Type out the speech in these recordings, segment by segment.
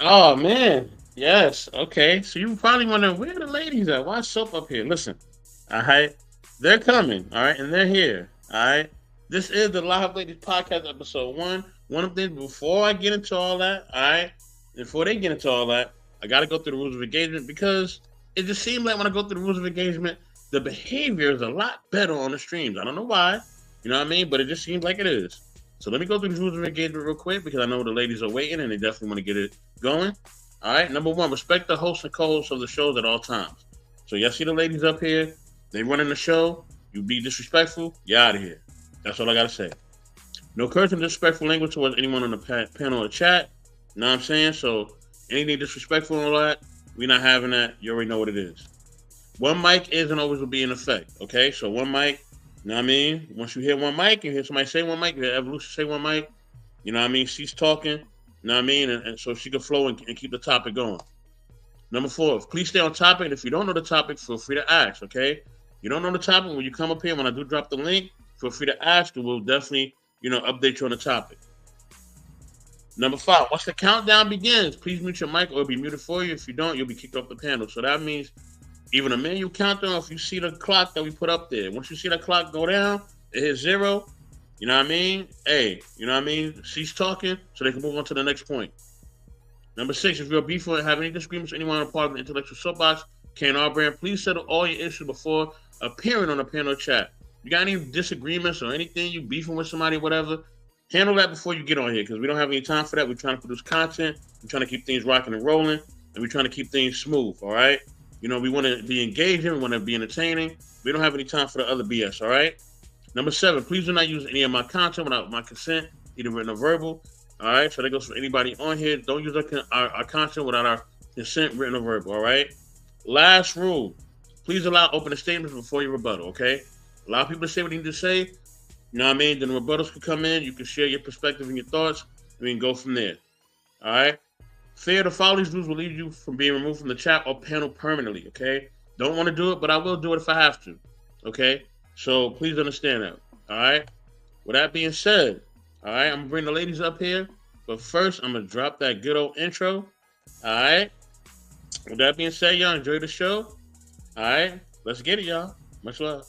Oh man, yes. Okay, so you probably wonder where the ladies at? Why soap up here? Listen, all right, they're coming. All right, and they're here. All right, this is the Live Ladies Podcast, episode one. One of them. Before I get into all that, all right, before they get into all that, I got to go through the rules of engagement because it just seems like when I go through the rules of engagement, the behavior is a lot better on the streams. I don't know why. You know what I mean? But it just seems like it is. So let me go through the rules of engagement real quick because I know the ladies are waiting and they definitely want to get it going. All right. Number one, respect the host and co-host of the shows at all times. So y'all see the ladies up here? They running the show. You be disrespectful, you out of here. That's all I gotta say. No cursing, disrespectful language towards anyone on the panel or chat. You know what I'm saying? So anything disrespectful and all that, we not having that. You already know what it is. One mic is and always will be in effect. Okay, so one mic. You know what I mean? Once you hear one mic, you hear somebody say one mic, you hear Evolution say one mic. You know what I mean? She's talking. You know what I mean? And so she can flow and keep the topic going. Number four, please stay on topic. And if you don't know the topic, feel free to ask. Okay? You don't know the topic when you come up here. When I do drop the link, feel free to ask, and we'll definitely, update you on the topic. Number five, once the countdown begins, please mute your mic or it'll be muted for you. If you don't, you'll be kicked off the panel. So that means even a manual countdown, if you see the clock that we put up there, once you see that clock go down, it hits zero, you know what I mean? Hey, you know what I mean? Cease talking so they can move on to the next point. Number six, if you're beefing and have any disagreements with anyone on part of the intellectual soapbox, K&R brand, please settle all your issues before appearing on the panel chat. You got any disagreements or anything, you beefing with somebody, whatever, handle that before you get on here because we don't have any time for that. We're trying to produce content. We're trying to keep things rocking and rolling, and we're trying to keep things smooth, all right? We want to be engaging. We want to be entertaining. We don't have any time for the other BS, all right? Number seven, please do not use any of my content without my consent, either written or verbal, all right? So that goes for anybody on here. Don't use our content without our consent, written or verbal, all right? Last rule, please allow opening statements before you rebuttal, okay? Allow people to say what they need to say. You know what I mean? Then the rebuttals can come in. You can share your perspective and your thoughts, and we can go from there, all right? Fair to follow these rules will leave you from being removed from the chat or panel permanently, okay? Don't want to do it, but I will do it if I have to, okay? So please understand that, all right? With that being said, all right, I'm going to bring the ladies up here, but first I'm going to drop that good old intro, all right? With that being said, y'all enjoy the show, all right? Let's get it, y'all. Much love.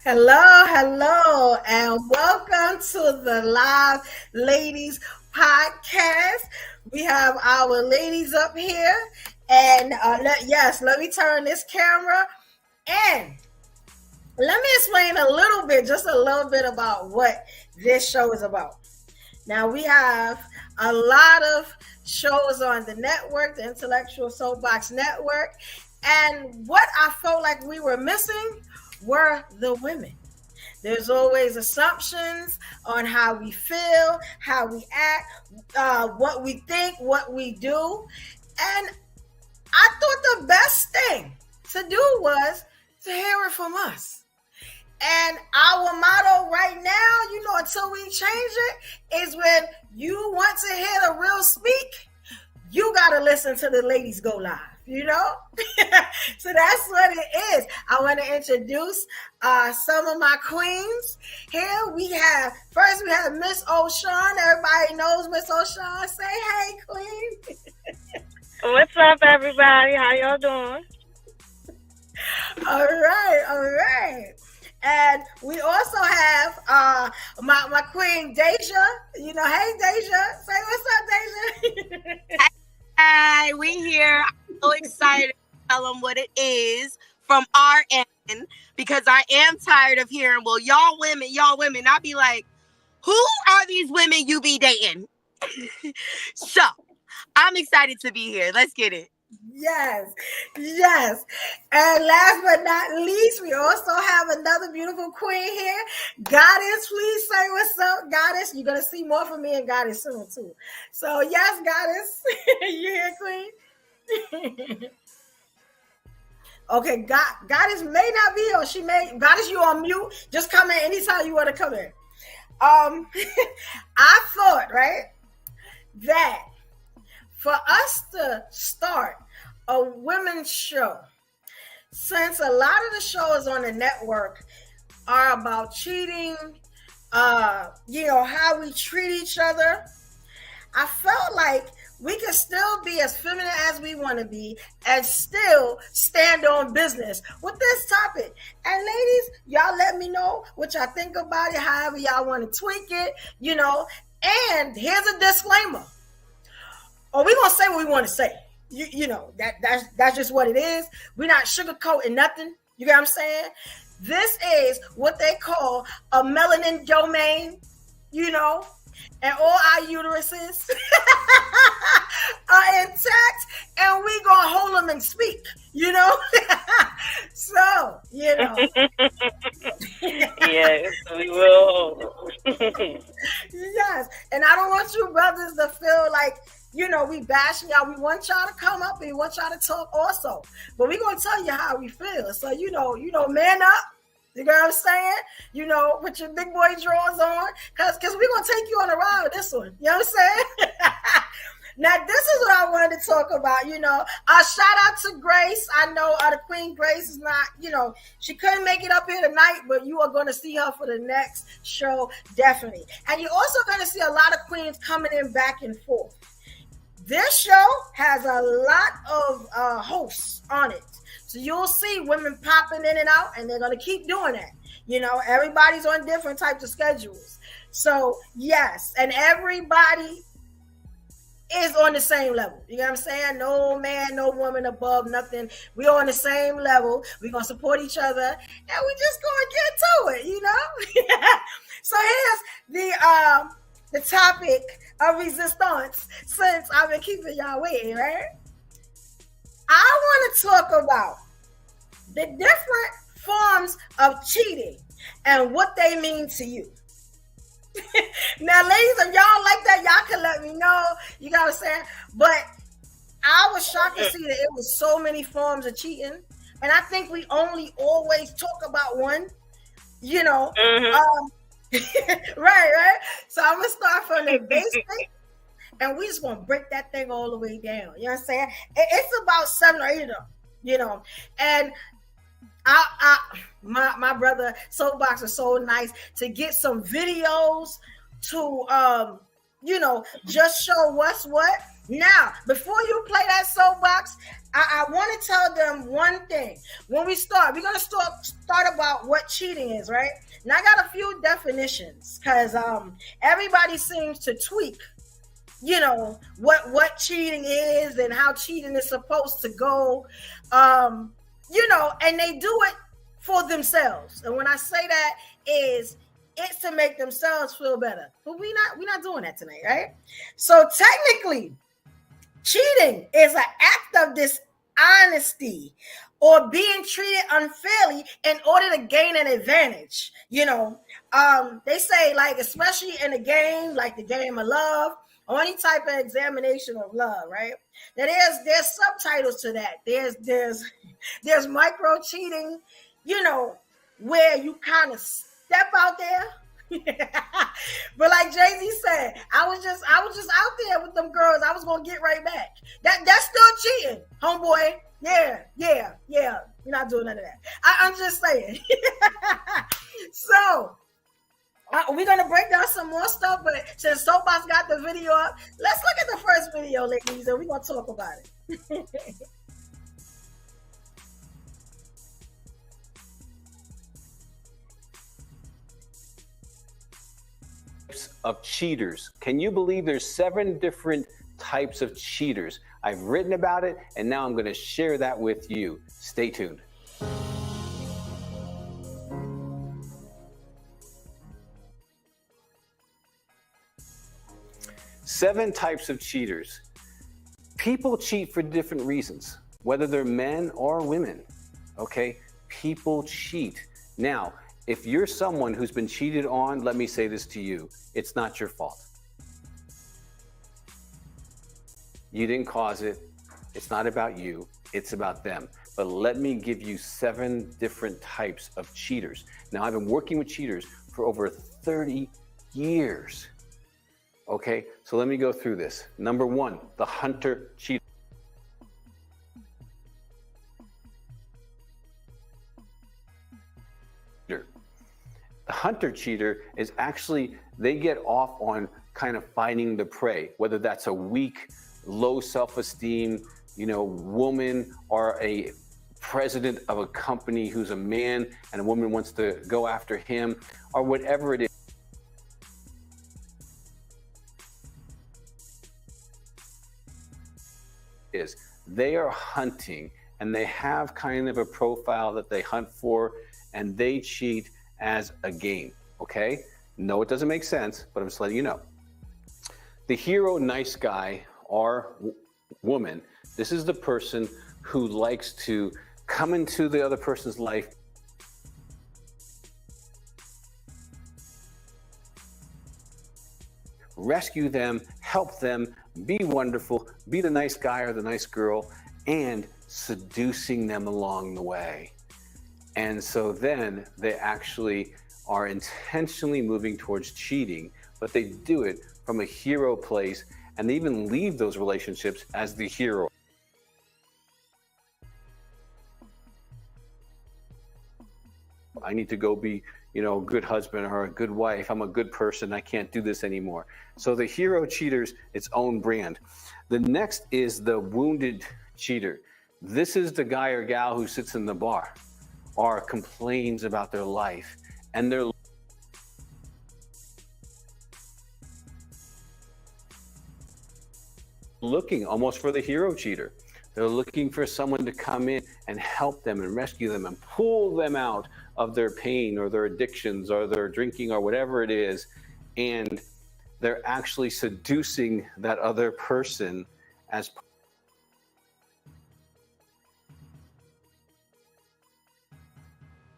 Hello, and welcome to the Live Ladies podcast. We have our ladies up here, and let me turn this camera and let me explain just a little bit about what this show is about. Now, we have a lot of shows on the network, the Intellectual Soapbox Network, and what I felt like we were missing were the women. There's always assumptions on how we feel, how we act, what we think, what we do. And I thought the best thing to do was to hear it from us. And our motto right now, until we change it, is when you want to hear the real speak, you got to listen to the ladies go live. So that's what it is. I want to introduce some of my queens. Here we have Miss O'Shawn. Everybody knows Miss O'Shawn. Say hey, queen. What's up, everybody? How y'all doing? All right. And we also have my queen Deja. Hey Deja. Say what's up, Deja. Hi, we here. I'm so excited to tell them what it is from our end, because I am tired of hearing, well, y'all women. I'll be like, who are these women you be dating? So I'm excited to be here. Let's get it. Yes. And last but not least, we also have another beautiful queen here. Goddess, please say what's up, Goddess. You're going to see more from me and Goddess soon, too. So, yes, Goddess. You here, queen? Okay, Goddess may not be, or she may. Goddess, you on mute. Just come in anytime you want to come in. I thought, right, that for us to start a women's show, since a lot of the shows on the network are about cheating, how we treat each other, I felt like we can still be as feminine as we want to be and still stand on business with this topic. And ladies, y'all let me know what y'all think about it, however y'all want to tweak it, And here's a disclaimer. Or we're going to say what we want to say. That's just what it is. We're not sugarcoating nothing. You get what I'm saying? This is what they call a melanin domain, and all our uteruses are intact, and we going to hold them and speak, So, Yes, we will. Yes, and I don't want you brothers to feel like, we bashing y'all. We want y'all to come up and we want y'all to talk also. But we're going to tell you how we feel. So, man up. You know what I'm saying? Put your big boy drawers on. Because we're going to take you on a ride with this one. You know what I'm saying? Now, this is what I wanted to talk about. Shout out to Grace. I know the Queen Grace is not, she couldn't make it up here tonight, but you are going to see her for the next show, definitely. And you're also going to see a lot of queens coming in back and forth. This show has a lot of hosts on it. So you'll see women popping in and out, and they're going to keep doing that. Everybody's on different types of schedules. So, yes, and everybody is on the same level. You know what I'm saying? No man, no woman above, nothing. We're on the same level. We're going to support each other, and we're just going to get to it, So here's the topic of resistance, since I've been keeping y'all waiting, right? I want to talk about the different forms of cheating and what they mean to you. Now, ladies, if y'all like that, y'all can let me know. You got what I'm saying? But I was shocked to see that it was so many forms of cheating. And I think we only always talk about one, Mm-hmm. Right. So I'm going to start from the basic. And we just going to break that thing all the way down. You know what I'm saying? It's about 7 or 8 of them, And my brother Soapbox was so nice to get some videos to just show what's what. Now, before you play that soapbox, I want to tell them one thing. When we start, we're gonna start about what cheating is, right? And I got a few definitions because everybody seems to tweak, what cheating is and how cheating is supposed to go, and they do it for themselves. And when I say that is it's to make themselves feel better. But we're not doing that tonight, right? So technically, cheating is an act of dishonesty or being treated unfairly in order to gain an advantage. They say, like, especially in a game like the game of love or any type of examination of love, right? Now there's subtitles to that. There's micro cheating, where you kind of step out there. But like Jay-Z said, I was just out there with them girls. I was gonna get right back. That's still cheating, homeboy. Yeah. You're not doing none of that. I'm just saying. So we're gonna break down some more stuff, but since Soapbox got the video up, let's look at the first video, ladies, and we're gonna talk about it. Of cheaters. Can you believe there's 7 different types of cheaters? I've written about it, and now I'm going to share that with you. Stay tuned. Seven types of cheaters. People cheat for different reasons, whether they're men or women. Okay? People cheat. Now, if you're someone who's been cheated on, let me say this to you. It's not your fault. You didn't cause it. It's not about you. It's about them. But let me give you 7 different types of cheaters. Now, I've been working with cheaters for over 30 years. Okay, so let me go through this. Number 1, the hunter cheater. The hunter cheater is actually, they get off on kind of finding the prey, whether that's a weak, low self-esteem, woman, or a president of a company who's a man and a woman wants to go after him, or whatever it is. They are hunting, and they have kind of a profile that they hunt for, and they cheat as a game, okay? No, it doesn't make sense, but I'm just letting you know. The hero nice guy or woman, this is the person who likes to come into the other person's life rescue them, help them, be wonderful, be the nice guy or the nice girl, and seducing them along the way. And so then they actually are intentionally moving towards cheating, but they do it from a hero place, and they even leave those relationships as the hero. I need to go be, a good husband or a good wife. I'm a good person. I can't do this anymore. So the hero cheater's its own brand. The next is the wounded cheater. This is the guy or gal who sits in the bar or complains about their life, and they're looking almost for the hero cheater. They're looking for someone to come in and help them and rescue them and pull them out of their pain or their addictions or their drinking or whatever it is. And they're actually seducing that other person as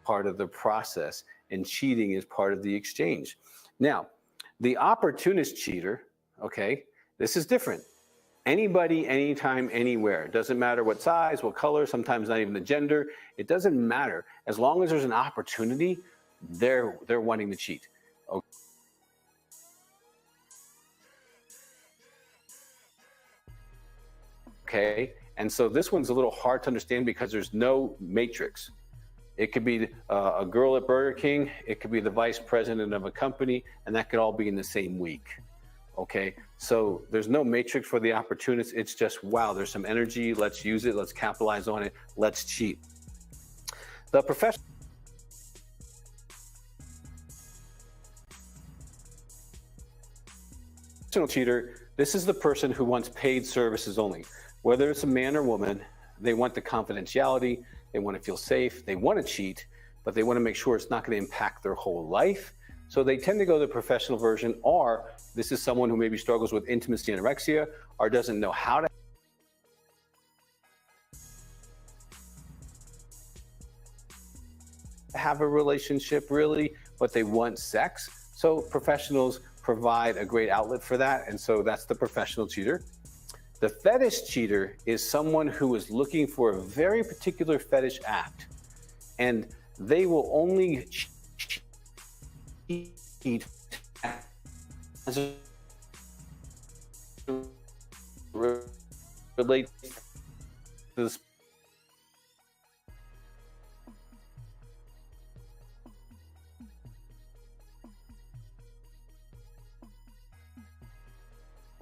part of the process, and cheating is part of the exchange. Now, the opportunist cheater, okay, this is different. Anybody, anytime, anywhere. It doesn't matter what size, what color, sometimes not even the gender. It doesn't matter. As long as there's an opportunity, they're wanting to cheat. Okay, and so this one's a little hard to understand because there's no matrix. It could be a girl at Burger King. It could be the vice president of a company, and that could all be in the same week. Okay, so there's no matrix for the opportunist. It's just, wow, there's some energy. Let's use it. Let's capitalize on it. Let's cheat. The professional cheater, this is the person who wants paid services only. Whether it's a man or woman, they want the confidentiality. They want to feel safe. They want to cheat, but they want to make sure it's not going to impact their whole life. So they tend to go the professional version, or this is someone who maybe struggles with intimacy anorexia or doesn't know how to have a relationship really, but they want sex. So professionals provide a great outlet for that. And so that's the professional cheater. The fetish cheater is someone who is looking for a very particular fetish act, and they will only cheat as it relates to this.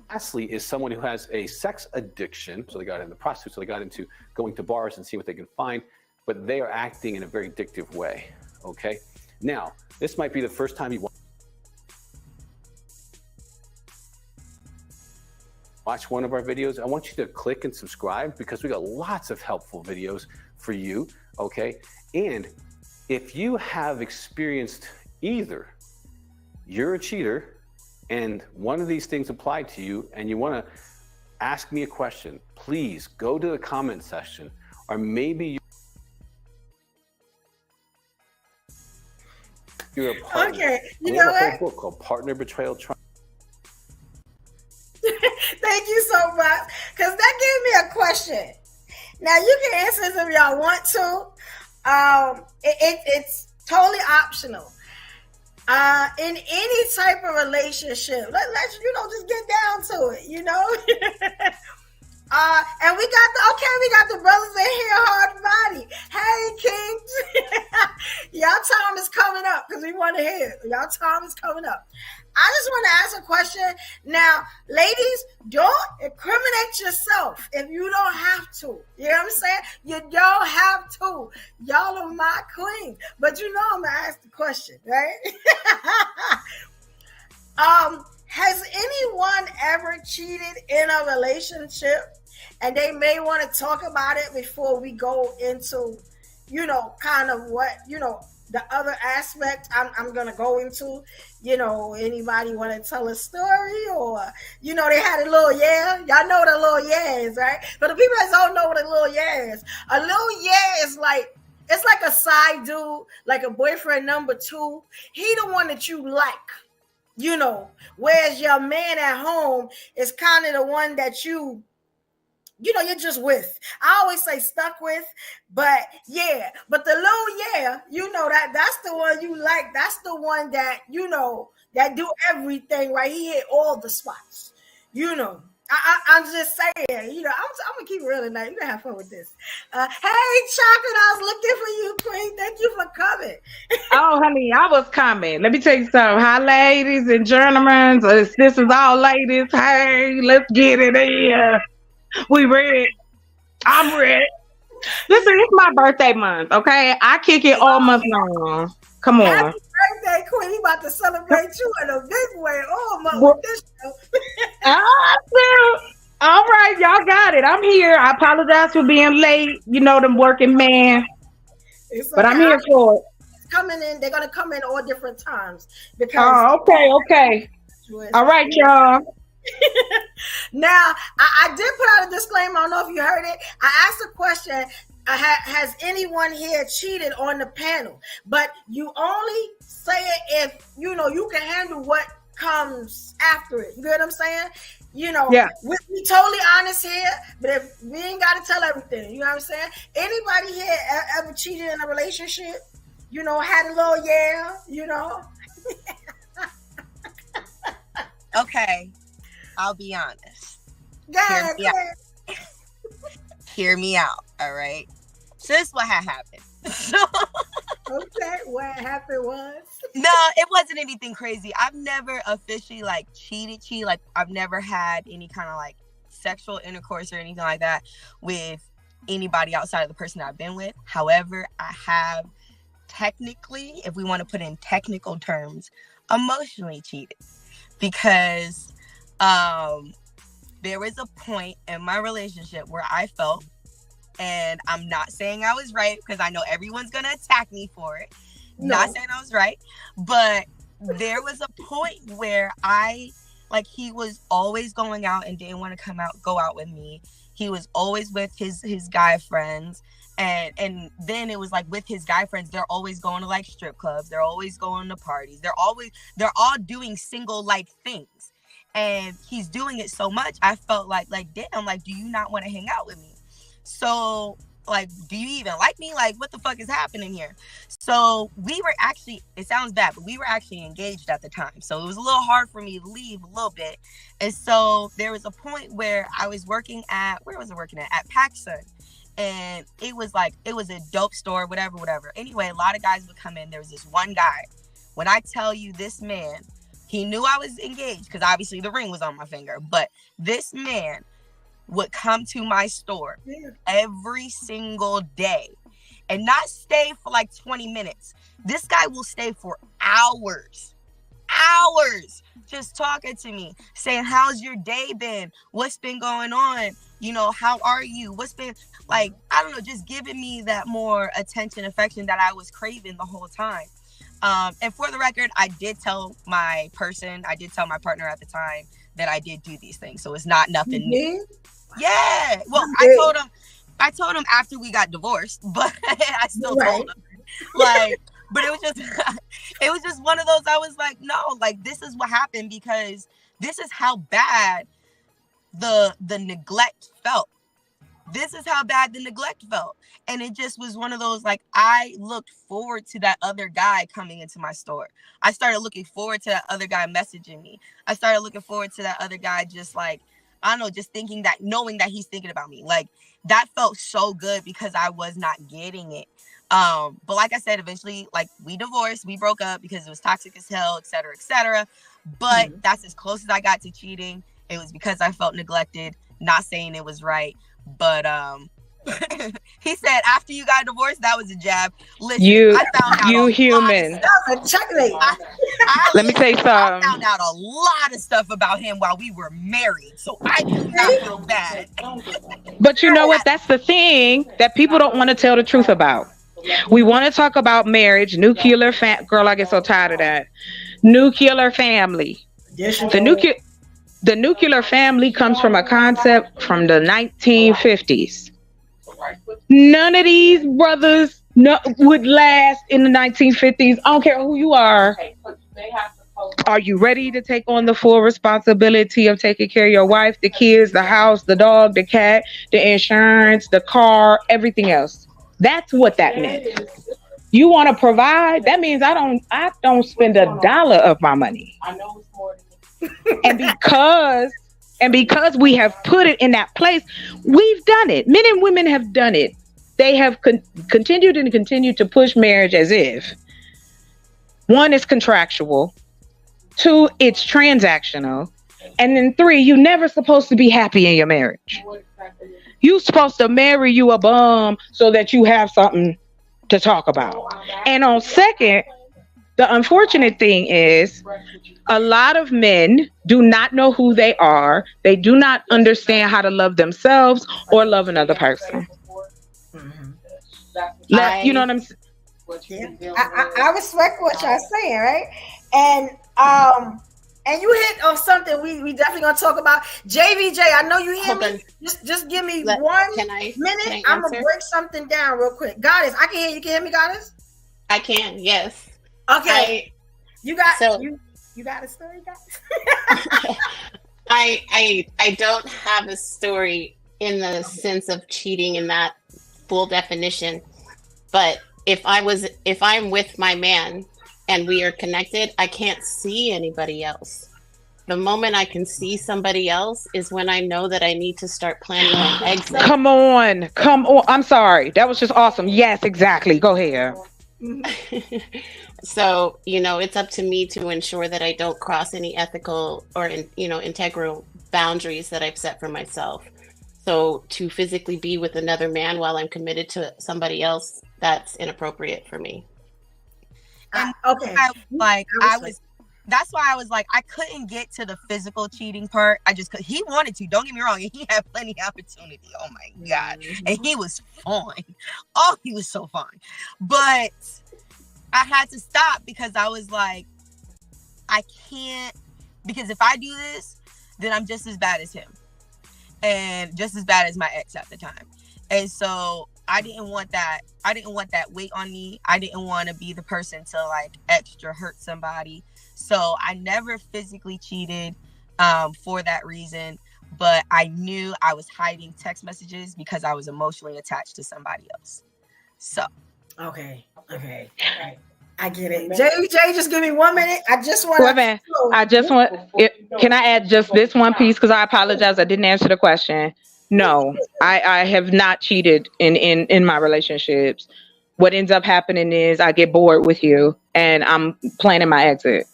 Lastly is someone who has a sex addiction. So they got into prostitutes, so they got into going to bars and see what they can find, but they are acting in a very addictive way, okay? Now, this might be the first time you watch one of our videos. I want you to click and subscribe because we got lots of helpful videos for you, okay? And if you have experienced either you're a cheater and one of these things apply to you and you want to ask me a question, please go to the comment section, or maybe you're a partner. Okay, you we know have a what? whole book called Partner Betrayal Trial. Thank you so much, because that gave me a question. Now you can answer this if y'all want to. It's totally optional. In any type of relationship, let's just get down to it, and we got the brothers in here, hard body. Hey, Kings, y'all time is coming up because we want to hear it. Y'all time is coming up. I just want to ask a question. Now, ladies, don't incriminate yourself if you don't have to. You know what I'm saying? You don't have to. Y'all are my queen. But I'm going to ask the question, right? Has anyone ever cheated in a relationship? And they may want to talk about it before we go into, kind of what, the other aspect I'm going to go into. Anybody want to tell a story, or, they had a little yeah. Y'all know what a little yeah is, right? But the people that don't know what a little yeah is, a little yeah is like, it's like a side dude, like a boyfriend number 2. He the one that you like. Whereas your man at home is kind of the one that you're just with. I always say stuck with, but yeah. But the little that's the one you like. That's the one that, that do everything right. He hit all the spots, I'm just saying, I'm going to keep it real tonight. You're going to have fun with this. Hey, Chocolate, I was looking for you, Queen. Thank you for coming. Oh, honey, I was coming. Let me tell you something. Hi, ladies and gentlemen. This is all ladies. Hey, let's get it in. We ready. I'm ready. Listen, it's my birthday month, okay? I kick it all month long. Come on. Happy birthday, Queen. We about to celebrate you in a big way all month with this show. All right, y'all got it. I'm here. I apologize for being late. Them working man. But I'm here for it. Coming in, they're gonna come in all different times because. Okay. All right, y'all. Now, I did put out a disclaimer. I don't know if you heard it. I asked a question. Has anyone here cheated on the panel? But you only say it if you can handle what comes after it. You get what I'm saying? Yeah. We totally honest here, but if we ain't got to tell everything, you know what I'm saying? Anybody here ever cheated in a relationship? Had a little Okay, I'll be honest. Hear me out, all right? So this is what had happened. Okay, what happened was. No, it wasn't anything crazy. I've never officially like cheated. Like I've never had any kind of like sexual intercourse or anything like that with anybody outside of the person I've been with. However, I have technically, if we want to put in technical terms, emotionally cheated because there was a point in my relationship where I felt, and I'm not saying I was right because I know everyone's gonna attack me for it. No. Not saying I was right, but there was a point where he was always going out and didn't want to go out with me. He was always with his guy friends. And then it was like with his guy friends, they're always going to like strip clubs. They're always going to parties. They're all doing single like things. And he's doing it so much. I felt like, damn, like, do you not want to hang out with me? So like, do you even like me? Like, what the fuck is happening here? So we were actually, it sounds bad, but we were actually engaged at the time. So it was a little hard for me to leave a little bit. And so there was a point where I was working at, where was I working at? At PacSun. And it was a dope store, whatever. Anyway, a lot of guys would come in. There was this one guy. When I tell you this man, he knew I was engaged because obviously the ring was on my finger. But this man would come to my store every single day and not stay for like 20 minutes. This guy will stay for hours just talking to me, saying, how's your day been? What's been going on? You know, how are you? What's been like, I don't know, just giving me that more attention, affection that I was craving the whole time. And for the record, I did tell my partner at the time that I did do these things. So it's not nothing new. Yeah. Well, I told him after we got divorced, but I still told him. Like, but it was just one of those, I was like, no, like, this is what happened because this is how bad the neglect felt. This is how bad the neglect felt. And it just was one of those, like, I looked forward to that other guy coming into my store. I started looking forward to that other guy messaging me. I started looking forward to that other guy just like, I don't know, just knowing that he's thinking about me. Like, that felt so good because I was not getting it. But like I said, eventually, like, we divorced, we broke up because it was toxic as hell, et cetera. But that's as close as I got to cheating. It was because I felt neglected, not saying it was right. But he said after you got divorced, that was a jab. Listen, I found out you human. That was a checkmate. Let me tell you something. I found out a lot of stuff about him while we were married, so I do not feel bad. But you know what? That's the thing that people don't want to tell the truth about. We want to talk about marriage, nuclear girl, I get so tired of that. Nuclear family. The nuclear family comes from a concept from the 1950s. None of these brothers would last in the 1950s. I don't care who you are. Are you ready to take on the full responsibility of taking care of your wife, the kids, the house, the dog, the cat, the insurance, the car, everything else? That's what that meant. You want to provide? That means I don't spend $1 of my money. I know it's more than And because we have put it in that place, we've done it. Men and women have done it. They have continued to push marriage as if 1, it's contractual, 2, it's transactional, and then 3, you're never supposed to be happy in your marriage. You're supposed to marry you a bum so that you have something to talk about. And on second, the unfortunate thing is a lot of men do not know who they are. They do not understand how to love themselves or love another person. You know what I'm saying? I respect what y'all saying, right? And you hit on something we definitely gonna talk about. JVJ, I know you hear me. Just give me 1 minute. I'm gonna break something down real quick. Goddess, I can hear you. Can you hear me, Goddess? I can, yes. Okay. You got a story, guys? I don't have a story in the sense of cheating in that full definition, but if I'm with my man and we are connected, I can't see anybody else. The moment I can see somebody else is when I know that I need to start planning my exit. Come on. I'm sorry. That was just awesome. Yes, exactly. Go ahead. So, it's up to me to ensure that I don't cross any ethical or, integral boundaries that I've set for myself. So to physically be with another man while I'm committed to somebody else, that's inappropriate for me. And okay. That's why I was like, I couldn't get to the physical cheating part. He wanted to, don't get me wrong. He had plenty of opportunity. Oh my God. And he was fine. Oh, he was so fine. But I had to stop because I was like, I can't, because if I do this, then I'm just as bad as him. And just as bad as my ex at the time. And so I didn't want that. I didn't want that weight on me. I didn't want to be the person to like extra hurt somebody. So I never physically cheated for that reason. But I knew I was hiding text messages because I was emotionally attached to somebody else. So. Okay. I get it. Jay, just give me 1 minute. I just want Can I add just this one piece? Because I apologize. I didn't answer the question. No, I have not cheated in my relationships. What ends up happening is I get bored with you and I'm planning my exit.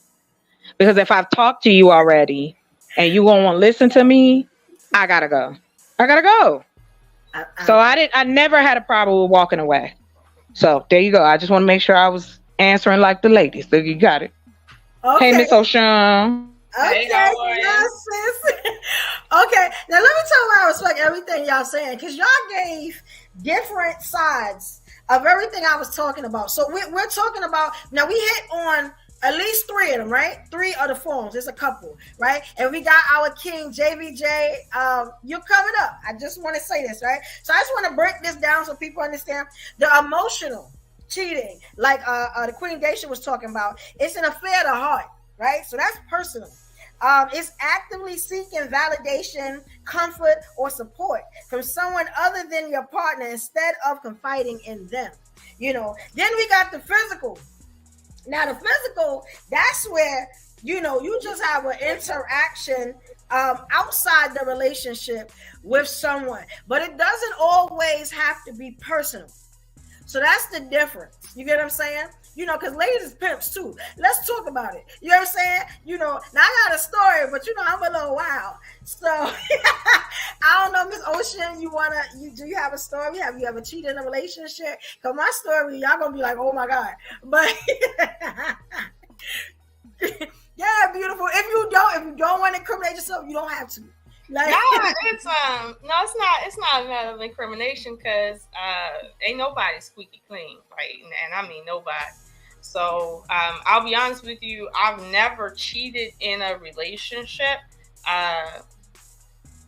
Because if I've talked to you already and you won't want to listen to me, I gotta go. So I never had a problem with walking away. So there you go. I just want to make sure I was answering like the ladies. So you got it. Okay. Hey, Miss Ocean. Okay, yes, sis. Okay, now let me tell you I respect everything y'all saying because y'all gave different sides of everything I was talking about. So we're talking about, now we hit on at least 3 of them, right? 3 of the forms. There's a couple, right? And we got our king, JVJ. You're coming up. I just want to say this, right? So I just want to break this down so people understand the emotional cheating, like the Queen Dacia was talking about. It's an affair of the heart, right? So that's personal. It's actively seeking validation, comfort, or support from someone other than your partner instead of confiding in them. Then we got the physical. Now, the physical, that's where, you just have an interaction outside the relationship with someone. But it doesn't always have to be personal. So that's the difference. You get what I'm saying? Because ladies is pimps too. Let's talk about it. You know what I'm saying? Now I got a story, but I'm a little wild. So I don't know, Miss Ocean, do you have a story? Have you ever cheated in a relationship? Because my story, y'all gonna be like, oh my God. But yeah, beautiful. If you don't want to incriminate yourself, you don't have to. It's not a matter of incrimination because ain't nobody squeaky clean, right? And I mean nobody. So I'll be honest with you, I've never cheated in a relationship.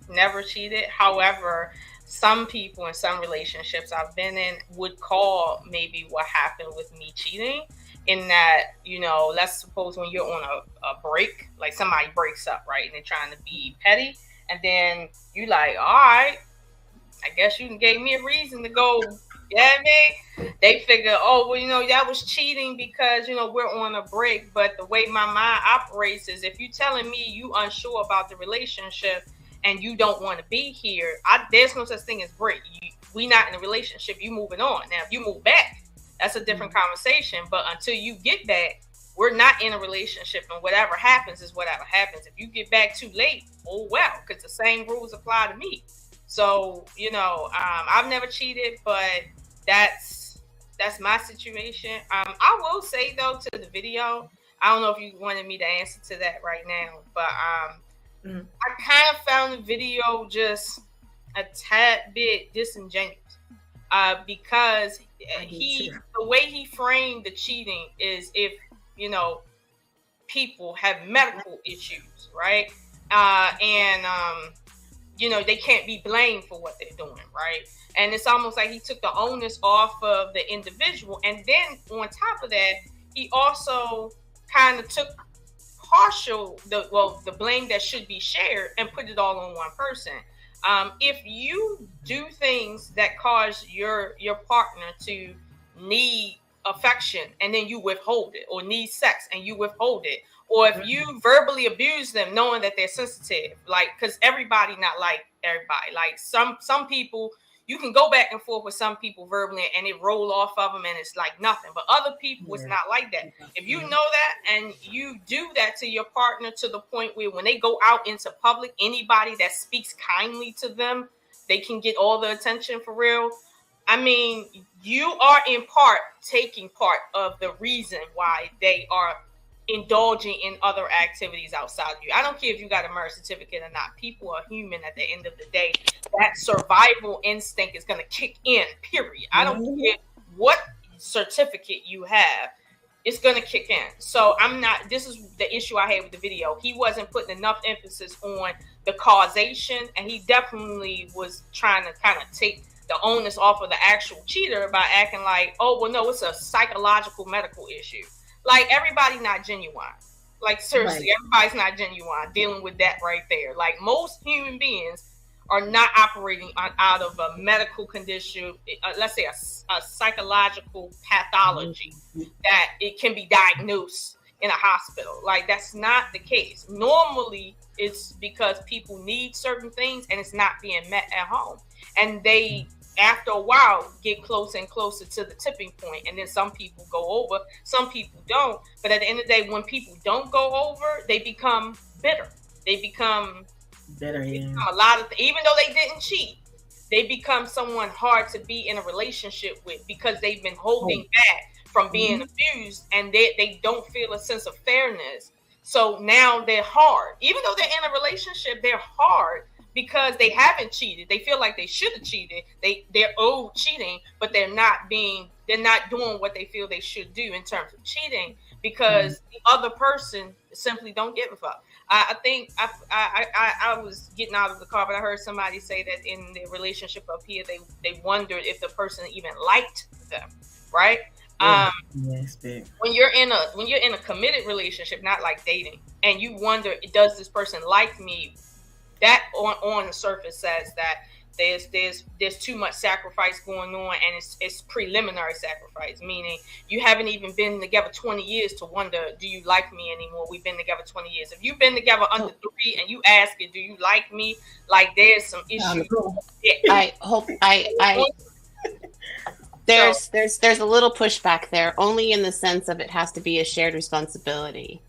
Never cheated. However, some people in some relationships I've been in would call maybe what happened with me cheating. In that, let's suppose when you're on a break, like somebody breaks up, right? And they're trying to be petty. And then you like, all right, I guess you gave me a reason to go. Yeah, they figure, oh, well, that was cheating because, we're on a break. But the way my mind operates is if you're telling me you unsure about the relationship and you don't want to be here, there's no such thing as break. We not in a relationship. You moving on. Now, if you move back, that's a different conversation. But until you get back, we're not in a relationship, and whatever happens is whatever happens. If you get back too late, oh well, because the same rules apply to me. So, I've never cheated, but that's my situation. I will say though, to the video, I don't know if you wanted me to answer to that right now, but I kind of found the video just a tad bit disingenuous because the way he framed the cheating is if people have medical issues, right? They can't be blamed for what they're doing, right? And it's almost like he took the onus off of the individual. And then on top of that, he also kind of took the blame that should be shared and put it all on one person. If you do things that cause your partner to need affection and then you withhold it, or need sex and you withhold it, or if you verbally abuse them knowing that they're sensitive, like, because everybody not like everybody, like some people you can go back and forth with some people verbally and it roll off of them and it's like nothing. But other people, it's not like that. If you know that and you do that to your partner to the point where when they go out into public, anybody that speaks kindly to them, they can get all the attention for real. I mean, you are in part taking part of the reason why they are indulging in other activities outside of you. I don't care if you got a marriage certificate or not. People are human at the end of the day. That survival instinct is going to kick in, period. I don't care what certificate you have. It's going to kick in. So this is the issue I had with the video. He wasn't putting enough emphasis on the causation, and he definitely was trying to kind of take the onus off of the actual cheater by acting like, oh, well, no, it's a psychological medical issue. Like, everybody not genuine. Like, seriously, everybody's not genuine dealing with that right there. Like, most human beings are not operating out of a medical condition, let's say a psychological pathology that it can be diagnosed in a hospital. Like, that's not the case. Normally, it's because people need certain things and it's not being met at home. And they, after a while, get closer and closer to the tipping point. And then some people go over, some people don't. But at the end of the day, when people don't go over, they become bitter. They become a lot of even though they didn't cheat, they become someone hard to be in a relationship with because they've been holding back from being abused, and they don't feel a sense of fairness. So now they're hard. Even though they're in a relationship, they're hard because they haven't cheated. They feel like they should have cheated. They're owed cheating, but they're not doing what they feel they should do in terms of cheating because the other person simply don't give a fuck. I think I was getting out of the car, but I heard somebody say that in their relationship up here, they wondered if the person even liked them, right? Yes, babe. When you're in a committed relationship, not like dating, and you wonder, does this person like me? That on the surface says that there's too much sacrifice going on, and it's preliminary sacrifice, meaning you haven't even been together 20 years to wonder, do you like me anymore? We've been together 20 years. If you've been together under 3 and you ask it, do you like me? Like, there's some issues. I hope there's a little pushback there, only in the sense of it has to be a shared responsibility.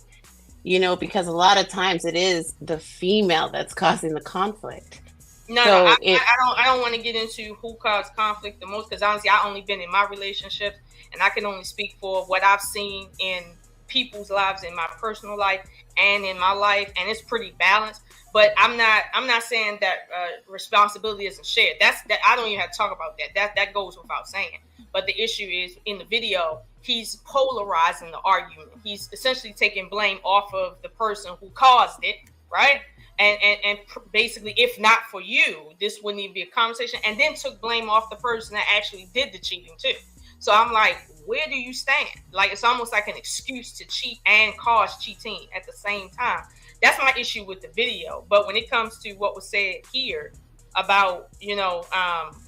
You know, because a lot of times it is the female that's causing the conflict. No, so I don't want to get into who caused conflict the most, because honestly, I've only been in my relationships, and I can only speak for what I've seen in people's lives, in my personal life and in my life, and it's pretty balanced. But I'm not saying that responsibility isn't shared. That I don't even have to talk about that. That goes without saying. But the issue is, in the video, he's polarizing the argument. He's essentially taking blame off of the person who caused it, right? And basically, if not for you, this wouldn't even be a conversation. And then took blame off the person that actually did the cheating too. So I'm like, where do you stand? Like, it's almost like an excuse to cheat and cause cheating at the same time. That's my issue with the video. But when it comes to what was said here about,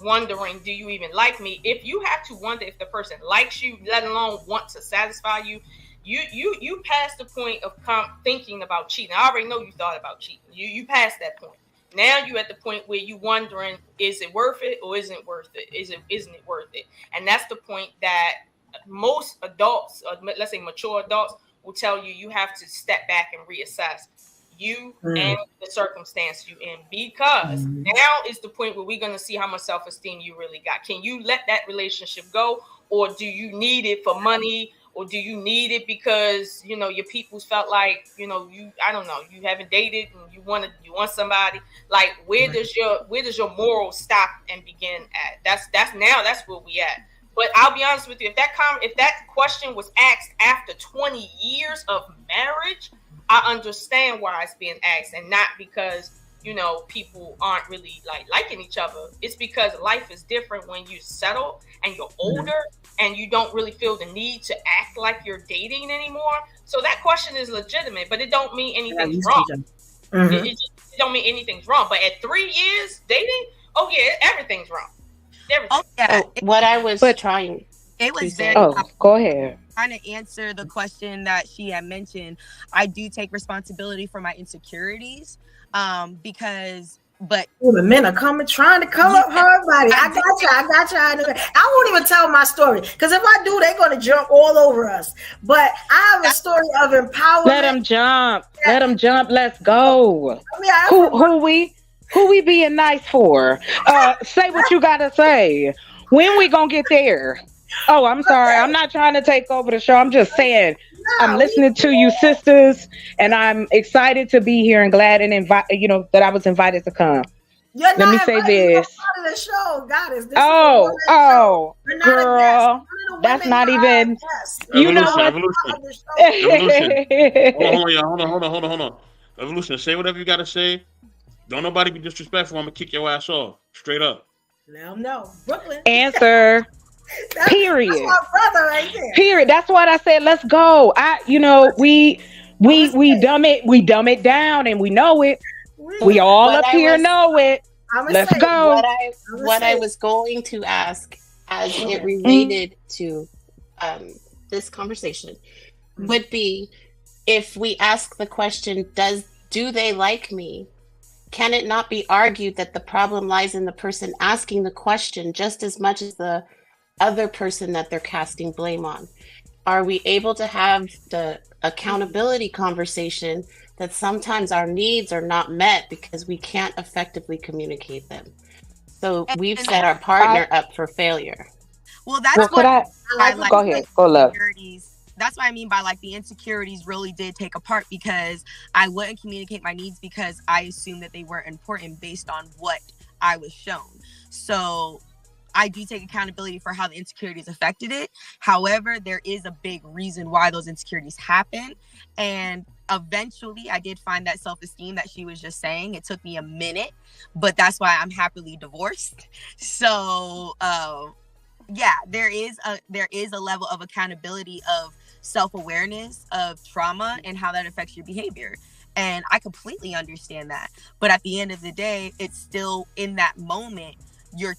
wondering, do you even like me? If you have to wonder if the person likes you, let alone want to satisfy you, you past the point of thinking about cheating. I already know you thought about cheating. You passed that point. Now you at the point where you wondering, is it worth it or isn't it worth it? Isn't it worth it? And that's the point that most adults, let's say mature adults, will tell you. You have to step back and reassess you and the circumstance you in, because now is the point where we're going to see how much self-esteem you really got. Can you let that relationship go, or do you need it for money? Or do you need it because, your people's felt like, you I don't know, you haven't dated and you want somebody. Like, where does your morals stop and begin at? That's where we at. But I'll be honest with you, if that question was asked after 20 years of marriage, I understand why it's being asked, and not because people aren't really liking each other. It's because life is different when you settle and you're older and you don't really feel the need to act like you're dating anymore. So that question is legitimate, but it don't mean anything's wrong. It don't mean anything's wrong. But at 3 years dating, oh yeah, everything's wrong. Everything. Oh yeah. What I was trying. It was very. Go ahead. Trying to answer the question that she had mentioned. I do take responsibility for my insecurities, because But Ooh, the men are coming, trying to come up her body. I got you. I won't even tell my story because if I do, they're going to jump all over us. But I have a story of empowerment. Let them jump. Let them jump. Let's go. Who we being nice for? Say what you gotta say. When we gonna get there? Oh, I'm sorry. I'm not trying to take over the show. I'm just saying. I'm listening to you, sisters, and I'm excited to be here and glad and that I was invited to come. Let me say this. The show, Goddess. Girl, that's not even. You know what? Hold on. Evolution, say whatever you gotta say. Don't nobody be disrespectful. I'm gonna kick your ass off straight up. Let them know, Brooklyn. Answer. Period. That's my brother right there. Period. That's what I said. Let's go. We dumb it down, and we know it. We all up here know it. Let's go. What I was going to ask, as it related to this conversation, would be if we ask the question, do they like me? Can it not be argued that the problem lies in the person asking the question just as much as the other person that they're casting blame on? Are we able to have the accountability conversation that sometimes our needs are not met because we can't effectively communicate them? So we've set our partner up for failure. Well, that's what I like. Go ahead. Go, love. That's what I mean by like the insecurities really did take a part because I wouldn't communicate my needs because I assumed that they weren't important based on what I was shown. So I do take accountability for how the insecurities affected it. However, there is a big reason why those insecurities happen. And eventually I did find that self-esteem that she was just saying. It took me a minute, but that's why I'm happily divorced. So yeah, there is a level of accountability of self-awareness of trauma and how that affects your behavior. And I completely understand that. But at the end of the day, it's still in that moment, you're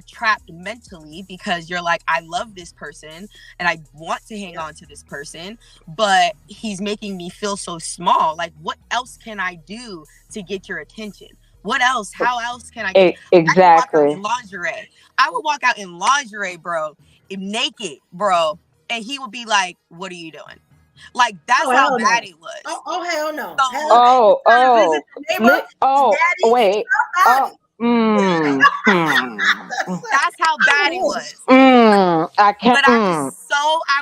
trapped mentally because you're like, I love this person and I want to hang on to this person, but he's making me feel so small. Like, what else can I do to get your attention? What else? How else can I get exactly lingerie? I would walk out in lingerie, bro, naked, bro. And he would be like, what are you doing? Like, that's how bad it was. Oh, hell no. That's how bad it was. I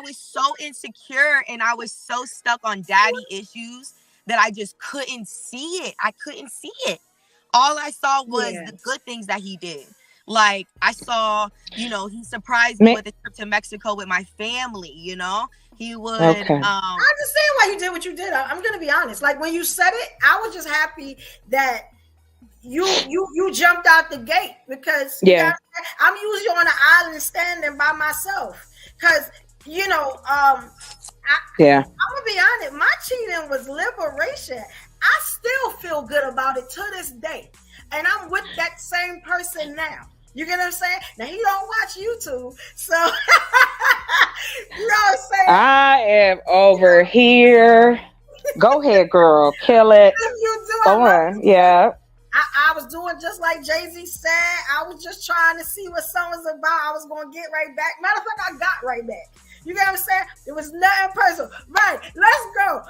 was so insecure and I was so stuck on daddy issues that I just couldn't see it. I couldn't see it. All I saw was the good things that he did. Like, I saw, he surprised me with a trip to Mexico with my family, He would. Okay. I understand why you did what you did. I'm going to be honest. Like, when you said it, I was just happy that you jumped out the gate because I'm usually on an island standing by myself. Because, I'm going to be honest. My cheating was liberation. I still feel good about it to this day. And I'm with that same person now. You get what I'm saying? Now, he don't watch YouTube, so you know what I'm saying? I am over here. Go ahead, girl. Kill it. Go on. Yeah. I was doing just like Jay-Z said. I was just trying to see what song was about. I was going to get right back. Matter of fact, I got right back. You get what I'm saying? It was nothing personal. Right. Let's go.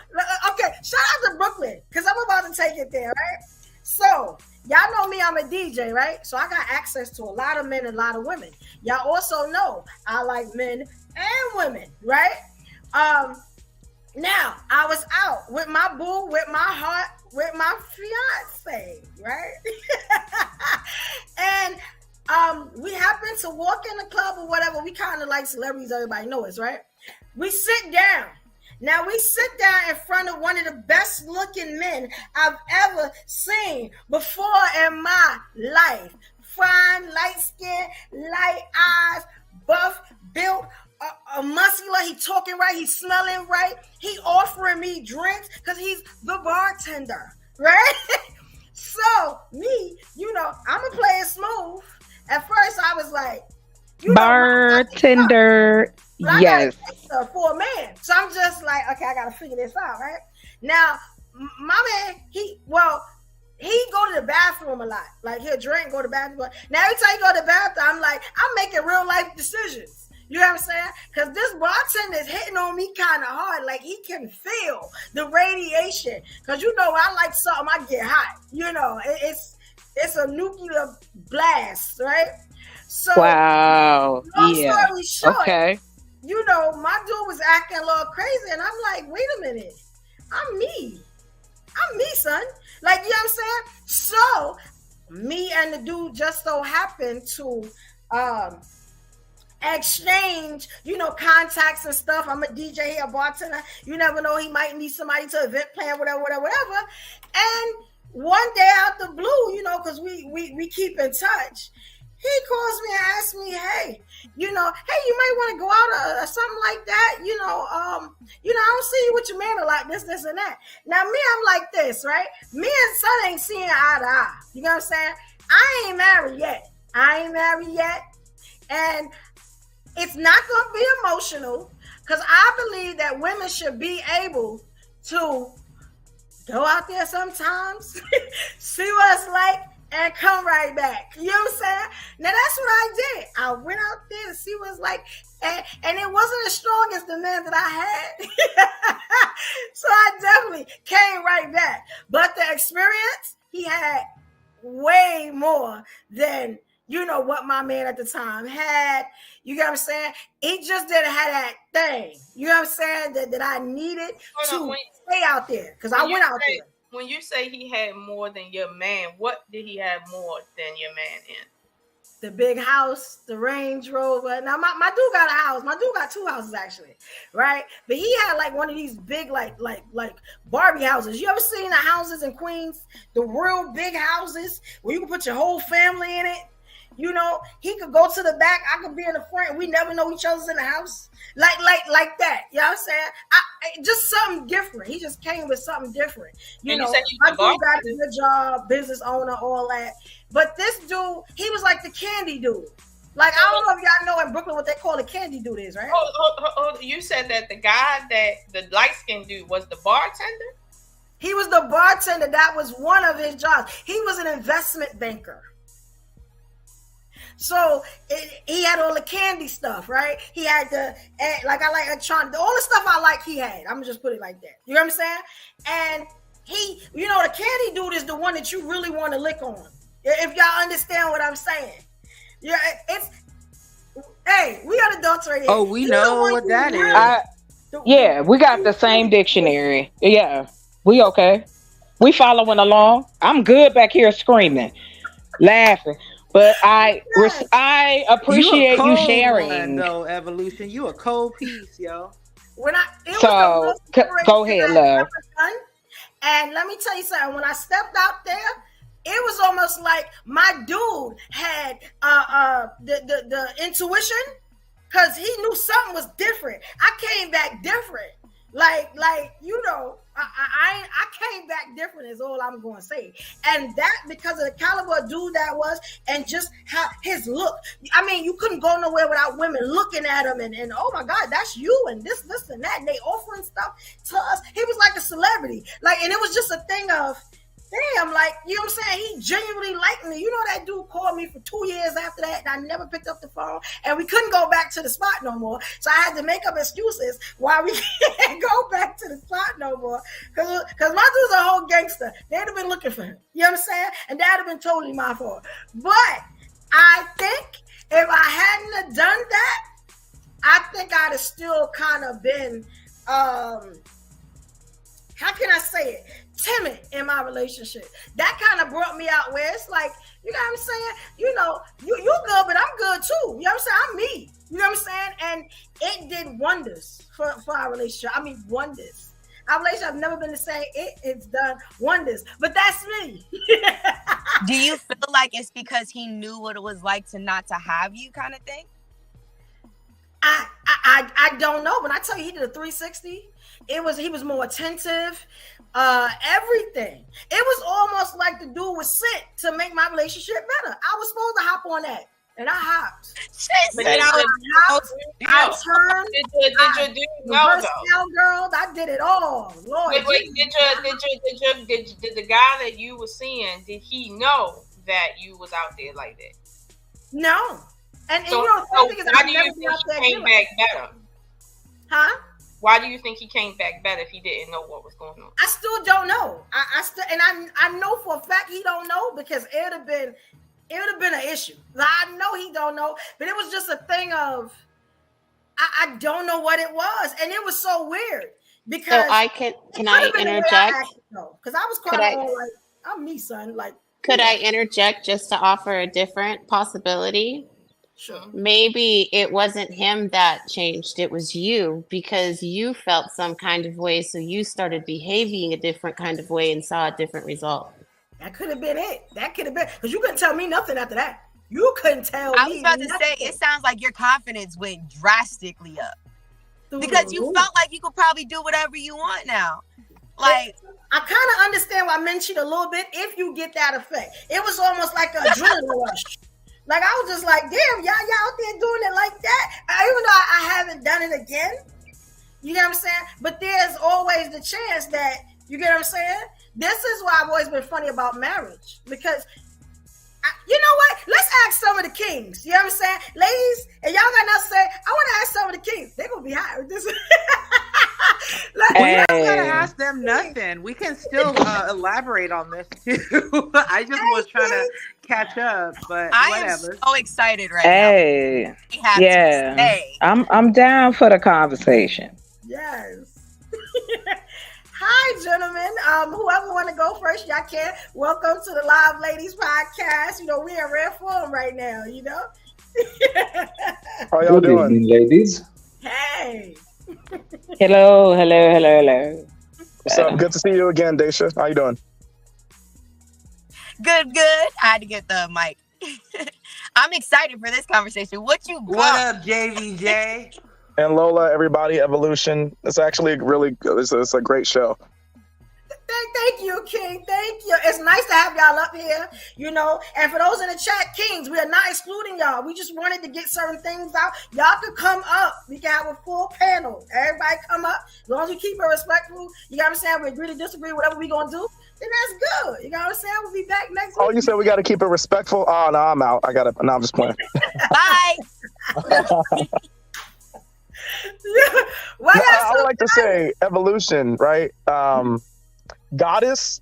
Okay. Shout out to Brooklyn because I'm about to take it there, right? So, y'all know me, I'm a DJ, right? So I got access to a lot of men and a lot of women. Y'all also know I like men and women, right? Now, I was out with my boo, with my heart, with my fiance, right? And we happened to walk in the club or whatever. We kind of like celebrities, everybody knows us, right? We sit down. Now, we sit down in front of one of the best looking men I've ever seen before in my life. Fine, light skin, light eyes, buff, built, muscular. He talking right. He smelling right. He offering me drinks because he's the bartender, right? So, me, I'm going to play it smooth. At first, I was like, bartender. Yes. For a man. So I'm just like, okay, I gotta figure this out, right? Now, my man, he go to the bathroom a lot. Like he'll drink and go to the bathroom. Now every time he go to the bathroom, I'm like, I'm making real life decisions. You know what I'm saying? Because this bartender is hitting on me kind of hard. Like he can feel the radiation. Because you know, I like something, I get hot. You know, it's a nuclear blast, right? So, wow. Long story short, okay. You know, my dude was acting a little crazy, and I'm like, wait a minute, I'm me, son. Like, you know what I'm saying? So, me and the dude just so happened to exchange, you know, contacts and stuff. I'm a DJ here, a bartender. You never know, he might need somebody to event plan, whatever. And one day out the blue, you know, because we keep in touch, he calls me and asks me, hey, you know, you might want to go out or something like that. You know, I don't see you with your man a lot, this and that. Now, me, I'm like this, right? Me and son ain't seeing eye to eye. You know what I'm saying? I ain't married yet. And it's not going to be emotional because I believe that women should be able to go out there sometimes, see what it's like, and come right back. You know what I'm saying? Now, that's what I did. I went out there to see what it's like, and it wasn't as strong as the man that I had. So I definitely came right back. But the experience, he had way more than, you know, what my man at the time had. You know what I'm saying? He just didn't have that thing. You know what I'm saying? That I needed to stay out there because I went out there. When you say he had more than your man, what did he have more than your man in? The big house, the Range Rover. Now my dude got a house. My dude got two houses actually, right? But he had like one of these big like Barbie houses. You ever seen the houses in Queens? The real big houses where you can put your whole family in it. You know, he could go to the back. I could be in the front. We never know each other's in the house. Like that. You know what I'm saying? Just something different. He just came with something different. You know, my dude got a good job, business owner, all that. But this dude, he was like the candy dude. Like, I don't know if y'all know in Brooklyn what they call a candy dude is, right? You said that the guy the light-skinned dude was the bartender? He was the bartender. That was one of his jobs. He was an investment banker. So he had all the candy stuff, right? He had I like Electron, all the stuff I like he had. I'm just put it like that. You know what I'm saying? And he, you know, the candy dude is the one that you really want to lick on. If y'all understand what I'm saying. Yeah, we got adults right here. Oh, we know what that is. Yeah, we got the same dictionary. Yeah, we okay. We following along. I'm good back here screaming, laughing. But I appreciate you sharing. Though, Evolution, you a cold piece, yo. Go ahead, love. And let me tell you something. When I stepped out there, it was almost like my dude had the intuition because he knew something was different. I came back different. Like you know, I came back different is all I'm going to say. And that because of the caliber of dude that was and just how his look. I mean, you couldn't go nowhere without women looking at him and oh my God, that's you and this and that. And they offering stuff to us. He was like a celebrity. Like, and it was just a thing of, damn, like, you know what I'm saying? He genuinely liked me. You know, that dude called me for 2 years after that, and I never picked up the phone, and we couldn't go back to the spot no more. So I had to make up excuses why we can't go back to the spot no more. Because my dude's a whole gangster. They'd have been looking for him. You know what I'm saying? And that'd have been totally my fault. But I think if I hadn't have done that, I think I'd have still kind of been, how can I say it? Timid in my relationship. That kind of brought me out where it's like, you know what I'm saying? You know, you good, but I'm good too. You know what I'm saying? I'm me. You know what I'm saying? And it did wonders for our relationship. I mean, wonders. Our relationship, I've never been the same. It's done wonders. But that's me. Do you feel like it's because he knew what it was like to not to have you kind of thing? I don't know. When I tell you he did a 360, he was more attentive. Everything. It was almost like the dude was sent to make my relationship better. I was supposed to hop on that. And I hopped. But said did I your was- dude I know? turned. Did your dude know Reverse though? cowgirls. I did it all. Lord, Wait, did the guy that you were seeing, did he know that you was out there like that? no. And So, you know, the so thing is, why I've do never you been think out there he came again. back better? Huh? Why do you think he came back better if he didn't know what was going on? I still don't know. I still, and I know for a fact he don't know because it would have been an issue. I know he don't know, but it was just a thing of I don't know what it was, and it was so weird because So can I interject? Because I was crying all like, I'm me, son. Like, Could I interject just to offer a different possibility? Sure. Maybe it wasn't him that changed, it was you, because you felt some kind of way, so you started behaving a different kind of way and saw a different result. That could have been it. That could have been, because you couldn't tell me nothing after that. You couldn't tell me. I was about to nothing. say, it sounds like your confidence went drastically up because you felt like you could probably do whatever you want now. Like, I kind of understand why men cheat a little bit if you get that effect. It was almost like an adrenaline rush. Like, I was just like, damn, y'all out there doing it like that. Even though I haven't done it again, you know what I'm saying? But there's always the chance that, you get what I'm saying? This is why I've always been funny about marriage, because you know what? Let's ask some of the kings. You know what I'm saying? Ladies, and y'all got nothing to say, I want to ask some of the kings. They're going to be hot with this. Like, we don't gotta ask them nothing. We can still elaborate on this too. I just was trying to catch up, but whatever. am so excited right Hey, now. yeah, I'm down for the conversation. Yes. Hi, gentlemen. Whoever want to go first, y'all can. Welcome to the Live Ladies Podcast. You know, we're in rare form right now, you know? How y'all doing? Good evening, ladies. Hey. Hello. What's up? Good to see you again, Daisha. How you doing? Good. I had to get the mic. I'm excited for this conversation. What up, JVJ? And Lola, everybody, Evolution. It's actually really good. It's a great show. Thank you, King. Thank you. It's nice to have y'all up here, you know. And for those in the chat, Kings, we are not excluding y'all. We just wanted to get certain things out. Y'all could come up. We can have a full panel. Everybody come up. As long as you keep it respectful, you know what I'm saying? We agree to disagree, whatever we going to do, then that's good. You know what I'm saying? We'll be back next week. Oh, you said we got to keep it respectful? Oh, no, I'm out. No, I'm just playing. Bye. I would like to say Evolution, right? Goddess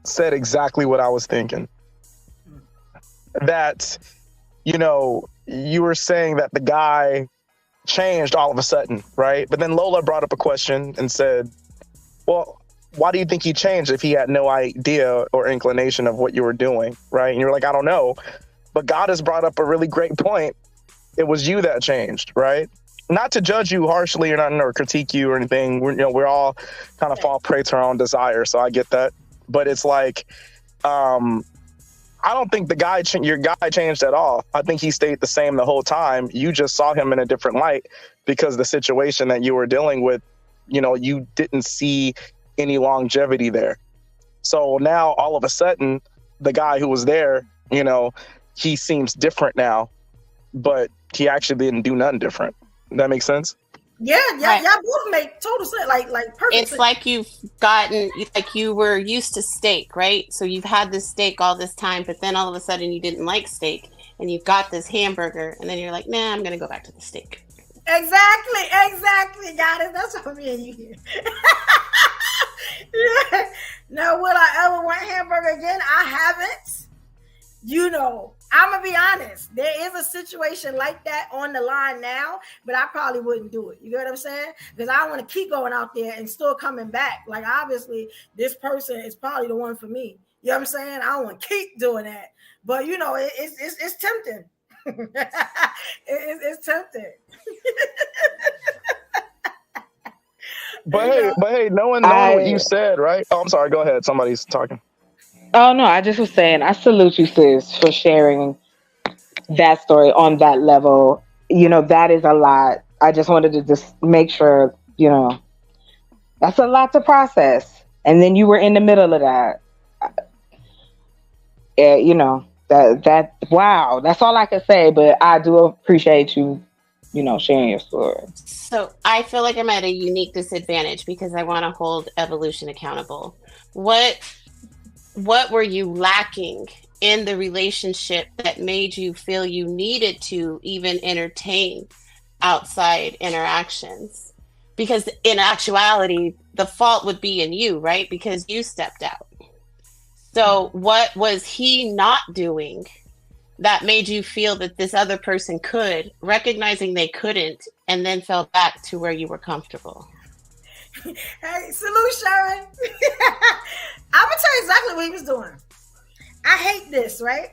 said exactly what I was thinking. That, you know, you were saying that the guy changed all of a sudden, right? But then Lola brought up a question and said, well, why do you think he changed if he had no idea or inclination of what you were doing, right? And you're like, I don't know. But Goddess brought up a really great point. It was you that changed, right? Not to judge you harshly or nothing or critique you or anything. We're all kind of fall prey to our own desire. So I get that. But it's like, I don't think your guy changed at all. I think he stayed the same the whole time. You just saw him in a different light because the situation that you were dealing with, you know, you didn't see any longevity there. So now all of a sudden, the guy who was there, you know, he seems different now, but he actually didn't do nothing different. That makes sense? Yeah, y'all both make total sense. Like perfect. It's like you've gotten, like you were used to steak, right? So you've had this steak all this time, but then all of a sudden you didn't like steak, and you've got this hamburger, and then you're like, nah, I'm gonna go back to the steak. Exactly. Got it. That's what me and you hear. Yeah. Now, will I ever want hamburger again? I haven't. You know, I'm gonna be honest. There is a situation like that on the line now, but I probably wouldn't do it. You know what I'm saying? Because I want to keep going out there and still coming back. Like, obviously, this person is probably the one for me. You know what I'm saying? I want to keep doing that, but you know, it's tempting. It's tempting. But hey, knowing what you said, right? Oh, I'm sorry. Go ahead. Somebody's talking. Oh no, I just was saying I salute you, sis, for sharing that story on that level. You know, that is a lot. I just wanted to just make sure, you know, that's a lot to process. And then you were in the middle of that. You know, Wow, that's all I can say. But I do appreciate you, sharing your story. So I feel like I'm at a unique disadvantage because I want to hold evolution accountable. What were you lacking in the relationship that made you feel you needed to even entertain outside interactions? Because in actuality, the fault would be in you, right? Because you stepped out. So what was he not doing that made you feel that this other person could, recognizing they couldn't, and then fell back to where you were comfortable? Hey, salute, Sharon. I'm gonna tell you exactly what he was doing. I hate this, right?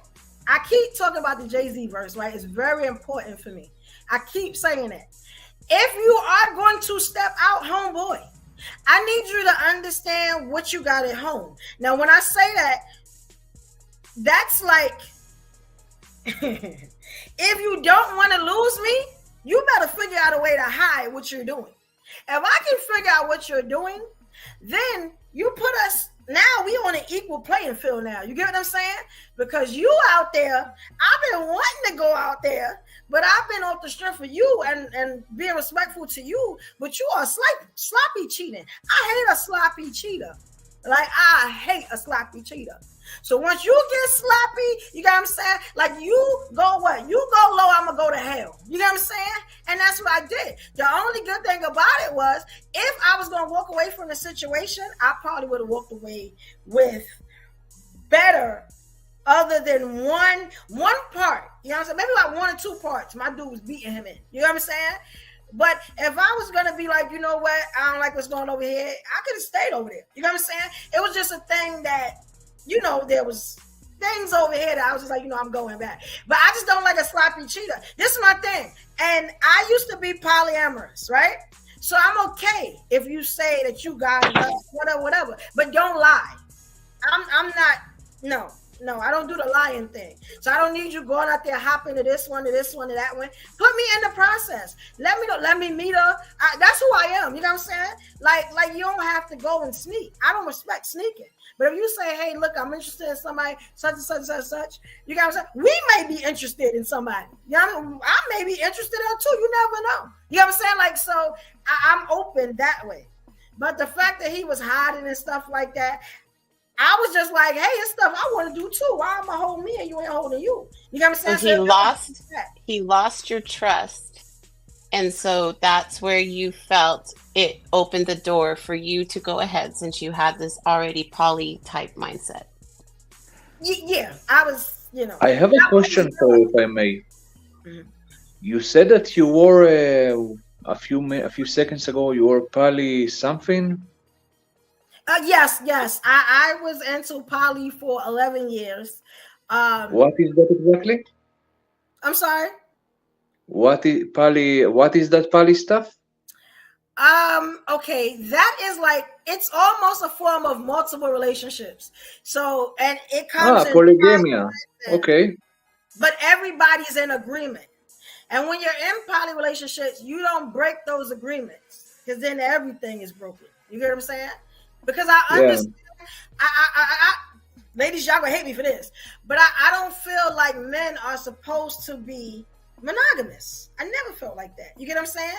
I keep talking about the Jay-Z verse, right? It's very important for me. I keep saying it. If you are going to step out, homeboy, I need you to understand what you got at home. Now, when I say that, that's like, if you don't want to lose me, you better figure out a way to hide what you're doing. If I can figure out what you're doing, then you put us, now we on an equal playing field now. You get what I'm saying? Because you out there, I've been wanting to go out there, but I've been off the strength for you and being respectful to you, but you are sloppy cheating. I hate a sloppy cheater. Like, I hate a sloppy cheater. So once you get sloppy, you got what I'm saying? Like, you go what? You go low, I'm going to go to hell. You know what I'm saying? And that's what I did. The only good thing about it was, if I was going to walk away from the situation, I probably would have walked away with better, other than one part. You know what I'm saying? Maybe like 1 or 2 parts. My dude was beating him in. You know what I'm saying? But if I was going to be like, you know what? I don't like what's going on over here. I could have stayed over there. You know what I'm saying? It was just a thing that, there was things over here that I was just like, I'm going back. But I just don't like a sloppy cheater. This is my thing. And I used to be polyamorous, right? So I'm okay if you say that you got whatever. But don't lie. I'm not, no, I don't do the lying thing. So I don't need you going out there hopping to this one, to that one. Put me in the process. Let me know. Let me meet her. That's who I am. You know what I'm saying? Like you don't have to go and sneak. I don't respect sneaking. But if you say, hey, look, I'm interested in somebody, such and such and such, you got what I'm saying? We may be interested in somebody. You know what I mean? I may be interested in her too. You never know. You know what I'm saying? Like, so I'm open that way. But the fact that he was hiding and stuff like that, I was just like, hey, it's stuff I want to do too. Why am I holding me and you ain't holding you? You know what I'm saying? So he lost your trust. And so that's where you felt it opened the door for you to go ahead, since you had this already poly type mindset. Yeah, I was, I have a question for you, if I may. Mm-hmm. You said that you wore a few seconds ago, you wore poly something? Yes. I was into poly for 11 years. What is that exactly? I'm sorry? What is poly? What is that poly stuff? Okay, that is like, it's almost a form of multiple relationships. So, and it comes in polygamia. Okay. But everybody's in agreement. And when you're in poly relationships, you don't break those agreements, because then everything is broken. You get what I'm saying? Because I understand, I ladies, y'all gonna hate me for this, but I don't feel like men are supposed to be monogamous. I never felt like that. You get what I'm saying?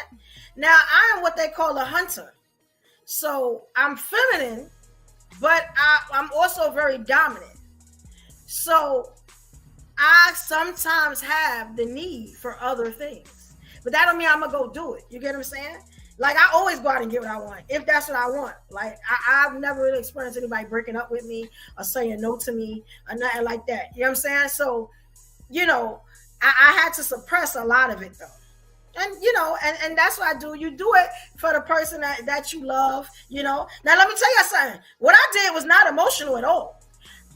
Now, I am what they call a hunter. So I'm feminine, but I'm also very dominant. So I sometimes have the need for other things, but that don't mean I'm gonna go do it. You get what I'm saying? Like, I always go out and get what I want, if that's what I want. Like, I've never really experienced anybody breaking up with me or saying no to me or nothing like that. You know what I'm saying? So, I had to suppress a lot of it, though. And, and that's what I do. You do it for the person that you love, Now, let me tell you something. What I did was not emotional at all.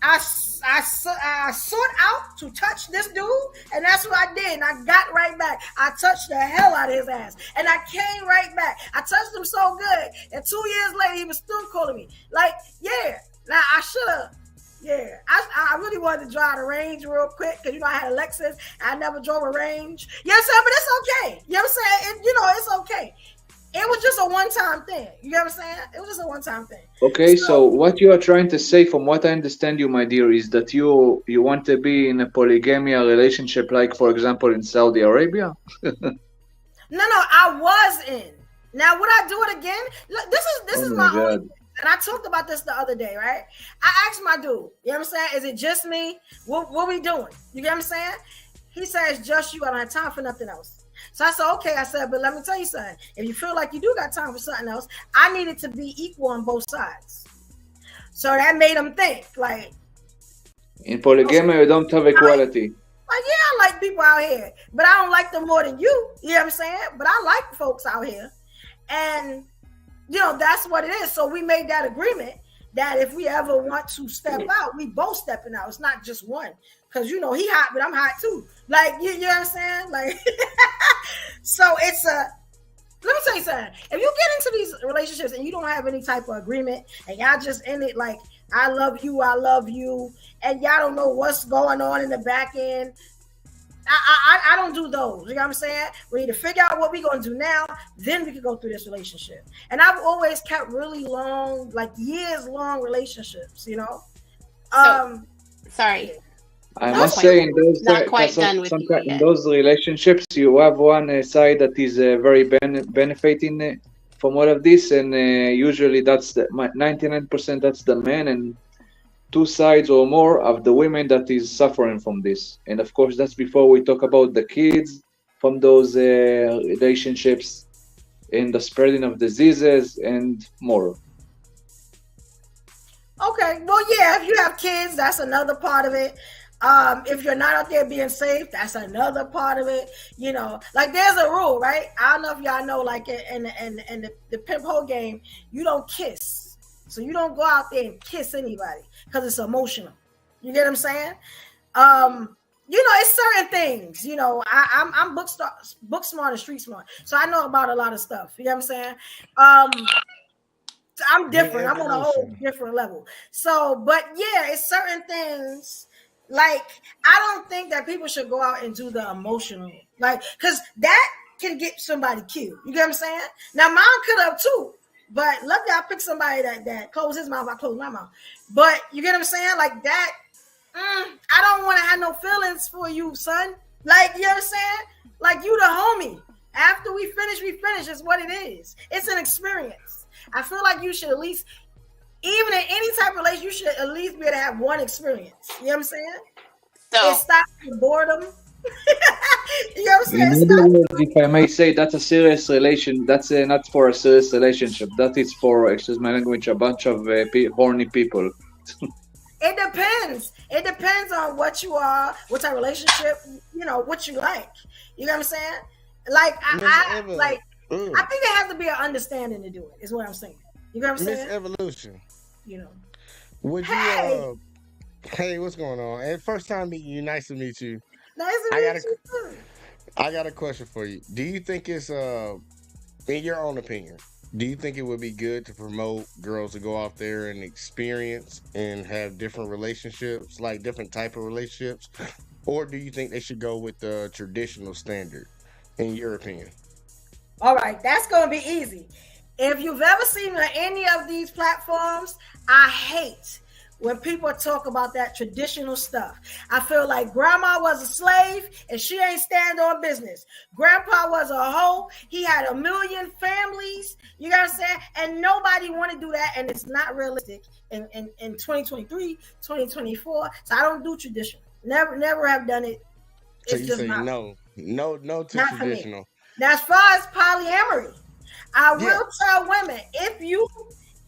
I sought out to touch this dude, and that's what I did. And I got right back. I touched the hell out of his ass, and I came right back. I touched him so good, and 2 years later, he was still calling me. Like, yeah, now I should have. Yeah, I really wanted to drive the Range real quick, because, I had a Lexus, and I never drove a Range. You know what I'm saying? But it's okay. You know what I'm saying? It's okay. It was just a one-time thing. You know what I'm saying? It was just a one-time thing. Okay, so what you are trying to say, from what I understand you, my dear, is that you want to be in a polygamy relationship, like for example in Saudi Arabia? No, I was in. Now would I do it again? Look, this is my only thing. And I talked about this the other day, right? I asked my dude, you know what I'm saying? Is it just me? What we doing? You get what I'm saying? He says, just you. I don't have time for nothing else. So I said, okay. I said, but let me tell you something. If you feel like you do got time for something else, I need it to be equal on both sides. So that made him think, like, in polygamy, you don't have equality. Like, yeah, I like people out here, but I don't like them more than you. You know what I'm saying? But I like folks out here. And, you know, that's what it is. So we made that agreement that if we ever want to step out, we both stepping out. It's not just one. Because, you know, he hot, but I'm hot too. Like, you know what I'm saying? Like, so it's a, let me tell you something. If you get into these relationships and you don't have any type of agreement and y'all just in it like, I love you, and y'all don't know what's going on in the back end, I don't do those. You know what I'm saying? We need to figure out what we're going to do now, then we can go through this relationship. And I've always kept really long, like years-long relationships, you know? Sorry. I must say, in those in those relationships, you have one side that is very benefiting from all of this, and usually that's the 99%. That's the man, and two sides or more of the women that is suffering from this. And of course, that's before we talk about the kids from those relationships and the spreading of diseases and more. Okay, well, yeah, if you have kids, that's another part of it. If you're not out there being safe, that's another part of it. You know, like there's a rule, right? I don't know if y'all know, like in the pimp hoe game, you don't kiss. So you don't go out there and kiss anybody because it's emotional. You get what I'm saying? You know, it's certain things. You know, I'm book smart and street smart, so I know about a lot of stuff. You know what I'm saying? I'm different. I'm on a whole different level. So, but yeah, it's certain things. Like, I don't think that people should go out and do the emotional, like, because that can get somebody killed. You get what I'm saying? Now, mine could have too, but luckily I picked somebody that closed his mouth, I closed my mouth. But you get what I'm saying? Like that, I don't want to have no feelings for you, son. Like, you know what I'm saying? Like, you the homie. After we finish, it's what it is. It's an experience. I feel like you should at least, even in any type of relationship, you should at least be able to have one experience. You know what I'm saying? So it stops the boredom. You know what I'm saying? In other words, if I may say, that's a serious relation. That's not for a serious relationship. That is for, excuse my language, a bunch of horny people. It depends. It depends on what you are, what type of relationship, you know, what you like. You know what I'm saying? Like, I think there has to be an understanding to do it, is what I'm saying. You know what I'm saying? Miss Evolution. You know. Would you hey, what's going on? And first time meeting you, nice to meet you. Nice to meet you too. I got a question for you. Do you think it's in your own opinion, do you think it would be good to promote girls to go out there and experience and have different relationships, like different type of relationships? Or do you think they should go with the traditional standard, in your opinion? All right, that's going to be easy. If you've ever seen on any of these platforms, I hate when people talk about that traditional stuff. I feel like grandma was a slave and she ain't stand on business. Grandpa was a hoe. He had 1 million families. You know what I'm saying? And nobody want to do that. And it's not realistic in 2023, 2024. So I don't do traditional. Never have done it. So you say no to traditional. Now, as far as polyamory, I will tell women, if you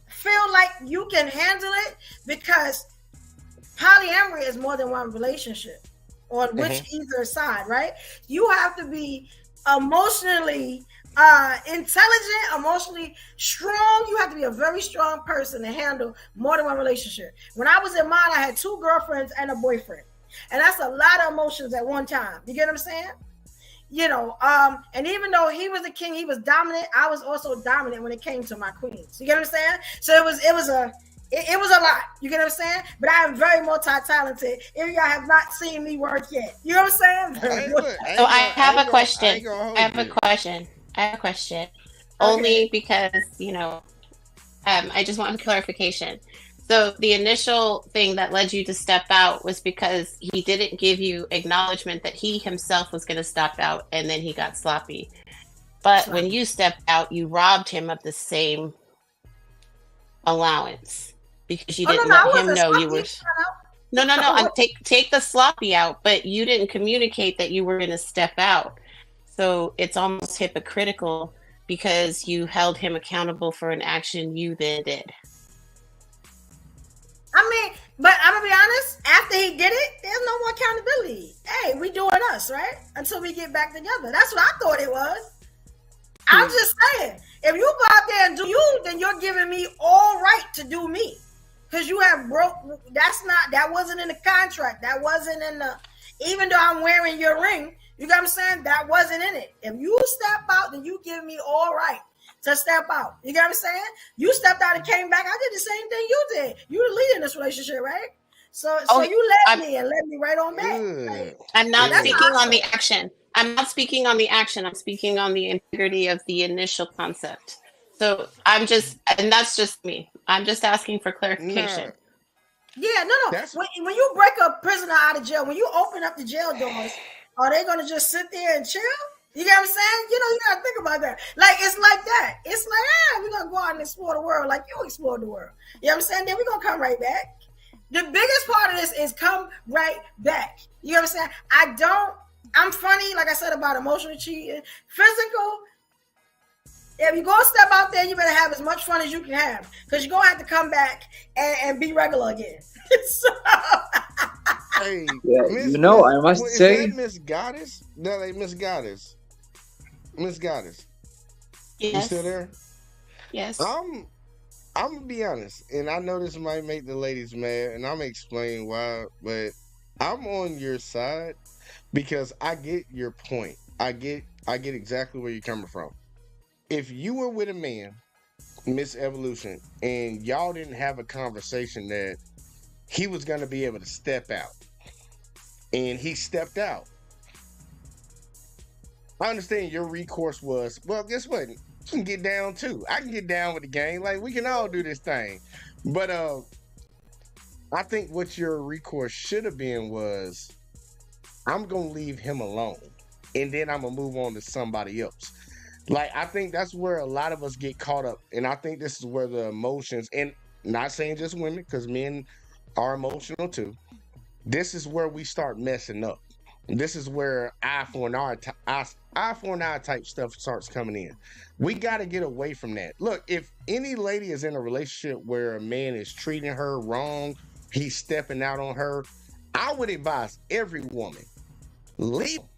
feel like you can handle it, because polyamory is more than one relationship on which either side, right? You have to be emotionally intelligent, emotionally strong. You have to be a very strong person to handle more than one relationship. When I was in mine, I had 2 girlfriends and a boyfriend. And that's a lot of emotions at one time. You get what I'm saying? You know, and even though he was the king, he was dominant, I was also dominant when it came to my queens. You get what I'm saying? So it was a lot. You get what I'm saying? But I am very multi-talented. If y'all have not seen me work yet. You know what I'm saying? So I have a question. only because, I just want clarification. So the initial thing that led you to step out was because he didn't give you acknowledgement that he himself was going to step out, and then he got sloppy. But when you stepped out, you robbed him of the same allowance because you didn't let him know you were. No. Take the sloppy out, but you didn't communicate that you were going to step out. So it's almost hypocritical because you held him accountable for an action you then did. But I'm gonna be honest, after he did it, there's no more accountability. Hey, we doing us, right? Until we get back together. That's what I thought it was. I'm just saying, if you go out there and do you, then you're giving me all right to do me. Because you have that wasn't in the contract. That wasn't in even though I'm wearing your ring, you know what I'm saying? That wasn't in it. If you step out, then you give me all right to step out. You get what I'm saying? You stepped out and came back. I did the same thing you did. You the lead in this relationship, right? So you led me right on back. I'm not speaking on the action. I'm speaking on the integrity of the initial concept. So and that's just me. I'm just asking for clarification. Yeah, no. When you break a prisoner out of jail, when you open up the jail doors, are they going to just sit there and chill? You get what I'm saying? You got to think about that. Like, it's like that. It's like, we're going to go out and explore the world like you explored the world. You know what I'm saying? Then we're going to come right back. The biggest part of this is come right back. You know what I'm saying? I'm funny, like I said, about emotional cheating. Physical, if you go step out there, you better have as much fun as you can have. Because you're going to have to come back and be regular again. Hey, I must say. Is that Miss Goddess? No, Miss Goddess. Miss Goddess. Yes. You still there? Yes. I'm gonna be honest, and I know this might make the ladies mad, and I'm gonna explain why, but I'm on your side because I get your point. I get exactly where you're coming from. If you were with a man, Miss Evolution, and y'all didn't have a conversation that he was gonna be able to step out, and he stepped out, I understand your recourse was, well, guess what? You can get down too. I can get down with the game. Like, we can all do this thing. But I think what your recourse should have been was, I'm going to leave him alone. And then I'm going to move on to somebody else. Like, I think that's where a lot of us get caught up. And I think this is where the emotions, and not saying just women, because men are emotional too. This is where we start messing up. This is where eye for an eye type stuff starts coming in. We got to get away from that. Look, if any lady is in a relationship where a man is treating her wrong, he's stepping out on her, I would advise every woman, leave him.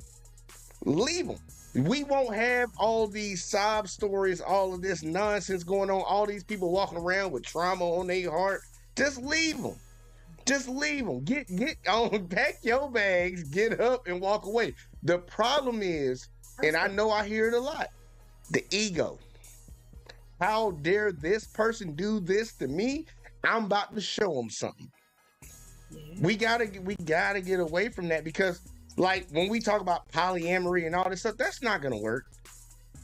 Leave him. We won't have all these sob stories, all of this nonsense going on, all these people walking around with trauma on their heart. Just leave them. Just leave them. Get on, pack your bags, get up and walk away. The problem is, and I know I hear it a lot, the ego. How dare this person do this to me? I'm about to show them something. We gotta get away from that, because like when we talk about polyamory and all this stuff, that's not gonna work.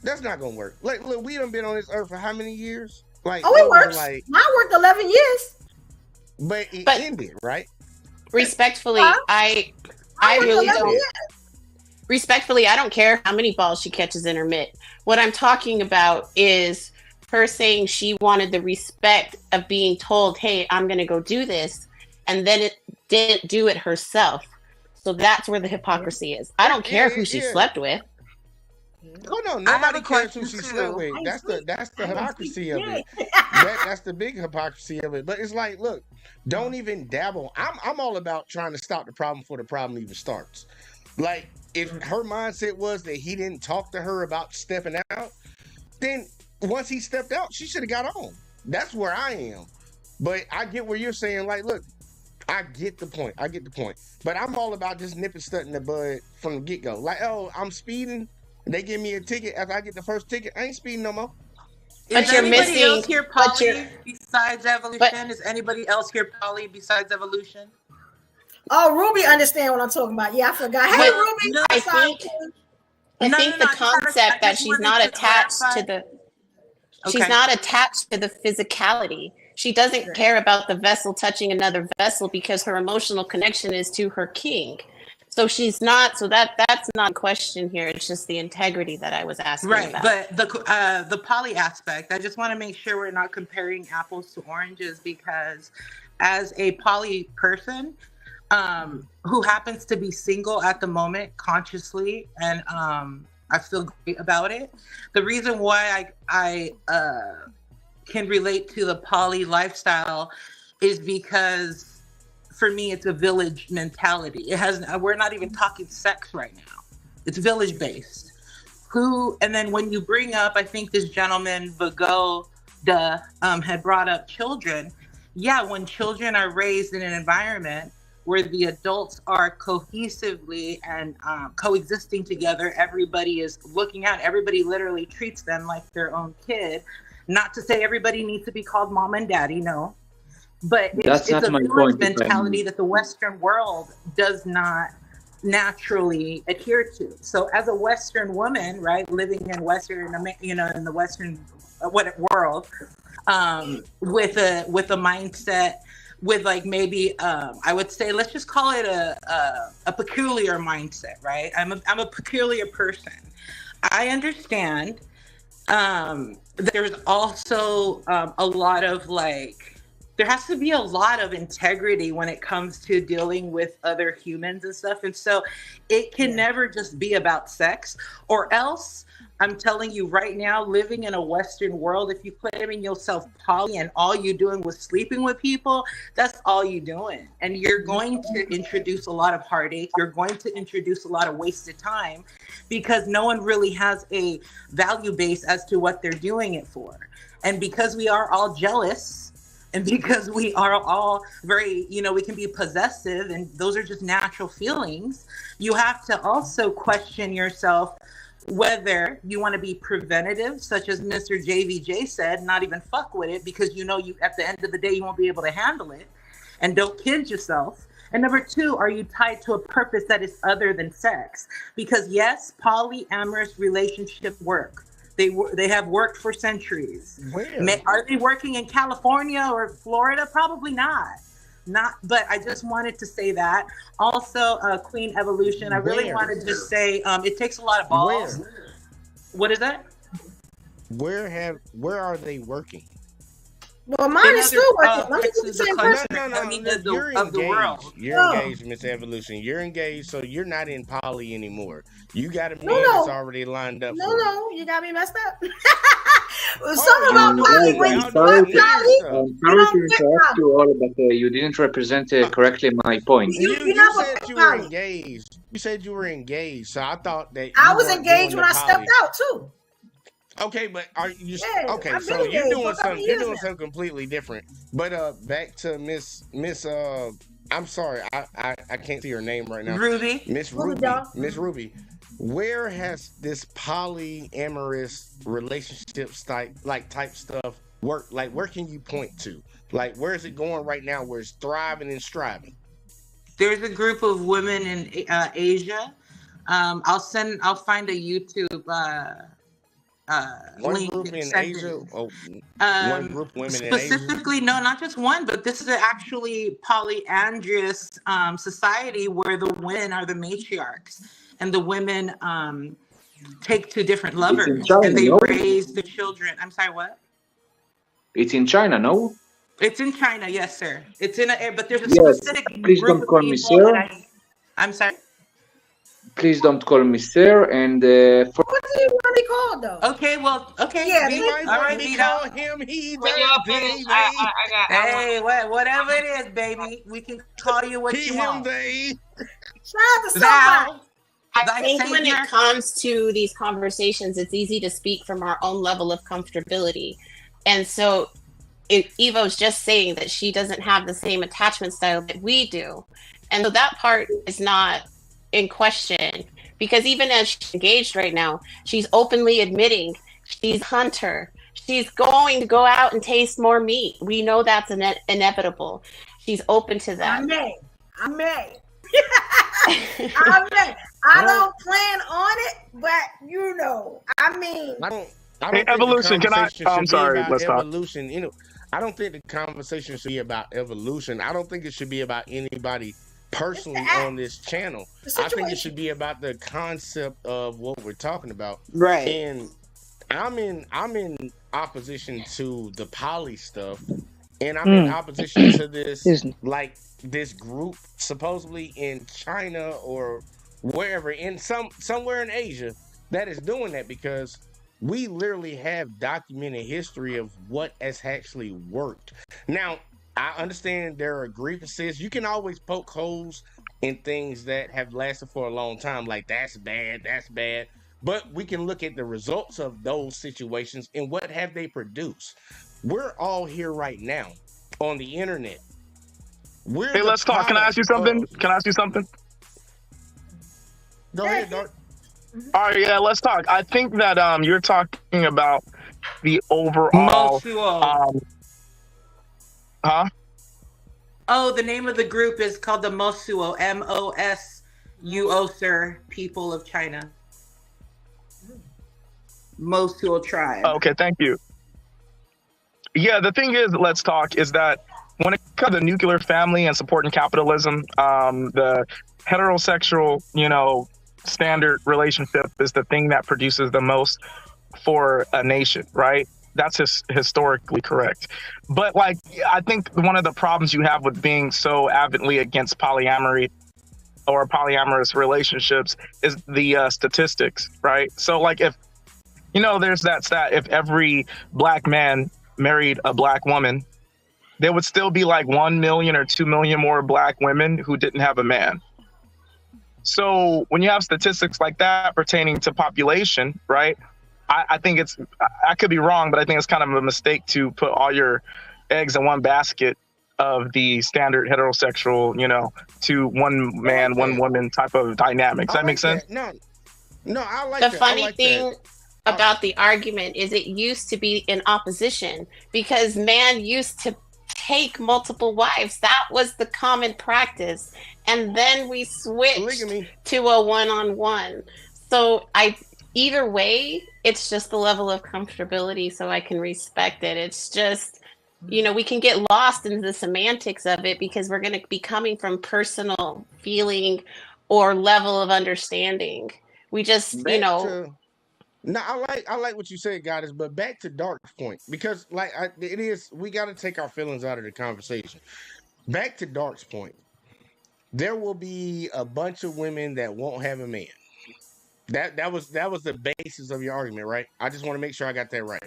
That's not gonna work. Like, look, we done been on this earth for how many years? Like, it works. Mine worked 11 years. But it ended, right? Respectfully, I really don't. Respectfully, I don't care how many balls she catches in her mitt. What I'm talking about is her saying she wanted the respect of being told, hey, I'm going to go do this. And then it didn't do it herself. So that's where the hypocrisy is. I don't care who she slept with. Oh no, nobody cares who she slept with. That's the hypocrisy of it. That's the big hypocrisy of it. But it's like, look, don't even dabble. I'm all about trying to stop the problem before the problem even starts. Like, if her mindset was that he didn't talk to her about stepping out, then once he stepped out, she should have got on. That's where I am. But I get where you're saying, like, look, I get the point. But I'm all about just nipping stuff in the bud from the get-go. Like, oh, I'm speeding. They give me a ticket. After I get the first ticket, I ain't speeding no more. Is anybody else here poly besides Evolution? Is anybody else here poly besides Evolution? Oh, Ruby understand what I'm talking about. Yeah, I forgot. Hey, Ruby. I think the concept that she's not attached to the... She's not attached to the physicality. She doesn't care about the vessel touching another vessel because her emotional connection is to her king. So she's not. So that's not a question here. It's just the integrity that I was asking about. But the poly aspect, I just want to make sure we're not comparing apples to oranges, because as a poly person who happens to be single at the moment consciously, and I feel great about it. The reason why I can relate to the poly lifestyle is because for me, it's a village mentality. We're not even talking sex right now. It's village based. And then when you bring up, I think this gentleman, Vago, had brought up children. Yeah, when children are raised in an environment where the adults are cohesively and coexisting together, everybody is looking out. Everybody literally treats them like their own kid. Not to say everybody needs to be called mom and daddy, no. But it's a village mentality that the Western world does not naturally adhere to. So as a Western woman, right, living in Western, in the Western world, with a mindset, with like maybe I would say, let's just call it a peculiar mindset, right? I'm a peculiar person. I understand that there's also a lot of there has to be a lot of integrity when it comes to dealing with other humans and stuff. And so it can never just be about sex, or else I'm telling you right now, living in a Western world, if you claiming yourself poly and all you doing was sleeping with people, that's all you doing. And you're going to introduce a lot of heartache. You're going to introduce a lot of wasted time because no one really has a value base as to what they're doing it for. And because we are all jealous, and because we are all very, we can be possessive, and those are just natural feelings, you have to also question yourself whether you want to be preventative, such as Mr. JVJ said, not even fuck with it, because you at the end of the day, you won't be able to handle it, and don't kid yourself. And number two, are you tied to a purpose that is other than sex? Because yes, polyamorous relationships work. They have worked for centuries. Where? Are they working in California or Florida? Probably not. But I just wanted to say that. Also, Queen Evolution, I really wanted to just say it takes a lot of balls. Where? What is that? Where are they working? Well, mine is still working. Let me get the same person. You're engaged. The world. You're engaged, Miss Evolution. You're engaged, so you're not in poly anymore. You got a man that's already lined up. No, you got me messed up. Some about poly. When you sorry to interrupt you all, but you didn't represent correctly my point. You said you were engaged. You said you were engaged, so I thought that I was engaged when I stepped out too. Okay, but are you okay? So you're doing something completely different. But back to Miss. I'm sorry, I can't see her name right now. Ruby. Miss Ruby. Where has this polyamorous relationship type stuff work? Like, where can you point to? Like, where is it going right now? Where it's thriving and striving? There's a group of women in Asia. I'll find a YouTube. One group in Asia. One group of women in Asia. Specifically, no, not just one, but this is actually polyandrous society where the women are the matriarchs and the women take to different lovers and they raise the children. I'm sorry, what? It's in China, no? It's in China, yes, sir. It's in but there's a specific please group don't call of me people sir. I'm sorry. Please don't call me sir. And what do you want to be called though? Okay, well, okay. Yeah, all right, call him. He's hey, whatever it is, baby, we can call you what you want. I think when it comes to these conversations, it's easy to speak from our own level of comfortability, and so Evo's just saying that she doesn't have the same attachment style that we do, and so that part is not in question, because even as she's engaged right now, she's openly admitting she's a hunter. She's going to go out and taste more meat. We know that's inevitable. She's open to that. I may. I don't plan on it, but I don't think evolution. the Can I? conversation I'm should be sorry. about Let's talk. evolution. I don't think the conversation should be about evolution. I don't think it should be about anybody personally on this channel. I think it should be about the concept of what we're talking about. Right. And I'm in opposition to the poly stuff, and I'm in opposition to this this group supposedly in China or wherever, in somewhere in Asia, that is doing that, because we literally have documented history of what has actually worked. Now, I understand there are grievances. You can always poke holes in things that have lasted for a long time, like that's bad. But we can look at the results of those situations and what have they produced. We're all here right now on the internet. Hey, let's talk. Can I ask you something? Go ahead, Dark. All right, yeah, let's talk. I think that you're talking about the overall. Huh? Oh, the name of the group is called the Mosuo, Mosuo, sir, people of China. Mosuo tribe. Okay, thank you. Yeah, the thing is, let's talk, is that when it comes to the nuclear family and supporting capitalism, the heterosexual, standard relationship is the thing that produces the most for a nation, right? That's historically correct. But I think one of the problems you have with being so avidly against polyamory or polyamorous relationships is the statistics, right? So if, there's that stat, if every black man married a black woman, there would still be 1 million or 2 million more black women who didn't have a man. So when you have statistics like that pertaining to population, right? I think I could be wrong, but I think it's kind of a mistake to put all your eggs in one basket of the standard heterosexual, to one man, one woman type of dynamic. Does that make sense? No, I like the that. funny thing about the argument is it used to be in opposition, because man used to take multiple wives. That was the common practice. And then we switched to a one-on-one. So either way, it's just the level of comfortability, so I can respect it. It's just, we can get lost in the semantics of it because we're going to be coming from personal feeling or level of understanding. We just, No, I like what you said, Goddess, but back to Dark's point, because we got to take our feelings out of the conversation. Back to Dark's point, there will be a bunch of women that won't have a man. That was the basis of your argument, right? I just want to make sure I got that right.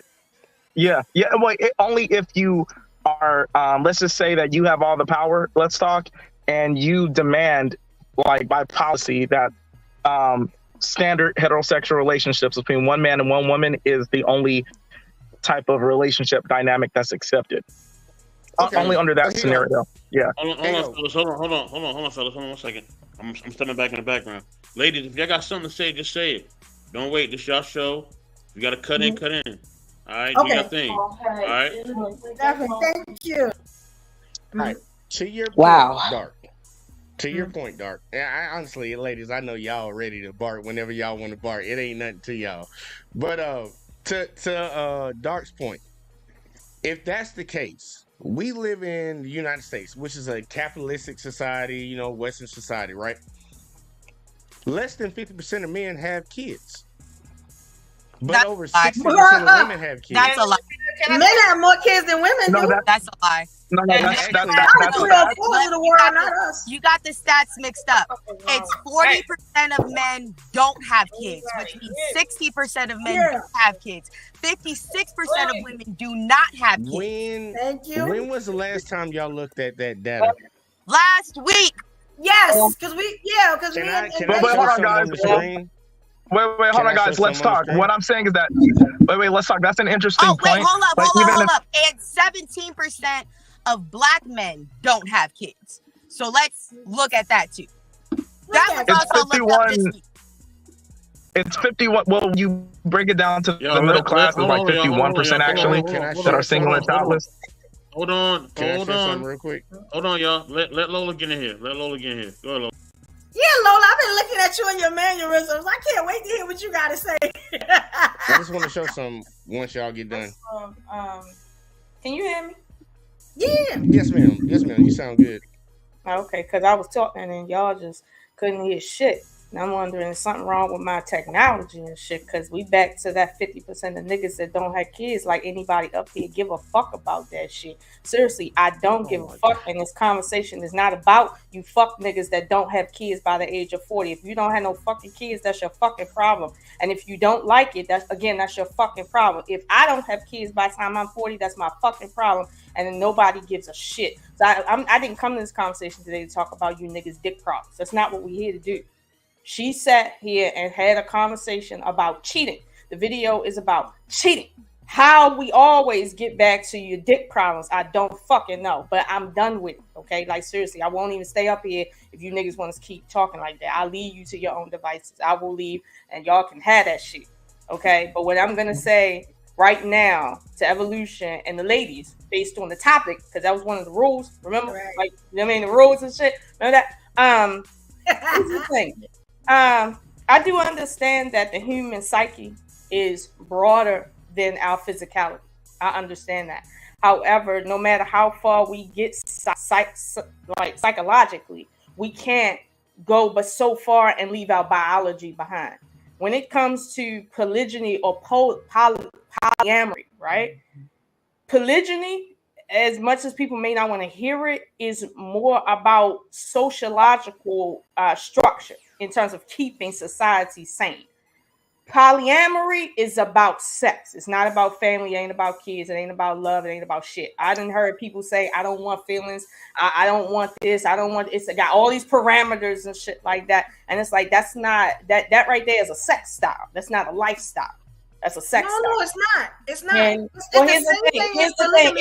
Yeah. Well, only if you are, let's just say that you have all the power. Let's talk, and you demand, by policy, that standard heterosexual relationships between one man and one woman is the only type of relationship dynamic that's accepted. Okay. Only under that scenario. Yeah. Hold on, fellas. Hold on 1 second. I'm stepping back in the background. Ladies, if y'all got something to say, just say it. Don't wait. This y'all show. You got to cut in. All right? Okay. Do your thing. All right? Thank you. All right. To your point, Dark. To your point, Dark. Honestly, ladies, I know y'all ready to bark whenever y'all want to bark. It ain't nothing to y'all. But to Dark's point, if that's the case, we live in the United States, which is a capitalistic society, Western society, right? Less than 50% of men have kids. But over 60% of women have kids. That's a lie. Men have more kids than women do. That's a lie. No, that's the world, not us. You got the stats mixed up. It's 40% of men don't have kids, which means 60% of men do have kids. 56% of women do not have kids. Thank you. When was the last time y'all looked at that data? Last week. Yes, because we. Can I show something on the screen? Wait, hold on, guys. Let's talk. What I'm saying is that, let's talk. That's an interesting point. Hold up. And 17% of black men don't have kids. So let's look at that too. That was also looked up this week. It's 51. Well, you break it down to the middle class, it's 51% actually that are single and childless. Hold on. Can I say something real quick? Hold on, y'all. Let Lola get in here. Go ahead, Lola. Yeah, Lola, I've been looking at you and your mannerisms. I can't wait to hear what you got to say. I just want to show some once y'all get done. Can you hear me? Yeah. Yes, ma'am. Yes, ma'am. You sound good. Okay, because I was talking and y'all just couldn't hear shit. And I'm wondering, is something wrong with my technology and shit? Because we back to that 50% of niggas that don't have kids. Like anybody up here give a fuck about that shit. Seriously, I don't give a fuck. And this conversation is not about you fuck niggas that don't have kids by the age of 40. If you don't have no fucking kids, that's your fucking problem. And if you don't like it, that's your fucking problem. If I don't have kids by the time I'm 40, that's my fucking problem. And then nobody gives a shit. So I didn't come to this conversation today to talk about you niggas' dick problems. That's not what we're here to do. She sat here and had a conversation about cheating. The video is about cheating. How we always get back to your dick problems, I don't fucking know. But I'm done with it, okay? Like, seriously, I won't even stay up here if you niggas want to keep talking like that. I'll leave you to your own devices. I will leave, and y'all can have that shit, okay? But what I'm going to say right now to Evolution and the ladies, based on the topic, because that was one of the rules, remember? Right. Like, you know what I mean? The rules and shit. Remember that? Here's the thing. I do understand that the human psyche is broader than our physicality. I understand that. However, no matter how far we get psychologically, we can't go but so far and leave our biology behind. When it comes to polygyny or polyamory, right? Polygyny, as much as people may not want to hear it, is more about sociological structure in terms of keeping society sane. Polyamory is about sex. It's not about family. It ain't about kids. It ain't about love. It ain't about shit. I done heard people say, I don't want feelings. I don't want this. I don't want, it's got all these parameters and shit like that. And it's like, that's not, that right there is a sex style. That's not a lifestyle. That's a sex style. No, it's not. It's not. And, well, here's the thing. Here's the thing.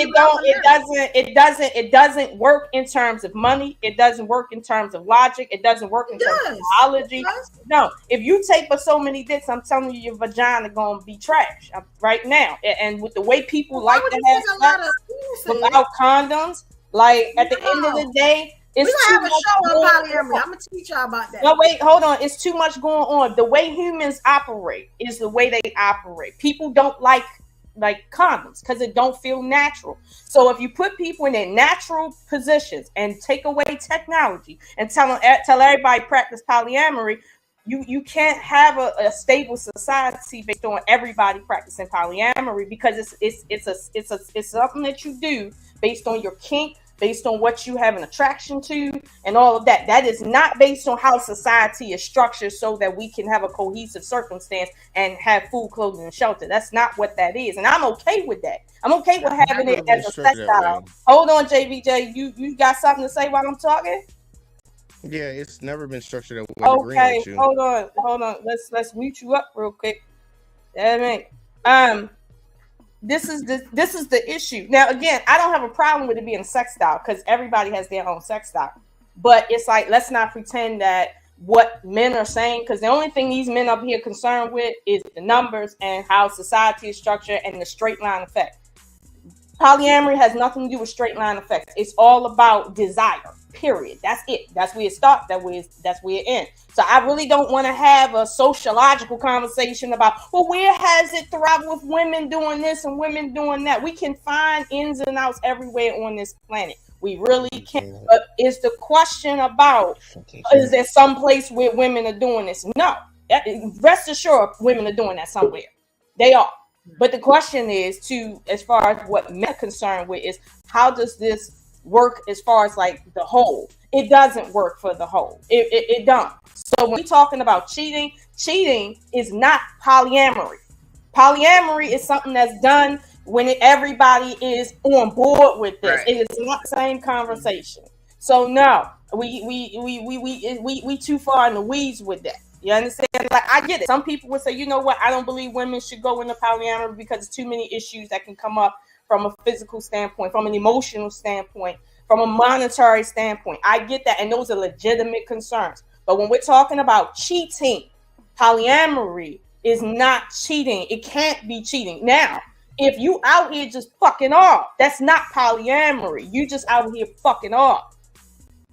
It doesn't work in terms of money. It doesn't work in terms of logic. It doesn't work in terms of biology. No, if you take for so many dicks, I'm telling you, your vagina gonna be trash right now. And with the way people like to have sex without condoms, like at the end of the day, it's we're gonna have a show on polyamory. I'm gonna teach y'all about that. No, wait, hold on. It's too much going on. The way humans operate is the way they operate. People don't like condoms because it don't feel natural. So if you put people in their natural positions and take away technology and tell everybody practice polyamory, you can't have a stable society based on everybody practicing polyamory, because it's something that you do based on your kink, based on what you have an attraction to and all of that. That is not based on how society is structured so that we can have a cohesive circumstance and have food, clothing, and shelter. That's not what that is. And I'm okay with that. I'm okay with having it as a sex style. Hold on, JVJ. You got something to say while I'm talking? Yeah, it's never been structured that way. Okay, hold on. Let's mute you up real quick. This is the issue. Now, again, I don't have a problem with it being a sex style because everybody has their own sex style. But it's like, let's not pretend that what men are saying, because the only thing these men up here concerned with is the numbers and how society is structured and the straight line effect. Polyamory has nothing to do with straight line effects. It's all about desire, period. That's it. That's where it starts. That's where it ends. So I really don't want to have a sociological conversation about, well, where has it thrived with women doing this and women doing that? We can find ins and outs everywhere on this planet. We really can. But is the question about, is there some place where women are doing this? No. Rest assured, women are doing that somewhere. They are. But the question is, as far as what men are concerned with, is how does this work as far as like the whole? It doesn't work for the whole. It don't. So when we're talking about cheating is not polyamory. Polyamory is something that's done when everybody is on board with this. Right. It is not the same conversation. So no, we too far in the weeds with that. You understand? Like, I get it. Some people would say, you know what? I don't believe women should go into polyamory because there's too many issues that can come up from a physical standpoint, from an emotional standpoint, from a monetary standpoint. I get that. And those are legitimate concerns. But when we're talking about cheating, polyamory is not cheating. It can't be cheating. Now, if you out here just fucking off, that's not polyamory. You just out here fucking off.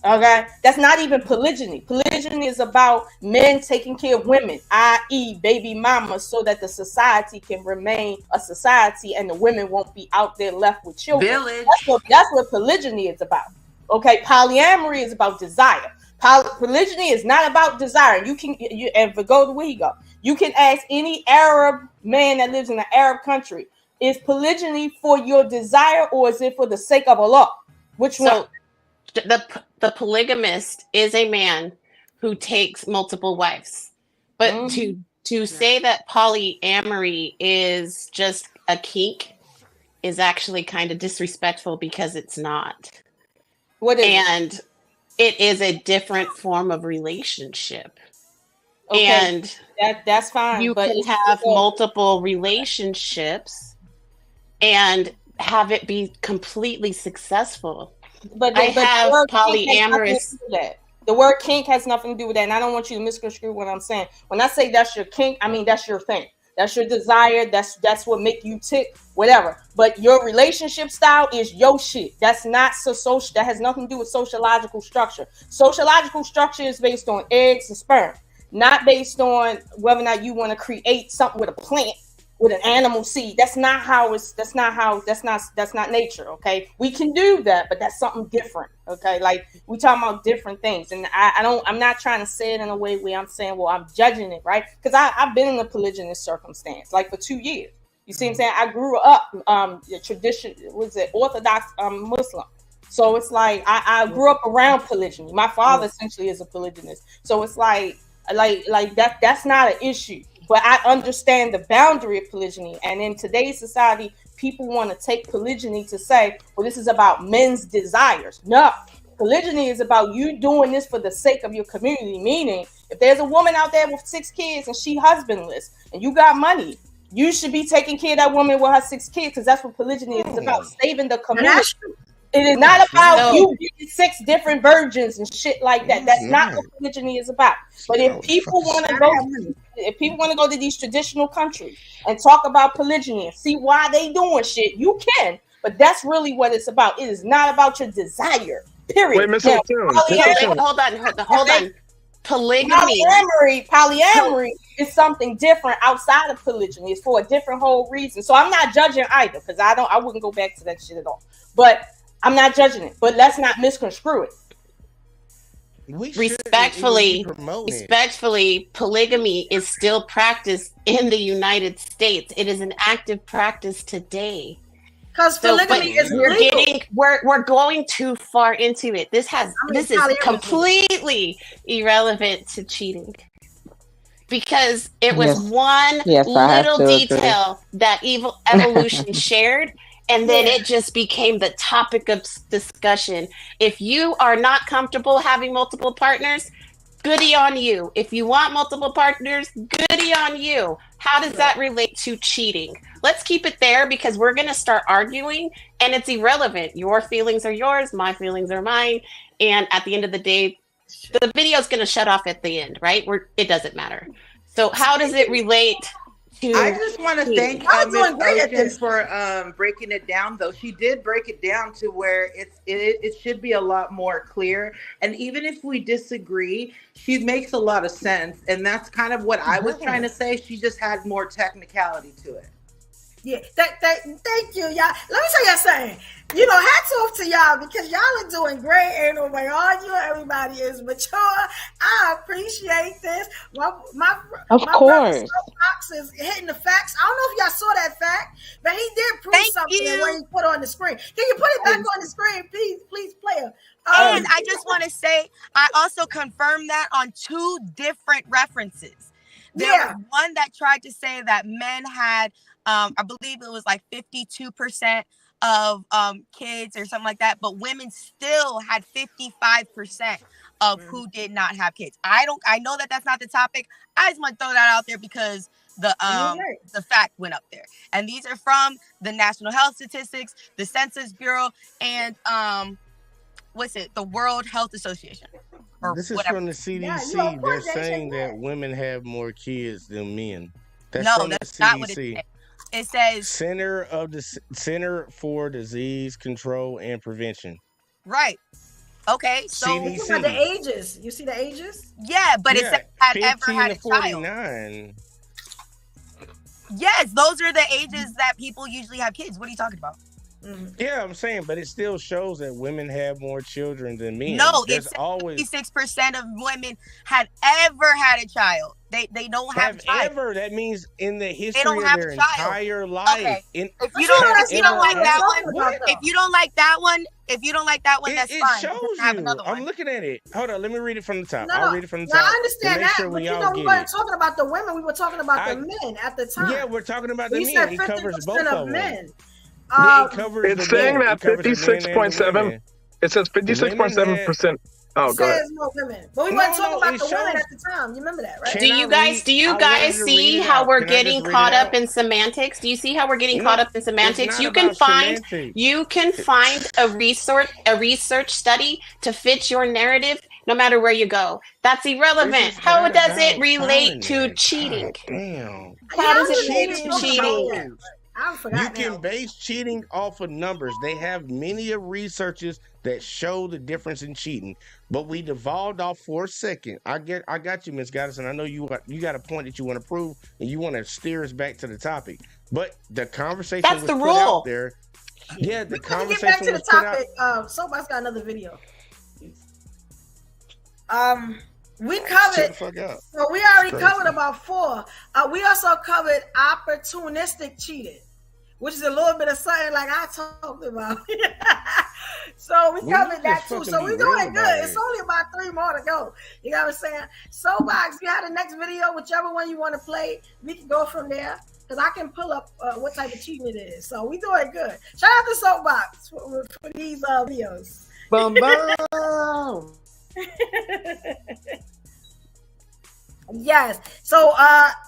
Okay, that's not even polygyny. Polygyny is about men taking care of women, i.e., baby mamas, so that the society can remain a society and the women won't be out there left with children. Village. That's what polygyny is about. Okay, polyamory is about desire. Polygyny is not about desire. And go where he go. You can ask any Arab man that lives in an Arab country: is polygyny for your desire or is it for the sake of Allah? Which one? The polygamist is a man who takes multiple wives, but to say that polyamory is just a kink is actually kind of disrespectful, because it's not. What is and it is a different form of relationship. Okay, And that's fine. you But can it's have still- multiple relationships and have it be completely successful. But I the have word kink has nothing polyamorous. to do with that. The word kink has nothing to do with that, and I don't want you to misconstrue what I'm saying. When I say that's your kink, I mean that's your thing. That's your desire. That's what make you tick, whatever. But your relationship style is your shit. That's not so social. That has nothing to do with sociological structure. Sociological structure is based on eggs and sperm, not based on whether or not you want to create something with a plant, with an animal seed. That's not nature. Okay, we can do that, but that's something different. Okay, like we talking about different things, and I'm not trying to say it in a way where I'm saying, well, I'm judging it, right? Because I've been in a polygynous circumstance, like for 2 years. You see what I'm saying? I grew up the tradition was it Orthodox Muslim. So it's like I grew up around polygyny. My father essentially is a polygynist. So it's like that's not an issue. But I understand the boundary of polygyny. And in today's society, people want to take polygyny to say, well, this is about men's desires. No, polygyny is about you doing this for the sake of your community. Meaning, if there's a woman out there with 6 kids and she husbandless and you got money, you should be taking care of that woman with her 6 kids, because that's what polygyny is about, saving the community. It is not about you getting 6 different virgins and shit like that. That's not what polygyny is about. But if people want to go to these traditional countries and talk about polygyny and see why they doing shit, you can. But that's really what it's about. It is not about your desire. Period. Wait, Miss Wait, O'Toole. hold on. Polygamy. Polyamory is something different outside of polygyny. It's for a different whole reason. So I'm not judging either, because I wouldn't go back to that shit at all. But I'm not judging it. But let's not misconstrue it. Respectfully, polygamy is still practiced in the United States. It is an active practice today. Because polygamy is legal. We're going too far into it. This is completely irrelevant to cheating, because it was one little detail that evolution shared, and then it just became the topic of discussion. If you are not comfortable having multiple partners, goody on you. If you want multiple partners, goody on you. How does that relate to cheating? Let's keep it there, because we're going to start arguing and it's irrelevant. Your feelings are yours, my feelings are mine. And at the end of the day, the video is going to shut off at the end, right? It doesn't matter. So how does it relate to I just want to thank Ms. Ocean for breaking it down, though. She did break it down to where it should be a lot more clear. And even if we disagree, she makes a lot of sense. And that's kind of what I was trying to say. She just had more technicality to it. Yeah, thank you, y'all. Let me tell y'all something. You know, hats off to y'all, because y'all are doing great. Ain't nobody arguing. Everybody is mature. I appreciate this. My brother Fox is hitting the facts. I don't know if y'all saw that fact, but he did prove something when he put on the screen. Can you put it back on the screen, please, player? And I just want to say, I also confirmed that on 2 different references. There was one that tried to say that men had, I believe it was like 52% of kids or something like that, but women still had 55% of who did not have kids. I know that that's not the topic. I just want to throw that out there because the fact went up there. And these are from the National Health Statistics, the Census Bureau, and the World Health Association. This is from the CDC. They're saying that women have more kids than men. That's not what it says. It says Center for Disease Control and Prevention. Right. Okay, so the ages. You see the ages? Yeah, but it said had ever had a child. Yes, those are the ages that people usually have kids. What are you talking about? Yeah, I'm saying, but it still shows that women have more children than men. No, There's it's always 56% of women had ever had a child. They don't have a child. Ever. That means in the history don't of have their a child. entire life. Okay. If you don't like that one, if you don't like that one, that's fine. It shows have you. another one. I'm looking at it. Hold on, let me read it from the top. No, I'll read it from the no, top. I understand that, Sure but we you all know, we get weren't it. talking about the women. We were talking about the men at the time. Yeah, we're talking about the He men. said He covers 50% both of of them. men. Yeah, it covers It's the saying men. that It covers the men and the 56.7. women. It says 56.7%. Oh, It go ahead. says more women, but we weren't talking about the women at the time. You remember that, right? Do you guys see how we're getting caught up in semantics? Do you see how we're getting caught up in semantics? You can find a research study to fit your narrative no matter where you go. That's irrelevant. How does it relate to cheating? Damn. How does it relate to cheating? You can base cheating off of numbers. They have many researches that show the difference in cheating. But we devolved off for a second. I got you, Miss Goddison. I know you got a point that you want to prove, and you want to steer us back to the topic. But the conversation was put out there. Yeah, the conversation get back to the was put out. topic. Soapbox got another video. We covered. So we already covered about 4. We also covered opportunistic cheating, which is a little bit of something like I talked about. So we covered that too. So we're doing good. It's only about 3 more to go. You know what I'm saying? Soapbox, you have the next video, whichever one you want to play, we can go from there. Because I can pull up what type of cheating it is. So we doing good. Shout out to Soapbox for these videos. Boom, boom. Yes. So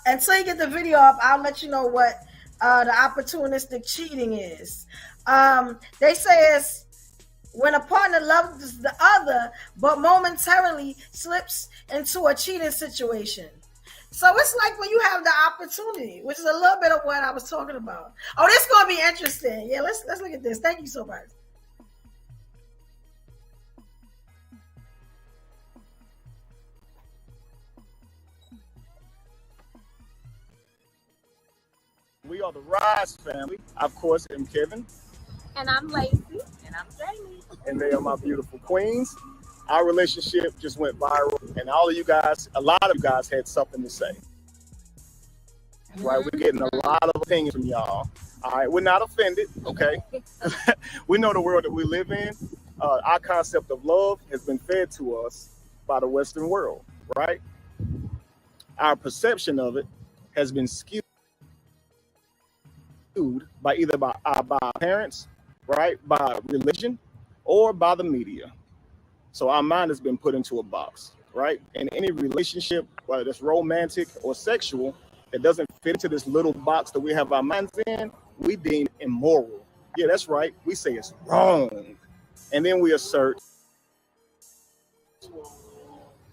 until you get the video up, I'll let you know what the opportunistic cheating is. They say it's when a partner loves the other but momentarily slips into a cheating situation. So it's like when you have the opportunity, which is a little bit of what I was talking about. Oh, this is gonna be interesting. Yeah, let's look at this. Thank you so much. We are the Rise family. Of course, I'm Kevin. And I'm Lacey. And I'm Jamie. And they are my beautiful queens. Our relationship just went viral. And all of you guys, a lot of you guys had something to say. Right? We're getting a lot of opinions from y'all. All right. We're not offended. Okay. We know the world that we live in. Our concept of love has been fed to us by the Western world. Right? Our perception of it has been skewed by either by our parents, right, by religion, or by the media. So our mind has been put into a box, right? And any relationship, whether it's romantic or sexual, that doesn't fit into this little box that we have our minds in, we deem immoral. Yeah, that's right. We say it's wrong. And then we assert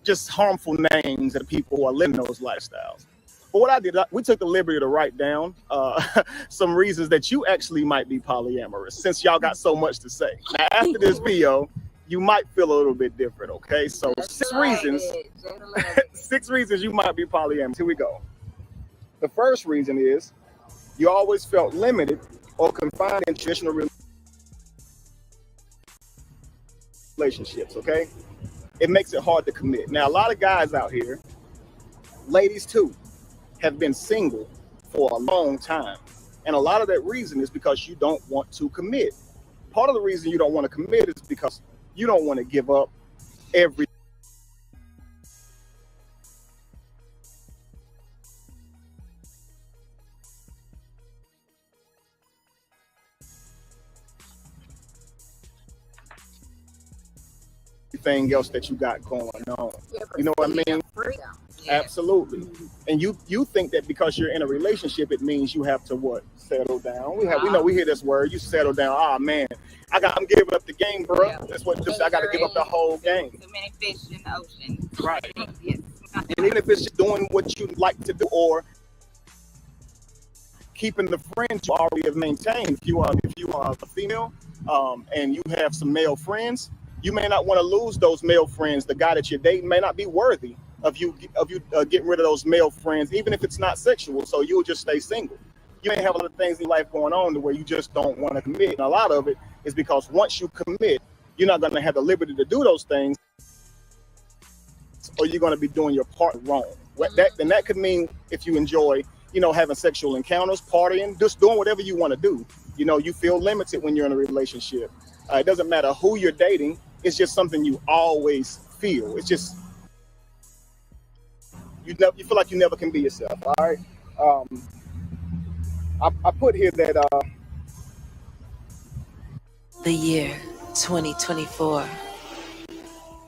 just harmful names of people who are living those lifestyles. But what I did, we took the liberty to write down some reasons that you actually might be polyamorous, since y'all got so much to say. Now, after this video, you might feel a little bit different, okay? So 6 reasons you might be polyamorous. Here we go. The first reason is you always felt limited or confined in traditional relationships, okay? It makes it hard to commit. Now, a lot of guys out here, ladies too, have been single for a long time. And a lot of that reason is because you don't want to commit. Part of the reason you don't want to commit is because you don't want to give up everything. Everything else that you got going on. You know what I mean? Absolutely. And you think that because you're in a relationship, it means you have to what? Settle down. We know we hear this word. You settle down. Ah, man, I'm giving up the game, bro. Yeah. That's what I got to give up the whole game. Too many fish in the ocean. Right. Yes. And even if it's just doing what you like to do, or keeping the friends you already have maintained. If you are a female, and you have some male friends, You may not want to lose those male friends. The guy that you're dating may not be worthy of you getting rid of those male friends, even if it's not sexual. So you'll just stay single. You may have a lot of things in life going on to where you just don't want to commit. And a lot of it is because once you commit, you're not going to have the liberty to do those things, or you're going to be doing your part wrong. That could mean if you enjoy, having sexual encounters, partying, just doing whatever you want to do. You feel limited when you're in a relationship. It doesn't matter who you're dating. It's just something you always feel. It's just, you feel like you never can be yourself. All right. I put here that the year 2024.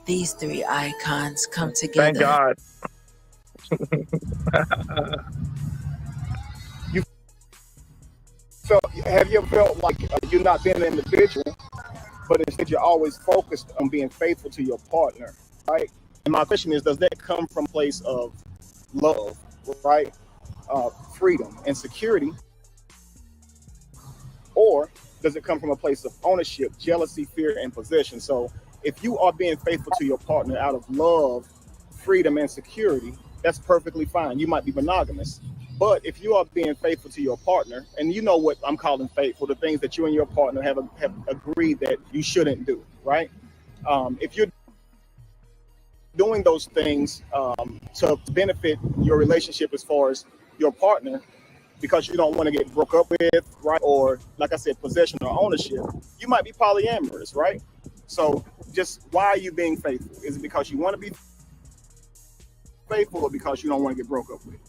These three icons come together. Thank God. Have you ever felt like you're not being an individual, but instead you're always focused on being faithful to your partner, right? And my question is, does that come from a place of love, right? Freedom and security? Or does it come from a place of ownership, jealousy, fear, and possession? So if you are being faithful to your partner out of love, freedom, and security, that's perfectly fine. You might be monogamous. But if you are being faithful to your partner, and you know what I'm calling faithful, the things that you and your partner have agreed that you shouldn't do, right? If you're doing those things to benefit your relationship as far as your partner, because you don't want to get broke up with, right? Or like I said, possession or ownership, you might be polyamorous, right? So just why are you being faithful? Is it because you want to be faithful or because you don't want to get broke up with?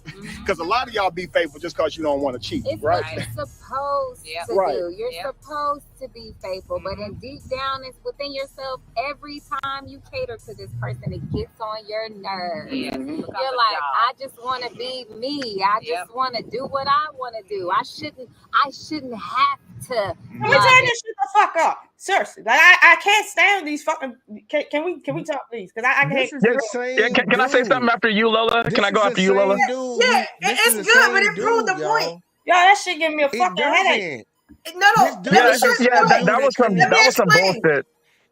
Because a lot of y'all be faithful just because you don't want to cheat, It's right? what you're supposed to Right. do. You're supposed to be faithful, but in deep down, it's within yourself. Every time you cater to this person, it gets on your nerves. Yes, You're because like, of I just want to be me. I just want to do what I want to do. I shouldn't have to. Let me turn this shit the fuck up. Seriously, like I can't stand these fucking. Can we talk, please? Because I can't. Can I say something after you, Lola? Can I go after you, Lola? Yeah, it's good, but it proved the point. Yo, that shit giving me a fucking headache. No, let me explain. That was some bullshit.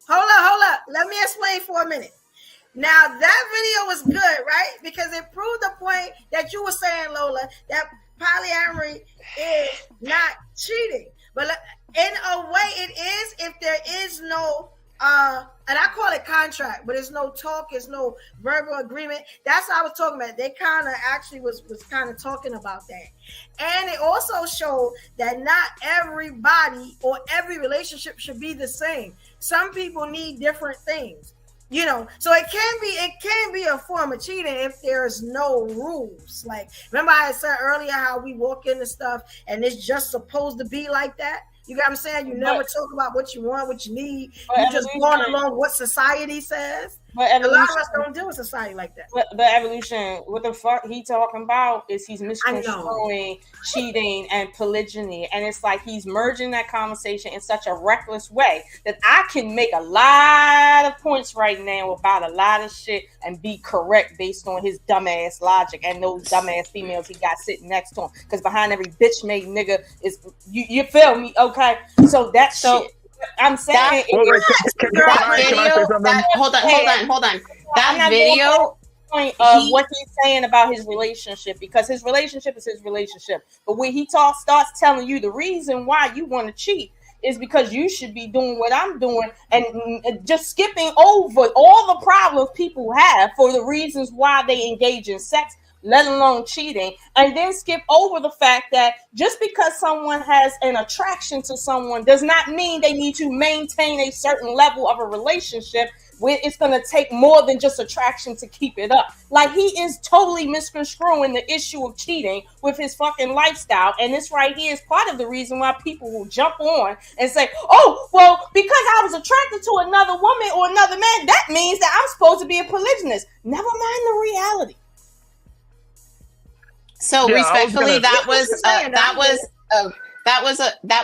Hold up. Let me explain for a minute. Now that video was good, right? Because it proved the point that you were saying, Lola, that polyamory is not cheating. But in a way it is if there is no and I call it contract, but there's no talk, there's no verbal agreement. That's what I was talking about. They kind of actually was kind of talking about that. And it also showed that not everybody or every relationship should be the same. Some people need different things. So it can be a form of cheating if there's no rules. Like, remember I said earlier how we walk into stuff and it's just supposed to be like that? You got what I'm saying? You never talk about what you want, what you need. You just going along what society says. But a lot of us don't deal with society like that. But evolution, what the fuck he talking about is he's misconstruing cheating and polygyny, and it's like he's merging that conversation in such a reckless way that I can make a lot of points right now about a lot of shit and be correct based on his dumbass logic and those dumbass females he got sitting next to him. Because behind every bitch made nigga is you feel me? Okay, so that shit. I'm saying hold on. That video point of what he's saying about his relationship, because his relationship is his relationship. But when he starts telling you the reason why you want to cheat is because you should be doing what I'm doing and just skipping over all the problems people have for the reasons why they engage in sex, let alone cheating, and then skip over the fact that just because someone has an attraction to someone does not mean they need to maintain a certain level of a relationship where it's going to take more than just attraction to keep it up. Like, he is totally misconstruing the issue of cheating with his fucking lifestyle, and this right here is part of the reason why people will jump on and say, oh, well, because I was attracted to another woman or another man, that means that I'm supposed to be a polygynist. Never mind the reality. So respectfully, that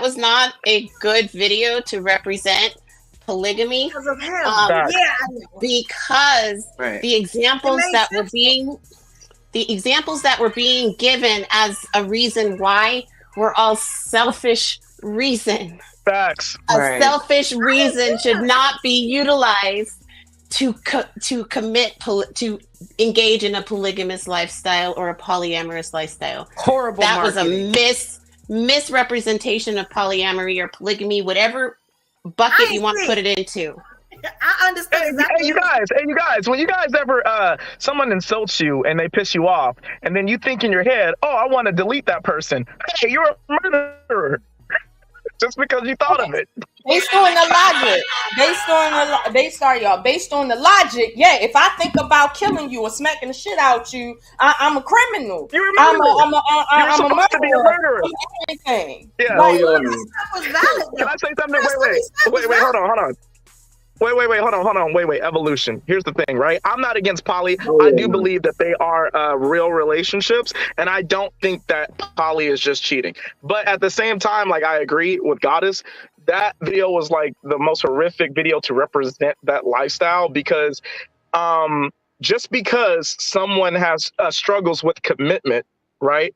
was not a good video to represent polygamy because of him. Because the examples that were being given as a reason why were all selfish reason. Facts. A selfish reason should not be utilized to to engage in a polygamous lifestyle or a polyamorous lifestyle. Horrible. That was marketing. a misrepresentation of polyamory or polygamy, whatever bucket you want to put it into. I understand exactly. Hey, you guys, when you guys ever someone insults you and they piss you off, and then you think in your head, oh, I want to delete that person. Hey, you're a murderer. Just because you thought of it. Based on the logic. Based on the logic, yeah. If I think about killing you or smacking the shit out you, I'm a criminal. You're a murderer. I'm supposed to be a murderer. Everything. Yeah. Like, Can I say something? Wait, hold on. Wait, evolution. Here's the thing, right? I'm not against poly. I do believe that they are real relationships, and I don't think that poly is just cheating. But at the same time, like, I agree with Goddess. That video was like the most horrific video to represent that lifestyle, because just because someone has struggles with commitment, right,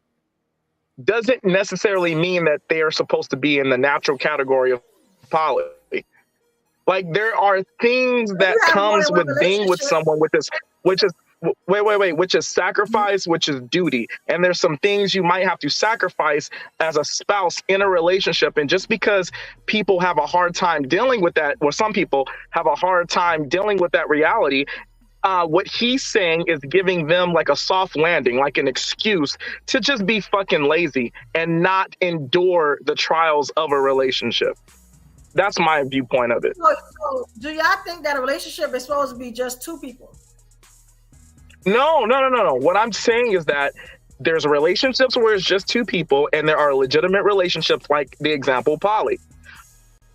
doesn't necessarily mean that they are supposed to be in the natural category of poly. Like, there are things that comes with being with someone, which is sacrifice, which is duty. And there's some things you might have to sacrifice as a spouse in a relationship. And just because people have a hard time dealing with that, or some people have a hard time dealing with that reality, what he's saying is giving them like a soft landing, like an excuse to just be fucking lazy and not endure the trials of a relationship. That's my viewpoint of it. So do y'all think that a relationship is supposed to be just two people? No. What I'm saying is that there's relationships where it's just two people, and there are legitimate relationships like the example poly.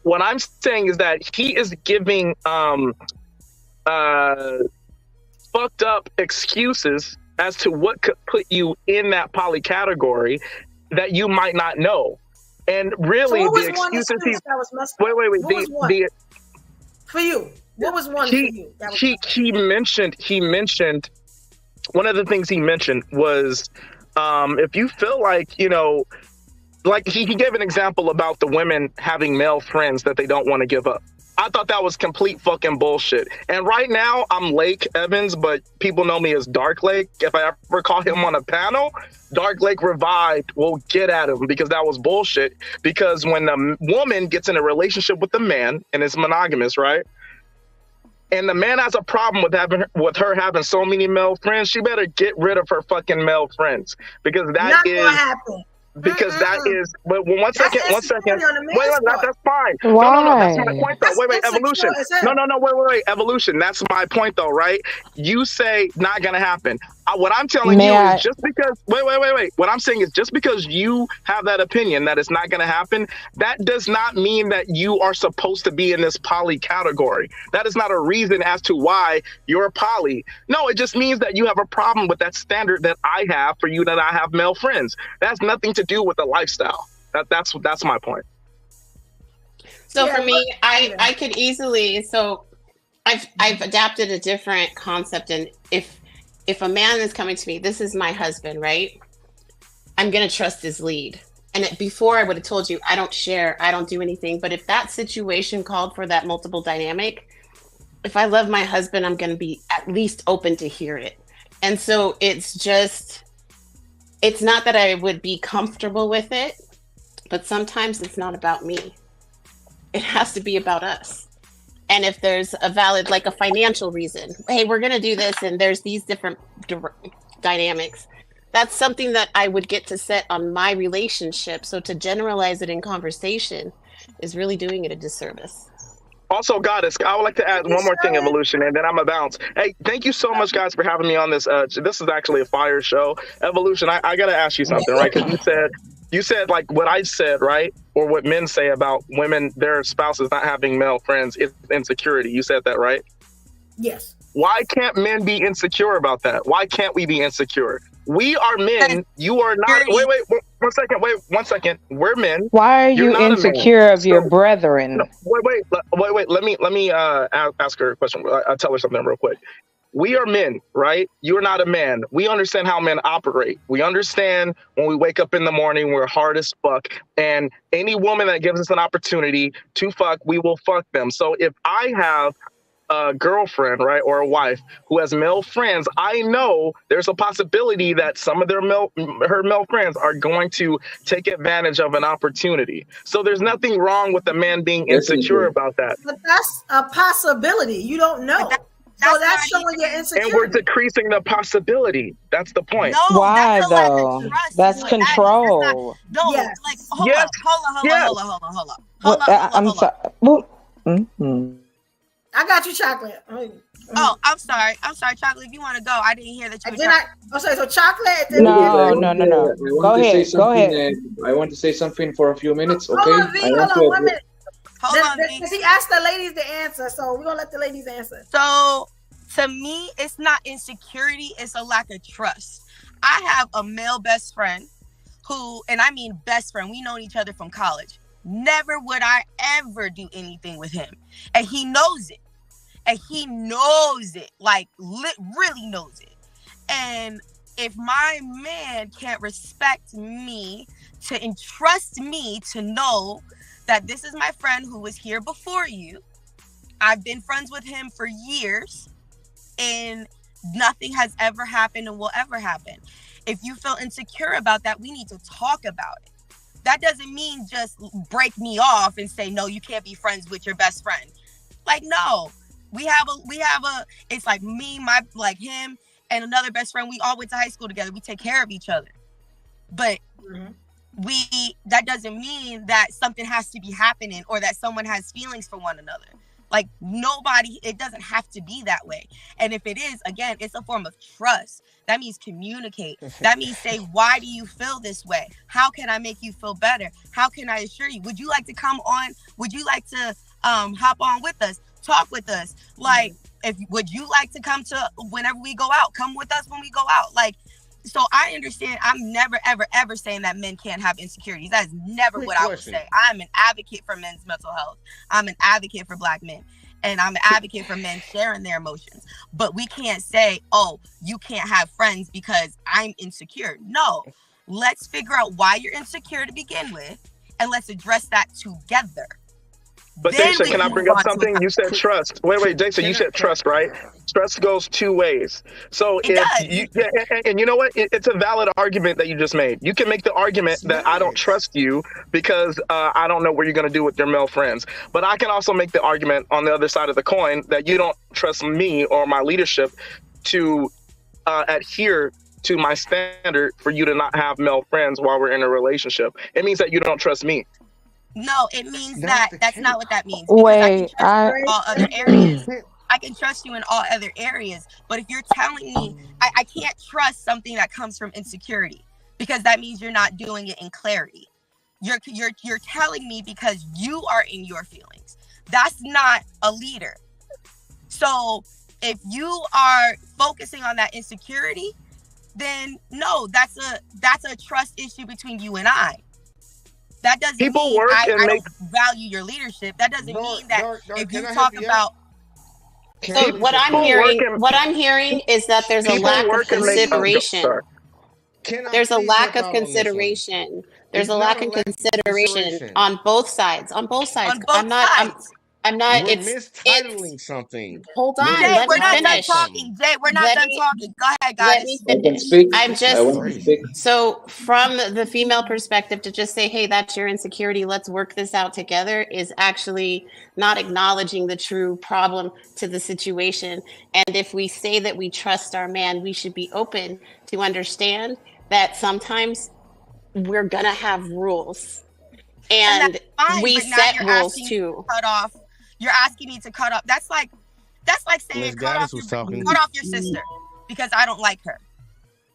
What I'm saying is that he is giving fucked up excuses as to what could put you in that poly category that you might not know. And really, so the excuses he's wait. For you, what was one for you? He mentioned one of the things he mentioned was if you feel like, you know, like he gave an example about the women having male friends that they don't want to give up. I thought that was complete fucking bullshit. And right now, I'm Lake Evans, but people know me as Dark Lake. If I ever call him on a panel, Dark Lake Revived will get at him, because that was bullshit. Because when a woman gets in a relationship with a man and is monogamous, right? And the man has a problem with her having so many male friends, she better get rid of her fucking male friends, because that is gonna happen. Because that is, but one second. Wait, that's fine. Why? No, that's my point though. Wait, evolution. Wait, evolution. That's my point though, right? You say not gonna happen. What I'm telling you is just because, wait. What I'm saying is just because you have that opinion that it's not gonna happen, that does not mean that you are supposed to be in this poly category. That is not a reason as to why you're poly. No, it just means that you have a problem with that standard that I have for you, that I have male friends. That's nothing to do with the lifestyle. That's my point. So for me, I could easily, so I've adapted a different concept. And if a man is coming to me, this is my husband, right? I'm going to trust his lead. And before I would have told you, I don't share, I don't do anything. But if that situation called for that multiple dynamic, if I love my husband, I'm going to be at least open to hear it. And so it's not that I would be comfortable with it, but sometimes it's not about me. It has to be about us. And if there's a valid, like a financial reason, hey, we're going to do this, and there's these different dynamics, that's something that I would get to set on my relationship. So to generalize it in conversation is really doing it a disservice. Also, Goddess, I would like to add one more thing, Evolution, and then I'm a bounce. Hey, thank you so much, guys, for having me on this. This is actually a fire show. Evolution, I got to ask you something, right? Because you said like what I said, right? Or what men say about women, their spouses not having male friends is insecurity. You said that, right? Yes. Why can't men be insecure about that? Why can't we be insecure? We are men. You are not. Wait, 1 second. Wait 1 second. We're men. Why are you insecure of your brethren? Wait. Let me ask her a question. I'll tell her something real quick. we are men, right? You're not a man. We understand how men operate. We understand when we wake up in the morning, we're hard as fuck. And any woman that gives us an opportunity to fuck, we will fuck them. So if I have a girlfriend, right, or a wife who has male friends, I know there's a possibility that some of her male friends are going to take advantage of an opportunity. So there's nothing wrong with the man being insecure about that. But that's a possibility. You don't know. So that's showing your insecurity. And we're decreasing the possibility. That's the point. No, why though? That's control. No, Yes. like hold Yes. up, hold Yes. up. I'm sorry. Well, mhm. I got you, Chocolate. Oh, I'm sorry, Chocolate. If you want to go, I didn't hear that you were I'm sorry. So Chocolate. No. Go ahead. I want to say something for a few minutes. Okay. Hold on, V. Hold on 1 minute. Hold on, V. He asked the ladies to answer, so we're gonna let the ladies answer. So to me, it's not insecurity, it's a lack of trust. I have a male best friend who, and I mean best friend, we known each other from college. Never would I ever do anything with him. And he knows it. And he knows it, like really knows it. And if my man can't respect me to entrust me to know that this is my friend who was here before you, I've been friends with him for years, and nothing has ever happened and will ever happen. If you feel insecure about that, we need to talk about it. That doesn't mean just break me off and say, no, you can't be friends with your best friend. Like, no, we have a, it's like me, like him and another best friend. We all went to high school together. We take care of each other. But that doesn't mean that something has to be happening or that someone has feelings for one another. Like nobody, it doesn't have to be that way. And if it is, again, it's a form of trust. That means communicate. That means say, why do you feel this way? How can I make you feel better? How can I assure you? Would you like to come on? Would you like to hop on with us? Talk with us? Like, would you like to come to whenever we go out? Come with us when we go out. Like, so I understand. I'm never, ever, ever saying that men can't have insecurities. That is never what I would say. I'm an advocate for men's mental health. I'm an advocate for Black men. And I'm an advocate for men sharing their emotions. But we can't say, oh, you can't have friends because I'm insecure. No. Let's figure out why you're insecure to begin with. And let's address that together. But Jason, can I bring up something? You said trust. Wait, Jason, you said trust, right? Trust goes two ways. So and you know what? It's a valid argument that you just made. You can make the argument that I don't trust you because I don't know what you're going to do with your male friends. But I can also make the argument on the other side of the coin that you don't trust me or my leadership to adhere to my standard for you to not have male friends while we're in a relationship. It means that you don't trust me. No, it means that's not what that means. Wait, I can trust you in all other areas, but if you're telling me I can't trust something that comes from insecurity, because that means you're not doing it in clarity. You're telling me because you are in your feelings. That's not a leader. So if you are focusing on that insecurity, then no, that's a trust issue between you and I. That doesn't mean I don't value your leadership. That doesn't mean that if you talk about. So what I'm hearing is that there's a lack of consideration. There's a lack of consideration. There's a lack of consideration on both sides. On both sides. I'm not. We're mistitling something. Hold on. Jay, we're not done talking. Jay, we're not done talking. Go ahead, guys. Let me finish. So from the female perspective, to just say, hey, that's your insecurity, let's work this out together, is actually not acknowledging the true problem to the situation. And if we say that we trust our man, we should be open to understand that sometimes we're going to have rules. And we set rules too. Cut off. You're asking me to cut off. That's like saying cut off your sister because I don't like her.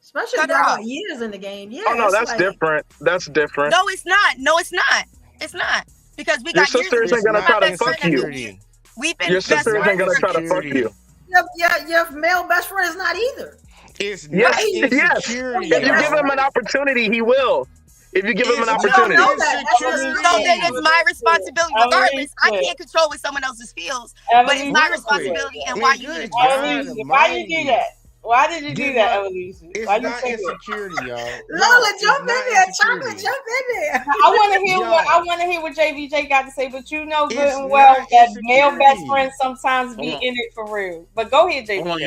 Especially if y'all got years in the game. Yeah. Oh no, that's different. That's different. No, it's not. No, it's not. It's not. Because we got your sister isn't gonna try to fuck you. We've been your sister isn't gonna try to fuck you. Your male best friend is not either. It's yes. If you give him an opportunity, he will. If you give them an You opportunity. don't know that. So then it's my responsibility. Regardless, I can't control what someone else's feels, but it's my responsibility. And why you did Evolution, why you do that? Why did you do that, Evolution? It's Why you not say insecurity, y'all. Lola, jump in there. Chocolate, jump in there. I want to hear what JVJ got to say, but you know good and well that male best friends sometimes be in it for real. But go ahead, JVJ. Hold on,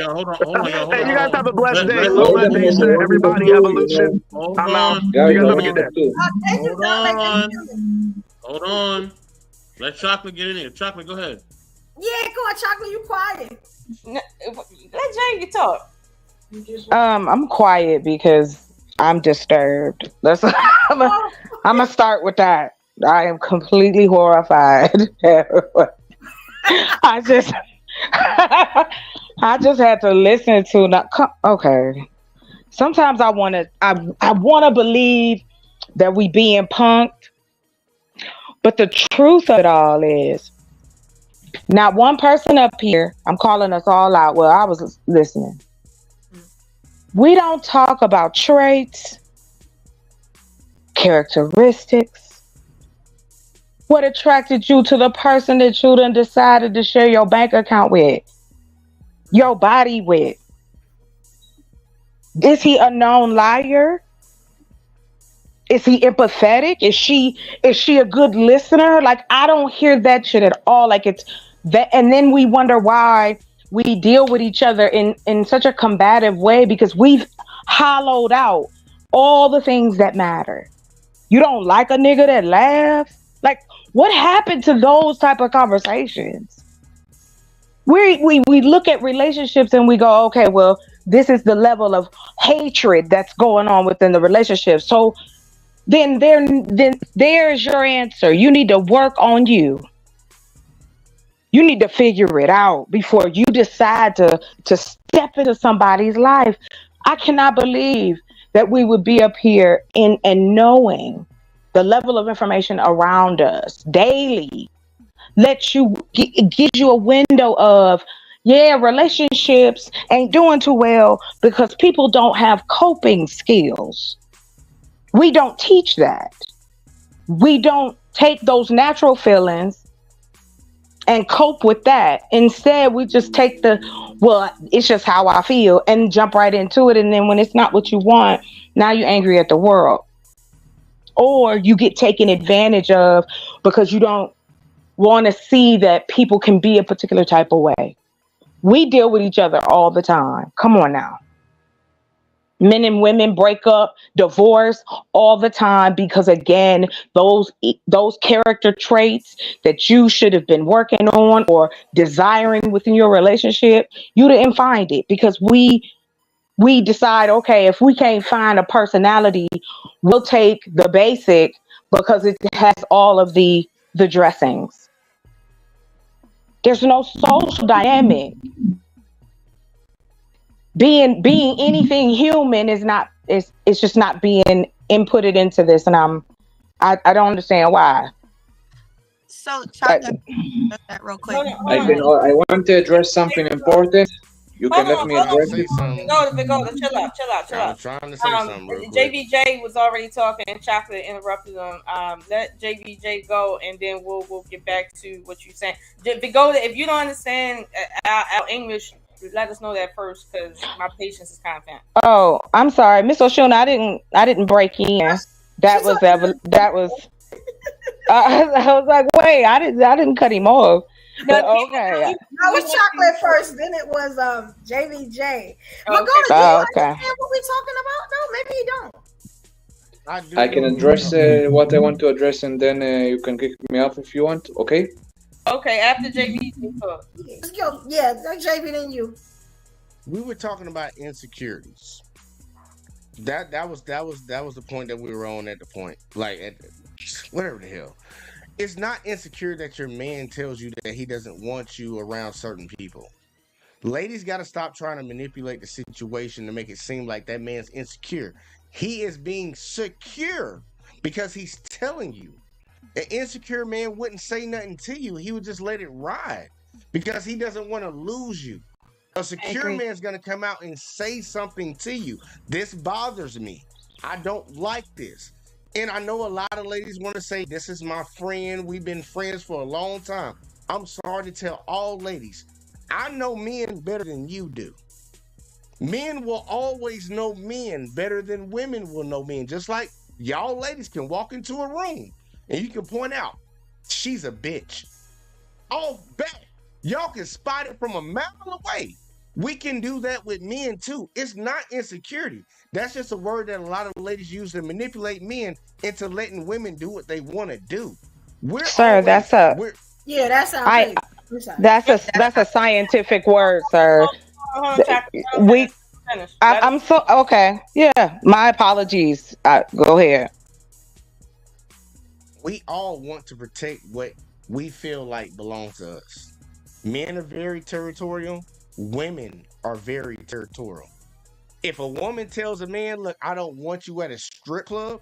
y'all. Hey, you guys have a blessed day. Lola, Nisha, everybody, Evolution. I'm out. You guys have a good day. Hold on. Let Chocolate get in here. Chocolate, go ahead. Yeah, go on, Chocolate. You quiet. Let Jay talk. I'm quiet because I'm disturbed. I'm gonna start with that. I am completely horrified. I just had to listen to okay. Sometimes I wanna believe that we being punked, but the truth of it all is not one person up here. I'm calling us all out. Well, I was listening. We don't talk about traits, characteristics, what attracted you to the person that you done decided to share your bank account with, your body with. Is he a known liar? Is he empathetic? Is she a good listener? Like, I don't hear that shit at all. Like, it's that, and then we wonder why we deal with each other in such a combative way because we've hollowed out all the things that matter. You don't like a nigga that laughs? Like, what happened to those type of conversations? We look at relationships and we go, okay, well, this is the level of hatred that's going on within the relationship. So then there's your answer. You need to work on you. You need to figure it out before you decide to step into somebody's life. I cannot believe that we would be up here and knowing the level of information around us daily gives you a window of, yeah, relationships ain't doing too well because people don't have coping skills. We don't teach that. We don't take those natural feelings and cope with that. Instead, we just take well, it's just how I feel and jump right into it. And then when it's not what you want, now you're angry at the world. Or you get taken advantage of because you don't want to see that people can be a particular type of way. We deal with each other all the time. Come on now. Men and women break up, divorce all the time because, again, those character traits that you should have been working on or desiring within your relationship, you didn't find it because we decide, okay, if we can't find a personality, we'll take the basic because it has all of the dressings. There's no social dynamic. Being anything human is not, it's just not being inputted into this, and I don't understand why. So Chocolate, that real quick. I want to address something important. You can let me address it. Go, chill out. I'm trying to say something real quick. JVJ was already talking and Chocolate interrupted him. Let JVJ go and then we'll get back to what you're saying. If you don't understand our English, let us know that first because my patience is kind of thin. Oh, I'm sorry, Miss Oshuna. I didn't break in. That was. I was like, wait, I didn't cut him off. But okay. That was Chocolate first, then it was JVJ. But go to understand what we're talking about? No, maybe you don't. I can address what I want to address, and then you can kick me off if you want. Okay. Okay. After JV, let's go. Yeah, JV, then you. We were talking about insecurities. That was the point that we were on at the point, like whatever the hell. It's not insecure that your man tells you that he doesn't want you around certain people. Ladies got to stop trying to manipulate the situation to make it seem like that man's insecure. He is being secure because he's telling you. An insecure man wouldn't say nothing to you. He would just let it ride because he doesn't want to lose you. A secure man's going to come out and say something to you. This bothers me. I don't like this. And I know a lot of ladies want to say, this is my friend. We've been friends for a long time. I'm sorry to tell all ladies, I know men better than you do. Men will always know men better than women will know men. Just like y'all ladies can walk into a room and you can point out, she's a bitch. I'll bet y'all can spot it from a mile away. We can do that with men too. It's not insecurity. That's just a word that a lot of ladies use to manipulate men into letting women do what they want to do. Sir, that's a scientific word, sir. I'm so okay. Yeah, my apologies. Go ahead. We all want to protect what we feel like belongs to us. Men are very territorial. Women are very territorial. If a woman tells a man, look, I don't want you at a strip club,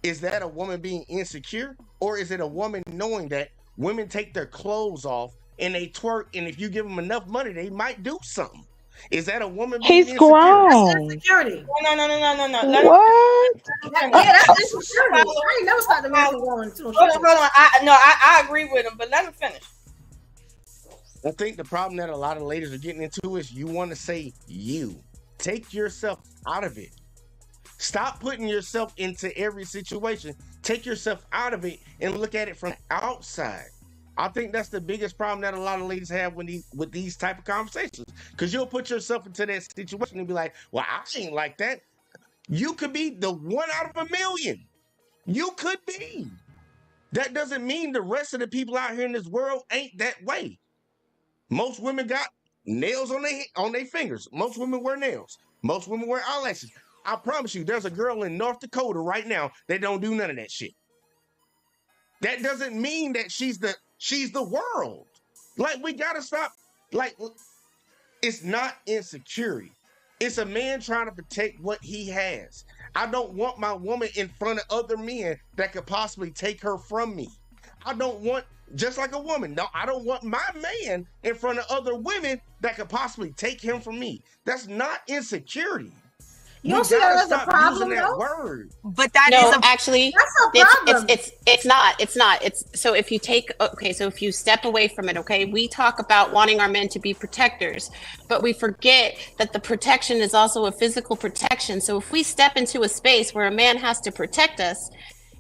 is that a woman being insecure? Or is it a woman knowing that women take their clothes off and they twerk, and if you give them enough money, they might do something? Is that a woman being He's insecure? grown. That's insecurity. No. What? That's insecurity. I ain't never started the man going to. Hold on. I agree with him, but let him finish. I think the problem that a lot of ladies are getting into is you want to say you. Take yourself out of it. Stop putting yourself into every situation. Take yourself out of it and look at it from outside. I think that's the biggest problem that a lot of ladies have with these type of conversations. Because you'll put yourself into that situation and be like, well, I ain't like that. You could be the one out of a million. You could be. That doesn't mean the rest of the people out here in this world ain't that way. Most women got nails on their fingers. Most women wear nails. Most women wear eyelashes. I promise you, there's a girl in North Dakota right now that don't do none of that shit. That doesn't mean that she's the world. Like, we gotta stop. Like, it's not insecurity. It's a man trying to protect what he has. I don't want my woman in front of other men that could possibly take her from me. I don't want, just like a woman, no, I don't want my man in front of other women that could possibly take him from me. That's not insecurity. You don't see that as a problem, though? Word. But that No, is a actually, That's a problem. it's not. It's so if you take so if you step away from it, okay, we talk about wanting our men to be protectors, but we forget that the protection is also a physical protection. So if we step into a space where a man has to protect us,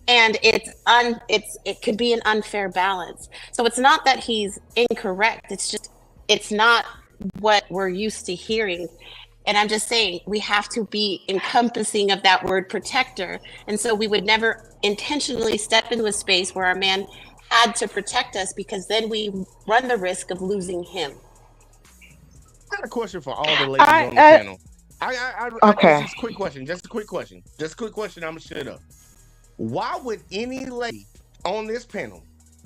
and it could be an unfair balance. So it's not that he's incorrect. It's just it's not what we're used to hearing. And I'm just saying we have to be encompassing of that word protector. And so we would never intentionally step into a space where our man had to protect us, because then we run the risk of losing him. I got a question for all the ladies on the panel. Okay. Just a quick question. I'm gonna shut up. Why would any lady on this panel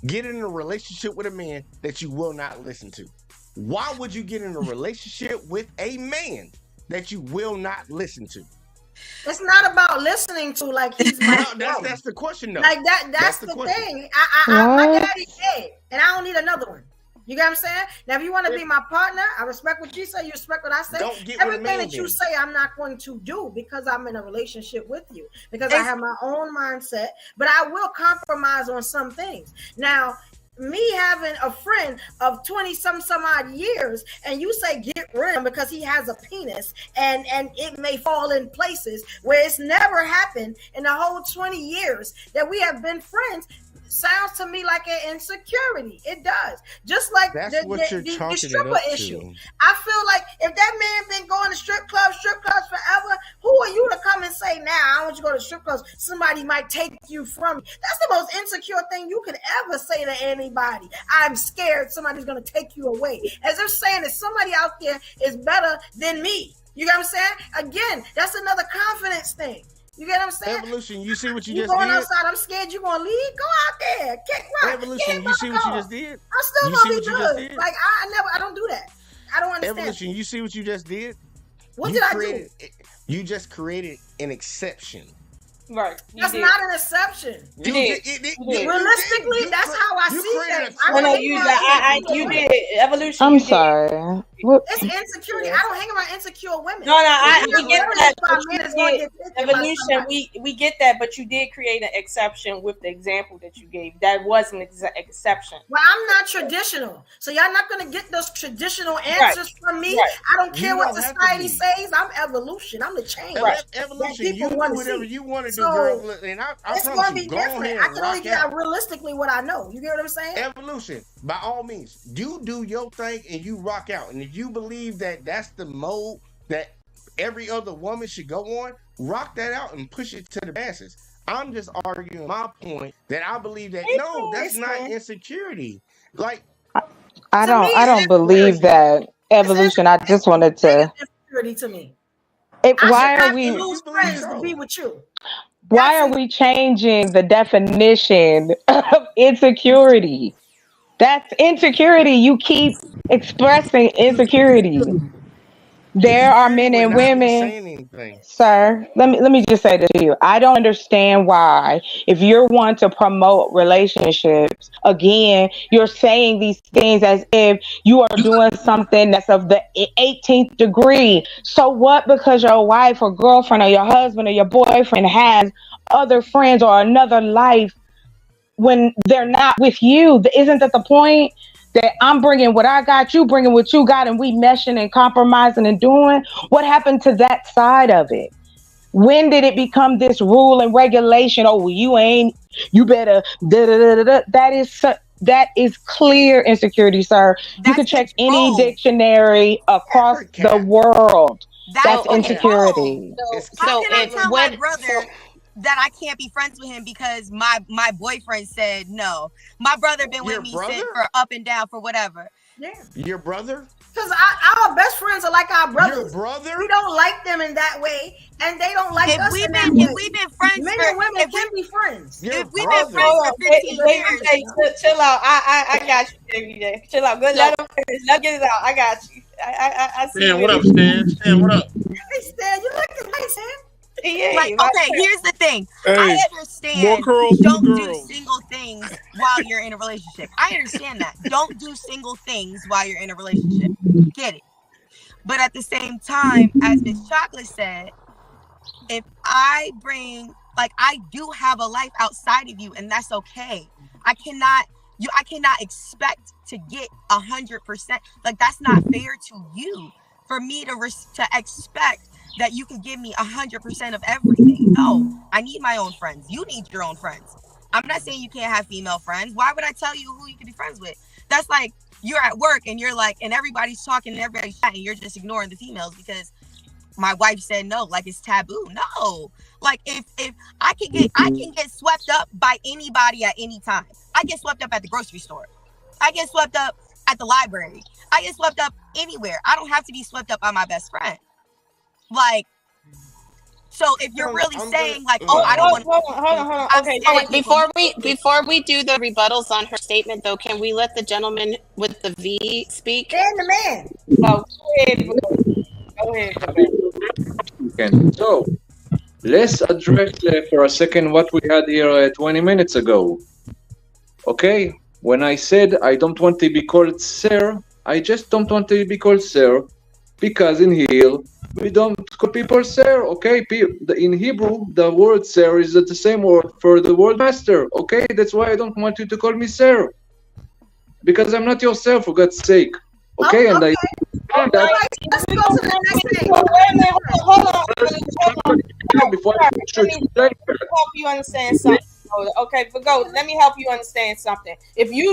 get in a relationship with a man that you will not listen to? Why would you get in a relationship with a man that you will not listen to? It's not about listening to, like, he's my that's the question, though. Like that's the thing. My daddy's dead, and I don't need another one. You get what I'm saying? Now, if you want to be my partner, I respect what you say. You respect what I say. Everything that you say, I'm not going to do because I'm in a relationship with you. Because I have my own mindset, but I will compromise on some things. Now, me having a friend of 20 some odd years, and you say get rid of him because he has a penis, and it may fall in places where it's never happened in the whole 20 years that we have been friends, sounds to me like an insecurity. It does. Just like the stripper issue. I feel like if that man been going to strip clubs forever, who are you to come and say, now I want you to go to strip clubs, somebody might take you from me? That's the most insecure thing you could ever say to anybody. I'm scared somebody's going to take you away. As if saying that somebody out there is better than me. You get what I'm saying? Again, that's another confidence thing. You get what I'm saying? Evolution, you see what you just did? Going outside, I'm scared you're going to leave. Go out there. Kick rock. Evolution, you see what you just did? I'm still going to be good. Like, I don't do that. I don't understand. Evolution, you see what you just did? What did I do? You just created an exception. Right. That's not an exception. Realistically, that's how I see that. You did. Evolution. I'm sorry. Yeah. What? It's insecurity. I don't hang around insecure women. No, we get that. Evolution, we get that, but you did create an exception with the example that you gave. That was an exception. Well, I'm not traditional, so y'all not gonna get those traditional answers from me. Right. I don't care You what don't have to society be. says. I'm evolution. I'm the change. Evolution. That You do wanna whatever see. you want to do, So, girl. And I it's promise gonna you, be go on different. here I and can only rock get out. realistically what I know. You get what I'm saying? Evolution, by all means, you do your thing and you rock out. And if you believe that that's the mode that every other woman should go on, rock that out and push it to the masses. I'm just arguing my point that I believe that no, that's not insecurity. Like I don't believe that evolution. I just wanted to. Insecurity to me. Why I are should we? have to lose friends to be with you. Why are we changing the definition of insecurity? That's insecurity. You keep expressing insecurity. There are men and women, sir. Let me just say this to you. I don't understand why, if you're one to promote relationships, again, you're saying these things as if you are doing something that's of the 18th degree. So what? Because your wife or girlfriend or your husband or your boyfriend has other friends or another life when they're not with you, isn't that the point? That I'm bringing what I got, you bringing what you got, and we meshing and compromising and doing. What happened to that side of it? When did it become this rule and regulation? Oh, you better da da da da. That is clear insecurity, sir. You can check any dictionary across the world. That's insecurity. How can I tell my brother that I can't be friends with him because my boyfriend said no? My brother been with me since for up and down for whatever. Yeah. Your brother? Because our best friends are like our brothers. Your brother? We don't like them in that way, and they don't like us in that If way. we've been friends Men for, and women can be friends. If we've been friends for 15 years. Chill out. I got you, JJ. Chill out. Good. Let him finish. Let get it out. I got you. I see. Stan, what up, Stan? Stan, what up? Hey, Stan, you looking nice, man. Like, okay, here's the thing. Hey, I more understand girls, don't more do girls. single things while you're in a relationship. I understand that. Don't do single things while you're in a relationship. Get it. But at the same time, as Miss Chocolate said, if I do have a life outside of you, and that's okay. I cannot expect to get 100%. Like, that's not fair to you for me to expect that you can give me 100% of everything. No, I need my own friends. You need your own friends. I'm not saying you can't have female friends. Why would I tell you who you can be friends with? That's like you're at work and you're like, and everybody's talking and everybody's chatting. You're just ignoring the females because my wife said no, like it's taboo. No, like if I can get swept up by anybody at any time. I get swept up at the grocery store. I get swept up at the library. I get swept up anywhere. I don't have to be swept up by my best friend. Like, so if you're really saying like, oh, I don't want. Hold on. Okay, before we do the rebuttals on her statement, though, can we let the gentleman with the V speak? And the man. Oh, go ahead. Okay. So let's address for a second what we had here 20 minutes ago. Okay, when I said I don't want to be called sir, I just don't want to be called sir because in here we don't call people sir. Okay, in Hebrew the word sir is the same word for the word master. Okay, that's why I don't want you to call me sir, because I'm not your sir, for God's sake. Okay, and I. Let's go to the next thing. Hold on. Before I help you understand something. Okay, but go. Let me help you understand something. If you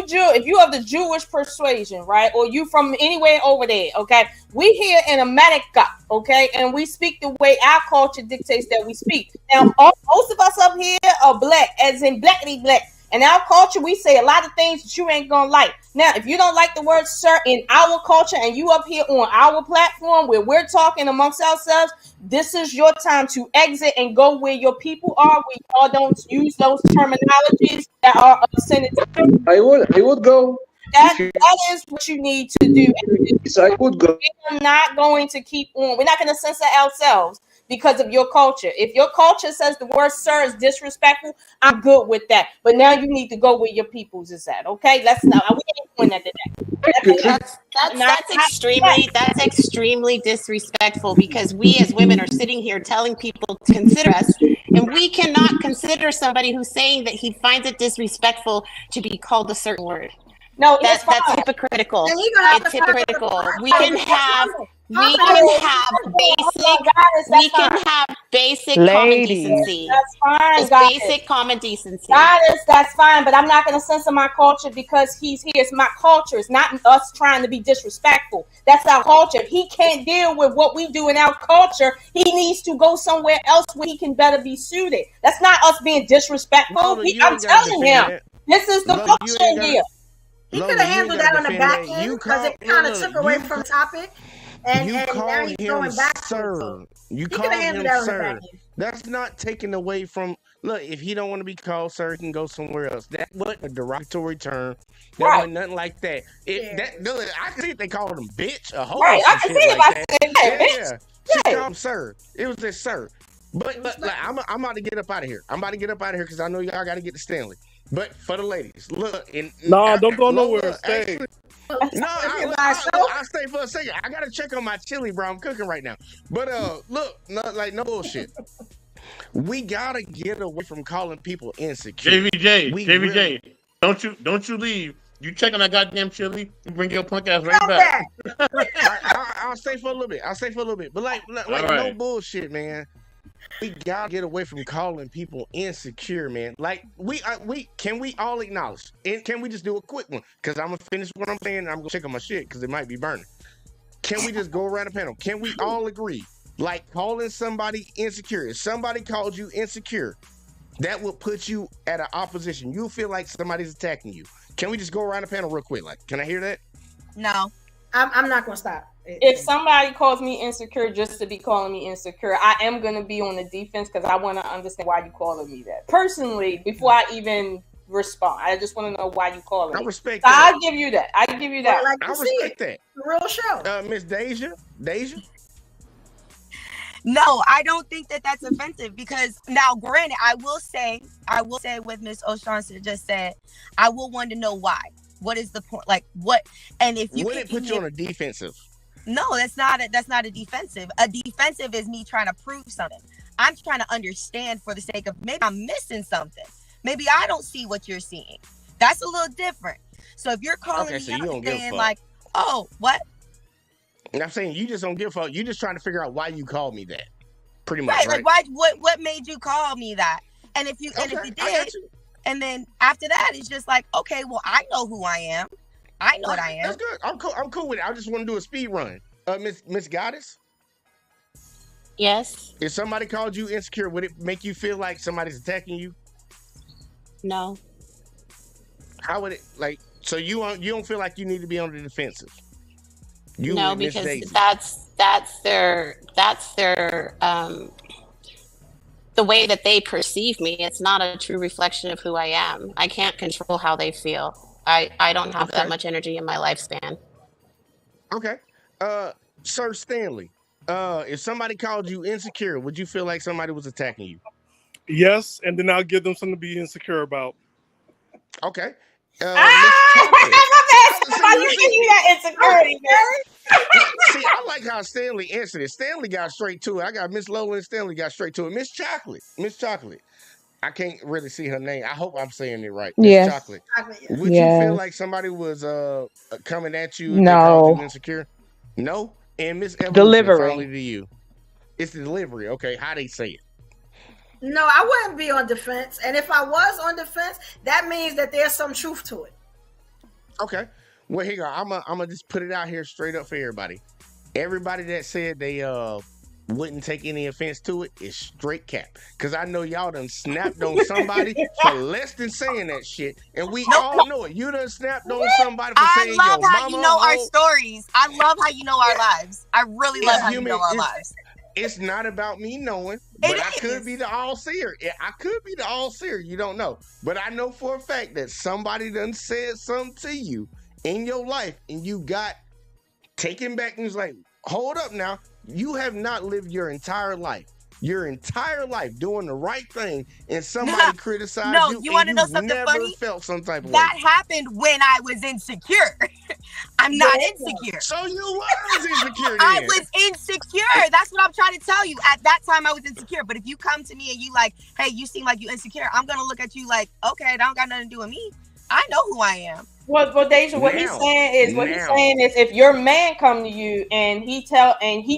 have the Jewish persuasion, right, or you from anywhere over there, okay, we here in America, okay, and we speak the way our culture dictates that we speak. Now, most of us up here are black, as in blackity black. In our culture, we say a lot of things that you ain't gonna like. Now, if you don't like the word sir in our culture and you up here on our platform where we're talking amongst ourselves, this is your time to exit and go where your people are. We all don't use those terminologies that are offensive. I would go. That is what you need to do. Yes, I would go. We're not going to keep on. We're not going to censor ourselves because of your culture. If your culture says the word sir is disrespectful, I'm good with that. But now you need to go where your people's is at. Okay, we ain't one that did that. That's extremely disrespectful because we as women are sitting here telling people to consider us, and we cannot consider somebody who's saying that he finds it disrespectful to be called a certain word. No, that's hypocritical. It's hypocritical. We can have basic common decency. That's fine. Just basic common decency. Goddess, that's fine, but I'm not going to censor my culture because he's here. It's my culture. It's not us trying to be disrespectful. That's our culture. If he can't deal with what we do in our culture, he needs to go somewhere else where he can better be suited. That's not us being disrespectful. I'm telling him, this is the culture here. He could have handled that on the back end because it kind of took away from topic. And now he's going back sir. You call him sir. That's not taken away from. Look, if he don't want to be called sir, he can go somewhere else. That wasn't a derogatory term. That wasn't nothing like that. I can see if they called him bitch, a whole right. I can see if I said bitch. She called him sir. It was this sir. But like, I'm about to get up out of here. I'm about to get up out of here because I know y'all got to get to Stanley. But for the ladies, look. Don't go nowhere. Stay. I'll stay for a second. I gotta check on my chili, bro. I'm cooking right now. But look, no bullshit. We gotta get away from calling people insecure. JVJ, don't you leave. You check on that goddamn chili and bring your punk ass right back. I'll stay for a little bit. But like no bullshit, man. We gotta get away from calling people insecure, man. Like we can we all acknowledge? And can we just do a quick one? Because I'm gonna finish what I'm saying and I'm gonna check on my shit because it might be burning. Can we just go around the panel? Can we all agree? Like calling somebody insecure. If somebody called you insecure, that will put you at an opposition. You feel like somebody's attacking you. Can we just go around the panel real quick? Like, can I hear that? No. I'm not gonna stop. If somebody calls me insecure just to be calling me insecure, I am going to be on the defense because I want to understand why you calling me that. Personally, before I even respond, I just want to know why you calling me. I respect so that. I'll give you that. I respect that. Real show. Miss Deja? No, I don't think that that's offensive because now, granted, I will say what Miss O'Shaughnessy just said, I will want to know why. What is the point? Like what? And if you would it put you on a defensive? No, that's not a defensive. A defensive is me trying to prove something. I'm trying to understand for the sake of maybe I'm missing something. Maybe I don't see what you're seeing. That's a little different. So if you're calling me out and saying like, oh, what? And I'm saying you just don't give a fuck. You just trying to figure out why you called me that. Pretty much. Right? Like what made you call me that? And if you did, and then after that, it's just like, okay, well, I know who I am. I know what I am. That's good. I'm cool with it. I just want to do a speed run. Miss Goddess? Yes. If somebody called you insecure, would it make you feel like somebody's attacking you? No. How would it so you don't feel like you need to be on the defensive? No, because that's their the way that they perceive me. It's not a true reflection of who I am. I can't control how they feel. I don't have that much energy in my lifespan. Okay. Sir Stanley, if somebody called you insecure, would you feel like somebody was attacking you? Yes, and then I'll give them something to be insecure about. Okay. Insecurity, See, I like how Stanley answered it. Stanley got straight to it. I got Miss Lola and Stanley got straight to it. Miss Chocolate. I can't really see her name. I hope I'm saying it right. Yes. Chocolate. Would you feel like somebody was coming at you? No. Called you insecure? No. And Miss Evolution, Delivery. finally to you. It's the delivery. Okay, how they say it? No, I wouldn't be on defense. And if I was on defense, that means that there's some truth to it. Okay. Well, here you go. I'm gonna just put it out here straight up for everybody. Everybody that said they wouldn't take any offense to it is straight cap. Because I know y'all done snapped on somebody for less than saying that shit. And we all know it. You done snapped on somebody for saying your mama. I love how you know our stories. I love how you know our lives. I really love how you know our lives. It's not about me knowing, but I could be the all-seer. I could be the all-seer. You don't know. But I know for a fact that somebody done said something to you in your life and you got taken back and was like, hold up now. You have not lived your entire life your entire life doing the right thing and somebody criticized No, you you want to and know you've something never funny? felt some type of That way? happened when I was insecure. I'm not insecure. So you was insecure I then. was insecure. That's what I'm trying to tell you. At that time, I was insecure. But if you come to me and you like, hey, you seem like you insecure, I'm gonna look at you like, okay, that don't got nothing to do with me. I know who I am. Well, Deja, what he's saying is, if your man come to you and he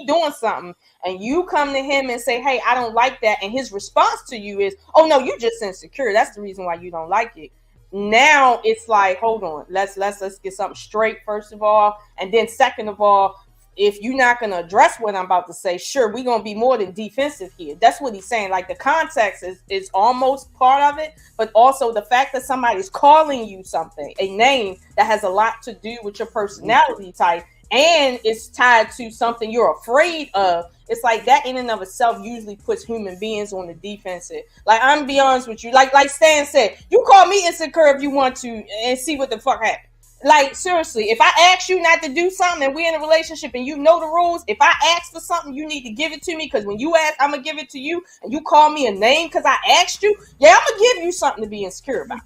doing something, and you come to him and say, hey, I don't like that, and his response to you is, oh no, you just insecure. That's the reason why you don't like it. Now it's like, hold on, let's get something straight first of all, and then second of all, if you're not going to address what I'm about to say, sure, we're going to be more than defensive here. That's what he's saying. Like, the context is almost part of it, but also the fact that somebody's calling you something, a name that has a lot to do with your personality type, and it's tied to something you're afraid of. It's like that in and of itself usually puts human beings on the defensive. Like, I'm gonna be honest with you. Like Stan said, you call me insecure if you want to and see what the fuck happens. Like, seriously, if I ask you not to do something and we're in a relationship and you know the rules, if I ask for something, you need to give it to me, because when you ask, I'm going to give it to you, and you call me a name because I asked you, yeah, I'm going to give you something to be insecure about.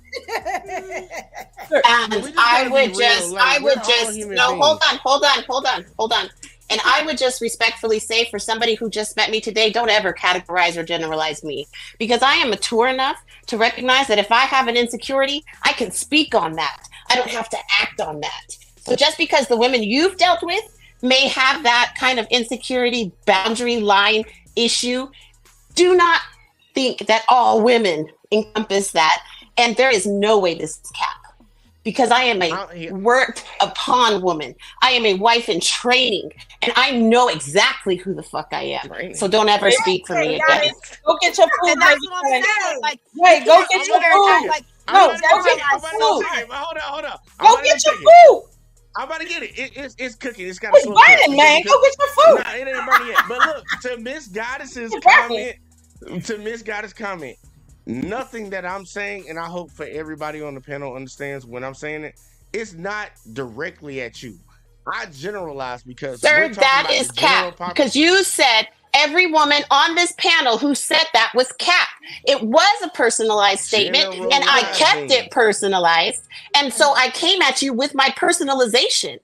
And I would just, no, hold on. And I would just respectfully say, for somebody who just met me today, don't ever categorize or generalize me, because I am mature enough to recognize that if I have an insecurity, I can speak on that. I don't have to act on that. So just because the women you've dealt with may have that kind of insecurity boundary line issue, do not think that all women encompass that. And there is no way this is cap. Because I am a worked upon woman. I am a wife in training, and I know exactly who the fuck I am. So don't ever speak for me again. Go get your food. And that's what I'm saying. Like, hey, go get your food. Like, no, go get your food. Hold up. Go get your food. I'm about to get it. It's cooking. It's got it's burning, man. Go get your food. Nah, it ain't burning yet. But look, to Miss Goddess's comment, nothing that I'm saying, and I hope for everybody on the panel understands when I'm saying it, it's not directly at you. I generalize because sir, that is cap. Because you said every woman on this panel who said that was cap. It was a personalized statement, and I kept it personalized. And so I came at you with my personalization.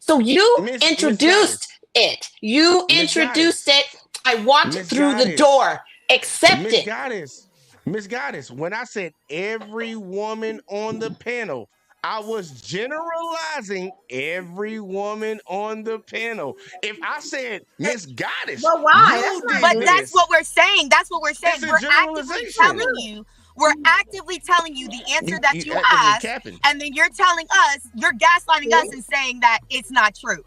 So you introduced it. You introduced it. I walked through the door. Accept it. Miss Goddess, when I said every woman on the panel, I was generalizing every woman on the panel. If I said Miss Goddess, but why? That's what we're saying. That's what we're saying. We're actively telling you the answer that you asked, and then you're telling us, you're gaslighting us and saying that it's not true.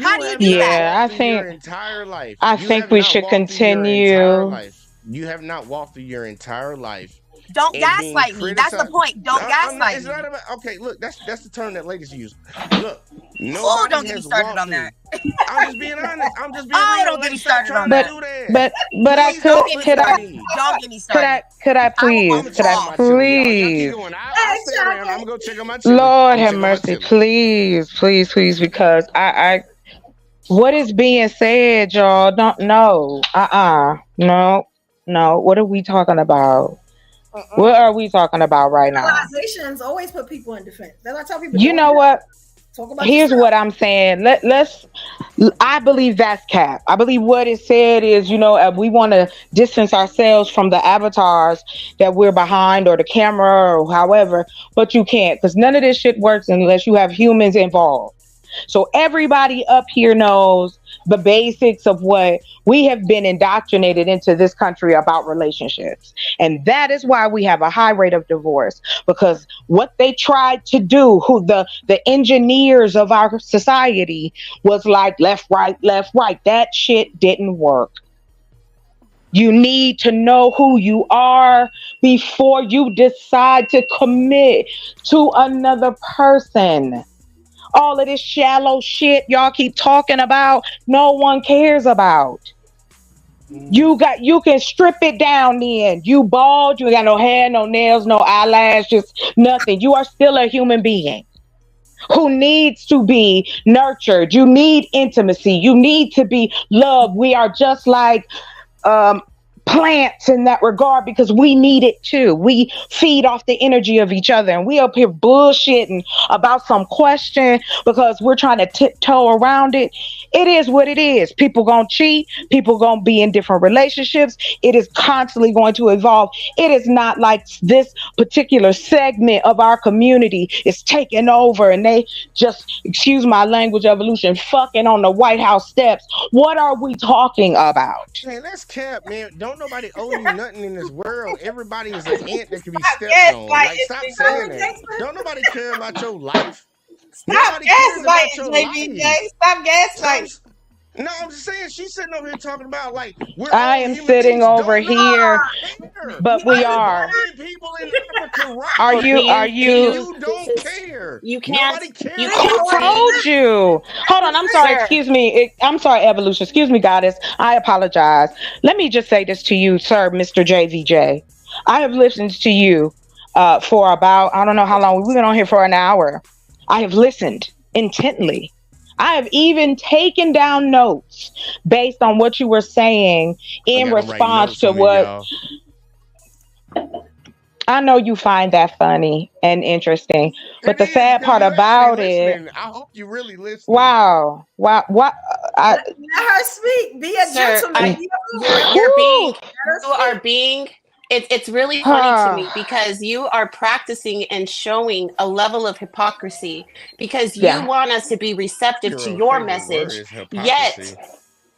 How do you do that? I think we should continue. You have not walked through your entire life. Don't gaslight me. That's the point. Don't gaslight me. Okay, look, that's the term that ladies use. Look, don't get me started on that. I'm just being honest. I'm just being real. Don't get me started on that. But I could. Don't get me started. Could I please? I'm gonna go check on my children. Lord have mercy, please, because I what is being said, y'all? Don't know. No. What are we talking about? What are we talking about right now? Generalizations always put people in defense. That's what I tell people. You know what? Talk about Here's yourself. what I'm saying. I believe that's cap. I believe what it said is, we want to distance ourselves from the avatars that we're behind or the camera or however, but you can't, because none of this shit works unless you have humans involved. So everybody up here knows the basics of what we have been indoctrinated into this country about relationships. And that is why we have a high rate of divorce, because what they tried to do, the engineers of our society was like left, right. That shit didn't work. You need to know who you are before you decide to commit to another person. All of this shallow shit y'all keep talking about, no one cares about. You can strip it down then. You bald, you ain't got no hair, no nails, no eyelashes, nothing. You are still a human being who needs to be nurtured. You need intimacy. You need to be loved. We are just like plants in that regard because we need it too. We feed off the energy of each other, and we up here bullshitting about some question because we're trying to tiptoe around it. It is what it is. People gonna cheat. People gonna be in different relationships. It is constantly going to evolve. It is not like this particular segment of our community is taking over and they just, excuse my language, evolution, fucking on the White House steps. What are we talking about? Man, that's cap, man. Don't nobody owe you nothing in this world. Everybody is an ant that can be stepped on. Like, stop saying that. Don't nobody care about your life. Stop gaslighting, JVJ. Stop gaslighting. No, I'm just saying she's sitting over here talking about like I am sitting over here, but we are. People in Africa, right? Are you? You don't care. You can't. Who told you? Hold on. I'm sorry. Excuse me. I'm sorry, Evolution. Excuse me, Goddess. I apologize. Let me just say this to you, sir, Mr. JVJ. I have listened to you for about, I don't know how long. We've been on here for an hour. I have listened intently. I have even taken down notes based on what you were saying in response to what. I know you find that funny and interesting, but the sad part about it. I hope you really listen. Wow. What? Let her speak. Be a gentleman. You are being. It's really funny to me because you are practicing and showing a level of hypocrisy because you want us to be receptive to your message,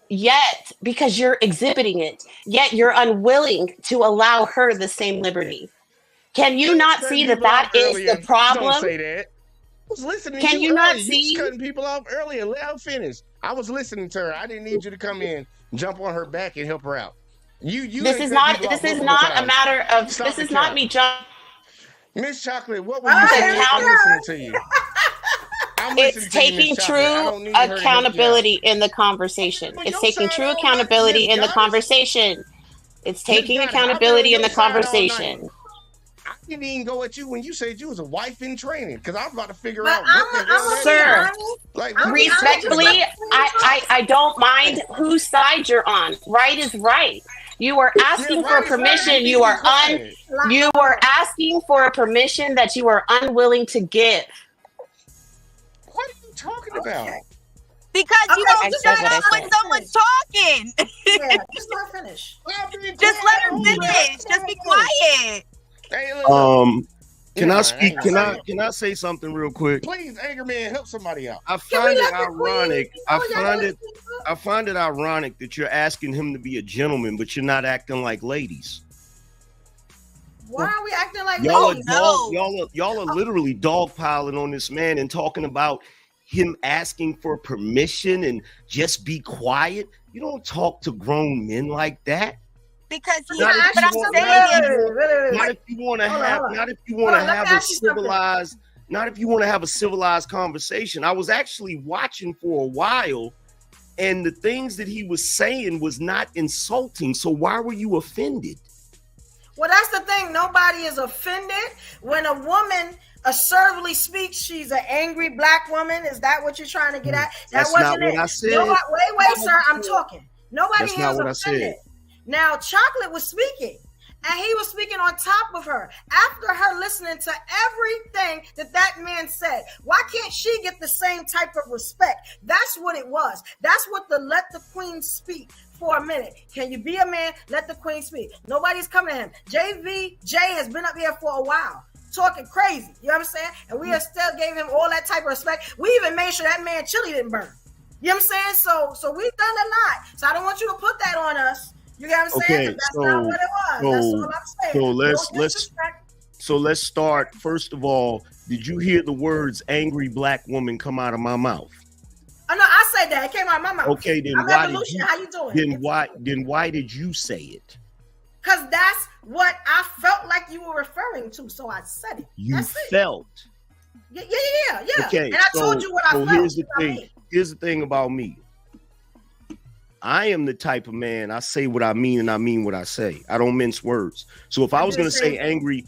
yet because you're exhibiting it, yet you're unwilling to allow her the same liberty. Can you not see that is the problem? Don't say that. I was listening. Can you not see? You was cutting people off earlier. Let her finish. I was listening to her. I didn't need you to come in, jump on her back, and help her out. This is not a matter of. This is not me jumping. Miss Chocolate, what were you saying? I'm listening to you. It's taking true accountability in the conversation. It's taking true accountability in the conversation. It's taking accountability in the conversation. I didn't even go at you when you said you was a wife in training because I was about to figure out what the hell sir. Like, respectfully, I don't mind whose side you're on. Right is right. You are asking for permission. You are asking for a permission that you are unwilling to give. What are you talking about? Because you don't shut up when someone's talking. Yeah, just let her finish. Just let her finish. Just be quiet. Can I speak? Can I say something real quick? Please, Anger Man, help somebody out. I find it ironic. I find it ironic that you're asking him to be a gentleman, but you're not acting like ladies. Why are we acting like ladies? Y'all are literally dogpiling on this man and talking about him asking for permission and just be quiet. You don't talk to grown men like that. Because he's not if you want to have a civilized conversation. I was actually watching for a while, and the things that he was saying was not insulting. So why were you offended? Well, that's the thing. Nobody is offended when a woman assertively speaks. She's an angry black woman. Is that what you're trying to get at? That's not what I said. Wait, sir. I'm talking. Nobody here is offended. I said. Now, Chocolate was speaking, and he was speaking on top of her. After her listening to everything that man said, why can't she get the same type of respect? That's what it was. That's what the let the queen speak for a minute. Can you be a man? Let the queen speak. Nobody's coming to him. JVJ has been up here for a while, talking crazy. You know what I'm saying? And we have still gave him all that type of respect. We even made sure that man chili didn't burn. You know what I'm saying? So we've done a lot. So I don't want you to put that on us. You got what I'm saying? That's not what it was. That's all I'm saying. So let's start. First of all, did you hear the words "angry black woman" come out of my mouth? Oh no, I said that. It came out of my mouth. Okay, then why did you? How you doing? Then why did you say it? Because that's what I felt like you were referring to. So I said it. You felt. Yeah. Okay, and I told you what I felt. Here's the thing. Here's the thing about me. I am the type of man, I say what I mean and I mean what I say. I don't mince words. So if I was going to say angry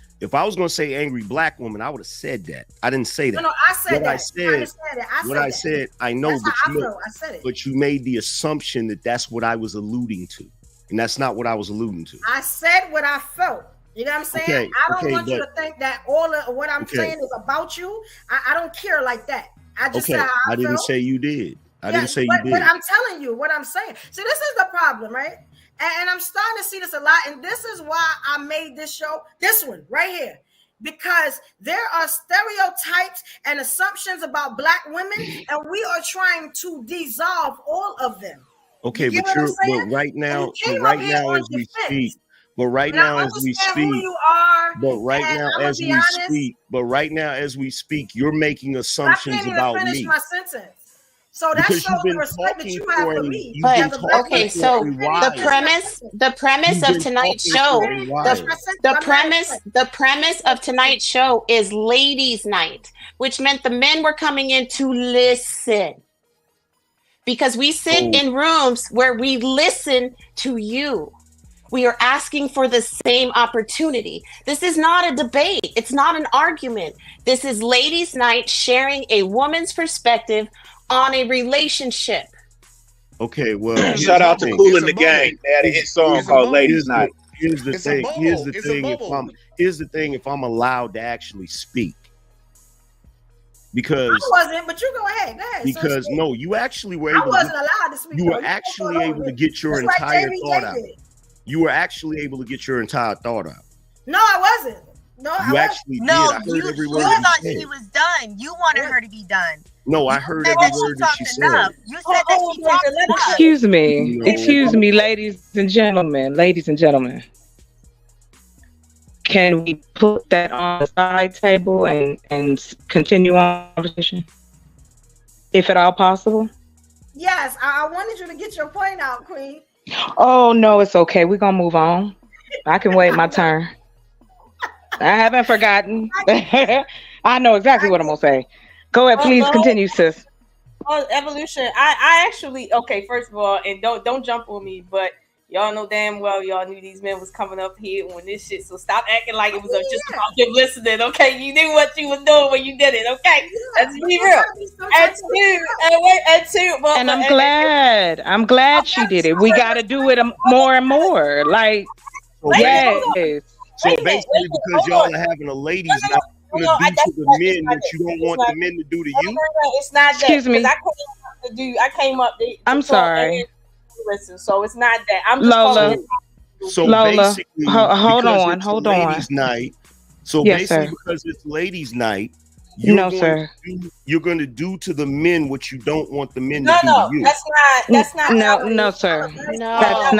black woman, I would have said that. I didn't say that. No, I said that. I know, but you made the assumption that that's what I was alluding to. and that's not what I was alluding to. I said what I felt. You know what I'm saying? Okay, I don't want you to think that all of what I'm saying is about you. I don't care like that. I just said how I didn't felt. say you did. I didn't say you did. But I'm telling you what I'm saying. See, this is the problem, right? And I'm starting to see this a lot. And this is why I made this show, this one right here. Because there are stereotypes and assumptions about Black women, and we are trying to dissolve all of them. Okay, but right now as we speak, but right now as we speak, you're making assumptions about me. My sentence. So that's shows the respect that you have for me. But okay, so the premise of tonight's show, the premise of tonight's show is ladies' night, which meant the men were coming in to listen. Because we sit in rooms where we listen to you. We are asking for the same opportunity. This is not a debate. It's not an argument. This is ladies' night, sharing a woman's perspective on a relationship. Okay, well, shout out to Kool and the Gang. They had a hit song called Ladies Night. Here's the thing. Here's the thing. If I'm allowed to actually speak, because I wasn't, but you go ahead. Because no, you actually were. I wasn't allowed to speak. You were actually able to get your entire thought out. You were actually able to get your entire thought out. No, I wasn't. No, you actually did. I heard every word you thought she was done. You wanted her to be done. No, I heard every word that she said. You said that she talked enough. Excuse me, ladies and gentlemen. Can we put that on the side table and continue on the conversation, if at all possible? Yes, I wanted you to get your point out, Queen. Oh no, it's okay. We're gonna move on. I can wait my turn. I haven't forgotten. I know exactly what I'm gonna say. Go ahead, please continue, sis. Oh, Evolution. I actually first of all, and don't jump on me, but y'all know damn well y'all knew these men was coming up here on this shit. So stop acting like it was just about them listening, okay? You knew what you was doing when you did it, okay? Let's be real. And I'm glad she did it. We got to do it more and more. Like, yes. So basically, because y'all are having a ladies' night, you're gonna do to the men what you don't want the men to do to you. It's not that. Excuse me. I came up. I'm sorry. Listen, so it's not that. I'm just Lola. So Lola, basically, hold on. Ladies' night. So yes, basically, sir. because it's ladies' night, you're going to do to the men what you don't want the men to do to you. That's not. No, sir. No, that's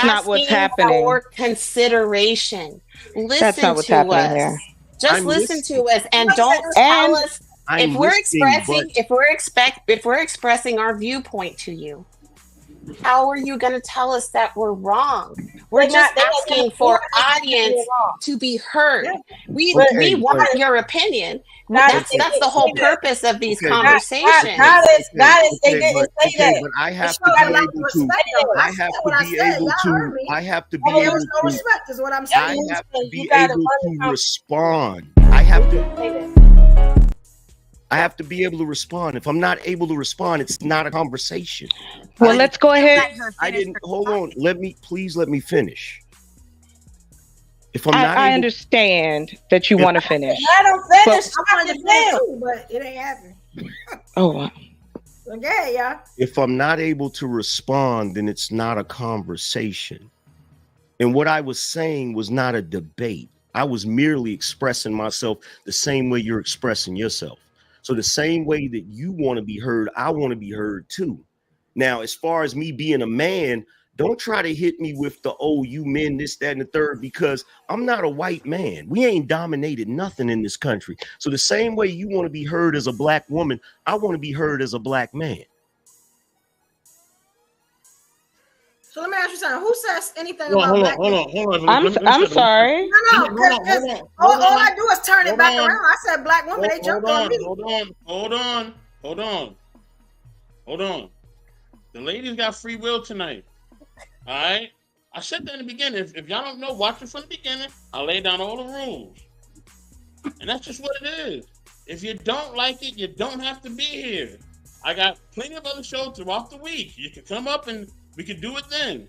not what's happening. For consideration. That's not what's happening here. Just listen to us and don't tell us if we're expressing our viewpoint to you. How are you going to tell us that we're wrong? We're just asking for audience to be heard. We want your opinion. That's the whole purpose of these conversations. They didn't say that. But I have to be able to. I have to be able to respond. I have to be able to respond. If I'm not able to respond, it's not a conversation. Well, let's go ahead. Hold on. Let me finish. If I'm not I understand that you want to finish. I don't finish. I'm going to finish, but it ain't happening. Oh. Okay, yeah. If I'm not able to respond, then it's not a conversation. And what I was saying was not a debate. I was merely expressing myself the same way you're expressing yourself. So the same way that you want to be heard, I want to be heard too. Now, as far as me being a man, don't try to hit me with the, you men, this, that, and the third, because I'm not a white man. We ain't dominated nothing in this country. So the same way you want to be heard as a black woman, I want to be heard as a black man. So let me ask you something. Who says anything about black hold on. I'm sorry. No. All I do is turn it back around. I said black women. They jumped on me. Hold on. The ladies got free will tonight. All right. I said that in the beginning. If y'all don't know, watch it from the beginning. I lay down all the rules, and that's just what it is. If you don't like it, you don't have to be here. I got plenty of other shows throughout the week. You can come up and we can do it then.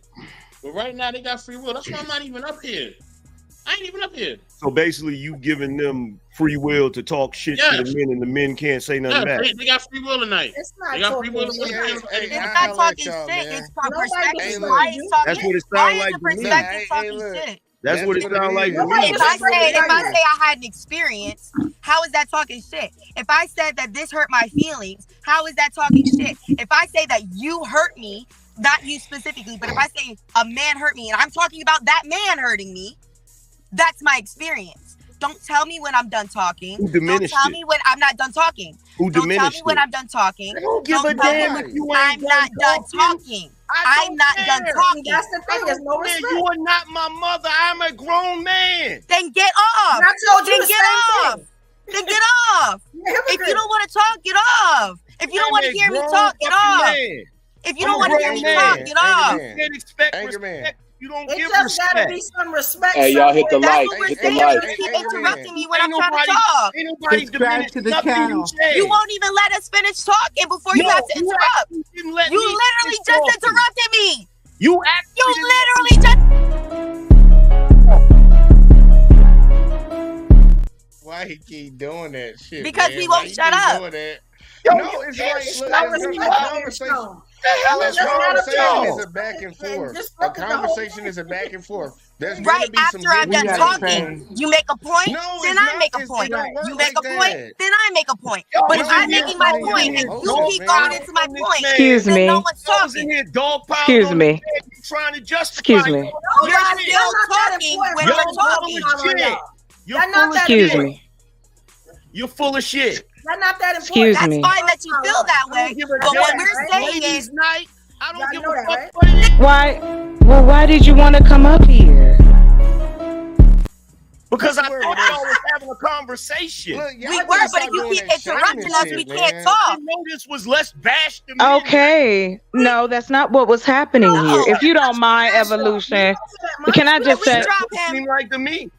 But right now they got free will. That's why I'm not even up here. I ain't even up here. So basically, you giving them free will to talk shit to the men, and the men can't say nothing back. They got free will tonight. It's not They got free will talking tonight. shit. It's not talking shit. It's from perspective. Why is That's what it why sounds is like the to me. perspective talking shit? That's what it sounds like to me. If I say I had an experience, how is that talking shit? If I said that this hurt my feelings, how is that talking shit? If I say that you hurt me, not you specifically, but if I say a man hurt me and I'm talking about that man hurting me, that's my experience. Don't tell me when I'm done talking. Don't tell me when I'm not done talking. Don't tell me when I'm done talking. I don't give a damn if you ain't I'm not done talking. I'm not done talking. That's the thing. There's no respect. You are not my mother. I'm a grown man. Then get off. I told you Then the get same off. Then get off. If you don't want to talk, get off. If you don't want to hear me talk, get off. If you don't want to hear me talk, get off. You can't expect respect. You don't It give just respect. gotta be some respect. Hey, y'all hit the somewhere. like. That's what Hit we're the saying. like. You keep interrupting me when Ain't I'm trying to nobody- talk. Ain't nobody Subscribe diminished to the nothing channel. you said. You won't even let us finish talking before you No, have to you interrupt. actually didn't let You me literally finish just talking. interrupted me. You actually You didn't literally just. Why he keep doing that shit? Because man? he Why won't he shut keep up. doing that? Yo, No, it's like That look, was a not conversation. The hell A is wrong with conversation y'all? is a back and forth. just A look at the whole conversation is a back and forth. There's Right gonna be after some I'm give done and talking, take. you make a point, No, then it's I not. make a It point. don't work You make like a point, that. then I make a point. Yo, But if no, I'm you're making my not point making and no you sense, keep man. going into my point, Excuse then me. no one's I was in talking. here dog piling Excuse on me. the bed. You trying to justify Excuse me. your You're Y'all still not that talking important. when You're we're talking. full of shit. You're Y'all not full of that Excuse shit. me. You're full of shit. That's not that important. Excuse That's me. fine that you feel that I way, don't give a but what damn. we're It's saying ladies' is, night. I don't Y'all give know a that, fuck right? what it is. Why did you want to come up here? Because I Word thought with y'all was having a conversation. Look, y'all we need were, to but stop if you doing keep that shaming interrupting us, we shit, can't man. I talk. didn't know this was Let's Bash the Men. Okay. No, that's not what was happening here. If you don't mind, Evolution, can I just We say, drop It him. seemed like to me.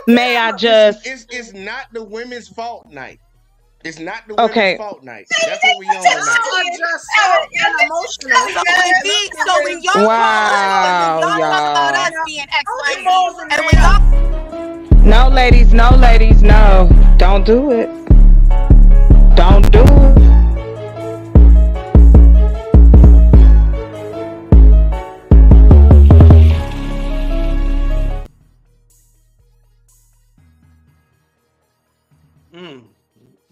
may I just, It's not the women's fault night. It's not the women's okay. fault night. That's what we on tonight. Y'all just so emotional. So when y'all call Wow, us, when y'all talk about y'all. us being X, Y, Z, and when y'all No, ladies, no. Don't do it. Don't do it.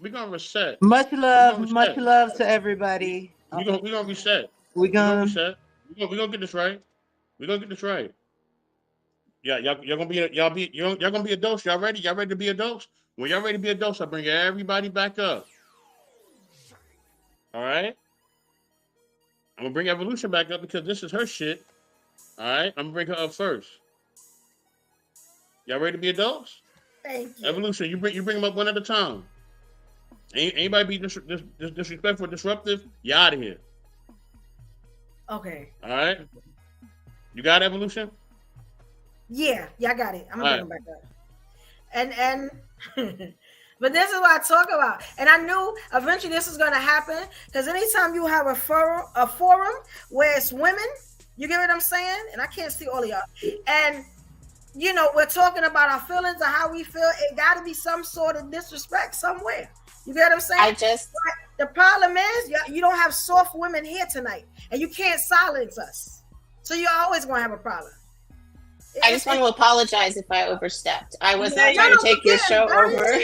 We're gonna reset. Much love to everybody. We're gonna reset. We gonna reset. We're gonna get this right. We're gonna get this right. Yeah, y'all gonna be adults. Y'all ready? Y'all ready to be adults? When y'all ready to be adults, I'll bring everybody back up. All right. I'm gonna bring Evolution back up because this is her shit. All right. I'm gonna bring her up first. Y'all ready to be adults? Thank you. Evolution, you bring them up one at a time. Anybody be disrespectful, disruptive, you out of here. Okay. All right. You got it, Evolution? Yeah, I got it. I'm gonna All bring him back up. And but this is what I talk about. And I knew eventually this was gonna happen because anytime you have a forum where it's women, you get what I'm saying? And I can't see all of y'all. And you know, we're talking about our feelings and how we feel. It got to be some sort of disrespect somewhere. You get what I'm saying? The problem is you don't have soft women here tonight, and you can't silence us. So you're always gonna have a problem. I just want to apologize if I overstepped. I was not trying to take your show over.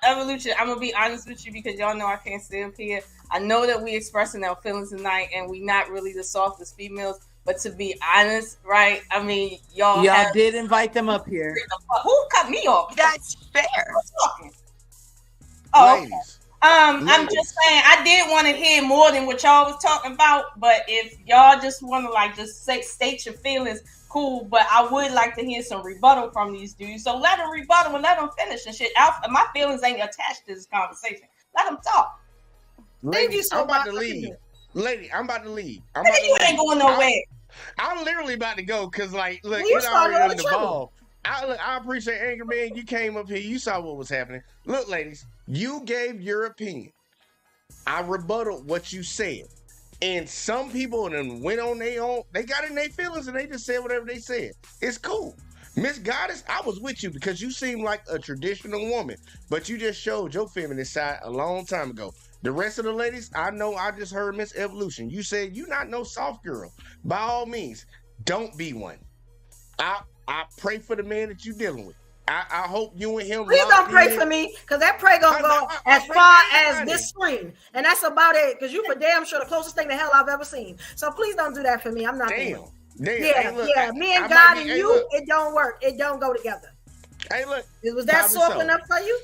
Evolution, I'm gonna be honest with you because y'all know I can't stay up here. I know that we expressing our feelings tonight, and we not really the softest females. But to be honest, right? I mean, y'all did invite them up here. Who cut me off? That's fair. Oh, Ladies. I'm just saying I did want to hear more than what y'all was talking about. But if y'all just want to just state your feelings, cool. But I would like to hear some rebuttal from these dudes. So let them rebuttal and let them finish and shit. My feelings ain't attached to this conversation. Let them talk. Lady, I'm about to leave. Lady, I'm about to leave. You ain't going nowhere. I'm literally about to go because, look, You it's started already all the trouble. involved. I appreciate Anger Man. You came up here. You saw what was happening. Look, ladies, you gave your opinion. I rebutted what you said. And some people then went on their own. They got in their feelings and they just said whatever they said. It's cool. Miss Goddess, I was with you because you seem like a traditional woman, but you just showed your feminine side a long time ago. The rest of the ladies, I know I just heard Miss Evolution. You said you not no soft girl. By all means, don't be one. I pray for the man that you're dealing with. I hope you and him. Please don't pray for me, because that prayer gonna go as far as this screen, and that's about it. Because you for damn sure the closest thing to hell I've ever seen. So please don't do that for me. I'm not. Damn. Yeah. Me and God and you, it don't work. It don't go together. Hey, look. Was that soft enough for you?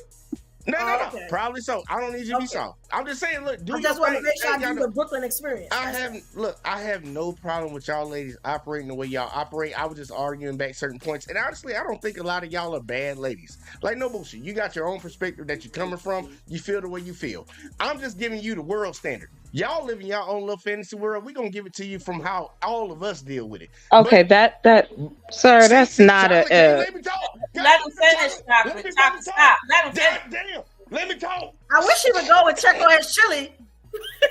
No. Probably so. I don't need you to be soft. I'm just saying, look, I just want to make sure I do the Brooklyn experience. I have no problem with y'all ladies operating the way y'all operate. I was just arguing back certain points. And honestly, I don't think a lot of y'all are bad ladies. Like, no bullshit. You got your own perspective that you're coming from. You feel the way you feel. I'm just giving you the world standard. Y'all live in your own little fantasy world. We're gonna give it to you from how all of us deal with it. Okay, but sir, that's not a. Let him finish, Chocolate. Chocolate, stop. Let him finish. Damn. Let me talk. I wish he would go and check on his chili.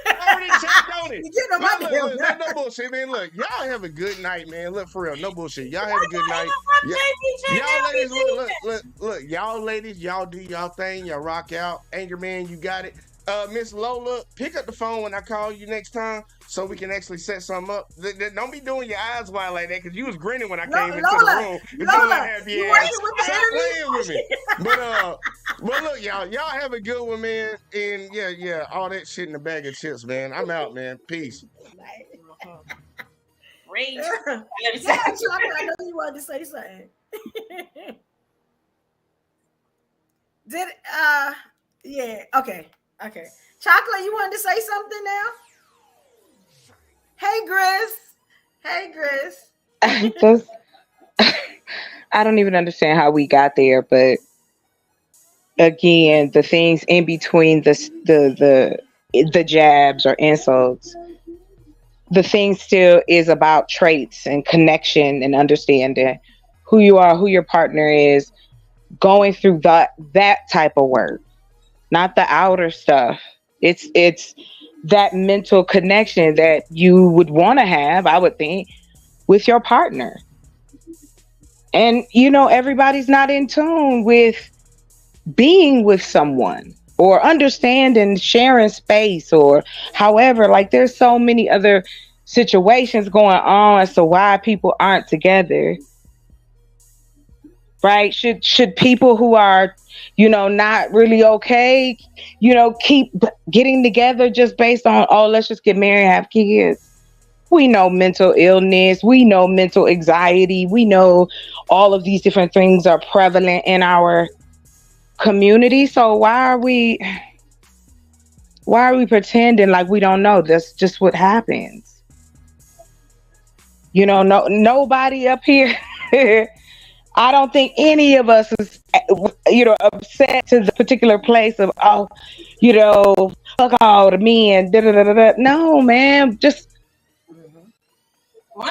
I already checked on it. You get him out here. Look, no bullshit, man. Look, y'all have a good night, man. Look, for real, no bullshit. Y'all have a good night. Y'all ladies, look. Y'all ladies, y'all do y'all thing. Y'all rock out. Anger Man, you got it. Miss Lola, pick up the phone when I call you next time so we can actually set something up. Don't be doing your eyes wide like that because you was grinning when I came into the room. Lola, you working with the Stop playing with me. But look, y'all have a good one, man. And yeah, all that shit in the bag of chips, man. I'm out, man. Peace. Rage. I know you wanted to say something. Okay. Chocolate, you wanted to say something now? Hey, Gris. I don't even understand how we got there, but again, the things in between the jabs or insults, the thing still is about traits and connection and understanding who you are, who your partner is, going through that type of work. Not the outer stuff. It's that mental connection that you would want to have, I would think, with your partner. And, everybody's not in tune with being with someone or understanding, sharing space or however. Like, there's so many other situations going on as to why people aren't together. Right? Should people who are not really okay, keep getting together just based on, let's just get married and have kids? We know mental illness. We know mental anxiety. We know all of these different things are prevalent in our community. So why are we pretending like we don't know? That's just what happens. Nobody up here I don't think any of us is, upset to the particular place of, fuck all the men. No, man. Just,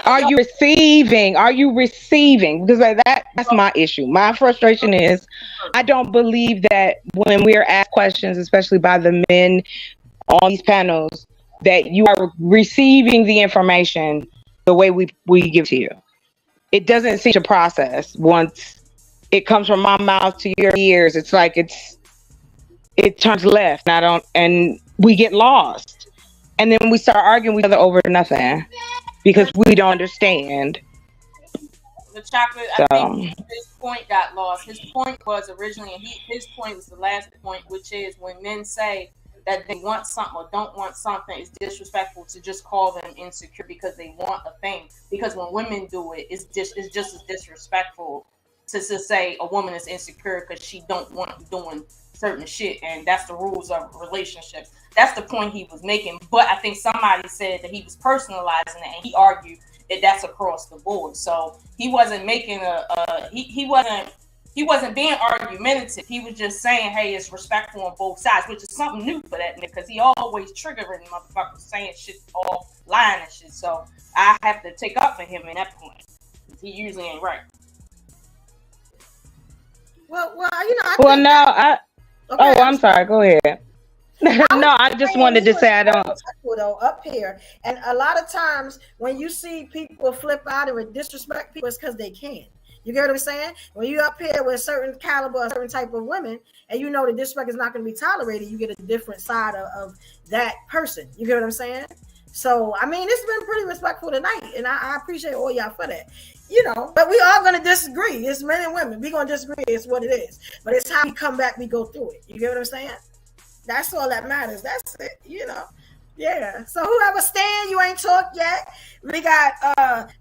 are you receiving? Because that's my issue. My frustration is, I don't believe that when we're asked questions, especially by the men on these panels, that you are receiving the information the way we give to you. It doesn't seem to process once it comes from my mouth to your ears. It's like it turns left, and we get lost, and then we start arguing with each other over nothing because we don't understand. The Chocolate, I think his point got lost. His point was originally, and his point was the last point, which is when men say that they want something or don't want something, it's disrespectful to just call them insecure because they want a thing. Because when women do it, it's just as disrespectful to say a woman is insecure because she don't want doing certain shit, and that's the rules of relationships. That's the point he was making. But I think somebody said that he was personalizing it, and he argued that that's across the board. So he wasn't making he wasn't being argumentative. He was just saying, hey, it's respectful on both sides, which is something new for that nigga, because he always triggering motherfuckers saying shit all lying and shit. So I have to take up for him in that point. He usually ain't right. Well, I'm sorry. Go ahead. No, I just wanted to say I don't. Though up here, and a lot of times when you see people flip out and disrespect people, it's because they can. You get what I'm saying? When you up here with a certain caliber, a certain type of women, and you know the disrespect is not going to be tolerated, you get a different side of that person. You get what I'm saying? So, I mean, it's been pretty respectful tonight, and I appreciate all y'all for that. You know, but we are going to disagree. It's men and women. We're going to disagree. It's what it is. But it's how we come back, we go through it. You get what I'm saying? That's all that matters. That's it, you know. Yeah. So whoever stand, you ain't talked yet. We got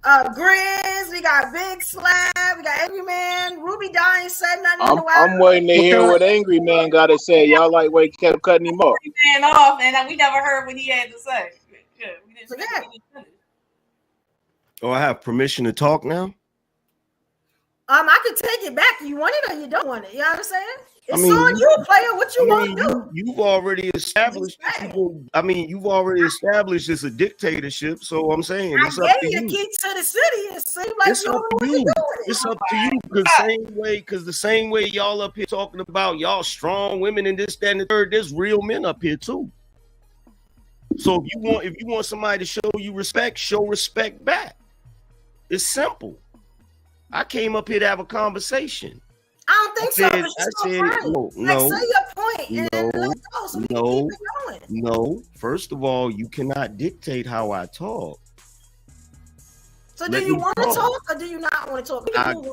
Grizz, we got Big Slab, we got Angry Man. Ruby Dye ain't said nothing in a while. I'm waiting to hear what Angry Man got to say. Y'all like way kept cutting him off. Man off, and we never heard what he had to say. Yeah, we didn't Oh, I have permission to talk now? I could take it back. You want it or you don't want it. You know what I'm saying? It's on you, player. What you want to do? You've already established. You've already established it's a dictatorship. So I'm saying it's I up gave to you you. the key to the city. It seems like It's you up don't know to what to you. do with it. It's up to you because the same way y'all up here talking about y'all strong women and this, that, and the third, there's real men up here too. So if you want somebody to show you respect, show respect back. It's simple. I came up here to have a conversation. I don't think so. But you're so no, say your point and then let's go so we can keep it going. no. First of all, you cannot dictate how I talk. So do you want to talk or do you not want to talk?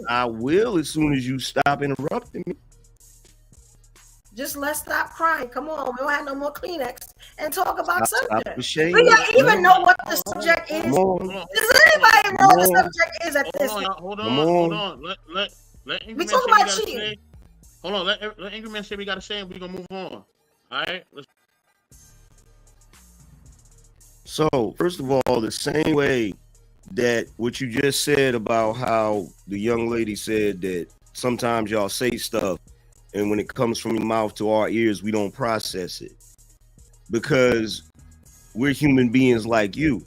I will as soon as you stop interrupting me. Just let's stop crying. Come on, we don't have no more Kleenex and talk about subject. Stop We don't even know what the subject is. Does anybody know what the subject is at this point? Hold on. Let Angry Man We talk say about gotta cheating. say. Hold on. Let Angry Man say we got to say, and we're gonna move on. All right. So first of all, the same way that what you just said about how the young lady said that sometimes y'all say stuff, and when it comes from your mouth to our ears, we don't process it because we're human beings like you.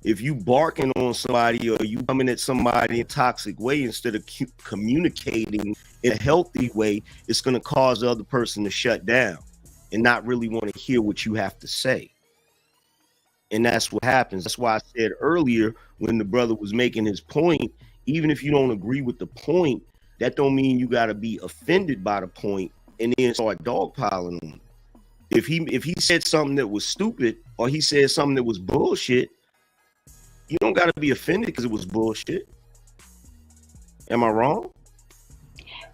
If you barking on somebody or you coming at somebody in a toxic way instead of communicating in a healthy way, it's going to cause the other person to shut down and not really want to hear what you have to say. And that's what happens. That's why I said earlier when the brother was making his point, even if you don't agree with the point, that don't mean you got to be offended by the point and then start dogpiling on him. If he said something that was stupid or he said something that was bullshit, you don't got to be offended because it was bullshit. Am I wrong?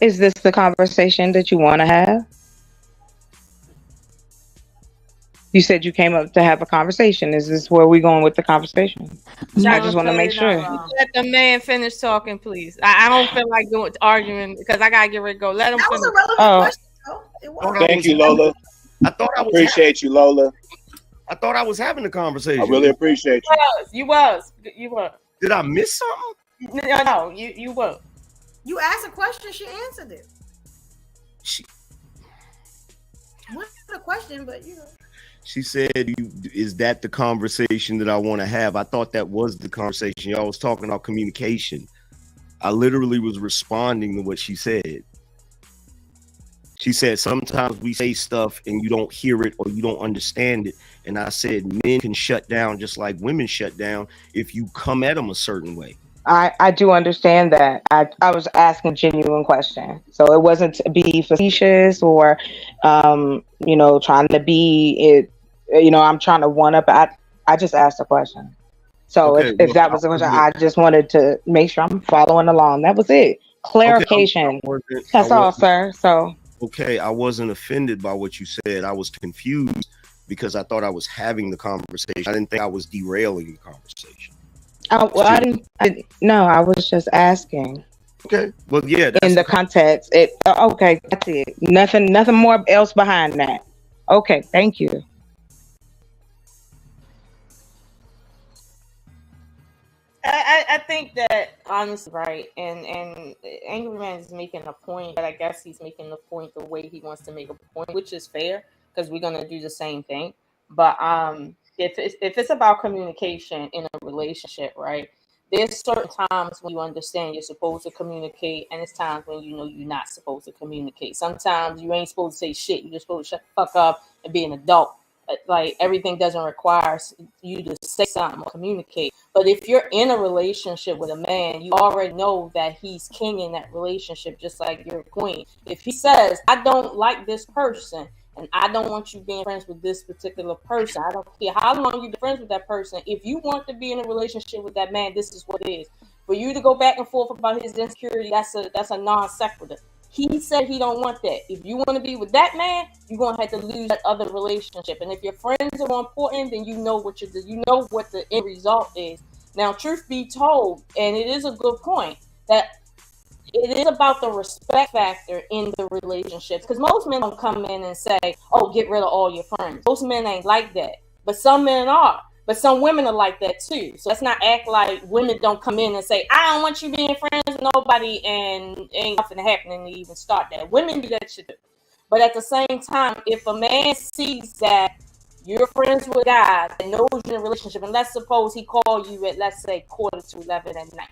Is this the conversation that you want to have? You said you came up to have a conversation. Is this where we're going with the conversation? I just want to make sure. Let the man finish talking, please. I don't feel like arguing because I gotta get ready to go. Let him finish. Thank you, Lola. I thought I was appreciate you, Lola. I thought I was having a conversation. I really appreciate you. You was. Did I miss something? No, you were. You asked a question, she answered it. Wasn't a question, but you know. She said, is that the conversation that I want to have? I thought that was the conversation. Y'all was talking about communication. I literally was responding to what she said. She said, sometimes we say stuff and you don't hear it or you don't understand it. And I said, men can shut down just like women shut down if you come at them a certain way. I do understand that. I was asking a genuine question. So it wasn't to be facetious or, trying to be it. I'm trying to one up. I just asked a question. So Okay, if that was the question, I just wanted to make sure I'm following along. That was it. Clarification. That's all, sir. So. Okay, I wasn't offended by what you said. I was confused because I thought I was having the conversation. I didn't think I was derailing the conversation. I didn't. No, I was just asking. Okay. Well, yeah. In the context, okay, that's it. Nothing more else behind that. Okay, thank you. I think that honestly, right, and Angry Man is making a point, but I guess he's making the point the way he wants to make a point, which is fair because we're gonna do the same thing. But if it's about communication in a relationship, right, there's certain times when you understand you're supposed to communicate, and it's times when you know you're not supposed to communicate. Sometimes you ain't supposed to say shit. You're just supposed to shut the fuck up and be an adult. Like everything doesn't require you to say something or communicate. But if you're in a relationship with a man, you already know that he's king in that relationship, just like you're queen. If he says, I don't like this person and I don't want you being friends with this particular person, I don't care how long you've been friends with that person. If you want to be in a relationship with that man, this is what it is. For you to go back and forth about his insecurity, that's a non sequitur. He said he don't want that. If you want to be with that man, you're gonna have to lose that other relationship. And if your friends are more important, then you know what the end result is. Now, truth be told, and it is a good point, that it is about the respect factor in the relationships. Because most men don't come in and say, "Oh, get rid of all your friends." Most men ain't like that, but some men are. But some women are like that too. So let's not act like women don't come in and say, I don't want you being friends with nobody, and ain't nothing happening to even start that. Women do that shit. But at the same time, if a man sees that you're friends with guys and knows you're in a relationship, and let's suppose he called you at, let's say, 11:45 at night,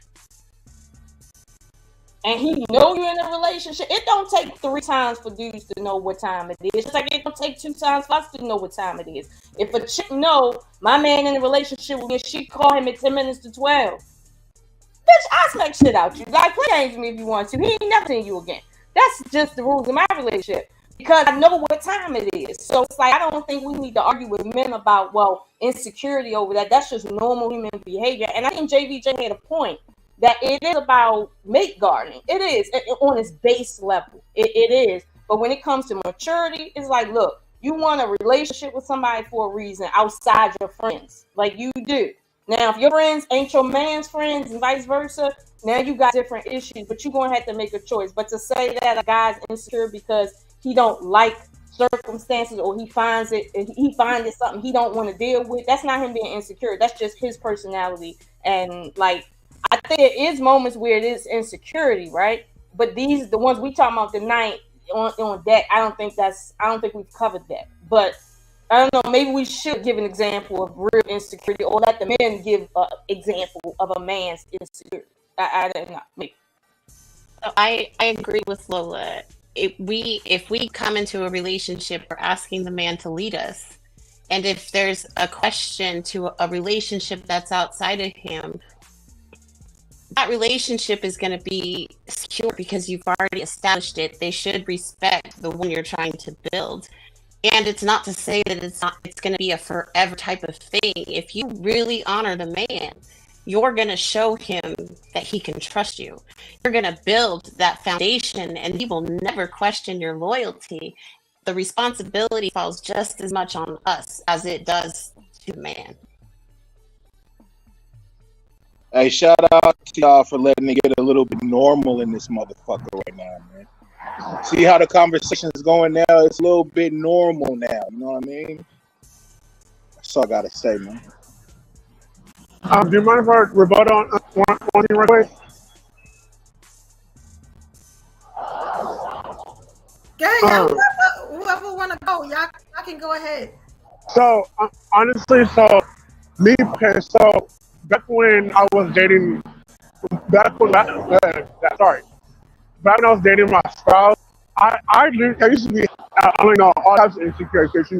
and he know you're in a relationship, it don't take 3 times for dudes to know what time it is. Just like it don't take 2 times for us to know what time it is. If a chick know my man in a relationship with me, she call him at 10 minutes to 12. Bitch, I smack shit out you. Like, play games with me if you want to. He ain't never seen you again. That's just the rules of my relationship. Because I know what time it is. So it's like, I don't think we need to argue with men about, well, insecurity over that. That's just normal human behavior. And I think JVJ had a point. That it is about mate gardening. It is on its base level. It is. But when it comes to maturity, it's like, look, you want a relationship with somebody for a reason outside your friends. Like you do. Now, if your friends ain't your man's friends and vice versa, now you got different issues, but you're going to have to make a choice. But to say that a guy's insecure because he don't like circumstances or he finds it something he don't want to deal with, that's not him being insecure. That's just his personality. And like, I think there is moments where it is insecurity, right? But the ones we talking about tonight on deck, I don't think we've covered that. But I don't know, maybe we should give an example of real insecurity, or let the men give an example of a man's insecurity. I don't know, maybe. So I agree with Lola. If we come into a relationship, we're asking the man to lead us. And if there's a question to a relationship that's outside of him, that relationship is going to be secure because you've already established it. They should respect the one you're trying to build. And it's not to say that it's going to be a forever type of thing. If you really honor the man, you're going to show him that he can trust you. You're going to build that foundation, and he will never question your loyalty. The responsibility falls just as much on us as it does to the man. Hey, shout out to y'all for letting it get a little bit normal in this motherfucker right now, man. See how the conversation is going now? It's a little bit normal now. You know what I mean? That's all I gotta say, man. Do you mind if I rebut on one thing right quick? Yeah, whoever want to go, y'all can go ahead. So honestly, back when I was dating, back when I was dating my spouse, I used to be, all types of insecure because,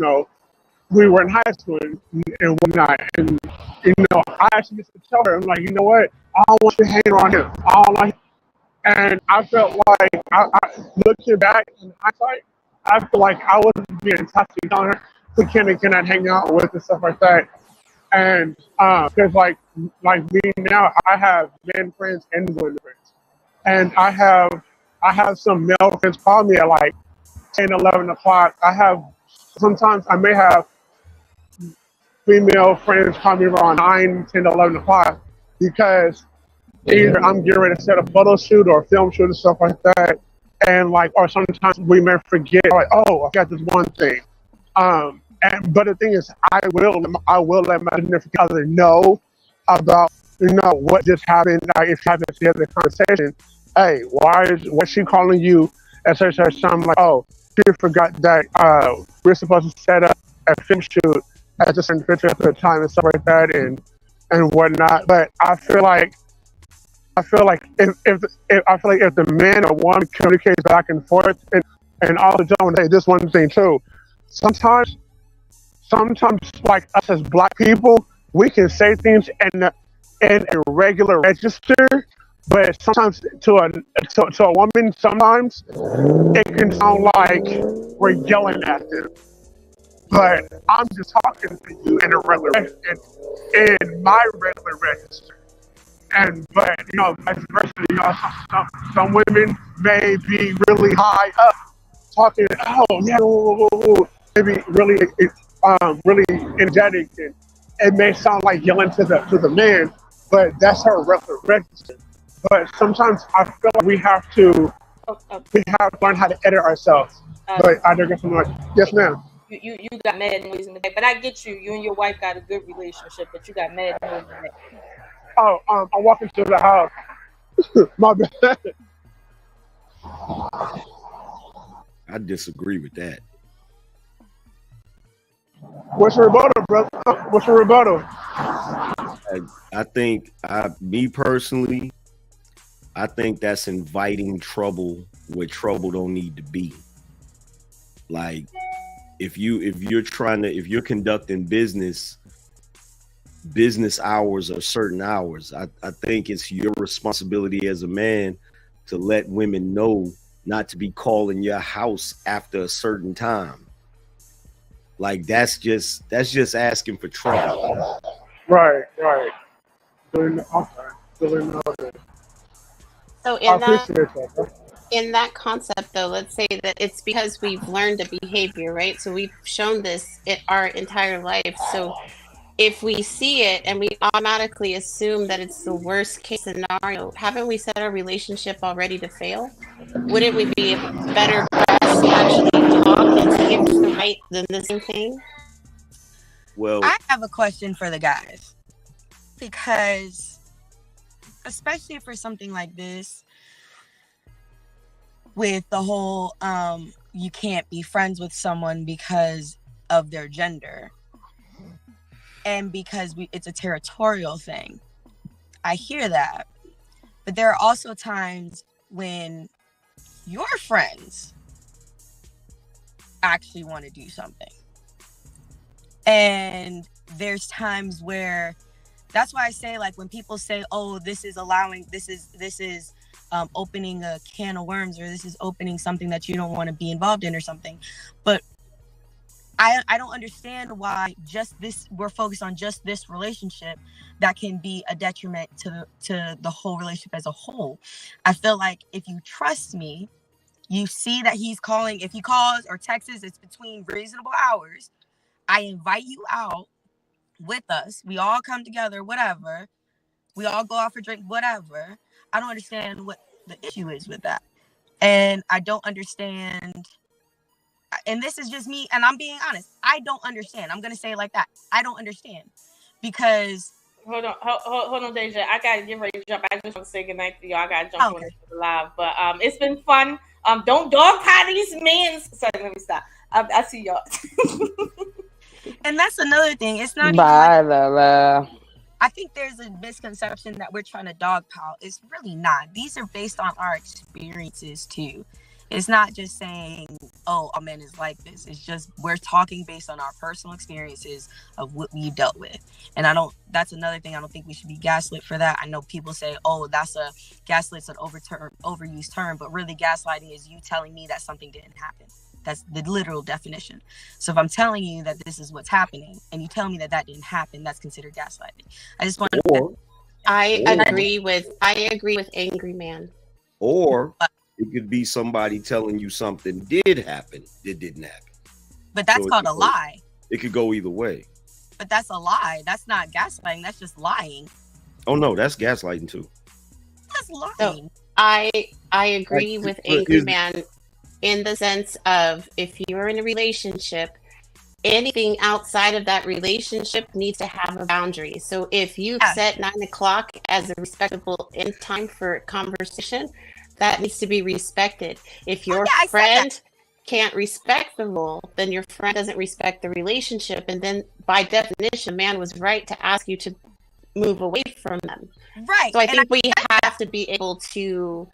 we were in high school and whatnot. And, I actually used to tell her, I'm like, you know what? I don't want you hanging around him. I don't like him. And I felt like, I looking back in hindsight, I feel like I wasn't being toxic on her. We cannot hang out with and stuff like that. And because like me now, I have men friends and women friends, and I have some male friends call me at like 10, 11 o'clock. Sometimes I may have female friends call me around 9, 10, 11 o'clock because either I'm getting ready to set a photo shoot or a film shoot and stuff like that, and or sometimes we may forget, like, oh, I got this one thing. But the thing is, I will let my significant other know about what just happened. If she happens to hear the conversation, hey, what's she calling you at such time? Like, oh, she forgot that we're supposed to set up a film shoot at a certain picture at the time and stuff like that and whatnot. But I feel like if the man or woman communicates back and forth and also don't say this one thing too. Sometimes sometimes, like us as black people, we can say things in a regular register, but sometimes to a woman, sometimes it can sound like we're yelling at them. But I'm just talking to you in a regular in my regular register. But vice versa, some women may be really high up, talking, oh yeah, maybe really really energetic, and it may sound like yelling to the man, but that's her regular register. But sometimes I feel like we have to learn how to edit ourselves. But I don't get so much. Yes, ma'am. You got mad noise in the back, but I get you. You and your wife got a good relationship, but you got mad noise in the back. Oh, I'm walking to the house. My bad. I disagree with that. What's your rebuttal, brother? What's your rebuttal? I think, me personally, I think that's inviting trouble where trouble don't need to be. Like, if you're conducting business hours are certain hours, I think it's your responsibility as a man to let women know not to be calling your house after a certain time. Like, that's just asking for trouble. Right. So in that concept, though, let's say that it's because we've learned a behavior, right? So we've shown this our entire life. So if we see it and we automatically assume that it's the worst case scenario, haven't we set our relationship already to fail? Wouldn't we be better for us to actually talk and see if it's the right than the same thing? Well, I have a question for the guys, because especially for something like this, with the whole you can't be friends with someone because of their gender, and because it's a territorial thing. I hear that, but there are also times when your friends actually want to do something, and there's times where, that's why I say, like, when people say, oh, this is opening a can of worms, or this is opening something that you don't want to be involved in or something, but I don't understand why we're focused on just this relationship that can be a detriment to the whole relationship as a whole. I feel like if you trust me, you see that he's calling. If he calls or texts, it's between reasonable hours. I invite you out with us. We all come together, whatever. We all go out for drink, whatever. I don't understand what the issue is with that. And I don't understand. And this is just me, and I'm being honest. I don't understand. I'm gonna say it like that. I don't understand, because hold on, Deja. I gotta get ready to jump. I just want to say goodnight to y'all. I gotta jump on the live, but it's been fun. Don't dog tie these men. Sorry, let me stop. I see y'all. And that's another thing. It's not Bye, even like, Lola. I think there's a misconception that we're trying to dogpile. It's really not. These are based on our experiences too. It's not just saying, oh, a man is like this. It's just, we're talking based on our personal experiences of what we dealt with. And that's another thing. I don't think we should be gaslit for that. I know people say, oh, gaslit's an overused term, but really gaslighting is you telling me that something didn't happen. That's the literal definition. So if I'm telling you that this is what's happening and you tell me that didn't happen, that's considered gaslighting. I just want to. I agree with Angry Man. Or it could be somebody telling you something did happen that didn't happen. But that's called a lie. It could go either way. But that's a lie. That's not gaslighting. That's just lying. Oh no, that's gaslighting too. That's lying. So I agree with Angry Man in the sense of, if you're in a relationship, anything outside of that relationship needs to have a boundary. So if you set 9 o'clock as a respectable end time for conversation, that needs to be respected. If your friend can't respect the rule, then your friend doesn't respect the relationship. And then by definition, man was right to ask you to move away from them. Right. So I think we have to be able to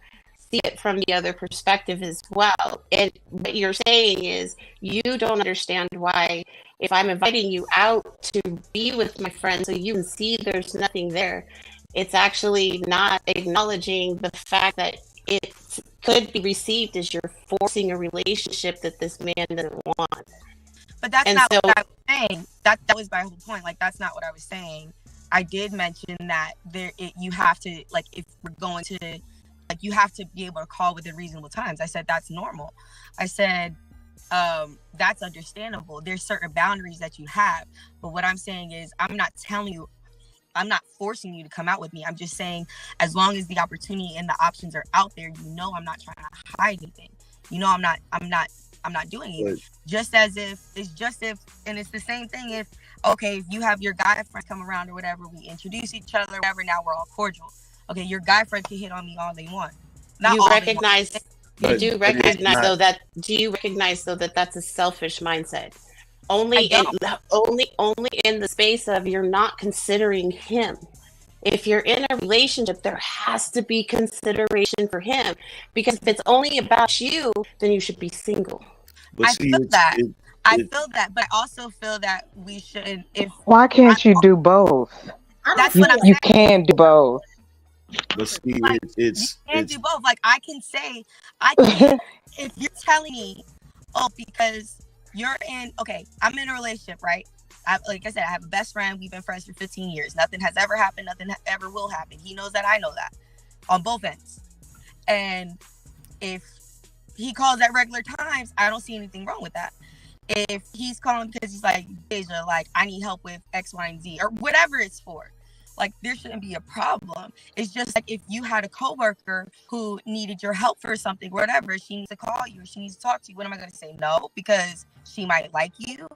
see it from the other perspective as well. And what you're saying is, you don't understand why If I'm inviting you out to be with my friend so you can see there's nothing there, it's actually not acknowledging the fact that it could be received as you're forcing a relationship that this man doesn't want. But that's And not so- what I was saying. That was my whole point. Like, that's not what I was saying. I did mention that you have to, like, if we're going to, like, you have to be able to call within reasonable times. I said that's normal. I said that's understandable. There's certain boundaries that you have. But what I'm saying is, I'm not telling you, I'm not forcing you to come out with me. I'm just saying, as long as the opportunity and the options are out there, I'm not trying to hide anything. I'm not doing it. Just as if, and it's the same thing if you have your guy friends come around or whatever, we introduce each other, whatever, now we're all cordial. Okay, your guy friend can hit on me all they want. Not You all they recognize, want. you do recognize though that, do you recognize though that that's a selfish mindset? Only in the space of you're not considering him. If you're in a relationship, there has to be consideration for him, because if it's only about you, then you should be single. I feel that, but I also feel that we shouldn't. Why can't you do both? That's You, what I'm you saying. can do both. But see, it's And do both. Like, I can say, if you're telling me, because you're I'm in a relationship, right? Like I said, I have a best friend. We've been friends for 15 years. Nothing has ever happened. Nothing ever will happen. He knows that. I know that, on both ends. And if he calls at regular times, I don't see anything wrong with that. If he's calling because he's like, Deja, like, I need help with X, Y, and Z, or whatever it's for, like, there shouldn't be a problem. It's just like if you had a coworker who needed your help for something, whatever, she needs to call you, she needs to talk to you. What am I going to say? No, because she might like you?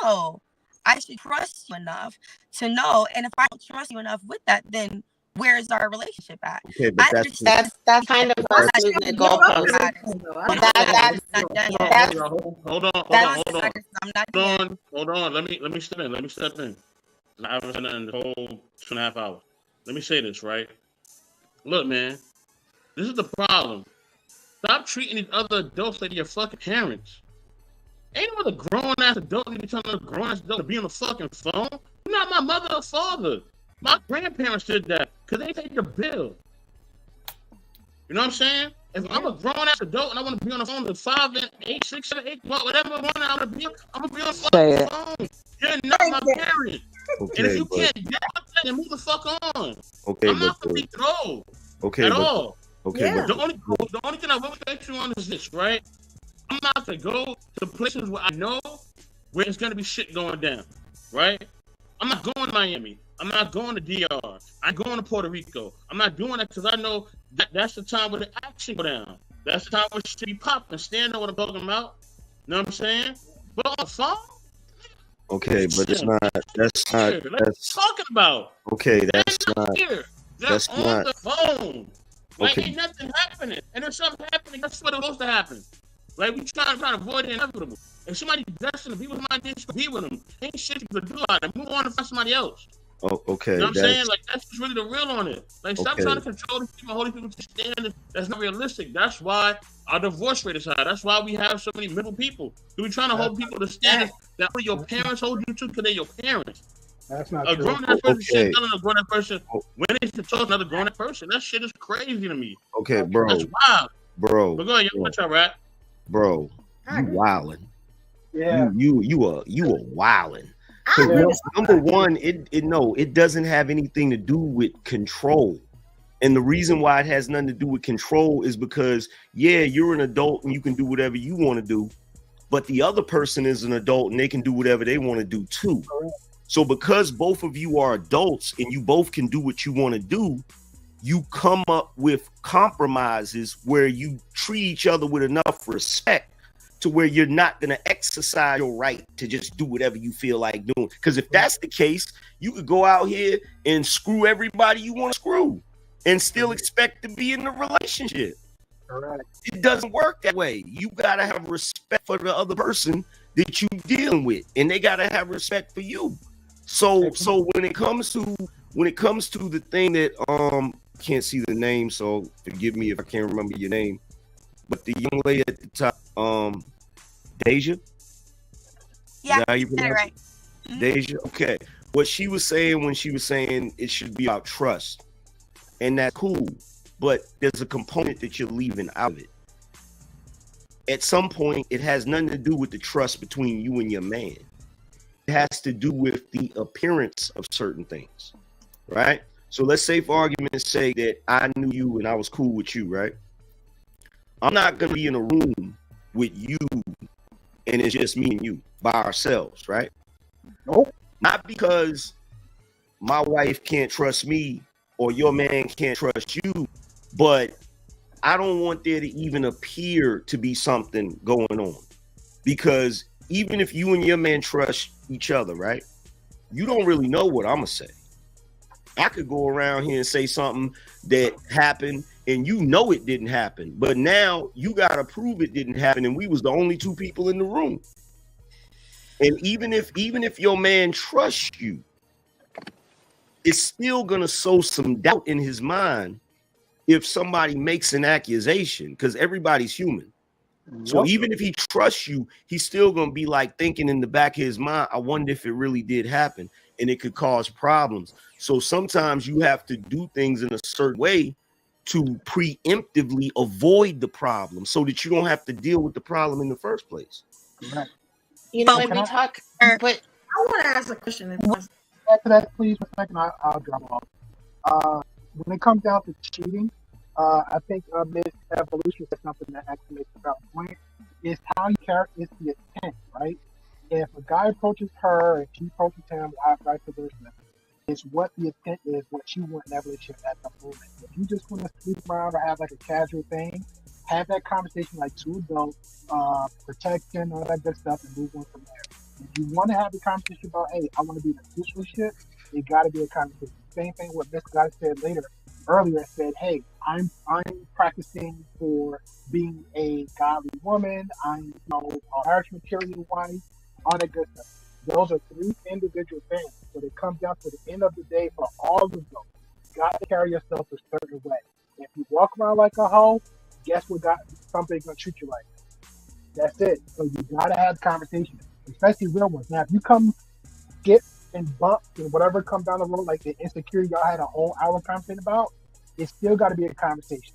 No, I should trust you enough to know. And if I don't trust you enough with that, then where's our relationship at? Okay, but that's kind of us moving the goalpost. Hold on. Let me step in. I haven't said nothing the whole 2.5 hours. Let me say this, right? Look, man, this is the problem. Stop treating these other adults like your fucking parents. Ain't no other grown-ass adult need to tell another grown-ass adult to be on the fucking phone. You're not my mother or father. My grandparents did that because they take the bill. You know what I'm saying? If I'm a grown-ass adult and I want to be on the phone to 5 and 8, 6, 7, 8, whatever one I want to be, I'm going to be on the fucking phone. You're not my parent. Okay, and if you can't get up, then move the fuck on. Okay, I'm not going to be thrown at all. Okay, the only thing I will bet you on is this, right? I'm not going to go to places where I know where it's going to be shit going down, right? I'm not going to Miami. I'm not going to DR. I'm going to Puerto Rico. I'm not doing that because I know that's the time where the action go down. That's the time where shit be popping. Stand know what I'm talking about. You know what I'm saying? But on the phone? okay, but that's talking about. Okay, that's not. Here. They're That's on not. the phone. Like, Okay. ain't nothing happening. And if something happening, that's what it's supposed to happen. Like, we trying to avoid the inevitable. If somebody destined to be with somebody, then be with them. Ain't shit you can do about it. Move on and find somebody else. Oh, okay. You know what I'm that's- saying? Like, that's just really the real on it. Like, stop Okay. trying to control these people, hold these people to standards that's not realistic. That's why our divorce rate is high. That's why we have so many middle people. We're trying to hold people to standards that only your parents hold you to because they're your parents. That's not A true. grown-ass person Okay. shit telling a grown-ass person when they should talk to another grown-ass person. That shit is crazy to me. Okay, bro. That's wild. Bro. But go ahead, you want to rap? Bro, you wildin'. Yeah. You a wildin'. 'Cause number one, it doesn't have anything to do with control. And the reason why it has nothing to do with control is because, yeah, you're an adult and you can do whatever you want to do, but the other person is an adult and they can do whatever they want to do too. So because both of you are adults and you both can do what you want to do, you come up with compromises where you treat each other with enough respect to where you're not going to exercise your right to just do whatever you feel like doing. Because if that's the case, you could go out here and screw everybody you want to screw and still expect to be in a relationship. Correct. It doesn't work that way. You got to have respect for the other person that you're dealing with, and they got to have respect for you. So when it comes to the thing that can't see the name, so forgive me if I can't remember your name, but the young lady at the top, Deja. Yeah, Is that how you you said it pronounce right. it? Deja. Okay. What she was saying when she was saying it should be about trust, and that's cool, but there's a component that you're leaving out of it. At some point, it has nothing to do with the trust between you and your man. It has to do with the appearance of certain things, right? So let's say, for argument's sake, that I knew you and I was cool with you, right? I'm not going to be in a room with you and it's just me and you by ourselves, right? Nope. Not because my wife can't trust me or your man can't trust you, but I don't want there to even appear to be something going on. Because even if you and your man trust each other, right? You don't really know what I'm going to say. I could go around here and say something that happened and you know it didn't happen, but now you got to prove it didn't happen and we was the only two people in the room. And even if your man trusts you, it's still going to sow some doubt in his mind if somebody makes an accusation, because everybody's human. So even if he trusts you, he's still going to be like thinking in the back of his mind, I wonder if it really did happen, and it could cause problems. So sometimes you have to do things in a certain way to preemptively avoid the problem so that you don't have to deal with the problem in the first place. Right. You know, when we talk, but I want to ask a question. Back to that, please, for a second. I'll drop off. When it comes down to cheating, I think Miss Evolution said something that actually makes a valid point. Is how you characterize the intent, right? If a guy approaches her and she approaches him, vice versa, it's what the intent is, what you want in that relationship at the moment. If you just want to sleep around or have like a casual thing, have that conversation like two adults, protection, all that good stuff, and move on from there. If you want to have a conversation about, hey, I want to be in a relationship, it got to be a conversation. Same thing what Miss Guy said earlier said, hey, I'm practicing for being a godly woman. I'm a marriage material wife, all that good stuff. Those are three individual things. But it comes down to the end of the day for all of them. You got to carry yourself a certain way. If you walk around like a hoe, guess what? Somebody's gonna treat you like that. That's it. So you gotta have conversations, especially real ones. Now, if you come get and bump and whatever comes down the road, like the insecurity y'all had a whole hour conversation about, it's still got to be a conversation.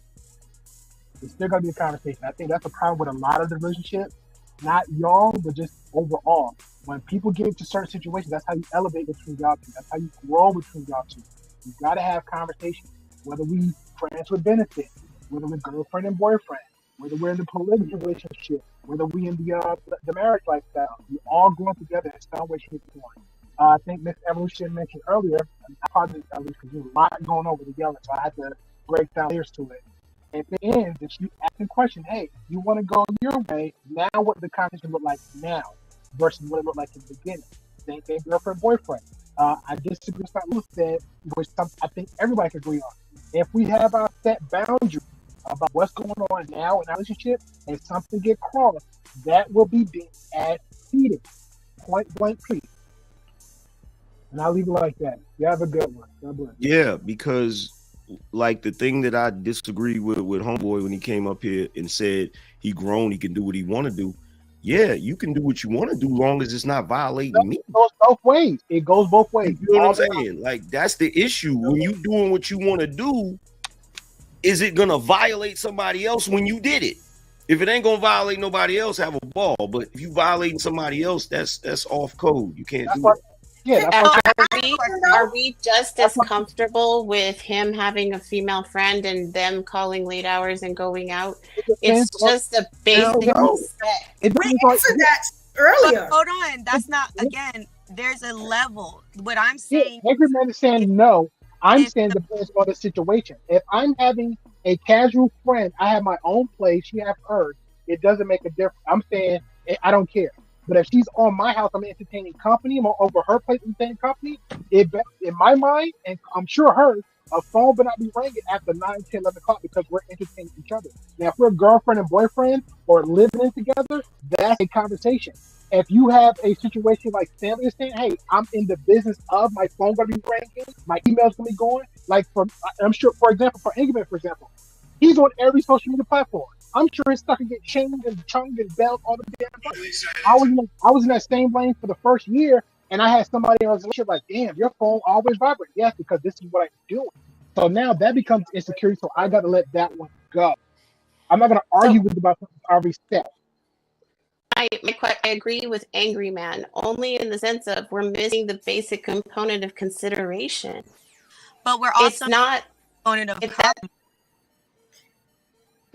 It's still got to be a conversation. I think that's a problem with a lot of the relationships, not y'all, but just overall. When people get into certain situations, that's how you elevate between y'all two. That's how you grow between y'all two. You got to have conversations, whether we friends with benefits, whether we're girlfriend and boyfriend, whether we're in the polygamy relationship, whether we in the marriage lifestyle. We all growing together in some way, shape, or form. I think Miss Evolution mentioned earlier, I apologize because there's a lot going over together, so I had to break down layers to it. At the end, if you ask the question, hey, you want to go your way, now what the conversation look like now versus what it looked like in the beginning. Same thing, girlfriend, boyfriend. I disagree with what Lou said, which I think everybody can agree on. If we have our set boundaries about what's going on now in our relationship and something get crossed, that will be deemed as cheating. Point blank, period. And I'll leave it like that. You have a good one. God bless. Yeah, because like the thing that I disagree with Homeboy when he came up here and said he grown, he can do what he want to do. Yeah, you can do what you want to do long as it's not violating me. It goes both ways. It goes both ways. You know what I'm saying? Like, that's the issue. When you doing what you want to do, is it going to violate somebody else when you did it? If it ain't going to violate nobody else, have a ball. But if you violating somebody else, that's off code. You can't do it. Yeah, are we just as comfortable with him having a female friend and them calling late hours and going out? It's just a basic respect. We answered that earlier. But hold on, that's not, again, there's a level. What I'm saying, every man is saying no. I'm saying it depends on the situation. If I'm having a casual friend, I have my own place, she has hers, it doesn't make a difference. I'm saying I don't care. But if she's on my house, I'm entertaining company, I'm over her place entertaining company, in my mind, and I'm sure hers, a phone would not be ringing after 9, 10, 11 o'clock because we're entertaining each other. Now, if we're girlfriend and boyfriend or living in together, that's a conversation. If you have a situation like Stanley is saying, hey, I'm in the business of my phone going to be ringing, my email's going to be going, like I'm sure, for example, for Ingrid, for example, he's on every social media platform. I'm sure his stuff could get changed and chunged and belt all the damn time. I was in that same lane for the first year, and I had somebody in a relationship like, damn, your phone always vibrates. Yes, because this is what I'm doing. So now that becomes insecurity, so I got to let that one go. I'm not going to argue with about something I already said. I agree with Angry Man, only in the sense of we're missing the basic component of consideration. But we're also it's not component of But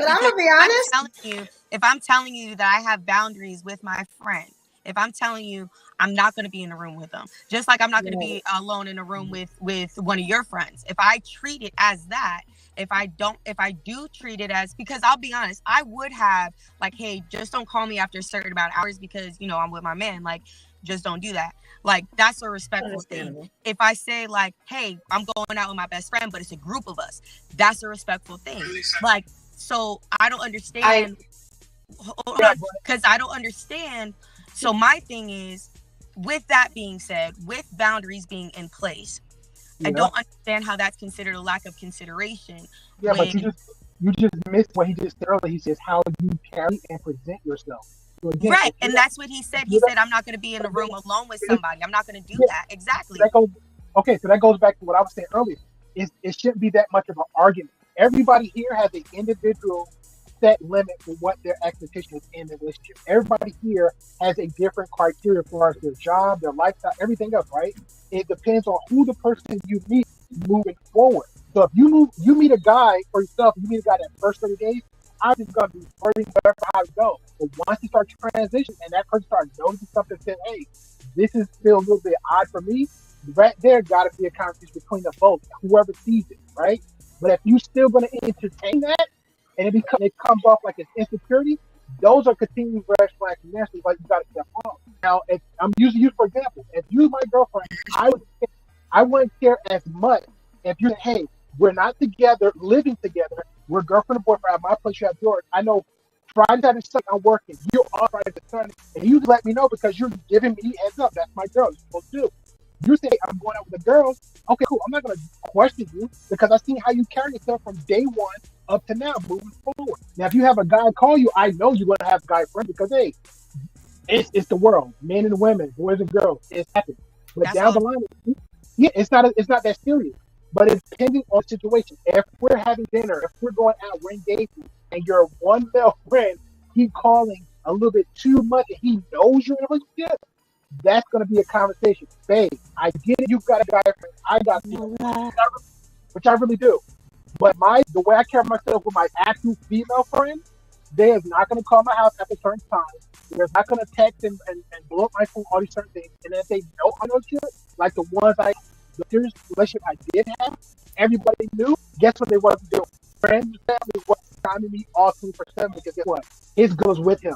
I'm gonna be honest. If I'm telling you that I have boundaries with my friend, if I'm telling you I'm not going to be in a room with them, just like I'm not going to be alone in a room with one of your friends. If I treat it as that, if I do treat it as, because I'll be honest, I would have like, hey, just don't call me after a certain amount of hours because, you know, I'm with my man. Like, just don't do that. Like, that's a respectful thing. If I say like, hey, I'm going out with my best friend, but it's a group of us, that's a respectful thing. Like, so I don't understand. Because I don't understand. So my thing is, with that being said, with boundaries being in place, I don't understand how that's considered a lack of consideration. Yeah, but you just missed what he just said earlier. He says how you carry and present yourself. So again, right, and that's what he said. He said, I'm not going to be in a room alone with somebody. I'm not going to do that. Exactly. So that goes back to what I was saying earlier. It shouldn't be that much of an argument. Everybody here has an individual set limit for what their expectation is in the relationship. Everybody here has a different criteria for their job, their lifestyle, everything else, right? It depends on who the person you meet moving forward. So if you meet a guy for yourself, you meet a guy that first 30 days, I'm just gonna be flirting whatever how it goes. But once you start transitioning and that person starts noticing something, saying, "Hey, this is still a little bit odd for me," right there got to be a conversation between the both, whoever sees it, right? But if you're still gonna entertain that, and it comes off like it's insecurity, those are continuing red flags and nasty, like you got to step off. Now, if I'm using you for example. If you're my girlfriend, I wouldn't care as much if you're, hey, we're not together, living together, we're girlfriend and boyfriend, I have my place, you have yours. I know Friday, Saturday, Sunday, I'm working, you're off Friday to Sunday, and you let me know because you're giving me heads up. That's my girl, you're supposed to do. You say I'm going out with the girls, okay, cool. I'm not going to question you because I've seen how you carry yourself from day one up to now, moving forward. Now, if you have a guy call you, I know you're going to have guy friends because, hey, it's the world, men and women, boys and girls, it's happening. But that's down the line, it's not that serious. But it's depending on the situation. If we're having dinner, if we're going out, we're engaging, and your one male friend keep calling a little bit too much, and he knows you're in a relationship, that's going to be a conversation. Babe, I get it. You've got a guy friend. I got you, which I really do. But the way I carry myself with my actual female friends, they is not going to call my house at a certain time. They're not going to text and blow up my phone, all these certain things. And if they know I know shit, like the serious relationship I did have, everybody knew. Guess what they wasn't doing? Friends, family wasn't timing me all 24/7 because guess what? His girl is with him.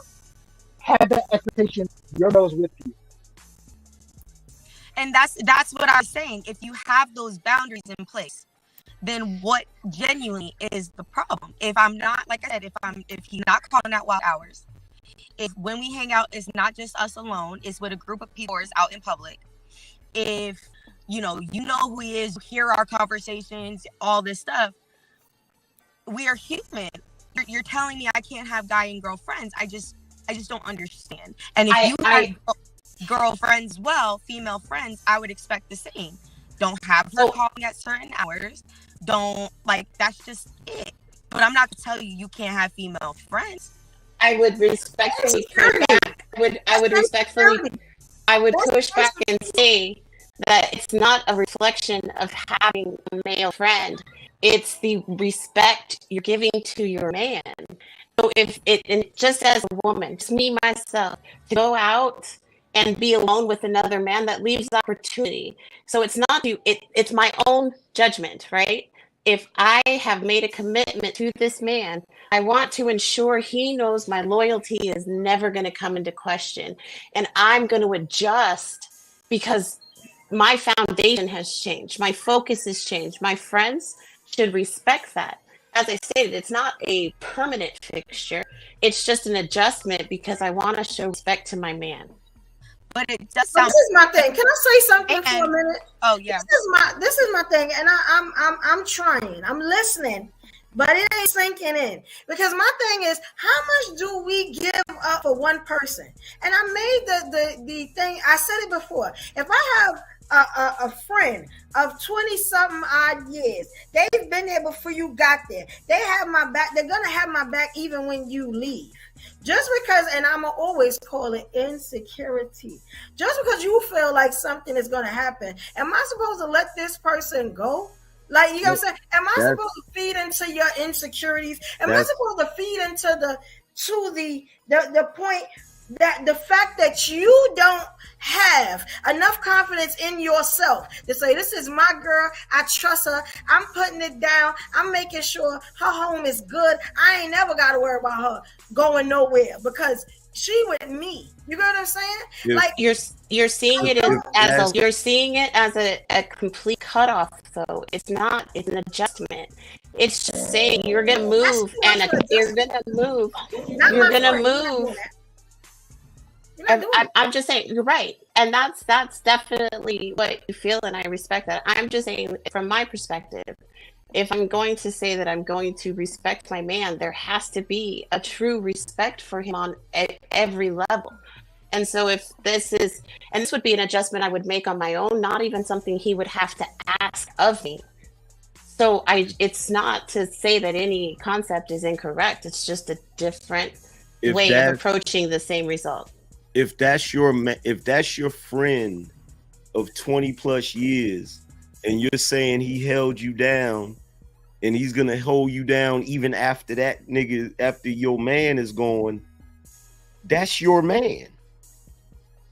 Have that expectation. Your girl is with you. And that's what I'm saying. If you have those boundaries in place, then what genuinely is the problem? If I'm not, like I said, if he's not calling out wild hours, if when we hang out, it's not just us alone, it's with a group of people or it's out in public. If you know who he is, hear our conversations, all this stuff, we are human. You're telling me I can't have guy and girl friends. I just don't understand. And if you have girlfriends, female friends, I would expect the same. Don't have her calling at certain hours. Don't, like, that's just it. But I'm not gonna tell you can't have female friends. I would respectfully push back. I would push back and say that it's not a reflection of having a male friend. It's the respect you're giving to your man. So if it just as a woman, just me myself, to go out and be alone with another man, that leaves the opportunity. So it's not you, it's my own judgment, right? If I have made a commitment to this man, I want to ensure he knows my loyalty is never going to come into question. And I'm going to adjust because my foundation has changed. My focus has changed. My friends should respect that. As I stated, it's not a permanent fixture. It's just an adjustment because I want to show respect to my man. But it does sound. This is my thing. Can I say something for a minute? Oh yeah. This is my thing, and I'm trying. I'm listening, But it ain't sinking in, because my thing is, how much do we give up for one person? And I made the thing, I said it before. If I have a friend of 20 something odd years, they've been there before you got there. They have my back. They're gonna have my back even when you leave. Just because, and I'm gonna always call it insecurity. Just because you feel like something is gonna happen, am I supposed to let this person go? Like, you know what I'm saying? Am I supposed to feed into your insecurities? Am I supposed to feed into the point that the fact that you don't have enough confidence in yourself to say, this is my girl, I trust her, I'm putting it down, I'm making sure her home is good, I ain't never got to worry about her going nowhere because she with me. You know what I'm saying? Yeah. Like you're seeing it as a complete cutoff. So it's not. It's an adjustment. It's just saying you're gonna move you're gonna move. You're gonna move. I'm just saying you're right, and that's definitely what you feel, and I respect that. I'm just saying from my perspective, if I'm going to say that I'm going to respect my man, there has to be a true respect for him on every level. And so if this would be an adjustment I would make on my own, not even something he would have to ask of me. So it's not to say that any concept is incorrect. It's just a different way of approaching the same result. If that's your friend of 20 plus years and you're saying he held you down, and he's gonna hold you down even after that nigga, after your man is gone, that's your man.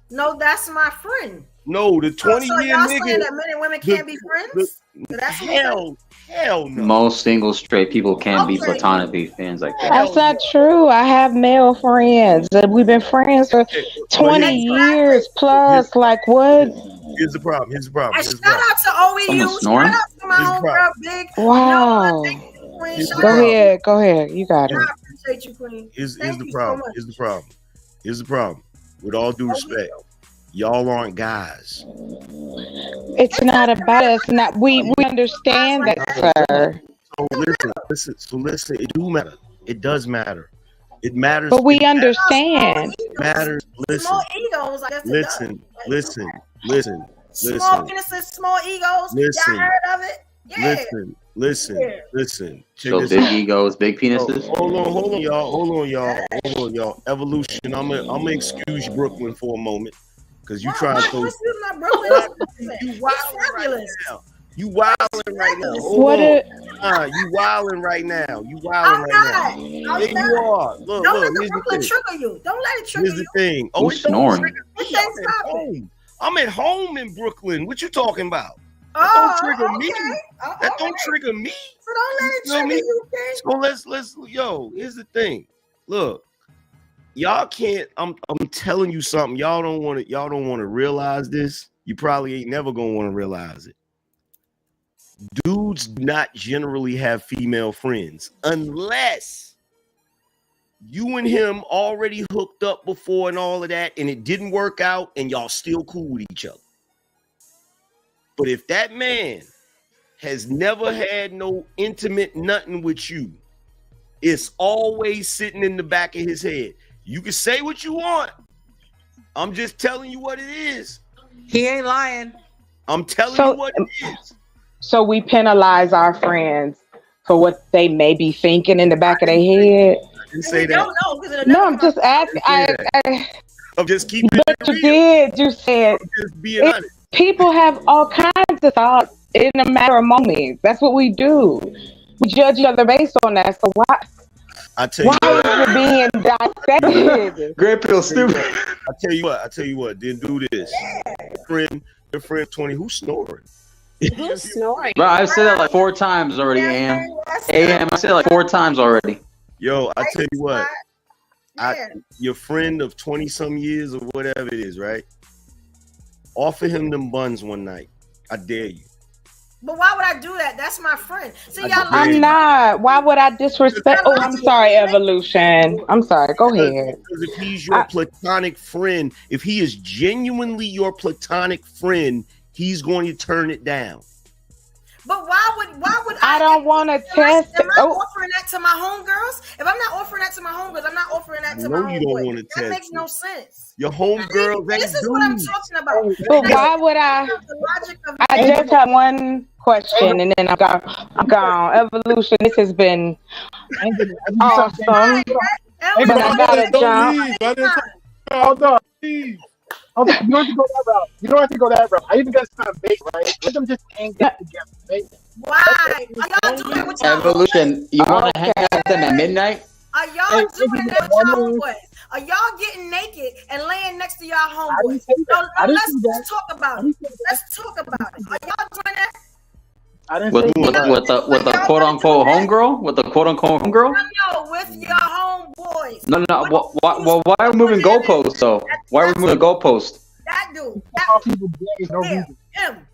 No, that's my friend. No, the 20-year y'all nigga. saying that men and women can't be friends? Hell no. Most single straight people can be platonically friends like that. That's not true. I have male friends. We've been friends for 20 years plus. Like what? Here's the problem. And shout out to OEU. Shout out to my homegirl, Big. Wow. Go ahead. You got it. I appreciate you, Queen. Here's the problem. Here's the problem. With all due respect, y'all aren't guys. It's not about us. Not we understand that, sir. So listen. It do matter. It does matter. It matters. But we understand. It matters. Listen. Small egos. I guess Listen. Small penises, small egos. Listen. Y'all heard of it? Yeah. Listen. So big egos, big penises. Hold on, y'all. Evolution. I'm gonna excuse Brooklyn for a moment because you trying to. You wilding You wilding right now. You wilding right now. Yeah, you are. Look. Don't let the Brooklyn trigger you. Don't let it trigger you. Here's the thing. Who's snoring? I'm at home in Brooklyn. What you talking about? That don't trigger me. That don't trigger me. So don't let it trigger you, okay? So let's here's the thing. Look, y'all can't. I'm telling you something. Y'all don't want to realize this. You probably ain't never gonna want to realize it. Dudes do not generally have female friends unless you and him already hooked up before and all of that, and it didn't work out, and y'all still cool with each other. But if that man has never had no intimate nothing with you, it's always sitting in the back of his head. You can say what you want. I'm just telling you what it is. He ain't lying. I'm telling you what it is. So we penalize our friends for what they may be thinking in the back of their head. I didn't say that. No, I'm just asking. I'm just keeping it real. You did. You said. I'm just being honest. People have all kinds of thoughts in a matter of moments. That's what we do. We judge each other based on that. So why? I tell you why is it being dissected? Great pill, stupid. I tell you what. Didn't do this. Your friend 20. Who's snoring? Who's snoring? Bro, I've said that like 4 times already, AM. I said it like 4 times already. Yo, I tell you what. Your friend of 20 some years or whatever it is, right? Offer him them buns one night. I dare you. But why would I do that? That's my friend. See, y'all. I'm not. Why would I disrespect? Oh, I'm sorry, Evolution. I'm sorry. Go ahead. Because if he's your platonic friend, if he is genuinely your platonic friend, he's going to turn it down. But why would I don't want to test. Am I offering that to my homegirls? If I'm not offering that to my homegirls, I'm not offering that to my No, you don't homeboys. want to That test makes it. no sense. Your homegirls ain't This is what I'm dudes. talking about. But why would I? I just have one question, and then I'm gone. Evolution. This has been awesome. But I gotta jump. Hold on. You don't have to go that route. You don't have to go that route. I even got some bait, right? Let them just hang out together, right? Why? Are y'all doing it with y'all Evolution. You want to hang out with them at midnight? Are y'all doing that with y'all homeboys? Are y'all getting naked and laying next to y'all homeboys? No, let's talk about it. Let's talk about it. Are y'all doing that? With the quote unquote homegirl? With the quote unquote homegirl? No, with your homeboys. No. Why are we moving goalposts though? Why are we moving goalposts? That dude. Him.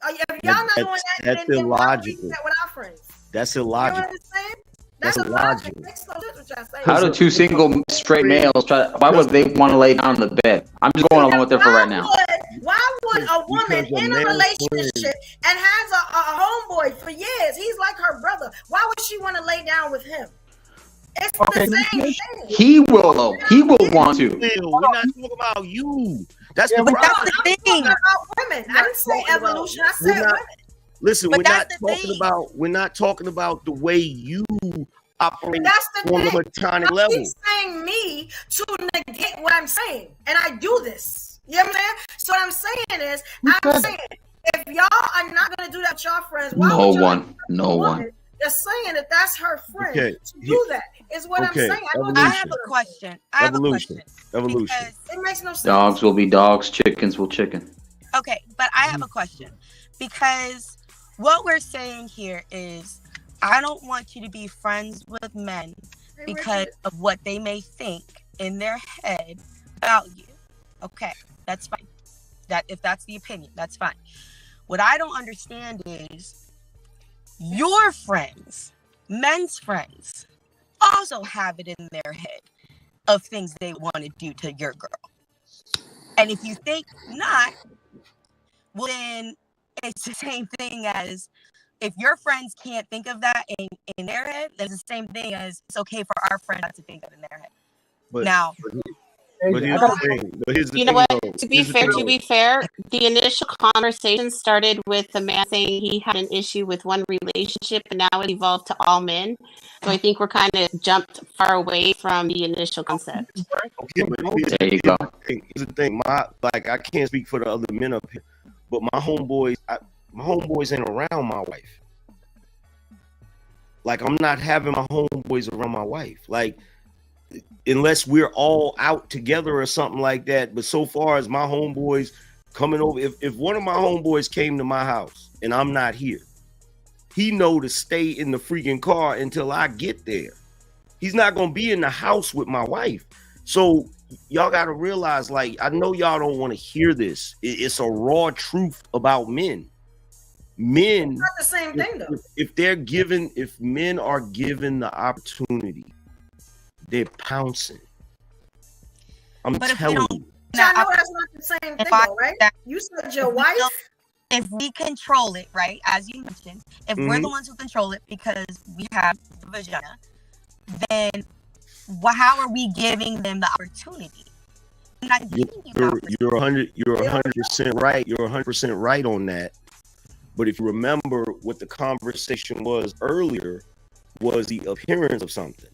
If y'all not doing that, That's then why would we illogical. do that with our friends? That's You know what illogical. I'm saying? That's illogical. Makes no sense what y'all saying. How do two single straight males try? Why would they want to lay down on the bed? I'm just going along with it for right now. Why would a woman Because a in a man's relationship and has a homeboy for years, he's like her brother, why would she want to lay down with him? It's the same thing. He will though. He will want to. We're not talking about you. That's the But problem. that's the thing. I'm talking about women. I didn't say evolution. I said women. Listen, But we're not that's the talking thing. about. We're not talking about the way you operate That's the on thing. a platonic Y'all level. keep saying me to negate what I'm saying, and I do this. You know what I'm saying? So what I'm saying is, I'm saying if y'all are not gonna do that with y'all friends, why No would y'all one. No one. just saying that that's her friend Okay. to do that is what Okay. I'm saying. I, Evolution. I have a question. I have a question. Evolution. It makes no sense. Dogs will be dogs. Chickens will chicken. Okay, but I have a question because what we're saying here is I don't want you to be friends with men because of what they may think in their head about you. Okay, that's fine. That if that's the opinion, that's fine. What I don't understand is your friends, men's friends, also have it in their head of things they want to do to your girl. And if you think not, well, then it's the same thing as if your friends can't think of that in their head, then it's the same thing as it's okay for our friends not to think of it in their head. But now, but here's the thing. But here's the You know thing, what? though. To be Here's the fair, thing, though. the initial conversation started with the man saying he had an issue with one relationship, and now it evolved to all men. So I think we're kind of jumped far away from the initial concept. Okay, but There you go. Here's the thing. I can't speak for the other men up here, but my homeboys ain't around my wife. Like, I'm not having my homeboys around my wife. Like, unless we're all out together or something like that. But so far as my homeboys coming over, if one of my homeboys came to my house and I'm not here, he know to stay in the freaking car until I get there. He's not gonna be in the house with my wife. So y'all gotta realize, like, I know y'all don't want to hear this. It's a raw truth about men. Men, It's not the same thing though. if men are given the opportunity, they're pouncing. I'm but if we telling don't, you. I know that's not the same thing though, right? You said your wife. if we control it, right, as you mentioned, if we're the ones who control it because we have the vagina, then how are we giving them the opportunity? I'm not giving you the opportunity. You're 100% right. You're 100% right on that. But if you remember what the conversation was earlier, was the appearance of something.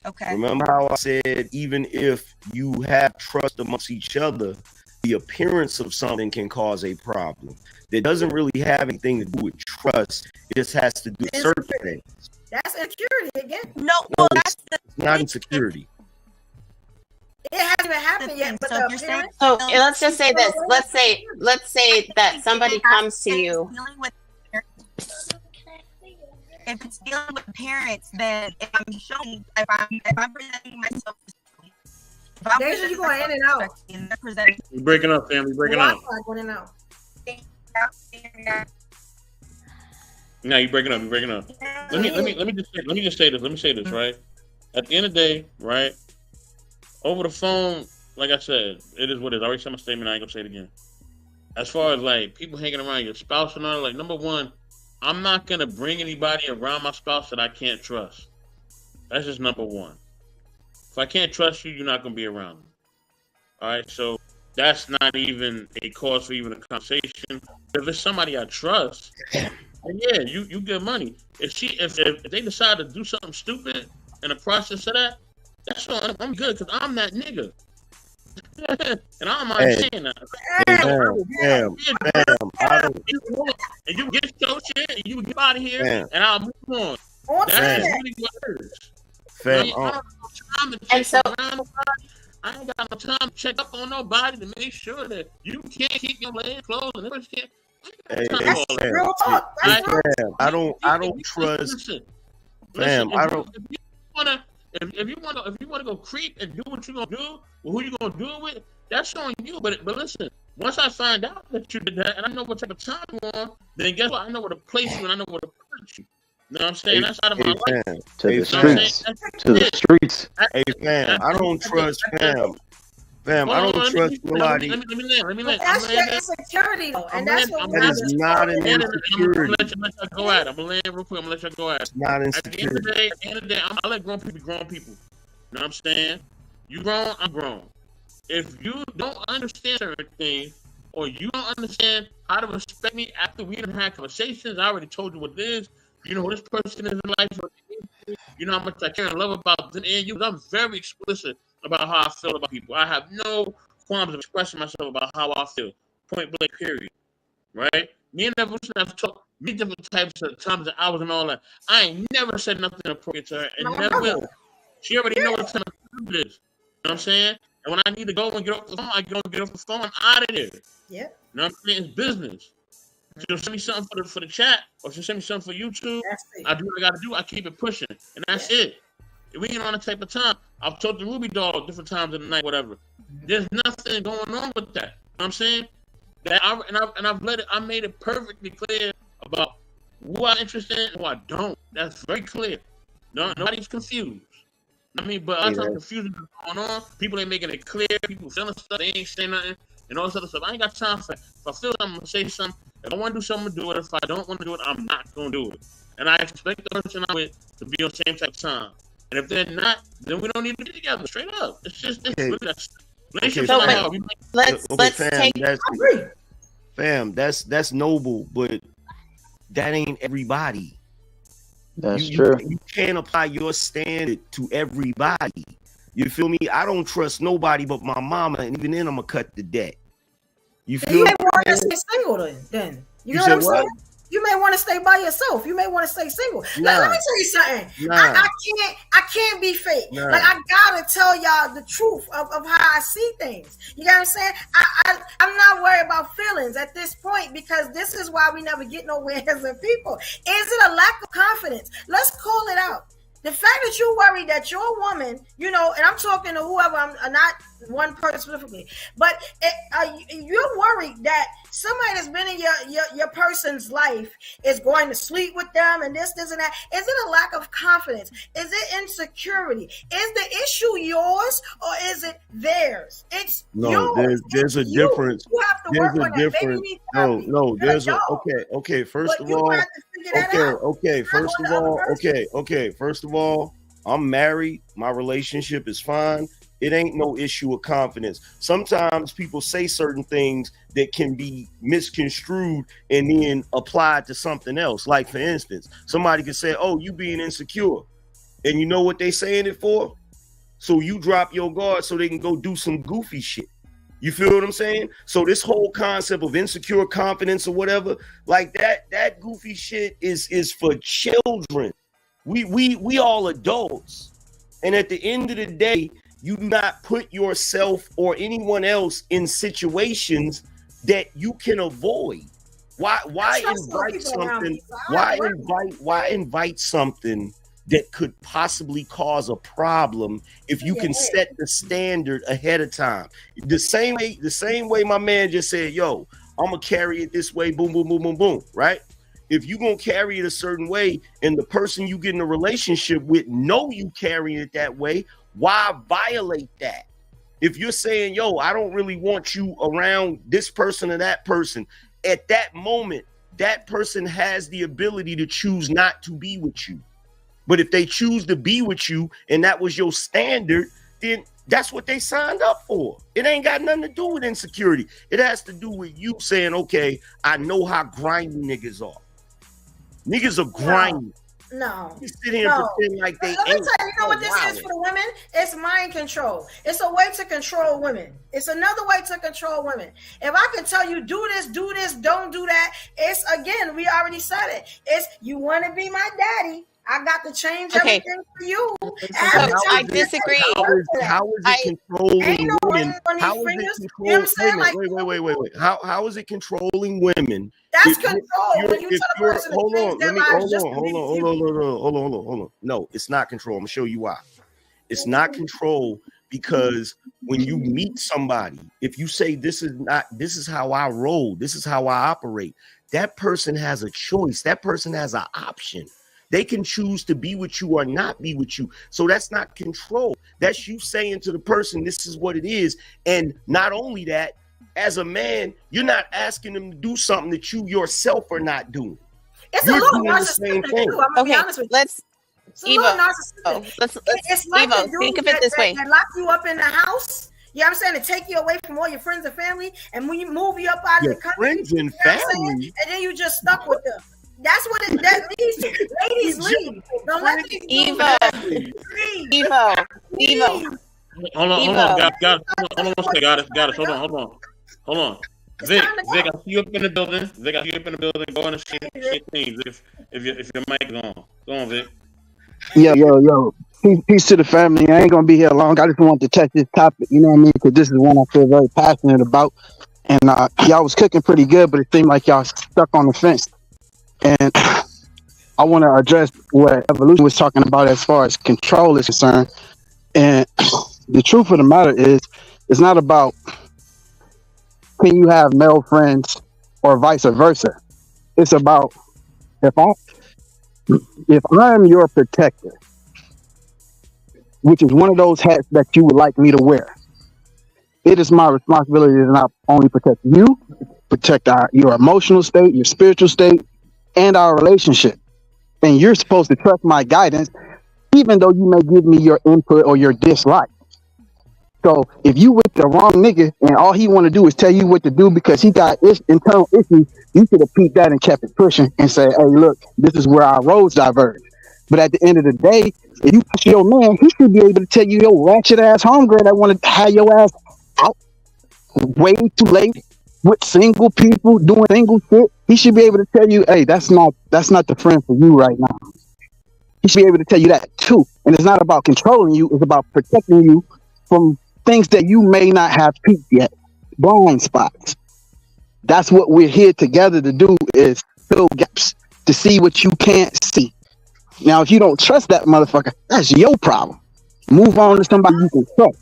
Okay. Remember how I said even if you have trust amongst each other, the appearance of something can cause a problem. That doesn't really have anything to do with trust. It just has to do with certain things. That's insecurity again. No, well, that's not insecurity. It hasn't even happened yet, but the appearance. So let's just say this. Let's say that somebody comes to you. If it's dealing with parents, then if I'm presenting myself, Deja, you going in and out. We breaking up, fam. We breaking up. Going in and out. No, you breaking up. You breaking up. Let me just say this. Let me say this, right? At the end of the day, right? Over the phone, like I said, it is what it is. I already said my statement. I ain't gonna say it again. As far as like people hanging around your spouse and all, like number one, I'm not gonna bring anybody around my spouse that I can't trust. That's just number one. If I can't trust you, you're not gonna be around me. All right, so that's not even a cause for even a conversation. If it's somebody I trust, then yeah, you get money. If they decide to do something stupid in the process of that, that's fine. I'm good because I'm that nigga. And I don't mind saying that. And you get your shit and you get out of here and I'll move on. That's really what it is. I ain't got no time to check around nobody. I ain't got no time to check up on nobody to make sure that you can't keep your legs closed and everybody can't. I don't trust. Fam, I don't. If you wanna go creep and do what you gonna do, well, who you gonna do it with? That's on you. But listen, once I find out that you did that, and I know what type of time you on, then guess what? I know where to place you and I know where to put you. You know what I'm saying? That's out of my life. To the streets. To the streets. Hey, fam, I don't trust fam. Fam, I don't trust nobody. Let me let That's your insecurity, though, and that's what that is not an insecurity. I'm gonna let you go at it. I'm gonna land real quick. I'm gonna let you go at it. It's not At the end of insecurity. the day, I let grown people be grown people. You know what I'm saying? You grown, I'm grown. If you don't understand certain things, or you don't understand how to respect me after we done had conversations, I already told you what it is. You know who this person is in life. You know how much I care and love about them and you. I'm very explicit about how I feel about people. I have no qualms of expressing myself about how I feel. Point blank, period. Right? Me and Evolution have talked many different types of times and hours and all that. I ain't never said nothing appropriate to her and never will. She already knows what time it is. You know what I'm saying? And when I need to go and get off the phone, I go and get off the phone. I'm out of there. Yeah. You know what I'm saying? It's business. She'll send me something for the chat, or she'll send me something for YouTube. I do what I gotta do. I keep it pushing, and that's it. We ain't on the type of time. I've talked to Ruby Doll different times in the night, whatever. There's nothing going on with that. You know what I'm saying? I made it perfectly clear about who I'm interested in and who I don't. That's very clear. Nobody's confused. I mean, but I'm confusion going on. People ain't making it clear. People feeling stuff. They ain't saying nothing and all this other stuff. I ain't got time for it. If I feel something, I'm gonna say something. If I want to do something, do it. If I don't want to do it, I'm not gonna do it. And I expect the person I'm with to be on the same type of time. And if they're not, then we don't need to be together. Straight up. It's just really that. Let's take. Fam, that's noble, but that ain't everybody. That's true. You can't apply your standard to everybody. You feel me? I don't trust nobody but my mama, and even then I'm gonna cut the debt. You feel You me? may want to stay single then. You know what I'm saying? You may want to stay by yourself. You may want to stay single. Let me tell you something. I can't be fake. Like I gotta tell y'all the truth of how I see things. You know what I'm saying? I'm not worried about feelings at this point because this is why we never get nowhere as a people. Is it a lack of confidence? Let's call it out. The fact that you're worried that your woman, and I'm talking to whoever, I'm not one person specifically, but you're worried that somebody that's been in your person's life is going to sleep with them and this and that. Is it a lack of confidence? Is it insecurity? Is the issue yours or is it theirs? It's yours. There's a difference. You have to work on that. Maybe you need No, there's a okay. First of all, First of all, I'm married. My relationship is fine. It ain't no issue of confidence. Sometimes people say certain things that can be misconstrued and then applied to something else. Like, for instance, somebody could say, oh, you being insecure. And you know what they saying it for? So you drop your guard so they can go do some goofy shit. You feel what I'm saying? So this whole concept of insecure confidence or whatever, like that goofy shit is for children. We all adults. And at the end of the day, you do not put yourself or anyone else in situations that you can avoid. Why invite something? Why invite something that could possibly cause a problem if you can set the standard ahead of time? The same way my man just said, yo, I'm gonna carry it this way, boom, boom, boom, boom, boom, right? If you're gonna carry it a certain way and the person you get in a relationship with know you carrying it that way, why violate that? If you're saying, yo, I don't really want you around this person or that person, at that moment, that person has the ability to choose not to be with you. But if they choose to be with you and that was your standard, then that's what they signed up for. It ain't got nothing to do with insecurity. It has to do with you saying, okay, I know how grimy niggas are. Niggas are grimy. No. You sit here and pretend like they Let me ain't. tell you, know what this is for the women? It's mind control. It's a way to control women. It's another way to control women. If I can tell you, do this, don't do that, it's, again, we already said it. It's, you want to be my daddy, I got to change everything for you. I disagree. How is it controlling women? How is it controlling? Wait. How is it controlling women? That's control. When you tell a person to change their lives just to be with you. Hold on. No, it's not control. I'm gonna show you why. It's not control because when you meet somebody, if you say this is how I roll, this is how I operate, that person has a choice. That person has an option. They can choose to be with you or not be with you. So that's not control. That's you saying to the person, this is what it is. And not only that, as a man, you're not asking them to do something that you yourself are not doing. It's you're a little doing the same thing. too. I'm gonna be honest with you. It's a little narcissistic. It's like Evo, the dude think of it this way. that lock you up in the house. You know what I'm saying? To take you away from all your friends and family, and when you move you up out of the country, friends and family, and then you just stuck with them. That's what that leads to. Ladies, leave. Don't let these Evo. Hold on, got it. Hold on. Vic, I see you up in the building. Go on and shit things if your mic is on. Go on, Vic. Yo. Peace to the family. I ain't gonna be here long. I just wanted to touch this topic, you know what I mean? Because this is one I feel very passionate about. And y'all was cooking pretty good, but it seemed like y'all stuck on the fence. And I want to address what Evolution was talking about as far as control is concerned. And the truth of the matter is, it's not about can you have male friends or vice versa. It's about if I am your protector, which is one of those hats that you would like me to wear, it is my responsibility to not only protect you, protect your emotional state, your spiritual state, and our relationship. And you're supposed to trust my guidance, even though you may give me your input or your dislike. So if you with the wrong nigga and all he want to do is tell you what to do because he got internal issues, you should have peeped that and kept it pushing and say, hey, look, this is where our roads diverge. But at the end of the day, if you push your man, he should be able to tell you, yo, ratchet ass homegirl that want to have your ass out way too late with single people doing single shit. He should be able to tell you, hey, that's not the friend for you right now. He should be able to tell you that too. And it's not about controlling you, it's about protecting you from things that you may not have peaked yet. Blind spots. That's what we're here together to do, is fill gaps to see what you can't see. Now, if you don't trust that motherfucker, that's your problem. Move on to somebody you can trust.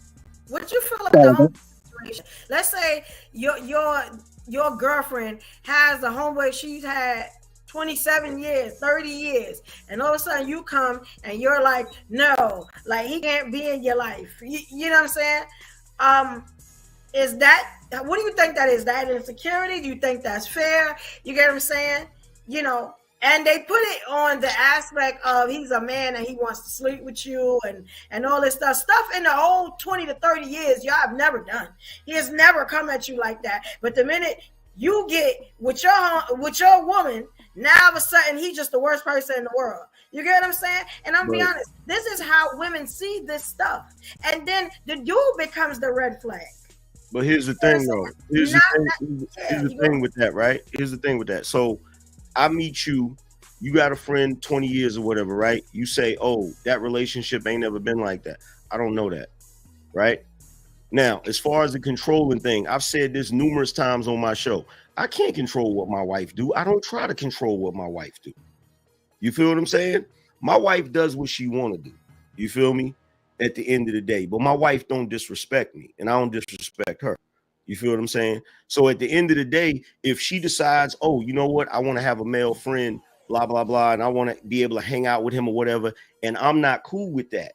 Would you feel like the whole situation? Let's say your girlfriend has a homeboy she's had 27 years, 30 years, and all of a sudden you come and you're like, no, like he can't be in your life. You know what I'm saying? Is that, what do you think that is? That insecurity? Do you think that's fair? You get what I'm saying? You know, and they put it on the aspect of he's a man and he wants to sleep with you and all this stuff in the whole 20 to 30 years y'all have never done. He has never come at you like that. But the minute you get with your woman, now all of a sudden he's just the worst person in the world. You get what I'm saying? And I'm being honest, this is how women see this stuff. And then the dude becomes the red flag. But here's the thing, though. Here's the thing with that, right? Here's the thing with that. So I meet you, you got a friend 20 years or whatever, right? You say, oh, that relationship ain't never been like that. I don't know that, right? Now, as far as the controlling thing, I've said this numerous times on my show. I can't control what my wife do. I don't try to control what my wife do. You feel what I'm saying? My wife does what she want to do. You feel me? At the end of the day. But my wife don't disrespect me, and I don't disrespect her. You feel what I'm saying? So at the end of the day, if she decides, oh, you know what? I want to have a male friend, blah, blah, blah, and I want to be able to hang out with him or whatever, and I'm not cool with that,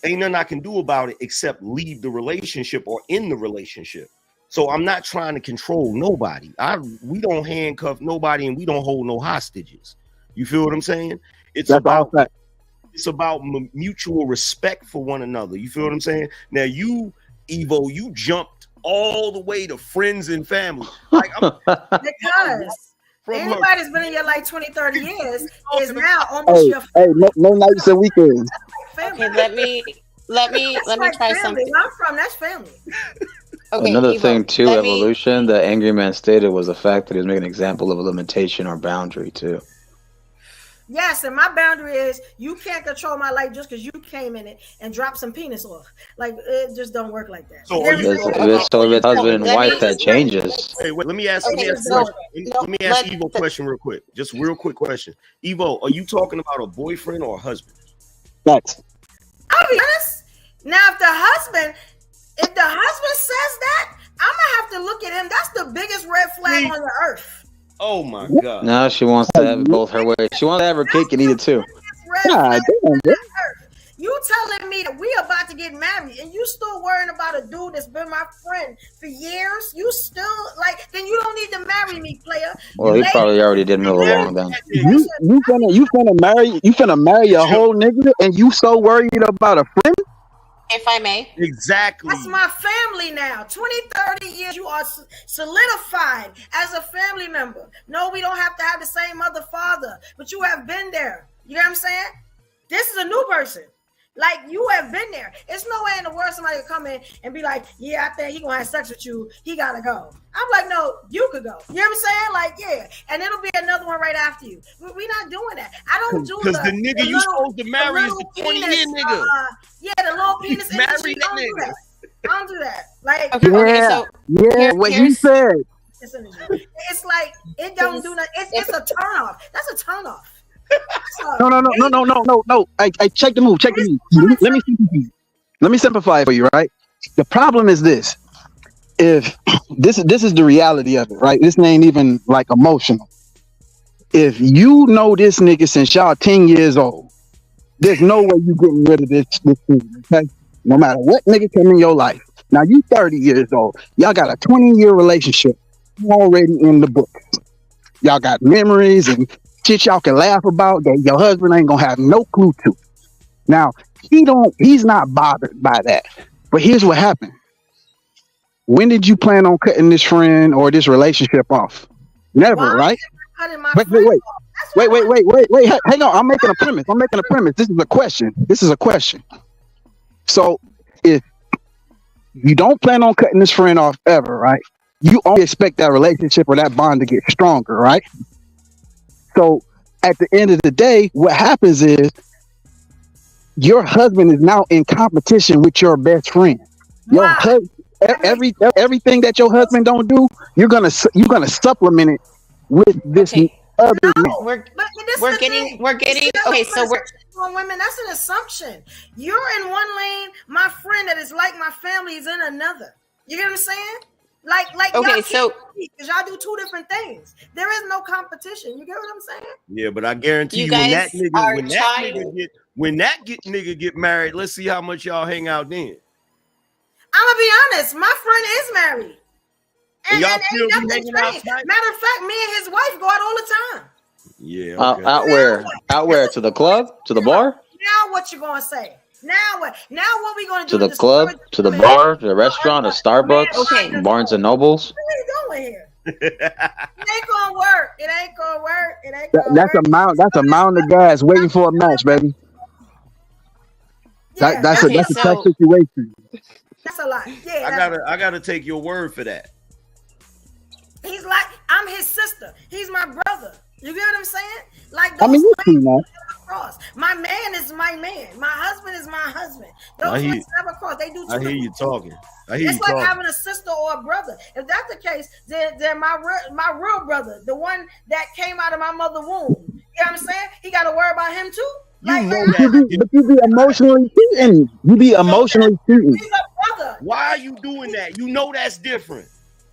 ain't nothing I can do about it except leave the relationship or end the relationship. So I'm not trying to control nobody. We don't handcuff nobody and we don't hold no hostages. You feel what I'm saying? It's about mutual respect for one another. You feel what I'm saying? Now you, Evo, you jumped all the way to friends and family. Like, because anybody that's been in your life 20, 30 years is now almost your family. Hey, no nights and weekends. Okay, let me try something. Where I'm from, that's family. Okay, Another Evo, thing too, let me- evolution, the angry man stated was the fact that he was making an example of a limitation or boundary too. Yes, and my boundary is you can't control my life just because you came in it and dropped some penis off. Like, it just don't work like that. So if it's husband and wife, that changes. Hey, wait, let me ask Evo a question real quick. Just real quick question. Evo, are you talking about a boyfriend or a husband? That's. I'll be honest. Now, if the husband says that, I'm gonna have to look at him. That's the biggest red flag on the earth. Oh my God. Now she wants to have it both her way. She wants to have her cake and eat it too. God damn, bro. You telling me that we about to get married and you still worrying about a dude that's been my friend for years? You still like? Then you don't need to marry me, player. Well, he probably already did move along then. You finna marry a whole nigga and you so worried about a friend? If I may. Exactly. That's my family now. 20, 30 years, you are solidified as a family member. No, we don't have to have the same mother, father, but you have been there. You know what I'm saying? This is a new person. Like, you have been there. It's no way in the world somebody could come in and be like, yeah, I think he gonna have sex with you. He gotta go. I'm like, no, you could go. You know what I'm saying? Like, yeah. And it'll be another one right after you. We're not doing that. I don't do Because the nigga you supposed to marry is the 20-year nigga. Yeah, the little penis. Marry that don't nigga. do that. I don't do that. Like, What you said. it's like, it don't do nothing. It's a turn off. That's a turn off. No. I check the move. Let me simplify it for you, right? The problem is this. If this is the reality of it, right? This ain't even like emotional. If you know this nigga since y'all 10 years old, there's no way you getting rid of this thing, okay? No matter what nigga come in your life. Now you 30 years old. Y'all got a 20-year relationship already in the book. Y'all got memories and shit y'all can laugh about that your husband ain't gonna have no clue to. Now, he's not bothered by that. But here's what happened. When did you plan on cutting this friend or this relationship off? Never, right? Wait. Hang on. I'm making a premise. This is a question. So if you don't plan on cutting this friend off ever, right? You only expect that relationship or that bond to get stronger, right? So at the end of the day, what happens is your husband is now in competition with your best friend. Your husband, everything that your husband don't do, you're gonna supplement it with this other man. We're getting okay. So we're women. That's an assumption. You're in one lane. My friend that is like my family is in another. You get what I'm saying? Like okay, so because y'all do two different things. There is no competition. You get what I'm saying? Yeah, but I guarantee you, when that nigga get married, let's see how much y'all hang out then. I'm gonna be honest. My friend is married, and y'all ain't still be nothing hanging changed. out? Matter of fact, me and his wife go out all the time. Yeah. Okay. Out where? To the club? To the bar? Now what you gonna say? Now what? Now what we gonna do? To the club? To the bar? To the restaurant? To Starbucks? Barnes and Nobles? What are you doing here? It ain't gonna work. It ain't gonna work. That's a mound of gas waiting for a match, baby. That's a tough situation. That's a lot. Yeah. I gotta take your word for that. He's like, I'm his sister. He's my brother. You get what I'm saying? Like, I mean, you see that. Cross. My man is my man. My husband is my husband. Those things never cross. They do. I hear you talking. It's like having a sister or a brother. If that's the case, then my real brother, the one that came out of my mother's womb. You know what I'm saying? He got to worry about him too. You be emotionally cheating. He's a brother. Why are you doing that? You know that's different.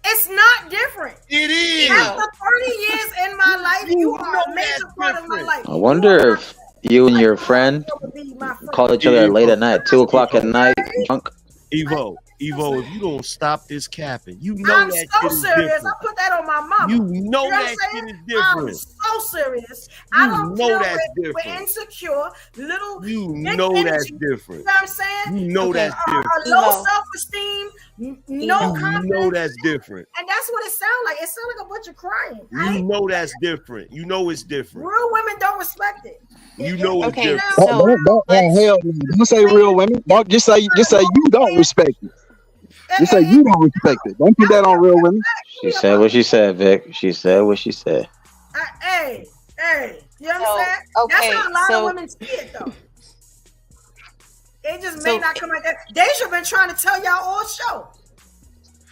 It's not different. It is. After 30 years in my life, you are a major part of my life. I wonder if you and your friend call each other late at night, 2:00 at night, drunk. Evo, Evo, if you don't stop this capping, you know I'm that so shit is serious. different. I put that on my mama. You know what I'm that saying? shit is different. I'm so serious. I You don't know deal that's with different. insecure little You big know energy. that's You different. know what I'm saying? You know that's different. Low Evo. self-esteem, no You confidence. know that's different. And that's what it sounds like. It sounds like a bunch of crying. You know that's different. You know it's different. Real women don't respect it. You know it's Okay, different. so Hell, don't say real women. Don't just say you don't respect it. Just say you don't respect it. Don't put that on real women. She said what she said, Vic. She said what she said. Hey, you understand? okay, That's how a lot of so- women see it, though. It just may not come like that. Deja been trying to tell y'all all show.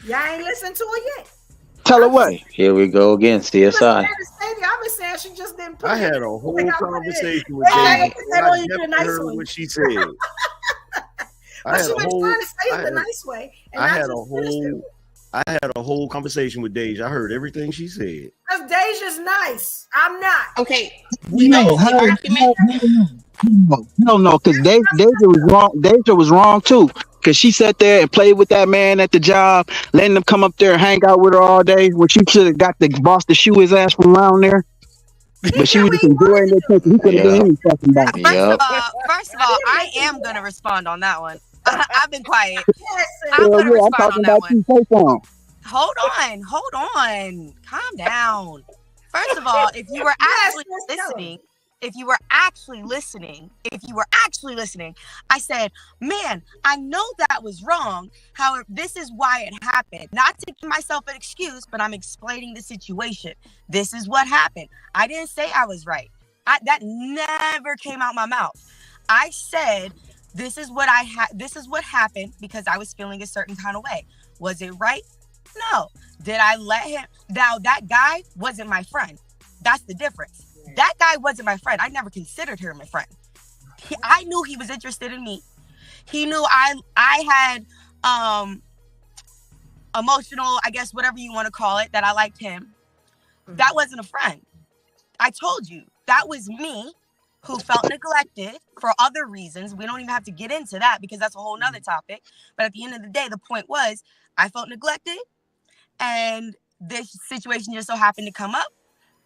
Y'all ain't listened to her yet. Tell her what? Here we go again. CSI. I've been saying she just didn't put I it. had a whole Like I put it in. conversation with They Dave. had to put that I on you the definitely nice heard one. what she said. I But had she a been whole. trying to say I it the had- nice way. And I I had just a whole. I had a whole conversation with Deja. I heard everything she said. Because Deja's nice. I'm not. Okay. No, no, because Deja was wrong. Deja was wrong too, because she sat there and played with that man at the job, letting him come up there and hang out with her all day. When she should have got the boss to shoe his ass from around there, but she was just enjoying that attention. He could have been any fucking body. First of all, I am gonna respond on that one. I've been quiet. I'm Hell gonna yeah, I'm respond talking on that about one. you. Say something. Hold on. Calm down. First of all, if you were actually listening, I said, man, I know that was wrong. However, this is why it happened. Not to give myself an excuse, but I'm explaining the situation. This is what happened. I didn't say I was right. That never came out my mouth. I said, this is what happened because I was feeling a certain kind of way. Was it right? No. Did I let him? Now, that guy wasn't my friend. That's the difference. That guy wasn't my friend. I never considered him my friend. I knew he was interested in me. He knew I had emotional, I guess, whatever you want to call it, that I liked him. That wasn't a friend. I told you. That was me who felt neglected for other reasons. We don't even have to get into that because that's a whole nother topic. But at the end of the day, the point was I felt neglected and this situation just so happened to come up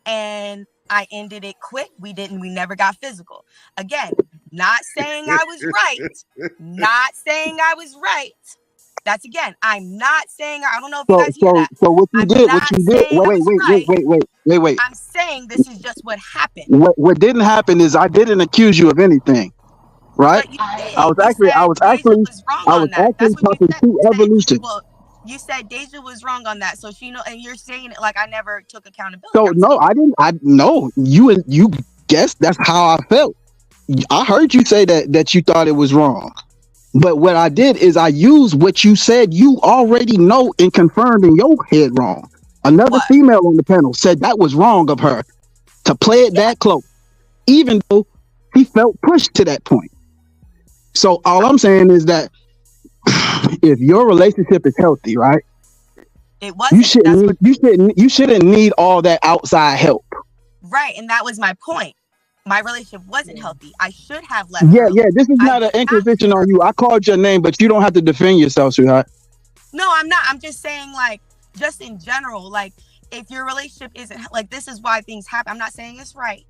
and I ended it quick. We never got physical. Again, not saying I was right. That's again, I'm not saying, I don't know if you guys hear that. So what you did, wait. I'm saying this is just what happened. What didn't happen is I didn't accuse you of anything, right? I was actually talking to Evolution. Well, you said Deja was wrong on that, so she know, and you're saying it like I never took accountability. So no, I didn't. No, you guessed that's how I felt. I heard you say that you thought it was wrong, but what I did is I used what you said you already know and confirmed in your head wrong. Another female on the panel said that was wrong of her to play it that close, even though he felt pushed to that point. So all I'm saying is that if your relationship is healthy, right? It wasn't. You shouldn't need all that outside help. Right, and that was my point. My relationship wasn't healthy. I should have left. Yeah. This is not an inquisition on you. I called your name, but you don't have to defend yourself, sweetheart. No, I'm not. I'm just saying, like, just in general, like, if your relationship isn't like, this is why things happen. I'm not saying it's right.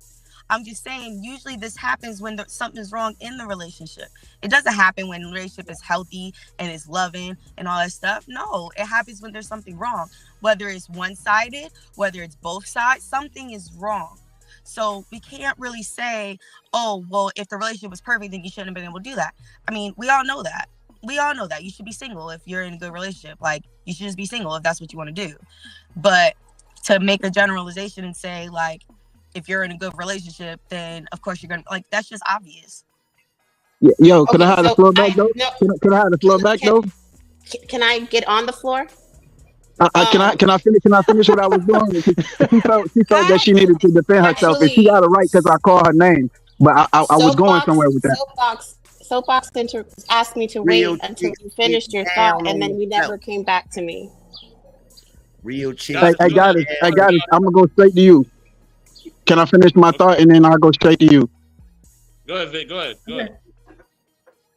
I'm just saying usually this happens when something's wrong in the relationship. It doesn't happen when the relationship is healthy and is loving and all that stuff. No, it happens when there's something wrong. Whether it's one-sided, whether it's both sides, something is wrong. So we can't really say, oh, well, if the relationship was perfect, then you shouldn't have been able to do that. I mean, we all know that. You should be single if you're in a good relationship. Like, you should just be single if that's what you want to do. But to make a generalization and say, like, if you're in a good relationship, then of course you're gonna, like, that's just obvious. Yo, can I have the floor back though? Can I have the floor back though? Can I get on the floor? Can I finish what I was doing? She felt that she needed to defend herself, and she got it right because I called her name. But I was going somewhere with that. Soapbox Center asked me to wait until you finished your thought, and then you never came back to me. Real chick. I got it. I'm gonna go straight to you. Can I finish my thought and then I'll go straight to you? Go ahead, Vic. Go ahead.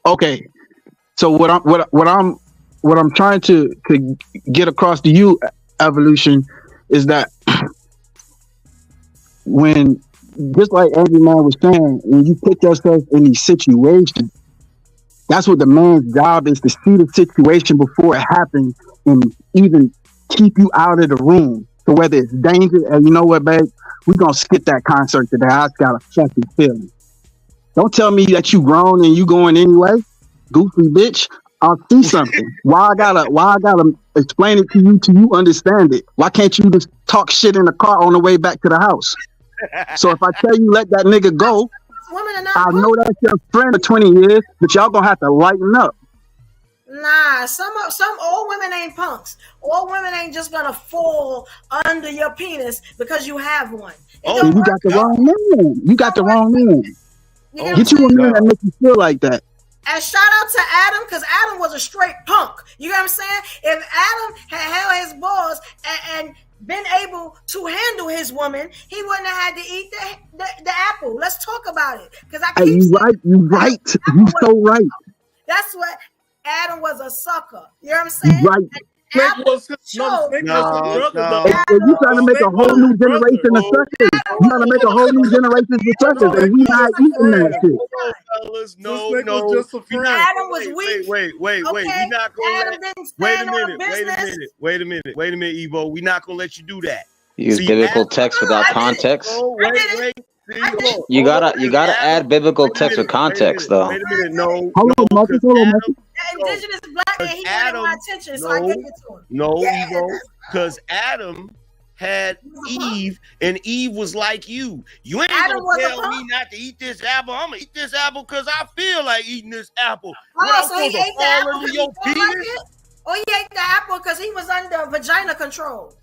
Okay. So what I'm what I'm trying to get across to you, Evolution, is that when, just like every man was saying, when you put yourself in these situations, that's what the man's job is, to see the situation before it happens and even keep you out of the room. So whether it's danger, and you know what, babe, we're going to skip that concert today. I just got a fucking feeling. Don't tell me that you grown and you going anyway. Goofy bitch. I'll see something. Why I gotta explain it to you understand it? Why can't you just talk shit in the car on the way back to the house? So if I tell you let that nigga go, I know that's your friend for 20 years, but y'all gonna have to lighten up. Nah, some old women ain't punks. Old women ain't just gonna fall under your penis because you have one. You got the wrong man. You got the wrong man. Get you a man that makes you feel like that. And shout out to Adam, because Adam was a straight punk. You know what I'm saying? If Adam had held his balls and been able to handle his woman, he wouldn't have had to eat the apple. Let's talk about it. Because You right. You so right. That's what Adam was, a sucker. You know what I'm saying? You right. You trying to make a whole new generation of suckers. You trying to make a whole new generation of suckers, and we not eating that shit. No. Adam was weak. Wait. Okay? We not gonna Adam didn't stand on business. Wait a minute, Evo. We not gonna let you do that. Use biblical text without context. Wait. You gotta add biblical text with context, though. Wait a minute, no. Hold on, Marcus. Indigenous black man, he wanted my attention, so I gave it to him. No, Evo, because Adam had Eve, and Eve was like you. You ain't Adam gonna tell me not to eat this apple. I'm gonna eat this apple because I feel like eating this apple. So he ate the apple because he didn't like it? Or he ate the apple because he was under vagina control?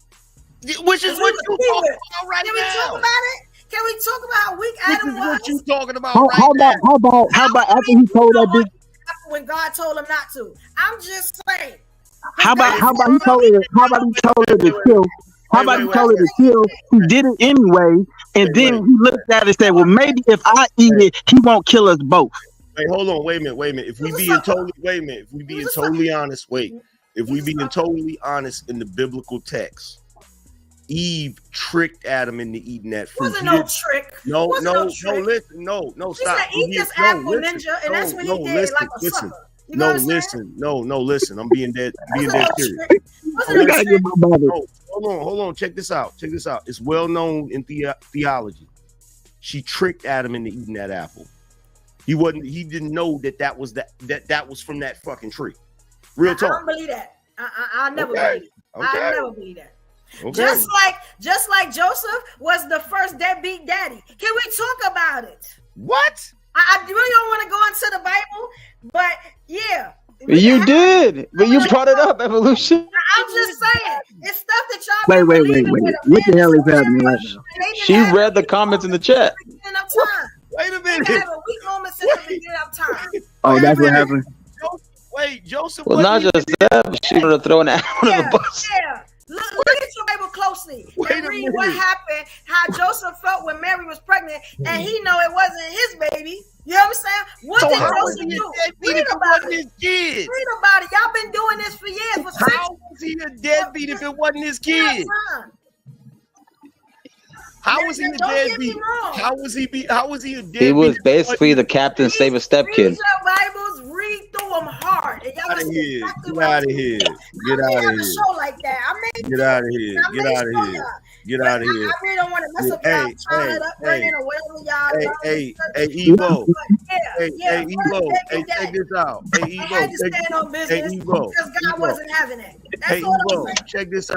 Which is what you talking about right now. Can we talk about it? Can we talk about how weak Adam was? What you talking about How about after he told that bitch? When God told him not to. I'm just saying. How about he told her to kill? How about he told her to kill? He did it anyway, and then he looked at it and said, "Well, maybe if I eat it, he won't kill us both." Wait, hold on. Wait a minute. If we being totally honest, in the biblical text, Eve tricked Adam into eating that fruit. Wasn't no trick. No, listen, stop. He said, eat this apple, ninja, and that's what he did, like a sucker. You know listen. I'm being dead serious. Hold on. Check this out. It's well known in theology. She tricked Adam into eating that apple. He didn't know that was from that fucking tree. Real talk. I don't believe that. I never believe it. I never believe that. Okay. Just like Joseph was the first deadbeat daddy. Can we talk about it? What? I really don't want to go into the Bible, but yeah. You did, but you brought it up, Evolution. I'm just saying, it's stuff that y'all Wait. What the hell is happening right now? She read the comments in the chat. Wait a minute. We have a weak moment since the beginning of time. Oh, that's what happened. Wait, Joseph. Well, not just that, but she would have thrown that under the bus. Yeah. Look at your Bible closely and read what happened, how Joseph felt when Mary was pregnant, and he know it wasn't his baby. You know what I'm saying? What did Joseph do? Read about it. Read about it. Y'all been doing this for years. How was he a deadbeat if it wasn't his kid? How was he a deadbeat? How was he a deadbeat? He was basically the Captain Save a Step kid. Read your Bibles, read through them hard. And y'all Get out of here. Get out of here. Show like that. Get out of here. Get out of here. Get out of here. I really don't want to mess up y'all child upbringing or whatever y'all. Hey, Evo. Hey, Evo. Hey, check this out. Hey, Evo. I had to stand on business because God wasn't having it. Hey, Evo. Check this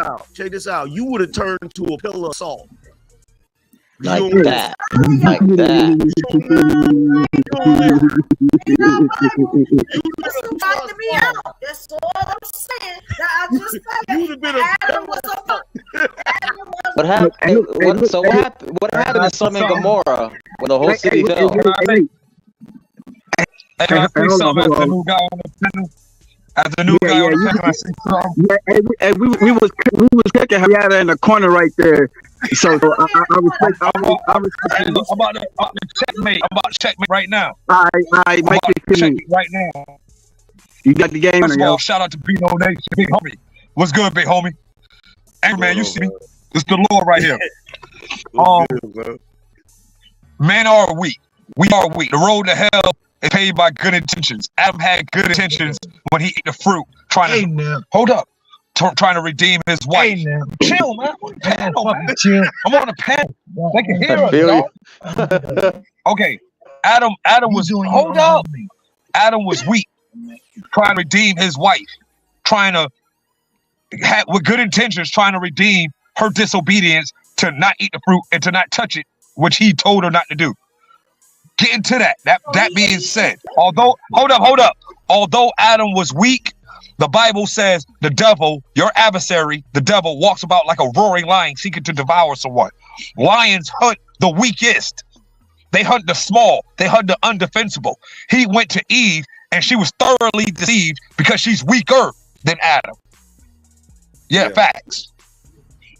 out. You would have turned to a pillar of salt. Like that. That's all I'm saying. You would have been What happened? What happened in Sodom and Gomorrah when the whole city fell? Can I say something as the new guy on the panel? As the new guy on the panel, I say something. We was kicking her in the corner right there. So I respect. I'm about to checkmate. I'm about to checkmate right now. I make it checkmate right now. You got the game. First of all, shout out to Bino Nation, big homie. What's good, big homie? Hey man, you see me? It's the Lord right here. Men are weak. We are weak. The road to hell is paved by good intentions. Adam had good intentions when he ate the fruit, trying to redeem his wife. Chill, man. Panel, man. Chill. I'm on a panel. They can hear us, dog. Okay. Adam was Adam was weak, trying to redeem his wife, with good intentions, trying to redeem her disobedience to not eat the fruit and to not touch it, which he told her not to do. Getting to that. That being said, although Adam was weak, the Bible says the devil, your adversary, the devil, walks about like a roaring lion seeking to devour someone. Lions hunt the weakest. They hunt the small. They hunt the undefensible. He went to Eve and she was thoroughly deceived because she's weaker than Adam. Yeah, facts.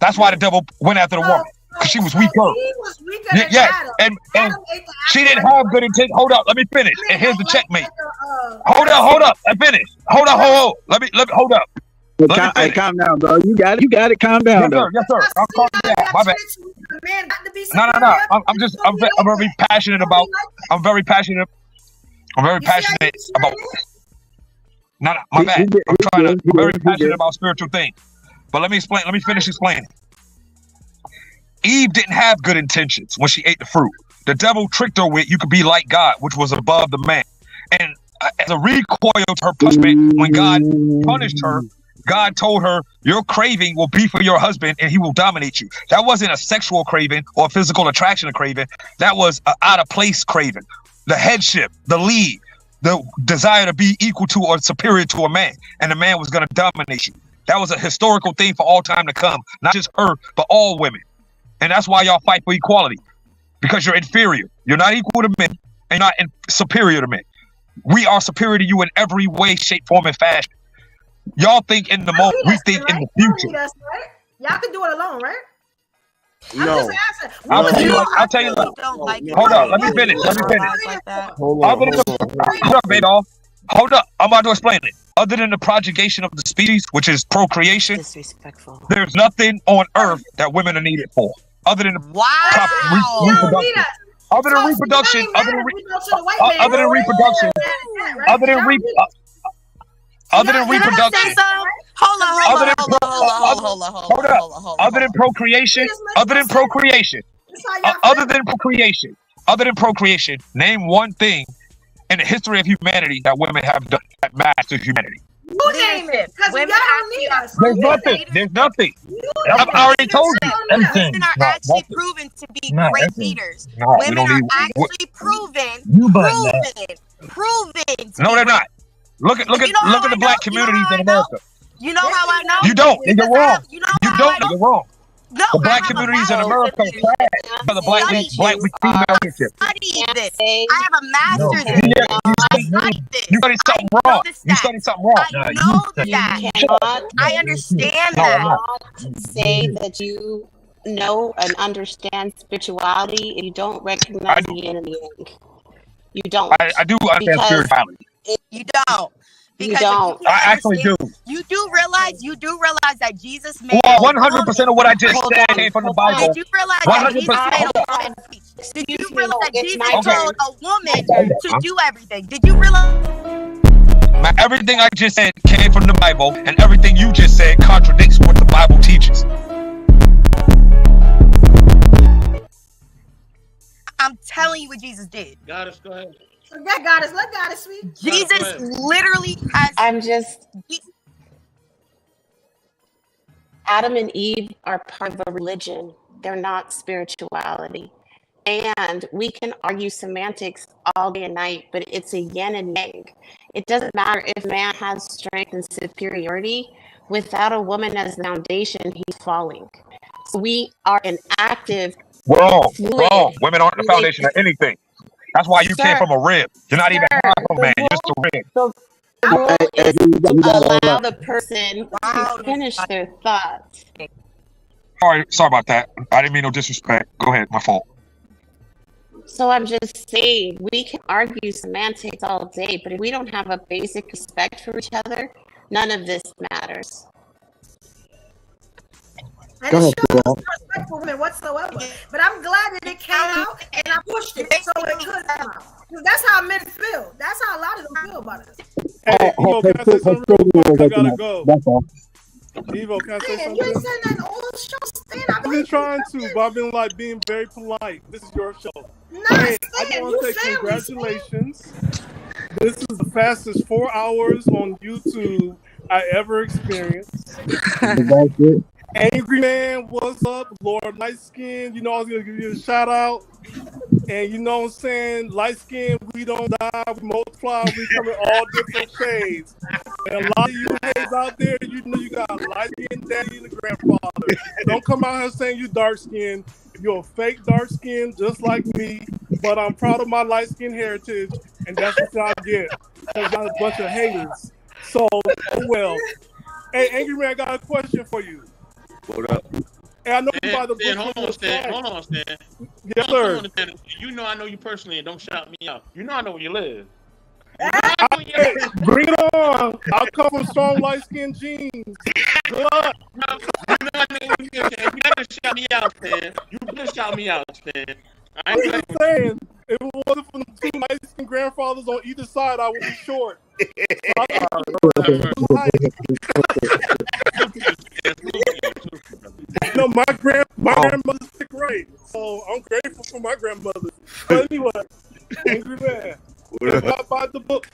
That's why the devil went after the woman, because she was weaker. He was weaker than Adam. And she didn't have good intent. Hold up, let me finish. And here's the checkmate. Hold up. I finished. Hold up. Let me hold up. Hey, calm down, bro. You got it. Calm down, yes, sir. I'm calming down. My bad. No. I'm very passionate about. I'm very passionate about. No, my bad. I'm very passionate about spiritual things. But let me explain. Let me finish explaining. Eve didn't have good intentions when she ate the fruit. The devil tricked her with, you could be like God, which was above the man. And as a recoil to her punishment, when God punished her, God told her, your craving will be for your husband and he will dominate you. That wasn't a sexual craving or a physical attraction craving. That was an out of place craving. The headship, the lead, the desire to be equal to or superior to a man. And the man was going to dominate you. That was a historical thing for all time to come. Not just her, but all women. And that's why y'all fight for equality. Because you're inferior. You're not equal to men and you're not superior to men. We are superior to you in every way, shape, form, and fashion. Y'all think in the moment, we think in the future. Y'all can do it alone, right? No. I'll tell you. Hold up, let me finish. Hold up, Badolf. Hold up, I'm about to explain it. Other than the progenition of the species, which is procreation, there's nothing on earth that women are needed for. Other than reproduction. Other than reproduction. Other than procreation, name one thing in the history of humanity that women have done that matters to humanity. You name it, because women don't need us. There's nothing. I already told you. Women are actually proven to be great leaders. Women are actually proven. No, they're not. Look at the black communities in America. You know how I know? You don't. And you're wrong. You don't. You're wrong. No, the black communities in America are trash for the black female leadership. I have a master's in this. You studied something wrong. You studied something wrong. I know that. I understand that. Say that you know and understand spirituality if you don't recognize the enemy. You don't. I do understand spirituality. You don't. You don't. I actually do. You do realize that Jesus made 100% of what I just said came from the Bible. Did you realize that Jesus made a woman? Did you realize that Jesus told a woman to do everything? Did you realize? Everything I just said came from the Bible, and everything you just said contradicts what the Bible teaches. I'm telling you what Jesus did. Goddess, go ahead. Let Goddess speak. Jesus literally has. Adam and Eve are part of a religion. They're not spirituality. And we can argue semantics all day and night, but it's a yin and yang. It doesn't matter if man has strength and superiority. Without a woman as the foundation, he's falling. So we are an active. Wrong. Women aren't the foundation of anything. That's why you came from a rib. You're not even half a man. You're just a rib. So allow the person to finish their thoughts. Sorry about that. I didn't mean no disrespect. Go ahead. My fault. So I'm just saying, we can argue semantics all day, but if we don't have a basic respect for each other, none of this matters. And Go it ahead, shows Terrell. no respect for women whatsoever. But I'm glad that it came out and I pushed it so it could come out. Because that's how men feel. That's how a lot of them feel about us. Hey, Evo, can I say something real quick? I gotta go. That's all. Evo, can I say Man, you ain't something? said nothing all show, Stan. I've been trying to, but I've been like being very polite. This is your show. Nah, Hey, I Stan, just want you to say family, congratulations. This is the fastest 4 hours on YouTube I ever experienced. That's it. Angry Man, what's up? Lord Light Skin, you know I was gonna give you a shout out. And you know what I'm saying? Light skin, we don't die, we multiply, we come in all different shades. And a lot of you guys out there, you know you got light skin daddy and a grandfather. Don't come out here saying you dark skin. You're a fake dark skin, just like me. But I'm proud of my light skin heritage, and that's what y'all get. Because y'all a bunch of haters. So, oh well. Hey, Angry Man, I got a question for you. What up? And I know you Stan, by the Stan, book hold on on, the Stan. side. Hold on, Stan. Yes, sir. Hold on, Stan. You know I know you personally, and don't shout me out. You know I know where you live. Hey, bring it on. I'll come from strong light skin jeans. Good luck. You know I know where you live, Stan. You better shout me out, Stan. You better shout me out, Stan. I I'm ain't just saying, if it wasn't for the two light skin grandfathers on either side, I would be short. No, my grandmother's sick right, so I'm grateful for my grandmother. But anyway, Angry Man, if I buy the book,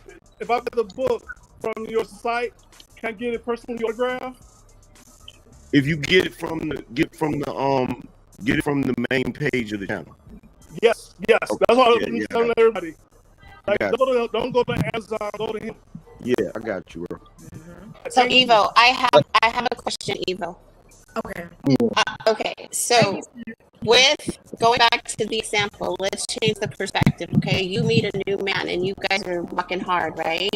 from your site, can I get it personally autographed? If you get it from the main page of the channel. Yes, that's what I'm telling everybody. Like, Yeah. don't go to Amazon, go to him. Yeah, I got you, bro. So Evo, I have a question, Evo. Okay. Okay, so with going back to the example, let's change the perspective. Okay, you meet a new man and you guys are working hard, right?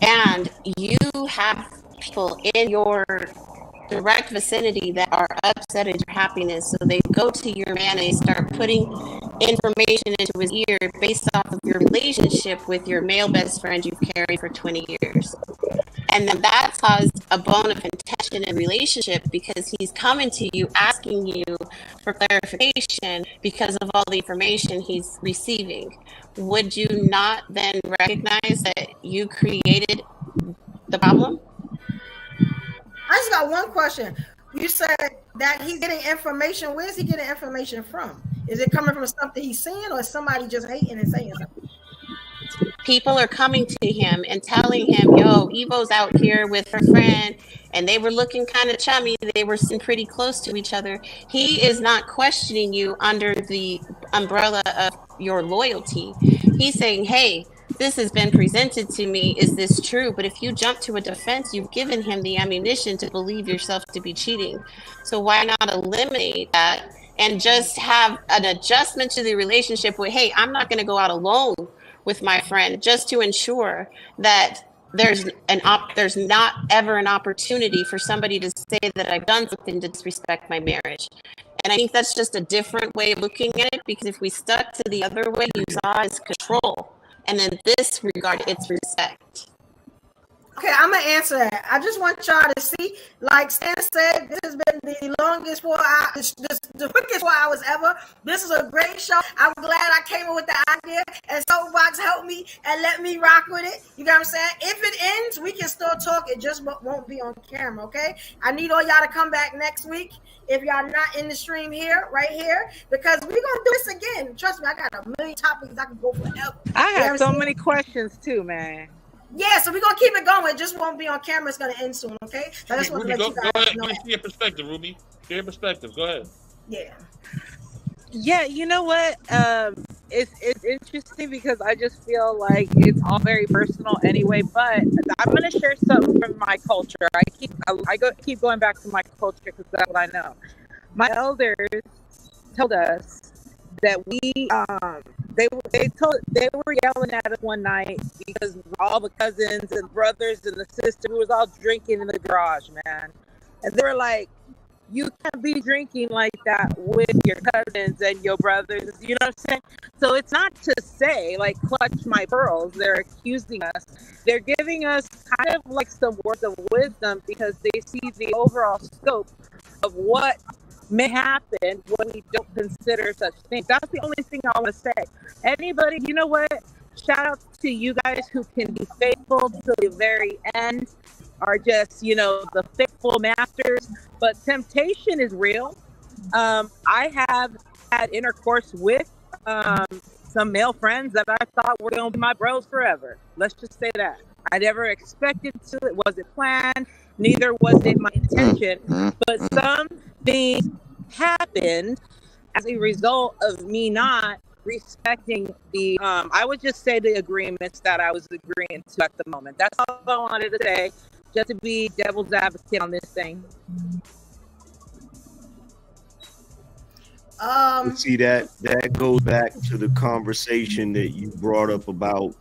And you have people in your direct vicinity that are upset at your happiness, so they go to your man and they start putting information into his ear based off of your relationship with your male best friend you've carried for 20 years. And then that caused a bone of contention in relationship because he's coming to you asking you for clarification because of all the information he's receiving. Would you not then recognize that you created the problem? I just got one question. You said that he's getting information. Where's he getting information from? Is it coming from something he's seeing, or is somebody just hating and saying something? People are coming to him and telling him, yo, Evo's out here with her friend and they were looking kind of chummy. They were sitting pretty close to each other. He is not questioning you under the umbrella of your loyalty. He's saying, hey, this has been presented to me. Is this true? But if you jump to a defense, you've given him the ammunition to believe yourself to be cheating. So why not eliminate that and just have an adjustment to the relationship with, hey, I'm not going to go out alone with my friend, just to ensure that there's not ever an opportunity for somebody to say that I've done something to disrespect my marriage. And I think that's just a different way of looking at it, because if we stuck to the other way, you saw as control. And in this regard, it's respect. Okay, I'm gonna answer that. I just want y'all to see, like Stan said, this has been the longest 4 hours, the quickest 4 hours ever. This is a great show. I'm glad I came up with the idea, and Soapbox helped me and let me rock with it. You know what I'm saying? If it ends, we can still talk. It just won't be on camera, okay? I need all y'all to come back next week if y'all not in the stream here, right here, because we're gonna do this again. Trust me, I got a million topics I can go forever. I You know have what so I'm saying? many questions too, man. Yeah, so we're gonna keep it going. It just won't be on camera. It's gonna end soon, okay? So I just want to Ruby, let you go guys ahead. know Let me that. see your perspective, Ruby. Share your perspective. Go ahead. Yeah. Yeah, you know what? It's interesting because I just feel like it's all very personal anyway. But I'm gonna share something from my culture. I keep going back to my culture because that's what I know. My elders told us that they were yelling at us one night because all the cousins and brothers and the sisters was all drinking in the garage, man. And they were like, you can't be drinking like that with your cousins and your brothers. You know what I'm saying? So it's not to say, like, clutch my pearls. They're accusing us. They're giving us kind of like some words of wisdom because they see the overall scope of what may happen when we don't consider such things. That's the only thing I want to say. Anybody, you know what? Shout out to you guys who can be faithful to the very end, are just, you know, the faithful masters. But temptation is real. I have had intercourse with some male friends that I thought were going to be my bros forever. Let's just say that. I never expected to. It wasn't planned. Neither was it my intention. But some things happened as a result of me not respecting the, I would just say the agreements that I was agreeing to at the moment. That's all I wanted to say. Just to be devil's advocate on this thing. See, that goes back to the conversation that you brought up about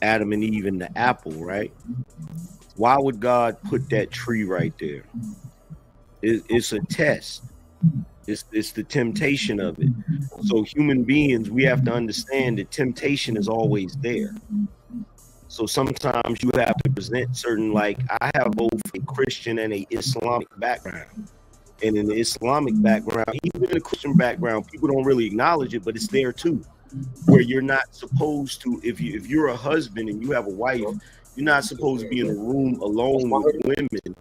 Adam and Eve and the apple, right? Why would God put that tree right there? It's a test. It's the temptation of it. So human beings, we have to understand that temptation is always there. So sometimes you have to present certain, like, I have both a Christian and a Islamic background. And in the Islamic background, even in the Christian background, people don't really acknowledge it, but it's there too. Where you're not supposed to, if you're a husband and you have a wife, you're not supposed to be in a room alone with women,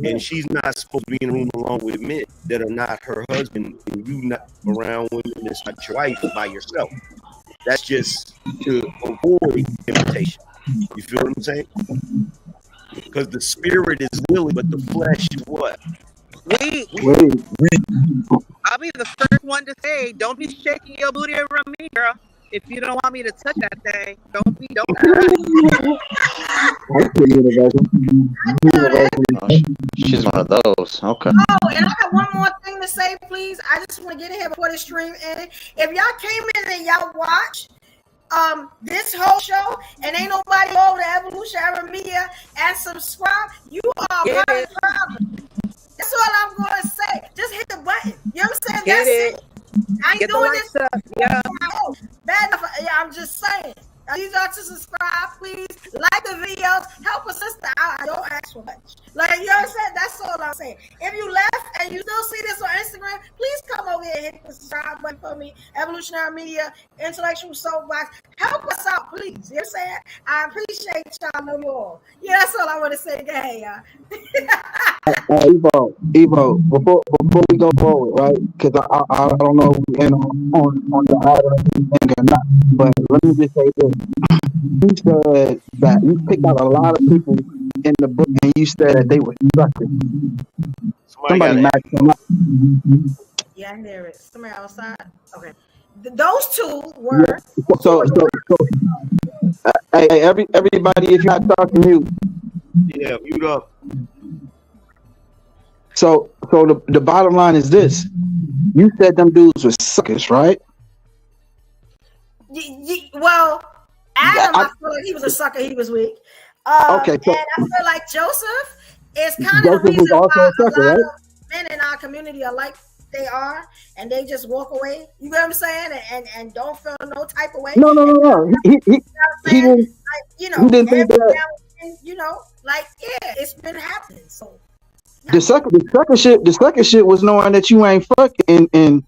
and she's not supposed to be in a room alone with men that are not her husband, and you not around women that's not your wife by yourself. That's just to avoid temptation. You feel what I'm saying? Because the spirit is willing, but the flesh is what? I'll be the first one to say, don't be shaking your booty around me, girl. If you don't want me to touch that thing, don't. She's one of those. Okay. Oh, and I got one more thing to say, please. I just want to get in here before the stream ends. If y'all came in and y'all watched this whole show and ain't nobody over the Evolutionary Media and subscribe, you are part of the problem. That's all I'm going to say. Just hit the button. You know what I'm saying? That's it. I ain't doing this. Yeah. Bad enough. Yeah, I'm just saying. I need y'all to subscribe, please. Like the videos. Help a sister out. I don't ask for much. Like, you know what I'm saying? That's all I'm saying. If you left and you still see this on Instagram, please come over here and hit the subscribe button for me. Evolutionary Media, Intellectual Soapbox. Help us out, please. You know what I'm saying? I appreciate y'all. I know you all. Yeah, that's all I want to say. Go ahead, y'all. Evo, before we go forward, right? Because I don't know if we're on the island thing or not, but let me just say this. You said that you picked out a lot of people in the book and you said that they were suckers. Somebody matched them up. Yeah, I hear it. Somebody outside? Okay. Those two were. So hey, everybody, if you're not talking, mute. Yeah, mute up. So the bottom line is this: you said them dudes were suckers, right? Well, Adam, I feel like he was a sucker. He was weak. Okay, so, and I feel like Joseph is kind of the reason why a lot of men in our community are like they are, and they just walk away. You know what I'm saying? And don't feel no type of way. No. He didn't. Like, you know, he didn't think that. You know, like, yeah, it's been happening. So the second shit was knowing that you ain't fucking and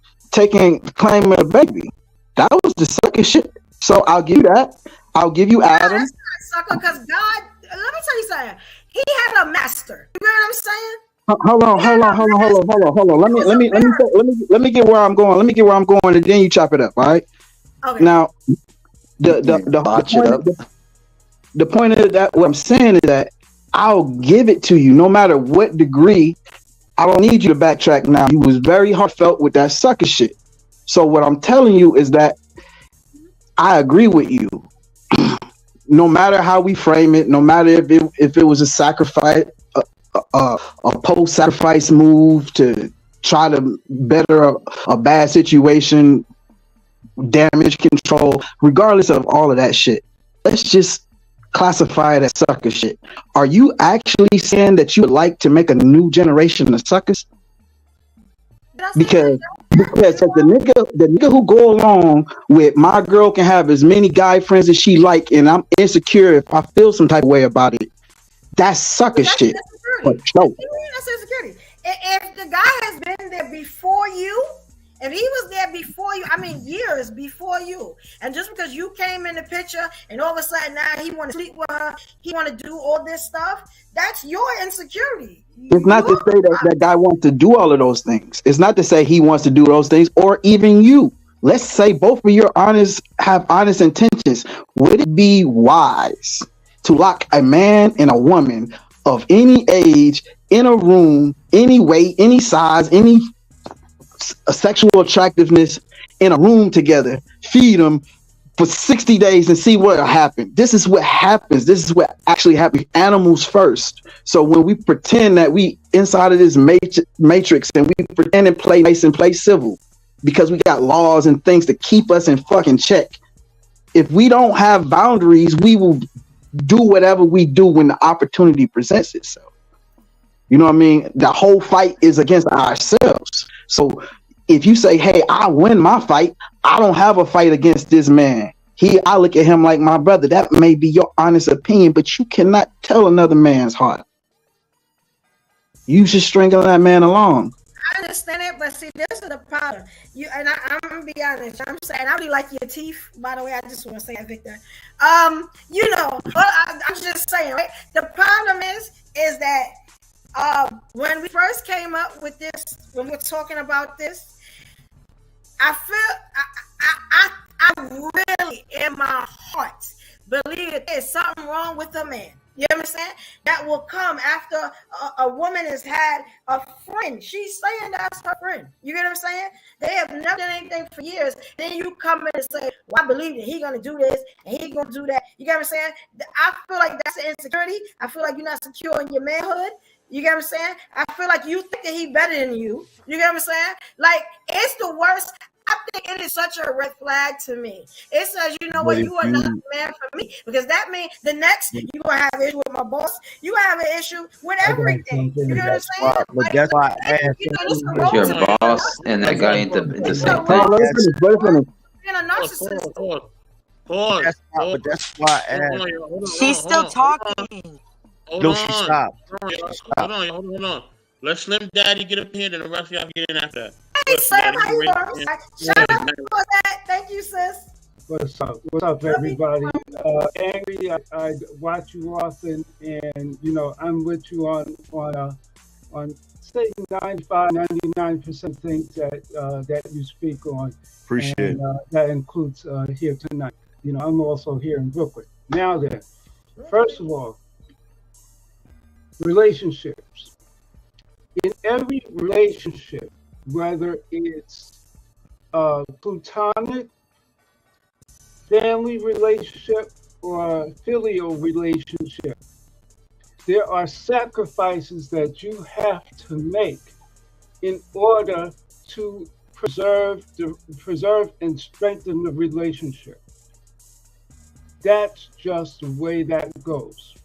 claiming a baby. That was the second shit. So I'll give you that. I'll give you Adam. That's not sucker, because God, let me tell you something. He had a master. You know what I'm saying? Hold on. Let me get where I'm going. Let me get where I'm going, and then you chop it up. All right. Okay. Now, the point of that, what I'm saying is that I'll give it to you, no matter what degree. I don't need you to backtrack now. You was very heartfelt with that sucker shit. So what I'm telling you is that I agree with you. No matter how we frame it, no matter if it was a sacrifice, a post-sacrifice move to try to better a bad situation, damage control, regardless of all of that shit, let's just classify it as sucker shit. Are you actually saying that you would like to make a new generation of suckers? because the nigga who go along with my girl can have as many guy friends as she like, and I'm insecure if I feel some type of way about it. That's sucker shit. But no. That's insecurity. If the guy has been there before you, if he was there before you, I mean years before you, and just because you came in the picture and all of a sudden now he want to sleep with her, he want to do all this stuff, that's your insecurity. It's not to say that that guy wants to do all of those things. It's not to say he wants to do those things, or even you. Let's say both of you have honest intentions. Would it be wise to lock a man and a woman of any age in a room, any weight, any size, any sexual attractiveness in a room together, feed them for 60 days and see what will happen? This is what happens. This is what actually happens. Animals first. So when we pretend that we inside of this matrix and we pretend and play nice and play civil because we got laws and things to keep us in fucking check, if we don't have boundaries, we will do whatever we do when the opportunity presents itself. You know what I mean? The whole fight is against ourselves. So if you say, hey, I win my fight, I don't have a fight against this man. I look at him like my brother. That may be your honest opinion, but you cannot tell another man's heart. You should string that man along. I understand it, but see, this is the problem. I'm gonna be honest. I'm saying I really like your teeth. By the way, I just want to say that, Victor. I'm just saying, right? The problem is that when we first came up with this, when we're talking about this, I feel I really in my heart believe that there's something wrong with a man. You understand? That will come after a woman has had a friend. She's saying that's her friend. You get what I'm saying? They have never done anything for years. Then you come in and say, well, I believe that he's going to do this and he's going to do that. You get what I'm saying? I feel like that's an insecurity. I feel like you're not secure in your manhood. You get what I'm saying? I feel like you think that he's better than you. You get what I'm saying? Like, it's the worst. I think it is such a red flag to me. It says, you know what, you are not the man for me. Because that means the next, you're going to have an issue with my boss. You have an issue with everything. You know what I'm saying? But that's why I asked Your boss and that guy ain't the same thing. Being a narcissist. Pause. But that's why I asked. She's still talking. No, she stopped. Hold on. Let Slim Daddy get up here, and the rest of y'all get in after that. Hey, Slim, how you doing? Shout out for that. Thank you, sis. What's up? What's up, everybody? Angry, I watch you often, and you know I'm with you on say 95, 99% things that you speak on. Appreciate it. That includes here tonight. You know, I'm also here in Brooklyn. Now then, first of all, relationships. In every relationship, whether it's a platonic, family relationship, or a filial relationship, there are sacrifices that you have to make in order to preserve and strengthen the relationship. That's just the way that goes.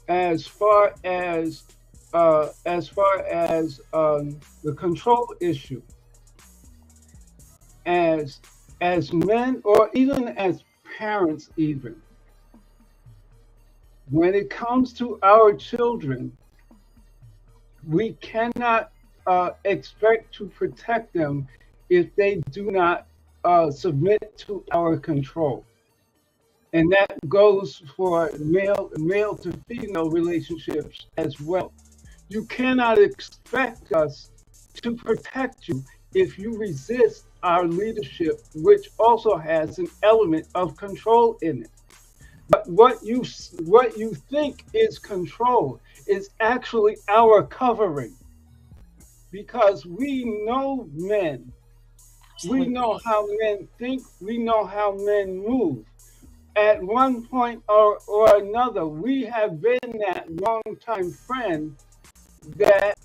As far as the control issue, as men or even as parents, even when it comes to our children, we cannot expect to protect them if they do not submit to our control. And that goes for male to female relationships as well. You cannot expect us to protect you if you resist our leadership, which also has an element of control in it. But what you think is control is actually our covering, because we know men. We know how men think. We know how men move. At one point or another, we have been that long-time friend that,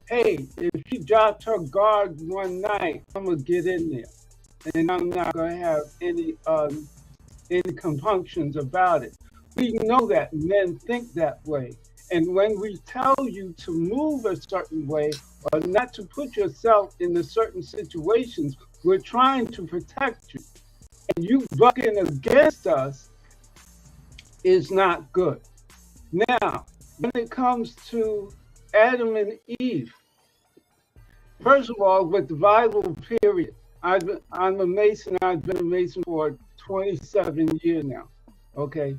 hey, if she drops her guard one night, I'm gonna get in there, and I'm not gonna have any compunctions about it. We know that men think that way, And when we tell you to move a certain way or not to put yourself in certain situations, we're trying to protect you. And you bucking against us is not good. Now, when it comes to Adam and Eve, first of all, with the Bible period, I'm a Mason. I've been a Mason for 27 years now. Okay,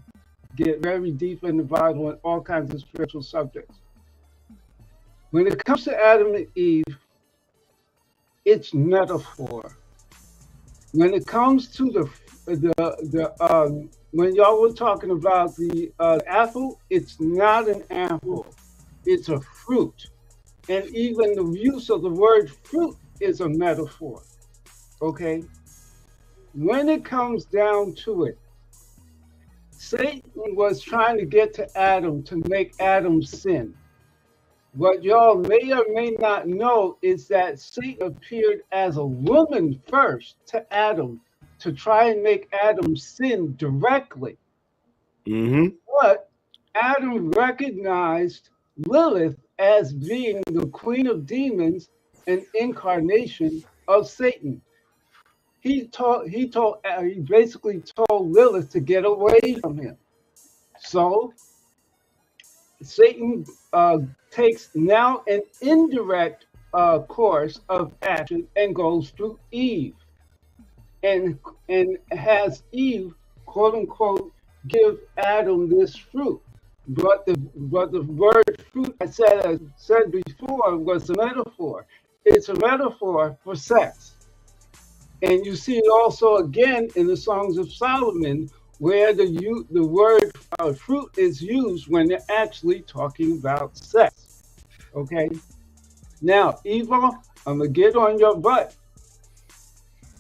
get very deep in the Bible and all kinds of spiritual subjects. When it comes to Adam and Eve, it's metaphor. When it comes to when y'all were talking about the apple, it's not an apple, it's a fruit. And even the use of the word fruit is a metaphor, okay? When it comes down to it, Satan was trying to get to Adam to make Adam sin. What y'all may or may not know is that Satan appeared as a woman first to Adam to try and make Adam sin directly. Mm-hmm. But Adam recognized Lilith as being the queen of demons and incarnation of Satan. He basically told Lilith to get away from him. So Satan takes now an indirect course of action and goes through Eve, and has Eve, quote unquote, give Adam this fruit. But the word fruit, I said before, was a metaphor. It's a metaphor for sex. And you see it also again in the Songs of Solomon, where the word fruit is used when they're actually talking about sex. Okay? Now, Eva, I'm going to get on your butt.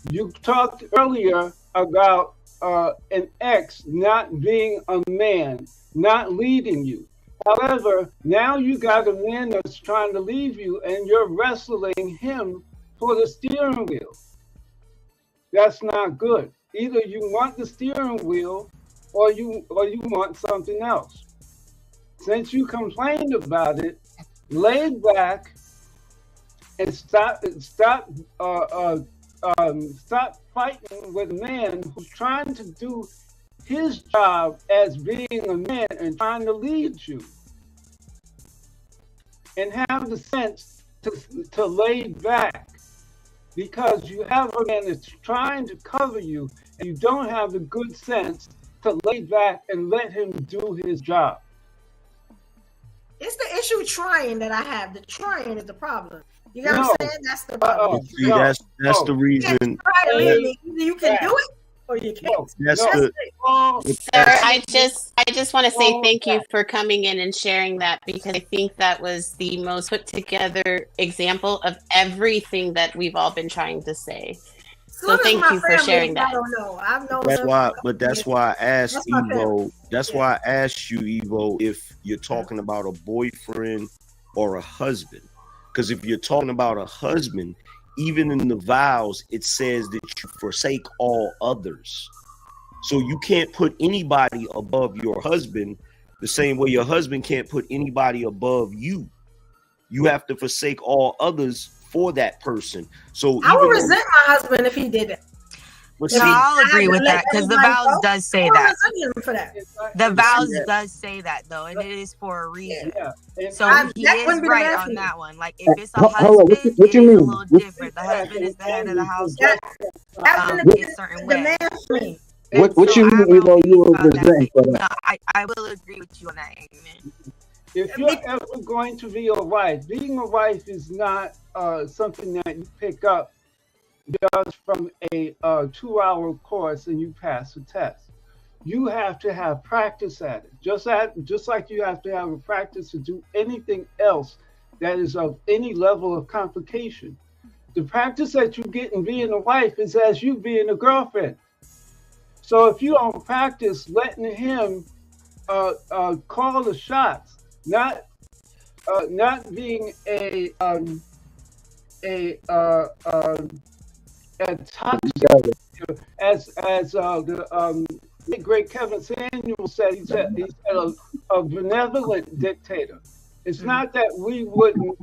You talked earlier about an ex not being a man, not leading you. However, now you got a man that's trying to leave you and you're wrestling him for the steering wheel. That's not good. Either you want the steering wheel or you want something else. Since you complained about it, lay back and stop fighting with a man who's trying to do his job as being a man and trying to lead you. And have the sense to lay back, because you have a man that's trying to cover you and you don't have the good sense to lay back and let him do his job. It's the issue trying that I have. The trying is the problem. You know what I'm saying? That's the problem. See, that's the reason. Either you can do it or you can't. Sir, I just want to say thank you for coming in and sharing that, because I think that was the most put together example of everything that we've all been trying to say. So thank you for sharing that. I don't know. I've known That's why I asked Evo. That's why I asked you, Evo, if you're talking about a boyfriend or a husband. Because if you're talking about a husband, even in the vows, it says that you forsake all others. So you can't put anybody above your husband the same way your husband can't put anybody above you. You have to forsake all others for that person. So I would resent my husband if he did it. No, I'll agree with that, because the vows does say that. The vows does say that though, and it is for a reason. So he is right on that one. Like if it's a husband, what you mean? a little different. The husband is the head of the household. A certain way. What you mean, Evo? You were resenting for that? No, I will agree with you on that, Amen. If you're ever going to be a wife, being a wife is not something that you pick up just from a 2-hour course and you pass a test. You have to have practice at it. Just like you have to have a practice to do anything else that is of any level of complication. The practice that you get in being a wife is as you being a girlfriend. So if you don't practice letting him call the shots, not being a toxic, as the great Kevin Samuel said, he said a benevolent dictator. It's not that we wouldn't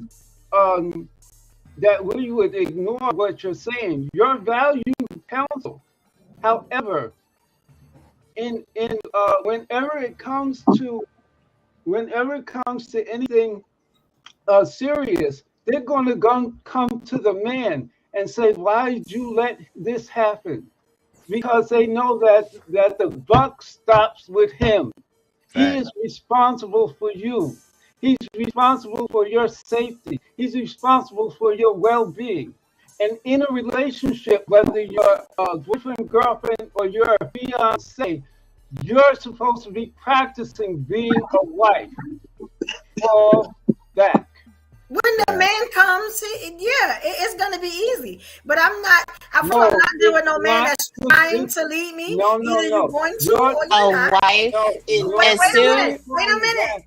that we would ignore what you're saying. Your valued counsel. However, whenever it comes to anything serious, they're going to come to the man and say, "Why did you let this happen?" Because they know that the buck stops with him. He is responsible for you. He's responsible for your safety. He's responsible for your well-being. And in a relationship, whether you're a boyfriend, girlfriend, or you're a fiance, you're supposed to be practicing being a wife. For that. When the man comes, it's gonna be easy. But I feel I'm not dealing with no man that's trying to lead me. No. You're going to or you're not. Wife Wait a minute.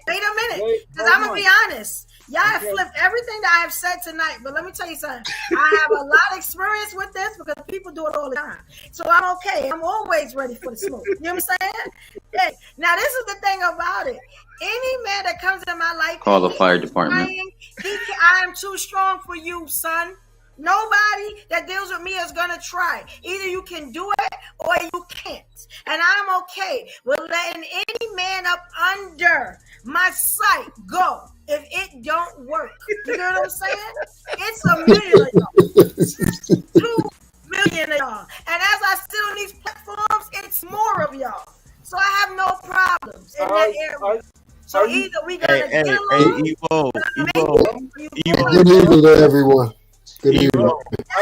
Because I'm gonna be honest. Y'all have flipped everything that I have said tonight, but let me tell you something. I have a lot of experience with this because people do it all the time. So I'm okay. I'm always ready for the smoke. You know what I'm saying? Yeah. Now, this is the thing about it. Any man that comes in my life, Call the fire department. I am too strong for you, son. Nobody that deals with me is going to try. Either you can do it or you can't. And I'm okay with letting any man up under my sight go if it don't work. You know what I'm saying? It's 1 million of y'all. 2 million of y'all. And as I sit on these platforms, it's more of y'all. So I have no problems in that area. So either we got to get along. Evo. Good evening to everyone. Good evening.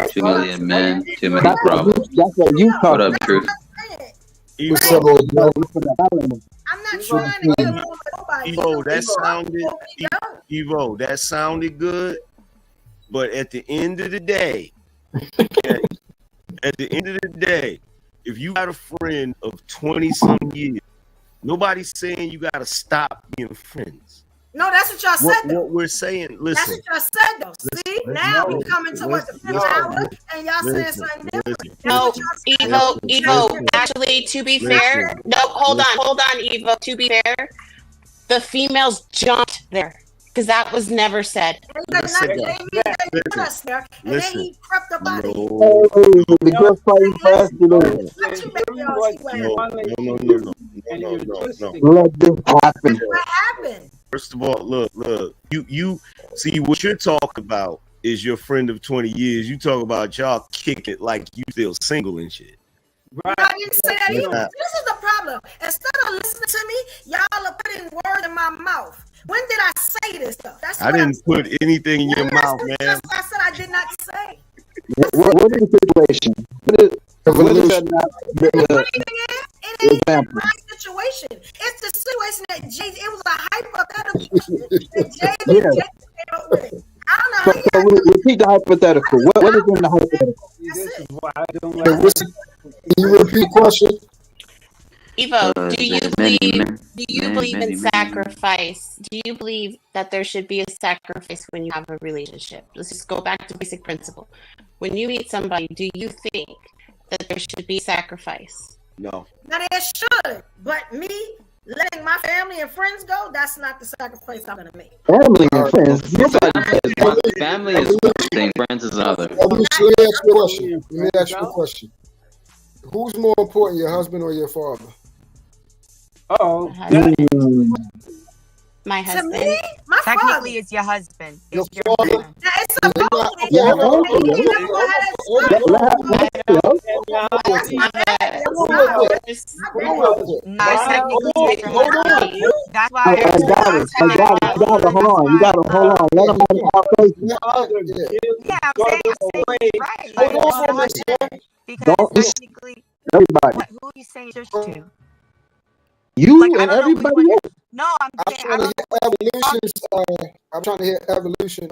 2 million men, 2 million problems. That's what you caught up, Truth. What's up, old bro? I'm not trying to get along with nobody. Evo, that sounded good, but at the end of the day, if you got a friend of 20-some years, nobody's saying you got to stop being friends. No, that's what y'all said. What we're saying, listen. That's what y'all said, though. See, now we coming to what, the 5th hour, and y'all saying something different. No, Evo. Actually, to be fair, no, hold on, Evo. To be fair, the females jumped there because that was never said. And then he crept up out of here. The good fighting fast. Let this happen. What happened? First of all, look. You see what you're talking about is your friend of 20 years. You talk about y'all kick it like you still single and shit. Right. I didn't say that either. This is the problem. Instead of listening to me, y'all are putting words in my mouth. When did I say this stuff? I didn't put anything in your mouth, man. I said I did not say. What is the situation? What is that example? My situation. It's the situation that Jay. It was a hypothetical that Jay came up with. I don't know. So repeat the hypothetical. What is in the hypothetical? This is why I don't like. Can you repeat the question? Evo, do you believe in sacrifice? Do you believe that there should be a sacrifice when you have a relationship? Let's just go back to basic principle. When you meet somebody, do you think that there should be sacrifice? No. Now there should, but me letting my family and friends go, that's not the sacrifice I'm gonna make. Family and friends. Family is one thing, friends is another. Let me ask you a question. Who's more important, your husband or your father? Oh, my husband. To me, my Technically, father. it's your husband. Your It's your father? husband. Now, it's That's why hold on. You gotta hold on. Let him talk first. Yeah, I'm saying right. Like, because technically, everybody. who are you saying church to? You Like, and everybody else. No, I'm saying I'm trying to hear evolution.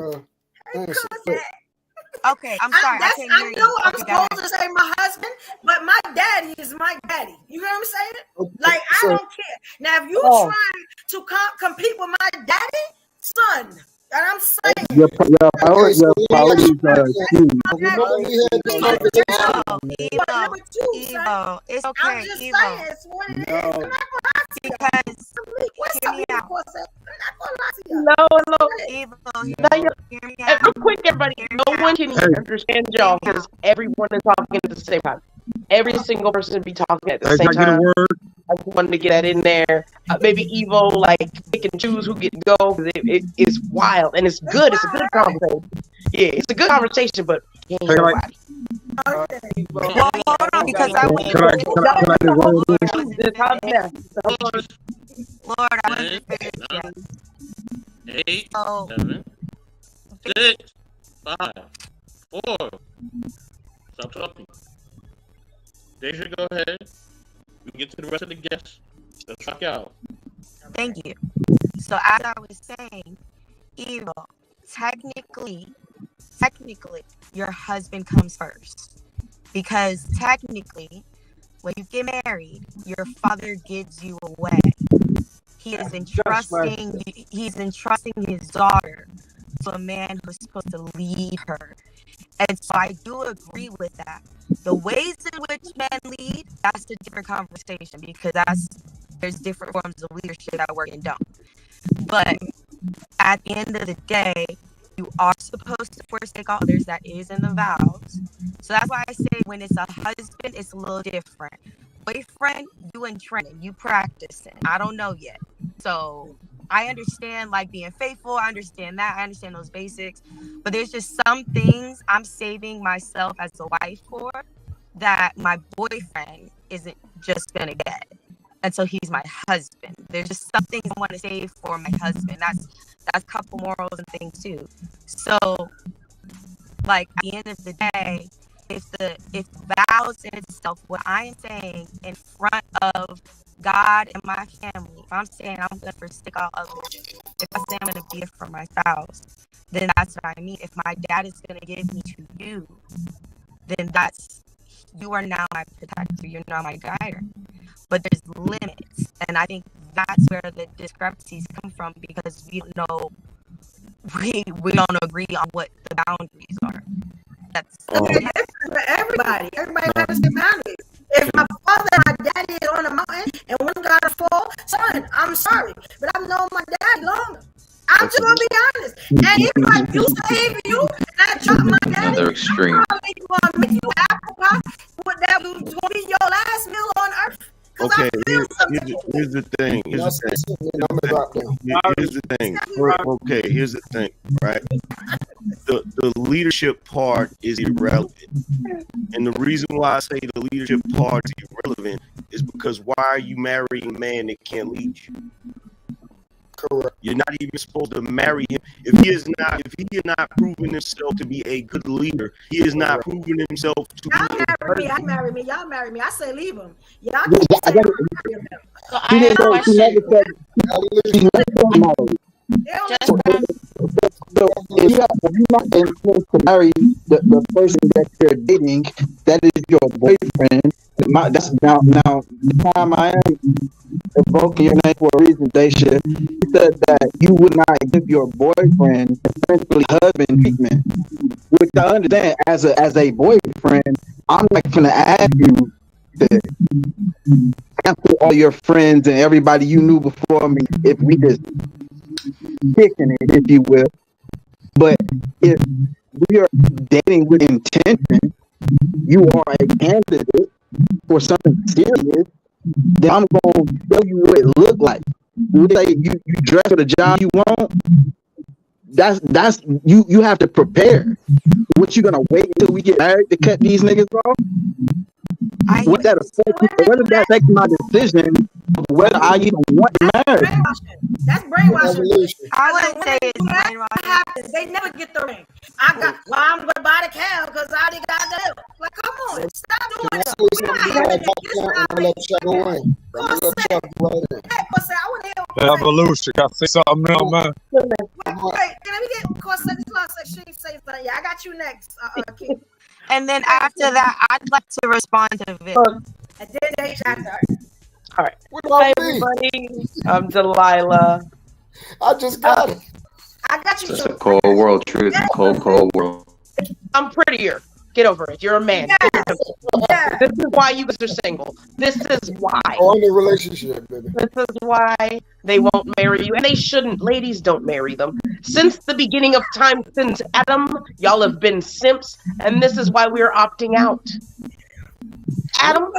Okay, I'm sorry. I know I'm supposed to say my husband, but my daddy is my daddy. You know what I'm saying? Like, I don't care. Now, if you trying to compete with my daddy, son, And I'm saying, Your priorities are huge. Remember we had this conversation. Evo, it's okay. I'm just saying, it's what it is. I'm not gonna lie to you. Because What's hear up, me Evo out. Corset? I'm not gonna lie to you. No, Hear me and out. real quick, everybody, no one can understand y'all because everyone is talking at the same time. Every single person be talking at the Hey, same can I get a time. word? I just wanted to get that in there. Maybe Evo, like, pick and choose who get to go. 'Cause it's wild and it's good. It's a good conversation. Yeah, it's a good conversation, but he ain't Hey, like, nobody. Well, hold on, because I want can I get a word? Lord, I wasn't finished yet. 8, Oh. 7, 6, 5, 4. Stop talking. Deja, go ahead. We can get to the rest of the guests. Let's rock out. Thank you. So as I was saying, Evo, technically, your husband comes first. Because technically, when you get married, your father gives you away. He's entrusting his daughter to a man who's supposed to lead her. And so I do agree with that. The ways in which men lead, that's a different conversation because there's different forms of leadership that work and don't. But at the end of the day, you are supposed to forsake all others. That is in the vows. So that's why I say when it's a husband, it's a little different. Boyfriend, you in training, you practicing. I don't know yet. So I understand like being faithful. I understand that. I understand those basics. But there's just some things I'm saving myself as a wife for that my boyfriend isn't just going to get. And so he's my husband. There's just some things I want to save for my husband. That's a couple morals and things too. So like at the end of the day, if vows in itself, what I am saying in front of God and my family, if I'm saying I'm going to forsake all others, if I say I'm going to be it for my spouse, then that's what I mean. If my dad is going to give me to you, then you are now my protector. You're now my guider. But there's limits. And I think that's where the discrepancies come from because we don't agree on what the boundaries are. That's different for everybody. Everybody has the boundaries. If my father and my daddy is on a mountain and one gotta fall, son, I'm sorry, but I've known my dad longer. I'm just gonna be honest. And if I do save you and I drop my daddy, Another extreme. I'm probably gonna make you apple pie. But that was gonna be your last meal on earth. Okay, here's the thing. Here's the thing. Okay, here's the thing, right? The leadership part is irrelevant. And the reason why I say the leadership part is irrelevant is because why are you marrying a man that can't lead you? Correct. You're not even supposed to marry him if he is not proven himself to be a good leader. He is not proven himself to Y'all be marry me. Y'all marry me. I say leave him. Y'all So I have a question. So if you're not intending to marry the person that you're dating, that is your boyfriend. That's now the time I am evoking your name for a reason, Daisha. You said that you would not give your boyfriend essentially husband treatment, which I understand as a boyfriend. I'm not gonna ask you to cancel all your friends and everybody you knew before me if we just kicking it, if you will. But if we are dating with intention, you are a candidate for something serious, then I'm going to show you what it look like. You say you dress for the job you want. That's you have to prepare. What you gonna wait until we get married to cut these niggas off? Whether that affects my decision of whether I even want to marry. That's brainwashing. All I say is brainwashing. They never get the ring. I'm gonna buy the cow because I already got the hill. Like, come on, stop doing it. Evolution. Can I say something now, man? Wait, can we get Corset? She say something. Yeah, I got you next, Keith. And then after that, I'd like to respond to Vic. And then they shot her. All right. Hi, everybody. I'm Delilah. I just got it. I got you. It's a cold world, truth. Cold world. I'm prettier. Get over it. You're a man. Yeah. This is why you guys are single. This is why. On the relationship, baby. This is why they won't marry you, and they shouldn't. Ladies don't marry them. Since the beginning of time, since Adam, y'all have been simps, and this is why we're opting out. Adam,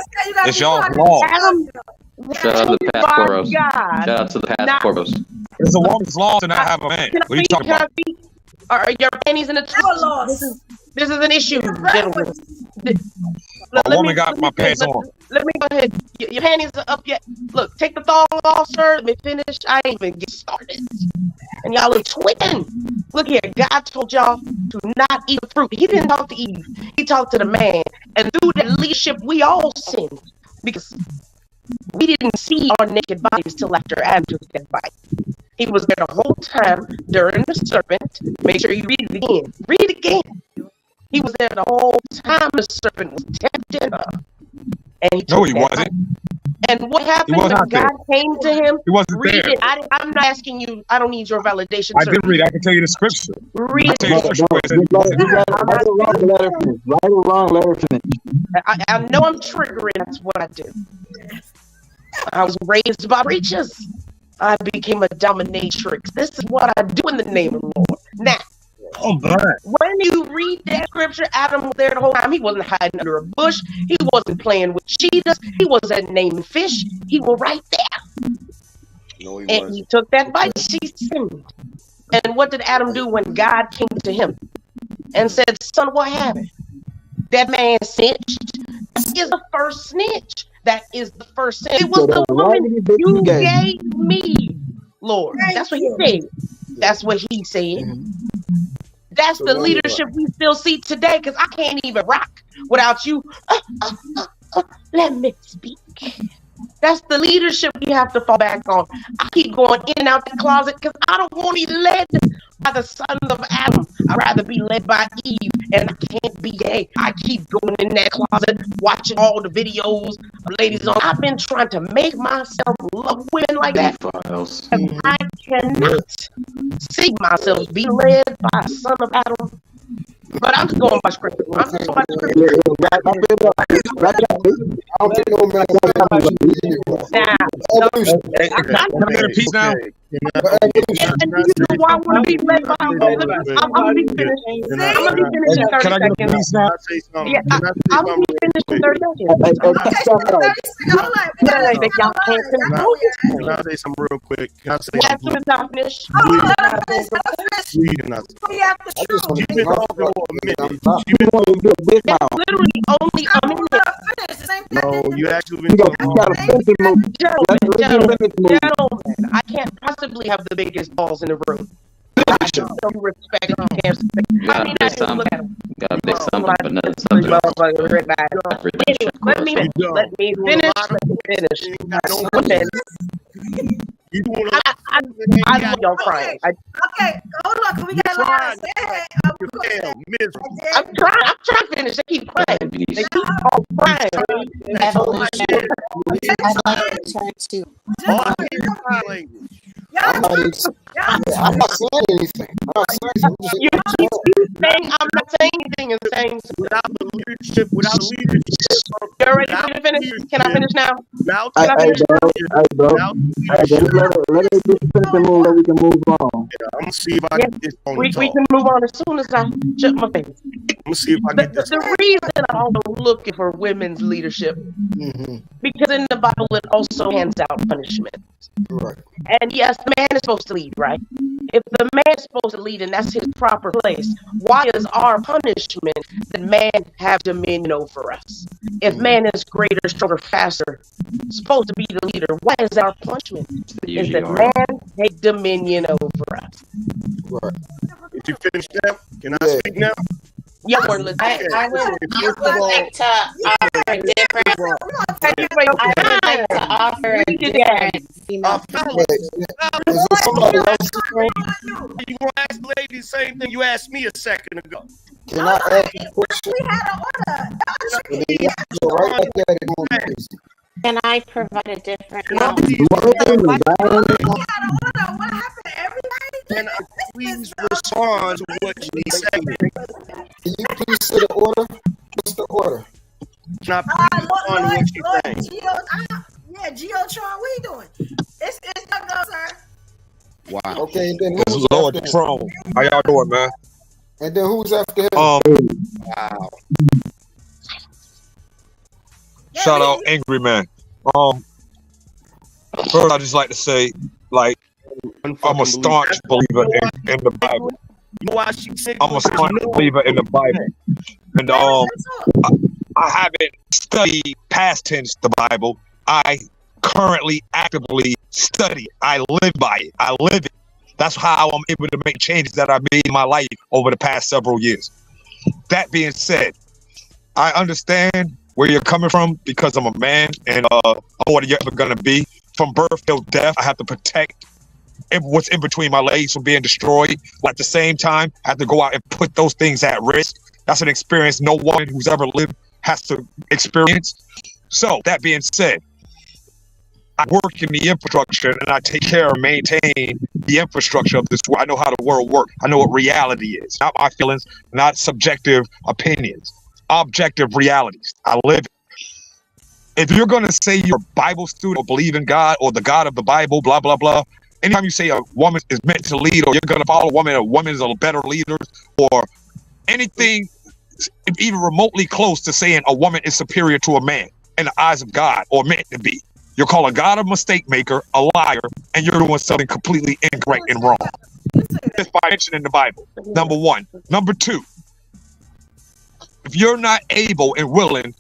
It's y'all's law. Adam, Shout out to the past my Poros. God. Shout out to the past Not- Poros. It's a woman's law to not have a man. Can I What are you be? talking Can I about? be? Are your panties in a twist? This is an issue, gentlemen. A woman got my pants on. Let me go ahead. Your panties are up yet. Look, take the thong off, sir. Let me finish. I ain't even get started. And y'all are twitching. Look here, God told y'all to not eat the fruit. He didn't talk to Eve. He talked to the man. And through that leadership, we all sinned. Because we didn't see our naked bodies till after Adam took that bite. He was there the whole time during the serpent. Make sure you read it again. Read it again. He was there the whole time the serpent was tempting her. And he No, took he that wasn't. bite. And what happened He was when not there. God came to him? He wasn't Read there. it. I'm not asking you. I don't need your validation, I sir. did read. I can tell you the scripture. Read I can tell you the scripture. where it says he wasn't. Right or wrong, let her finish. Right or wrong, let her finish. I know I'm triggering. That's what I do. I was raised by preachers. I became a dominatrix. This is what I do in the name of the Lord. Now, I'm blind. when you read that scripture, Adam was there the whole time. He wasn't hiding under a bush. He wasn't playing with cheetahs. He wasn't naming fish. He was right there. No, he And wasn't. he took that bite. She sinned. And what did Adam do when God came to him and said, son, what happened? That man snitched. That is the first snitch. That is the first sin. It was the woman you gave me, Lord. That's what he said. That's what he said. That's the leadership we still see today, because I can't even rock without you. Let me speak. That's the leadership we have to fall back on. I keep going in and out the closet because I don't want to be led by the sons of Adam. I'd rather be led by Eve, and I can't be gay. I keep going in that closet, watching all the videos of ladies on. I've been trying to make myself love women like that. And I cannot see myself be led by a son of Adam. But I'm just going by scripture. I'm just going by scripture. I don't think no man wants to Can I get a piece now? And you know why I want to be led by I'm going to be finished. I'm going to be finished in 30 Can I get a seconds. piece now? Yeah, I'm going to be finished in 30 seconds. Y'all can't control this. Can I say something real quick? Can I say As something? soon as I finish. Please, can I say- You've been talking for a minute. Literally only a minute. No, you actually been talking. Gentlemen, I can't possibly have the biggest balls in the room. I show some respect. I mean, I just look at them. Gotta pick something, but not something. Let me finish. I love y'all crying. Okay, hold on, 'cause we got a lot to say. I'm trying to finish. They keep crying. They keep all crying. I'm not saying anything. You keep saying I'm not saying anything and saying without the leadership. You're ready for me to finish? Can I finish now? Now, Hey, bro. Let it be something more that we can move on. I'm gonna see if I get this on We the can move on as soon as I shut my face. I'm gonna see if I get this. The reason I'm also looking for women's leadership, because in the Bible it also hands out punishment. Right. And yes, the man is supposed to lead, right? If the man is supposed to lead and that's his proper place, why is our punishment that man have dominion over us? If man is greater, stronger, faster, supposed to be the leader, why is our punishment? Is that man take dominion over us? Right. Did you finish now? Can I speak now? Yeah, I would like to offer a different. I would like to offer a different female. Somebody else? You gonna ask the lady the same thing you asked me a second ago. Can I ask you a question? Can I provide a different? please respond to what she said? Can you please say the order? What's the order? Can I please respond to what she's saying? Yeah, Geotron, what you doing? It's no go, sir. Wow. Okay, and then This is Lord Tron. How y'all doing, man? And then who's after him? Wow. Shout out Angry Man. First I just like to say, like, I'm a staunch believer in the Bible. You know why she said I'm a staunch believer in the Bible. And I haven't studied past tense the Bible. I currently actively study. I live by it. I live it. That's how I'm able to make changes that I've made in my life over the past several years. That being said, I understand where you're coming from because I'm a man and what you're ever gonna be. From birth till death, I have to protect what's in between my legs from being destroyed. But at the same time, I have to go out and put those things at risk. That's an experience no one who's ever lived has to experience. So that being said, I work in the infrastructure and I take care and maintain the infrastructure of this world. I know how the world works. I know what reality is. Not my feelings, not subjective opinions. Objective realities. I live it. If you're going to say you're a Bible student or believe in God or the God of the Bible, blah, blah, blah, anytime you say a woman is meant to lead or you're going to follow a woman is a better leader or anything even remotely close to saying a woman is superior to a man in the eyes of God or meant to be, you're calling God a mistake maker, a liar, and you're doing something completely incorrect and wrong. Just by mentioning the Bible, number one. Number two, if you're not able and willing,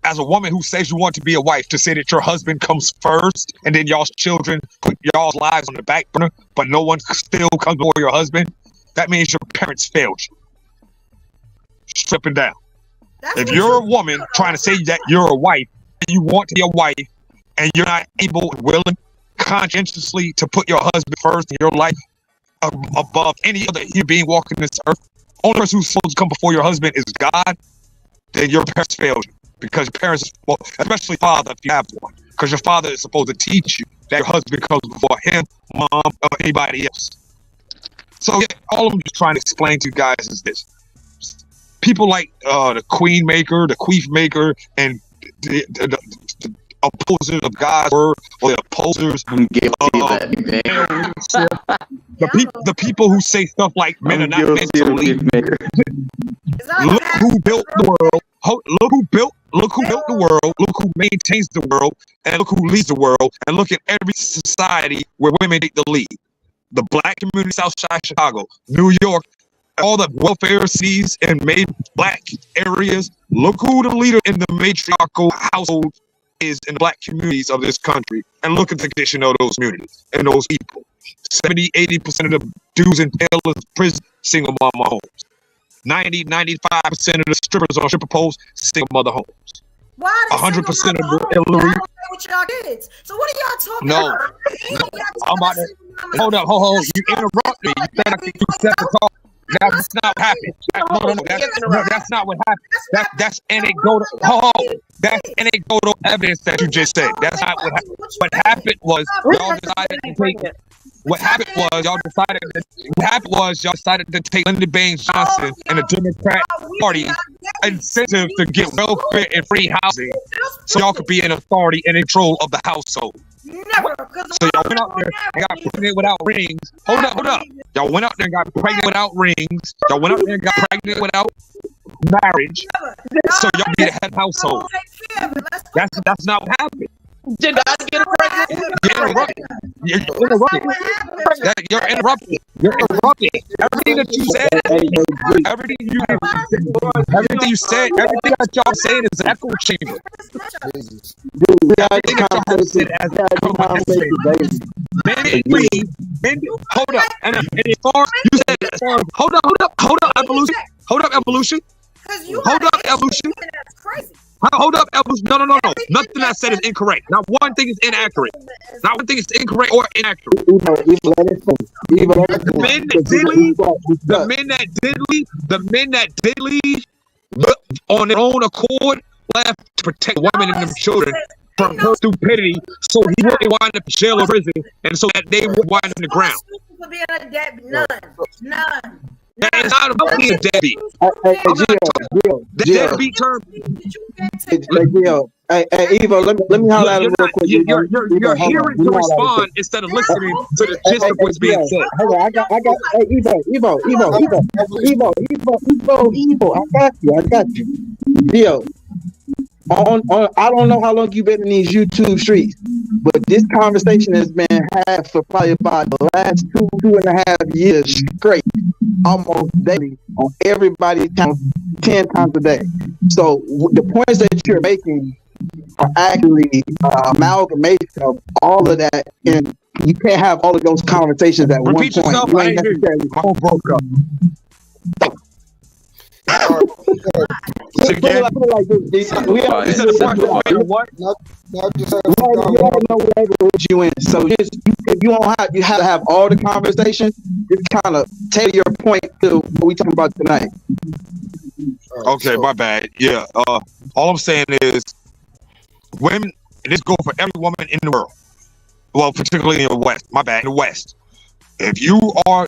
as a woman who says you want to be a wife, to say that your husband comes first and then y'all's children put y'all's lives on the back burner, but no one still comes before your husband, that means your parents failed you. Strip and down. If you're a woman trying to say that you're a wife, and you want to be a wife, and you're not able and willing conscientiously to put your husband first in your life above any other human being walking this earth, only person who's supposed to come before your husband is God, then your parents failed you. Because your parents, well, especially father, if you have one, because your father is supposed to teach you that your husband comes before him, mom, or anybody else. So yeah, all I'm just trying to explain to you guys is this. People like the queen maker, the queef maker, and the opposers of God's word, or the opposers of the people who say stuff like men are not meant to lead. Look who built the world. Look who built the world. Look who maintains the world, and look who leads the world. And look at every society where women take the lead. The black community, Southside Chicago, New York, all the welfare cities and made black areas. Look who the leader in the matriarchal household is in the black communities of this country, and look at the condition of those communities and those people. 70-80% of the dudes in Taylor's prison, single mama homes. 90-95% of the strippers on stripper poles, single mother homes. 100% of the Hillary. With y'all kids. So what are y'all talking No. about? I'm about to hold up. You interrupt me. You said I could set the talk. That's not what happened. That's not what happened. That's anecdotal. That's anecdotal evidence that you just said. That's not what happened. What happened was y'all decided to take it. What happened was y'all decided to take Lyndon Baines Johnson and the Democrat Party incentive to get welfare and free housing, so y'all could be in authority and control of the household. So y'all went out there and got pregnant without rings. Hold up. Y'all went out there and got pregnant without rings. Y'all went out there and got pregnant without marriage. So y'all be the head household. That's not what happened. Did I get pregnant? You're interrupting. You're interrupting. Everything that you said, everything you said, everything that y'all saying is an echo chamber. Everything that y'all have said as an echo chamber. Hold up. And as far you said, hold up, evolution. Hold up, evolution. Hold up, evolution. No. Nothing I said is incorrect. Not one thing is inaccurate. Not one thing is incorrect or inaccurate. The men that did leave on their own accord left to protect women and them children from her stupidity, so he wouldn't wind up in jail or prison, and so that they would wind in the ground. for being a deadbeat. None. It's not about being a deadbeat. Hey, Gio. Deadbeat term. Hey, Gio. Hey, Evo, let me holler at him real quick. You're hearing to respond instead of listening to the gist of what's being said. Hold on, I got. Hey, Evo. I got you. Gio. I don't know how long you've been in these YouTube streets, but this conversation has been had for probably about the last 2.5 years straight, almost daily, on everybody's channel 10 times a day. So the points that you're making are actually amalgamation of all of that, and you can't have all of those conversations at Repeat one point. yourself. You I ain't ain't hear you. necessarily My phone broke up. Put it like this. We already know what you in. So just you have to have all the conversation. Just kind of tailor your point to what we talking about tonight. Okay, my bad. Yeah. All I'm saying is, women. And this goes for every woman in the world. Well, particularly in the West. My bad. In the West, if you are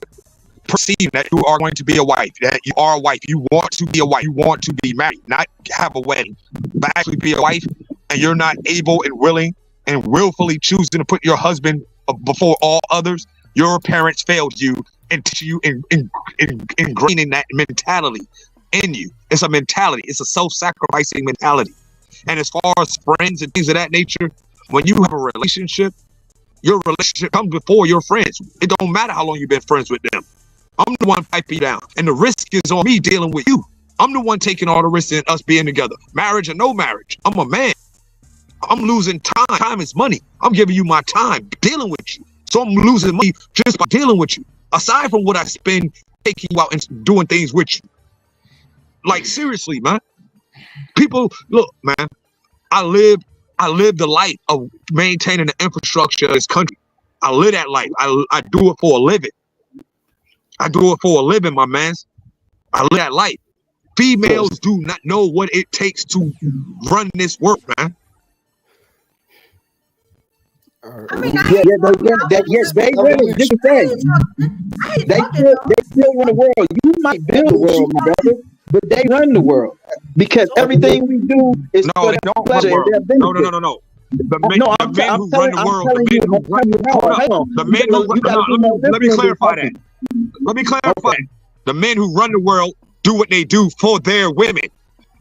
perceiving that you are going to be a wife, that you are a wife, you want to be a wife, you want to be married, not have a wedding, but actually be a wife, and you're not able and willing and willfully choosing to put your husband before all others, your parents failed you and you ingraining that mentality in you. It's a mentality. It's a self-sacrificing mentality. And as far as friends and things of that nature, when you have a relationship, your relationship comes before your friends. It don't matter how long you've been friends with them. I'm the one piping you down, and the risk is on me dealing with you. I'm the one taking all the risks in us being together, marriage or no marriage. I'm a man. I'm losing time. Time is money. I'm giving you my time dealing with you. So I'm losing money just by dealing with you. Aside from what I spend taking you out and doing things with you. Like, seriously, man. People, look, man, I live the life of maintaining the infrastructure of this country. I live that life. I do it for a living. I do it for a living, my man. I live that life. Females do not know what it takes to run this work, man. They run the world. You might build the world, my brother, but they run the world because everything we do is for their pleasure and their benefit. No. The men who run the world. Let me clarify that. The men who run the world do what they do for their women.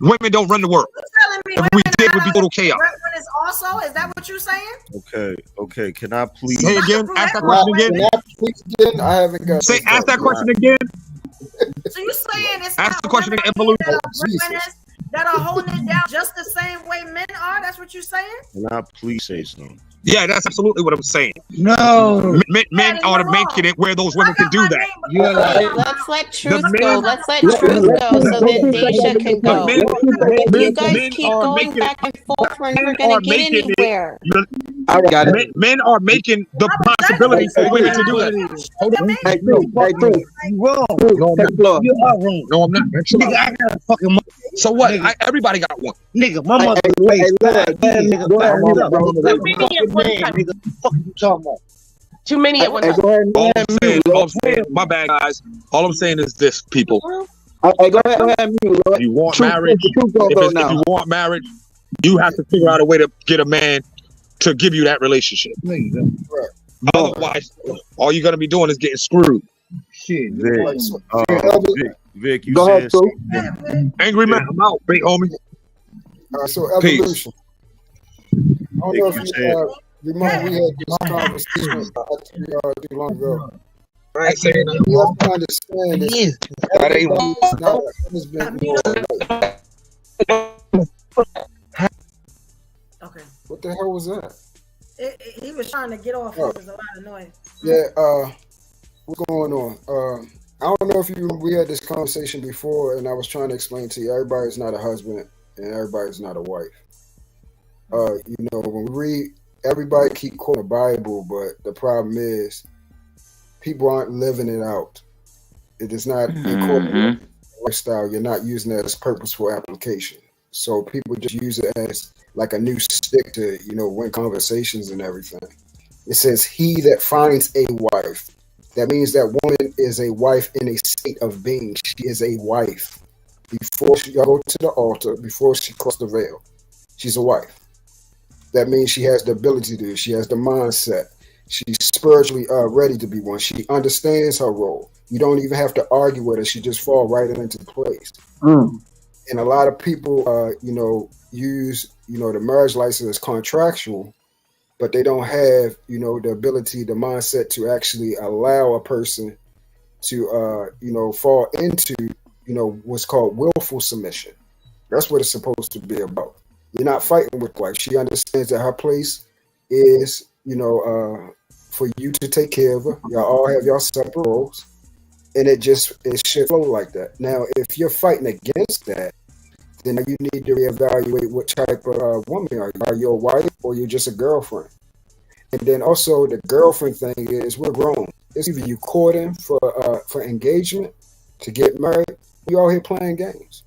Women don't run the world. If we did, we'd be total chaos. Is that what you're saying? Okay. Can I please say again? Ask that question again. I haven't got. Say, ask that question again. So you're saying it's ask the question again, evolution. That are holding it down just the same way men are? That's what you're saying? Can I please say something? Yeah, that's absolutely what I'm saying. No. Men are making it where those women can do that. Let's let truth go. Let's let truth go so that Deja can go. If you guys keep going back and forth, we're never going to get anywhere. I got it. Men are making the possibility for women to do that. Hold on. Hey, you wrong. You are wrong. No, I'm not. Nigga, I got a fucking mother. So what? Everybody got one. Nigga, my mother Too many at one time. All I'm saying, my bad, guys. All I'm saying is this, people. Hey, go ahead, if you want marriage, if you want marriage, you have to figure out a way to get a man to give you that relationship. Otherwise, all you're gonna be doing is getting screwed. Shit, Vic, you go said ahead, Angry man, I'm out, big homie. So evolution. I don't know if you remember we had this conversation too long ago. I say you have to understand Okay. What the hell was that? He was trying to get off. There was a lot of noise. Yeah. What's going on? I don't know if we had this conversation before, and I was trying to explain to you, everybody's not a husband and everybody's not a wife. You know, when we read, everybody keep quoting the Bible, but the problem is people aren't living it out. It is not incorporated lifestyle. You're not using it as purposeful application. So people just use it as like a new stick to, win conversations and everything. It says, he that finds a wife. That means that woman is a wife in a state of being. She is a wife. Before she go to the altar, before she crosses the veil, she's a wife. That means she has the ability to do it. She has the mindset. She's spiritually ready to be one. She understands her role. You don't even have to argue with her. She just fall right into place. And a lot of people, use, the marriage license as contractual, but they don't have, the ability, the mindset to actually allow a person to, fall into, what's called willful submission. That's what it's supposed to be about. You're not fighting with wife. She understands that her place is, for you to take care of her. Y'all all have y'all separate roles, and it should flow like that. Now, if you're fighting against that, then you need to reevaluate what type of woman are you. Are you a wife or you're just a girlfriend? And then also the girlfriend thing is we're grown. It's either you courting for engagement to get married. You all here playing games.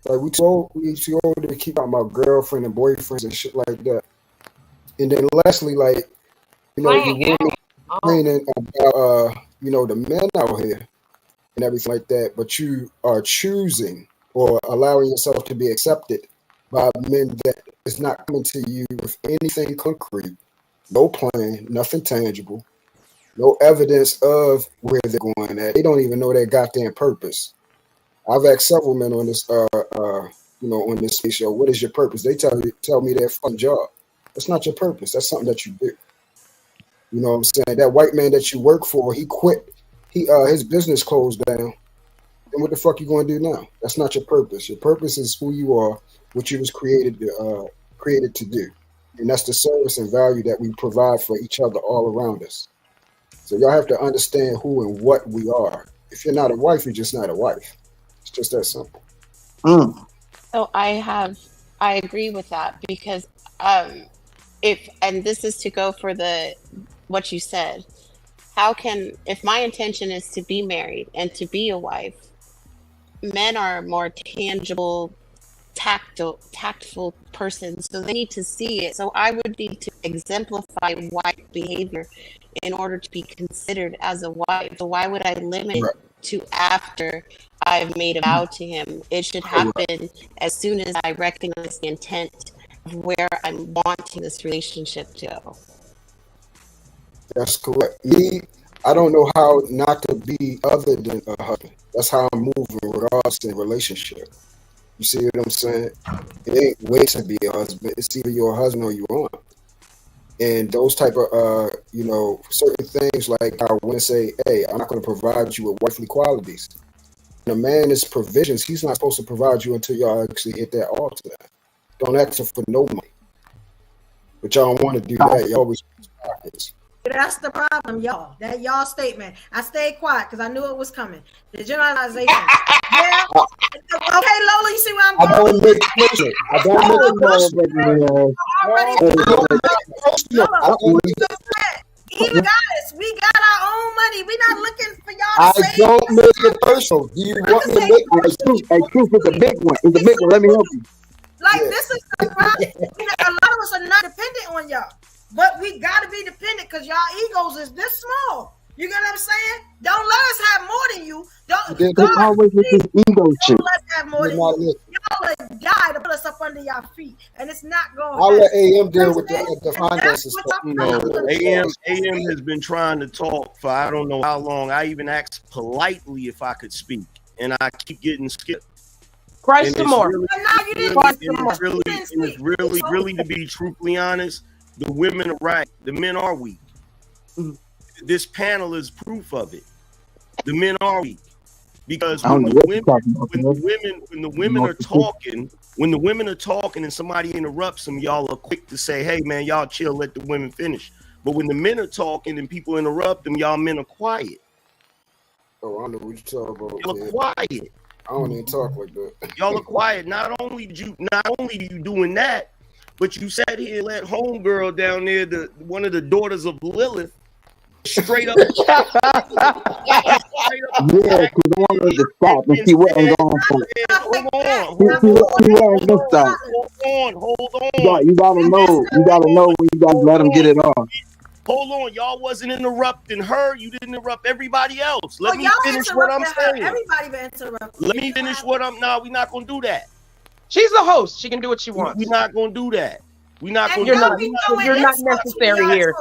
Like we too old to keep talking about girlfriend and boyfriends and shit like that. And then lastly, like the women complaining about the men out here and everything like that, but you are choosing or allowing yourself to be accepted by men that is not coming to you with anything concrete, no plan, nothing tangible, no evidence of where they're going at. They don't even know their goddamn purpose. I've asked several men on this, on this space show, what is your purpose? They tell me their fun job. That's not your purpose. That's something that you do. You know what I'm saying? That white man that you work for, he quit. His business closed down. And what the fuck you going to do now? That's not your purpose. Your purpose is who you are, what you was created to do. And that's the service and value that we provide for each other all around us. So y'all have to understand who and what we are. If you're not a wife, you're just not a wife. It's just that simple. So I agree with that because and this is to go for what you said. If my intention is to be married and to be a wife, men are more tangible, tactful persons, so they need to see it. So I would need to exemplify wife behavior in order to be considered as a wife. So why would I limit to after I've made a vow to him? It should happen as soon as I recognize the intent of where I'm wanting this relationship to go. That's correct. I don't know how not to be other than a husband. That's how I'm moving regardless of the relationship. You see what I'm saying? It ain't wait to be a husband. It's either you're a husband or you aren't. And those type of, certain things like I want to say, hey, I'm not going to provide you with wifely qualities. When a man is provisions, he's not supposed to provide you until y'all actually hit that altar. Don't ask him for no money. But y'all don't want to do that. Y'all always pockets. That's the problem, y'all. That y'all statement. I stayed quiet because I knew it was coming. The generalization. Yeah. Okay, Lola, you see where I'm going? I don't make it. Even guys, we got our own money. We're not looking for y'all I to say don't make it personal. Do you want me to make it? Hey, truth is a big one. It's a big one. Let me help you. Like, this is the problem. A lot of us are not dependent on y'all. But we got to be dependent because y'all egos is this small. You get what I'm saying? Don't let us have more than you. Don't always with this ego shit. Let us have more than you. Y'all will die to put us up under y'all feet. And it's not going I'll let AM deal with the finances. AM has been trying to talk for I don't know how long. I even asked politely if I could speak. And I keep getting skipped. Christ some more. It's really, to be truthfully honest, the women are right. The men are weak. This panel is proof of it. The men are weak because when the women are talking and somebody interrupts them, y'all are quick to say, "Hey, man, y'all chill, let the women finish." But when the men are talking and people interrupt them, y'all men are quiet. Oh, I don't know what you're talking about. Y'all are quiet. I don't even talk like that. Y'all are quiet. Not only do you doing that, but you sat here and let homegirl down there, one of the daughters of Lilith, straight up. Yeah, because I wanted to stop and she wasn't going for it. She wasn't going to stop. Hold on. You gotta know when you gotta let them get it off. Hold on, y'all wasn't interrupting her. You didn't interrupt everybody else. Let me y'all finish what I'm interrupted her. saying. Everybody been interrupted. Let me finish what I'm. No, we're not gonna do that. She's the host. She can do what she wants. We're not gonna do that. We're not gonna. You're not necessary here.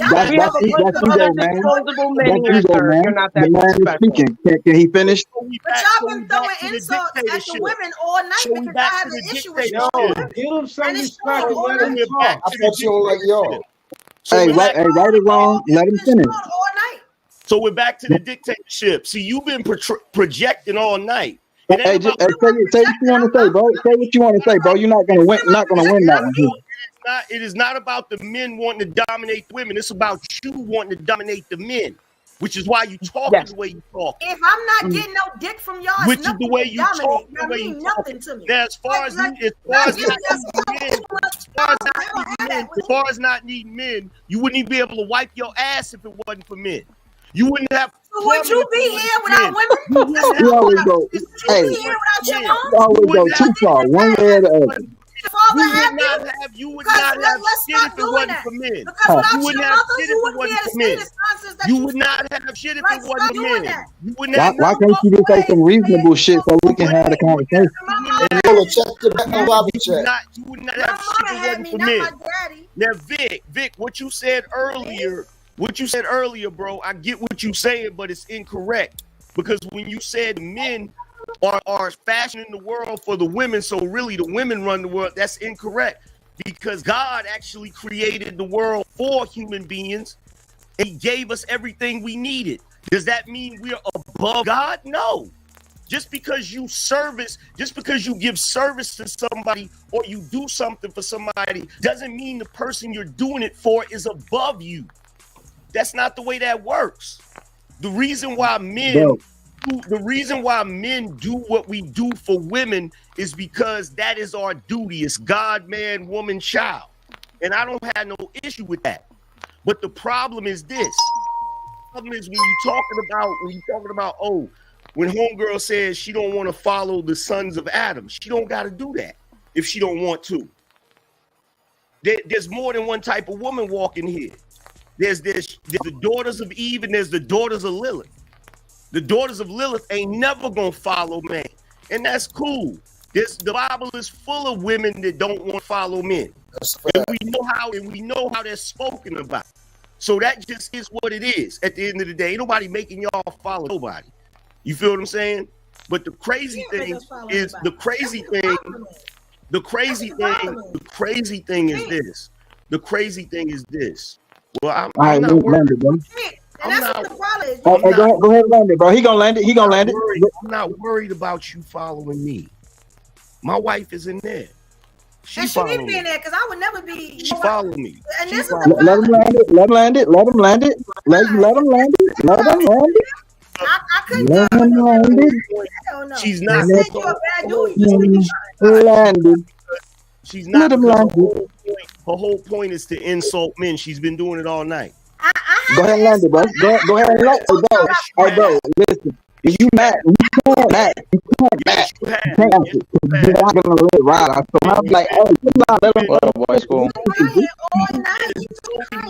That's We have a bunch of other ego, man. disposable men That's here, ego, sir. man. You're not The that man is disrespectful. speaking. Can he finish? But y'all been throwing insults at the women all night because y'all have an issue with y'all women. Give him some And it's respect and all let him night. talk. I thought you don't like y'all. Hey, right or wrong, let him finish. All night. So we're back to the dictatorship. See, you've been projecting all night. Hey, say what you want to say, bro. Say what you want to say, bro. You're not gonna win. Not gonna win that one. It is not about the men wanting to dominate the women. It's about you wanting to dominate the men, which is why you talk the way you talk. If I'm not getting no dick from y'all, Which it's is the nothing way to you dominate. talk, That mean nothing to me. Now, as far as not needing men, you wouldn't even be able to wipe your ass if it wasn't for men. You wouldn't have. So would you be here without women? You always go. Hey, here without your you mom? always go too far, one way or the other. You would not have shit if it wasn't for men. Because You without wouldn't your have mothers, shit you if it wouldn't be wasn't able to for say men. the nonsense that You would not have shit if it wasn't for men. You wouldn't Why, have why can't you just say some reasonable shit so we can have a conversation? Lola, check the lobby chat. You would not have shit if it wasn't for men. Now, Vic, what you said earlier, bro, I get what you saying, but it's incorrect. Because when you said men are fashioning the world for the women, so really the women run the world, that's incorrect. Because God actually created the world for human beings, and he gave us everything we needed. Does that mean we're above God? No. Just because you give service to somebody or you do something for somebody doesn't mean the person you're doing it for is above you. That's not the way that works. The reason why men do what we do for women is because that is our duty. It's God, man, woman, child. And I don't have no issue with that. But the problem is this. The problem is when you're talking about, when homegirl says she don't want to follow the sons of Adam, she don't got to do that if she don't want to. There's more than one type of woman walking here. There's the daughters of Eve and there's the daughters of Lilith. The daughters of Lilith ain't never gonna follow man, and that's cool. The Bible is full of women that don't want to follow men, and we know how they're spoken about. So that just is what it is. At the end of the day, ain't nobody making y'all follow nobody. You feel what I'm saying? But the crazy thing is this. The crazy thing is this. Well, I'm not worried. And that's what the problem is. Go ahead and land it, bro. He gonna land it. I'm not worried about you following me. My wife is in there. She need to be in there because I would never be. She follow me. And this is let him land it. Let him land it. Let him land it. Let him land it. Let him land it. I couldn't. Let him land it. Hell no. She's not. I said you're a bad dude. Landed. She's not. Let him land it. Her whole point is to insult men. She's been doing it all night. Go ahead and land it, bro. Go ahead and land it, bro. Hey, bro, listen. If you mad, you can't mad. You can't mad. You can't answer. You're not gonna let it ride. So I'm like, hey, come on, let him go. Boy, school.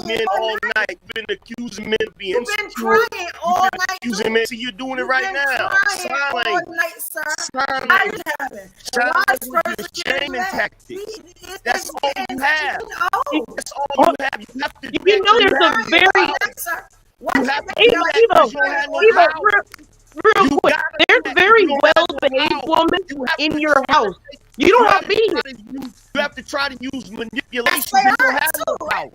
Men all night. You've been accusing men of being insecure. You've been crying all night. Accusing men. See, you're doing it right now. All night, sir. Shaming tactics. That's all you have. That's all you have. You have to. You know, there's a very. Real quick, there's a very well-behaved woman in your house. You don't have to be here. You have to try to use manipulation. You don't have no power.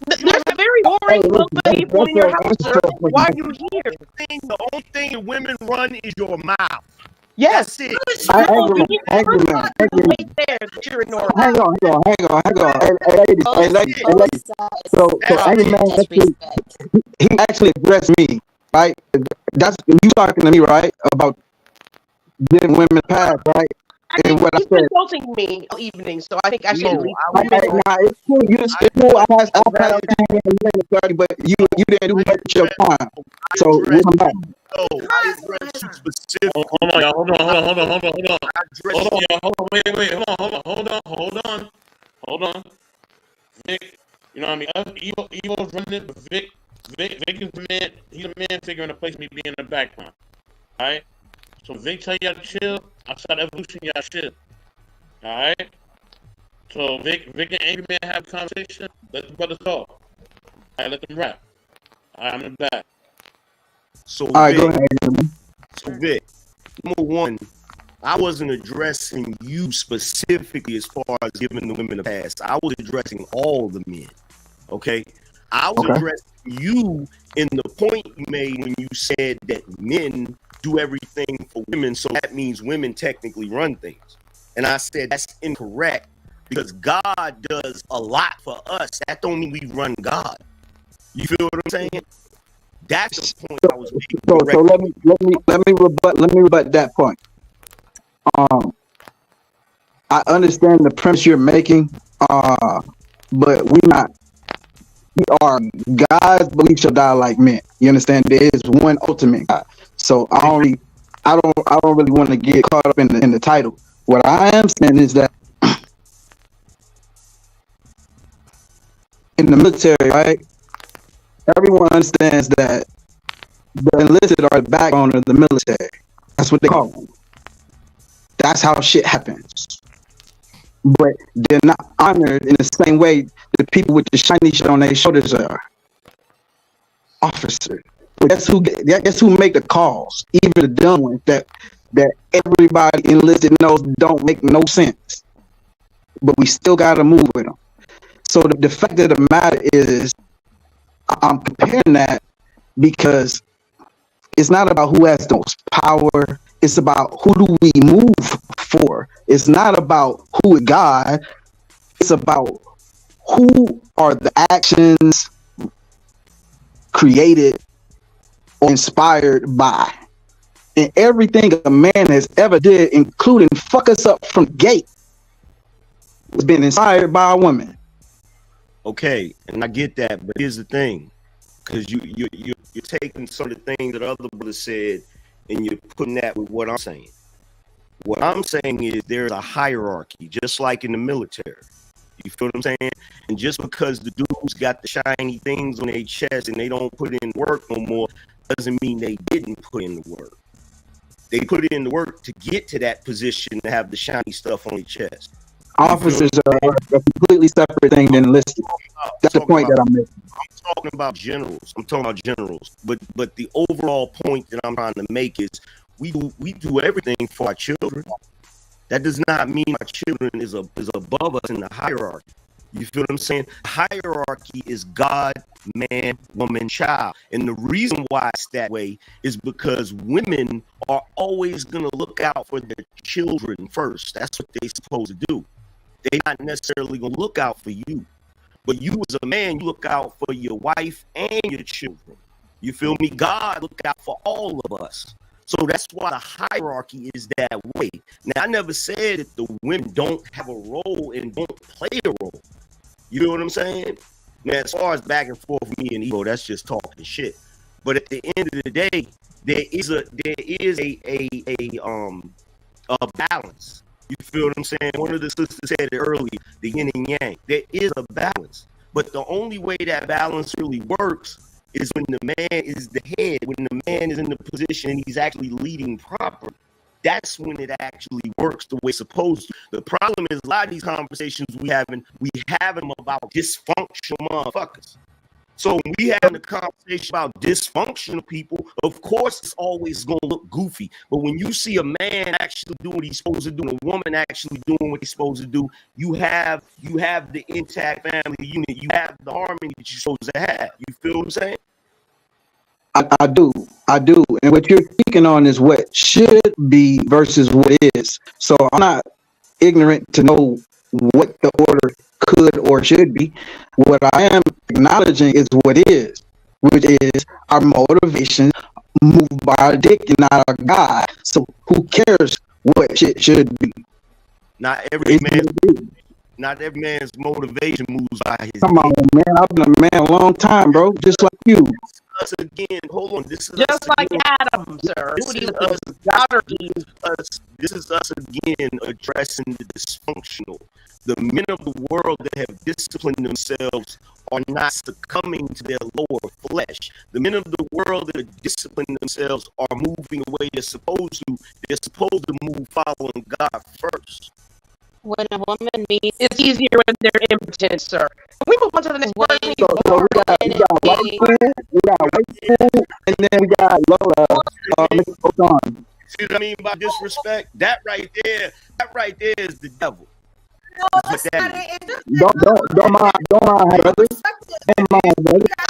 There's a very boring, well-behaved woman in your house, sir. Why are you here? The only thing that women run is your mouth. Yes. That's it. Angry man. Hang on. Hey, ladies. So angry man, he actually addressed me, right? That's you talking to me, right? About giving women a pass, right? And what I He's said. insulting me all evening, so I think I should leave. Nah, it's cool. It's cool. I passed but you didn't do much with your time. So we'll come back. I addressed you specifically. Hold on, y'all. Hold on. Wait. Hold on. Nick, You know what I mean? Evo's running it, but Vic is the man. He's a man figure in the place of me being in the background. All right. So Vic tell y'all to chill. Outside evolution, y'all chill. All right. So Vic and Angry Man have a conversation. Let the brothers talk. All right, let them rap. All right, I'm in the back. So All right, Vic, go ahead. So Vic, number one, I wasn't addressing you specifically as far as giving the women a pass. I was addressing all the men. Okay? I was addressing you in the point you made when you said that men do everything for women, so that means women technically run things. And I said that's incorrect because God does a lot for us. That don't mean we run God. You feel what I'm saying? That's the point I was making. So let me rebut that point. I understand the premise you're making, but we are God's belief shall die like men. You understand? There is one ultimate God. So I don't really want to get caught up in the title. What I am saying is that in the military, right? Everyone understands that the enlisted are the backbone of the military. That's what they call them. That's how shit happens. But they're not honored in the same way the people with the shiny shit on their shoulders are. Officers. But guess who make the calls? Even the dumb ones that everybody enlisted knows don't make no sense. But we still gotta move with them. So the fact of the matter is, I'm comparing that because it's not about who has the most power. It's about who do we move for. It's not about who is God. It's about who are the actions created or inspired by. And everything a man has ever did, including fuck us up from gate, has been inspired by a woman. Okay, and I get that, but here's the thing, because you're taking some of the things that other brothers said, and you're putting that with what I'm saying. What I'm saying is there's a hierarchy, just like in the military. You feel what I'm saying? And just because the dudes got the shiny things on their chest and they don't put in work no more, doesn't mean they didn't put in the work. They put in the work to get to that position to have the shiny stuff on their chest. Officers are a completely separate thing than enlisted. That's the point that I'm making. I'm talking about generals. But the overall point that I'm trying to make is we do everything for our children. That does not mean our children is above us in the hierarchy. You feel what I'm saying? Hierarchy is God, man, woman, child. And the reason why it's that way is because women are always going to look out for their children first. That's what they're supposed to do. They're not necessarily going to look out for you. But you as a man, you look out for your wife and your children. You feel me? God look out for all of us. So that's why the hierarchy is that way. Now, I never said that the women don't have a role and don't play a role. You know what I'm saying? Now, as far as back and forth with me and Evo, that's just talking shit. But at the end of the day, there is a balance. You feel what I'm saying? One of the sisters said it earlier, the yin and yang. There is a balance. But the only way that balance really works is when the man is the head, when the man is in the position and he's actually leading properly. That's when it actually works the way it's supposed to. The problem is a lot of these conversations we have them about dysfunctional motherfuckers. So when we having a conversation about dysfunctional people, of course it's always going to look goofy. But when you see a man actually doing what he's supposed to do and a woman actually doing what he's supposed to do, you have the intact family unit. You have the harmony that you're supposed to have. You feel what I'm saying? I do. And what you're speaking on is what should be versus what is. So I'm not ignorant to know what the order could or should be. What I am acknowledging is what is, which is our motivation moved by our dick and not our God. So who cares what shit should be? Not every man's motivation moves by his. Come on, man. I've been a man a long time, bro. Just like you. Us again. Hold on. This is just like Adam, sir. This is us again addressing the dysfunctional. The men of the world that have disciplined themselves are not succumbing to their lower flesh. The men of the world that are disciplining themselves are moving the way they're supposed to. They're supposed to move following God first. When a woman meets, it's easier when they're impotent, sir. We move on to the next person. So we got white school, and then we got Lola. See what I mean by disrespect? That right there is the devil. Don't mind, brother.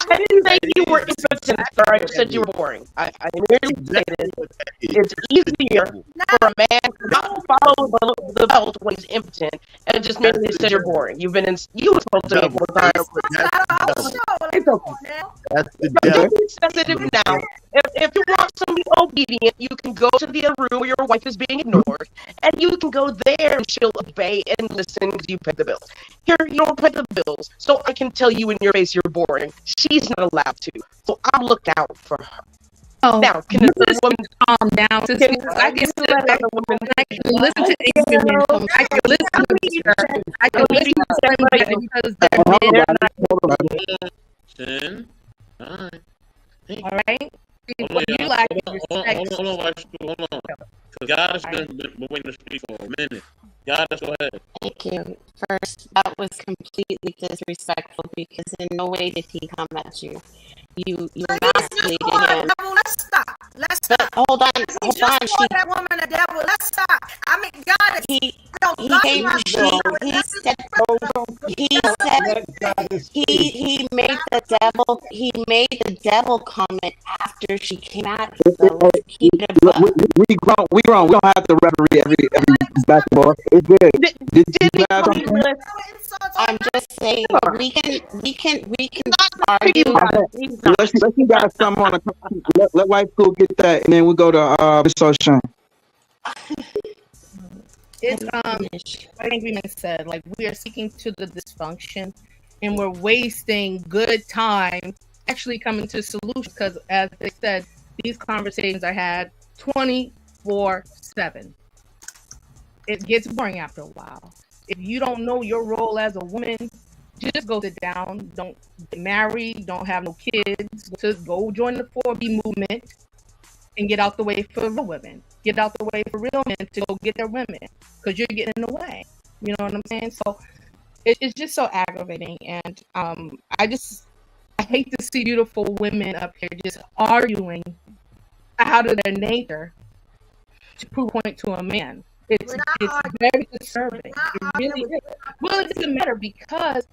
I didn't say you were impotent, sir. I just said you were boring. I merely stated it's easier for a man to not follow the belt when he's impotent, and just merely said you're boring. You were supposed to be 4 times. That's the devil. Be sensitive now. If you want somebody obedient, you can go to the other room where your wife is being ignored, and you can go there and she'll obey and listen because you pay the bills. Here, you don't pay the bills, so I can tell you in your face you're boring. She's not allowed to, so I'll look out for her. Oh, now, can a woman calm down? I can sit back and I can listen to these women. I can listen to her. I can listen to everybody because they're men. All right. All right. Hold You like on, hold on. Because God has been waiting to speak for a minute. God, go ahead. Thank you. First, that was completely disrespectful because in no way did he come at you. You emasculated him. Let's stop. But hold on. That woman a devil. Let's stop. I mean, God is. He made the devil comment after she came at him. We grown. We don't have to referee every back and forth. It's good. Did you have something? I'm just saying we can argue. Let's you guys come on. Let white school get that, and then we go to Miss O'Shane. It's I think we said like we are seeking to the dysfunction, and we're wasting good time actually coming to solutions because, as they said, these conversations are had 24/7. It gets boring after a while. If you don't know your role as a woman, just go sit down. Don't get married. Don't have no kids. Just go join the 4B movement and get out the way for real women. Get out the way for real men to go get their women because you're getting in the way. You know what I'm saying? So it's just so aggravating. And I hate to see beautiful women up here just arguing out of their nature to prove a point to a man. It's very disturbing. It really is. Well, it doesn't matter because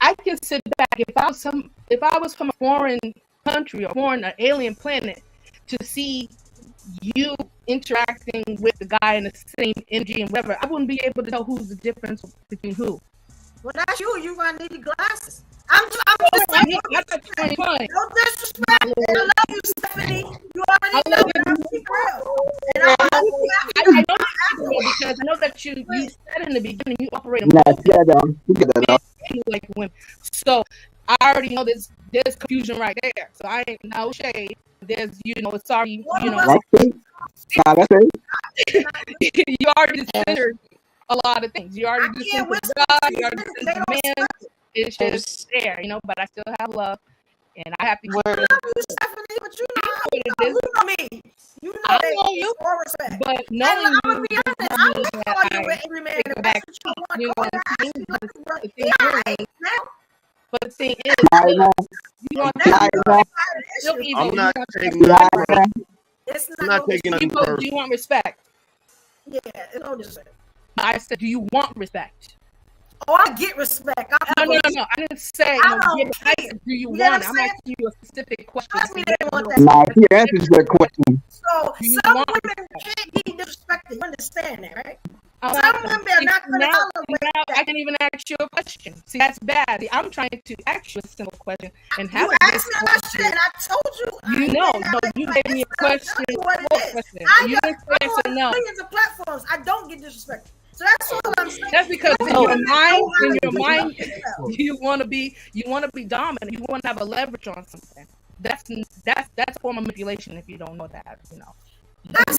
I can sit back if I was from a foreign country or foreign alien planet to see you interacting with the guy in the same energy and whatever, I wouldn't be able to tell who's the difference between who. Well, that's you. You gonna need glasses. I'm just saying. No disrespect. I love you, Stephanie. You already know that I'm real. And I know because I know that you said in the beginning you operate like women. So I already know there's confusion right there. So I ain't no shade. There's you already you already considered a lot of things. You already considered God. You already considered man. It's just there, but I still have love, and I have to. I love you, Stephanie, but you know me. You know that you for respect. But knowing I'm gonna be honest, I will call you with every man. But the thing is, I'm not taking it personal. Do you want respect? Yeah, it's no disrespect. I said, do you want respect? Oh, I get respect. No. I didn't say do you want it? I'm asking you a specific question. He answers that question. So some women can't be disrespected. You understand that, right? Some women are not going to tolerate. I can even ask you a question. See, that's bad. See, I'm trying to ask you a simple question and have you asked me a question, and I told you. You gave me a question. You didn't say no. Millions of platforms. I don't get disrespected. So that's all I'm saying. That's because in your mind, you want to be dominant. You want to have a leverage on something. That's a form of manipulation if you don't know that. That's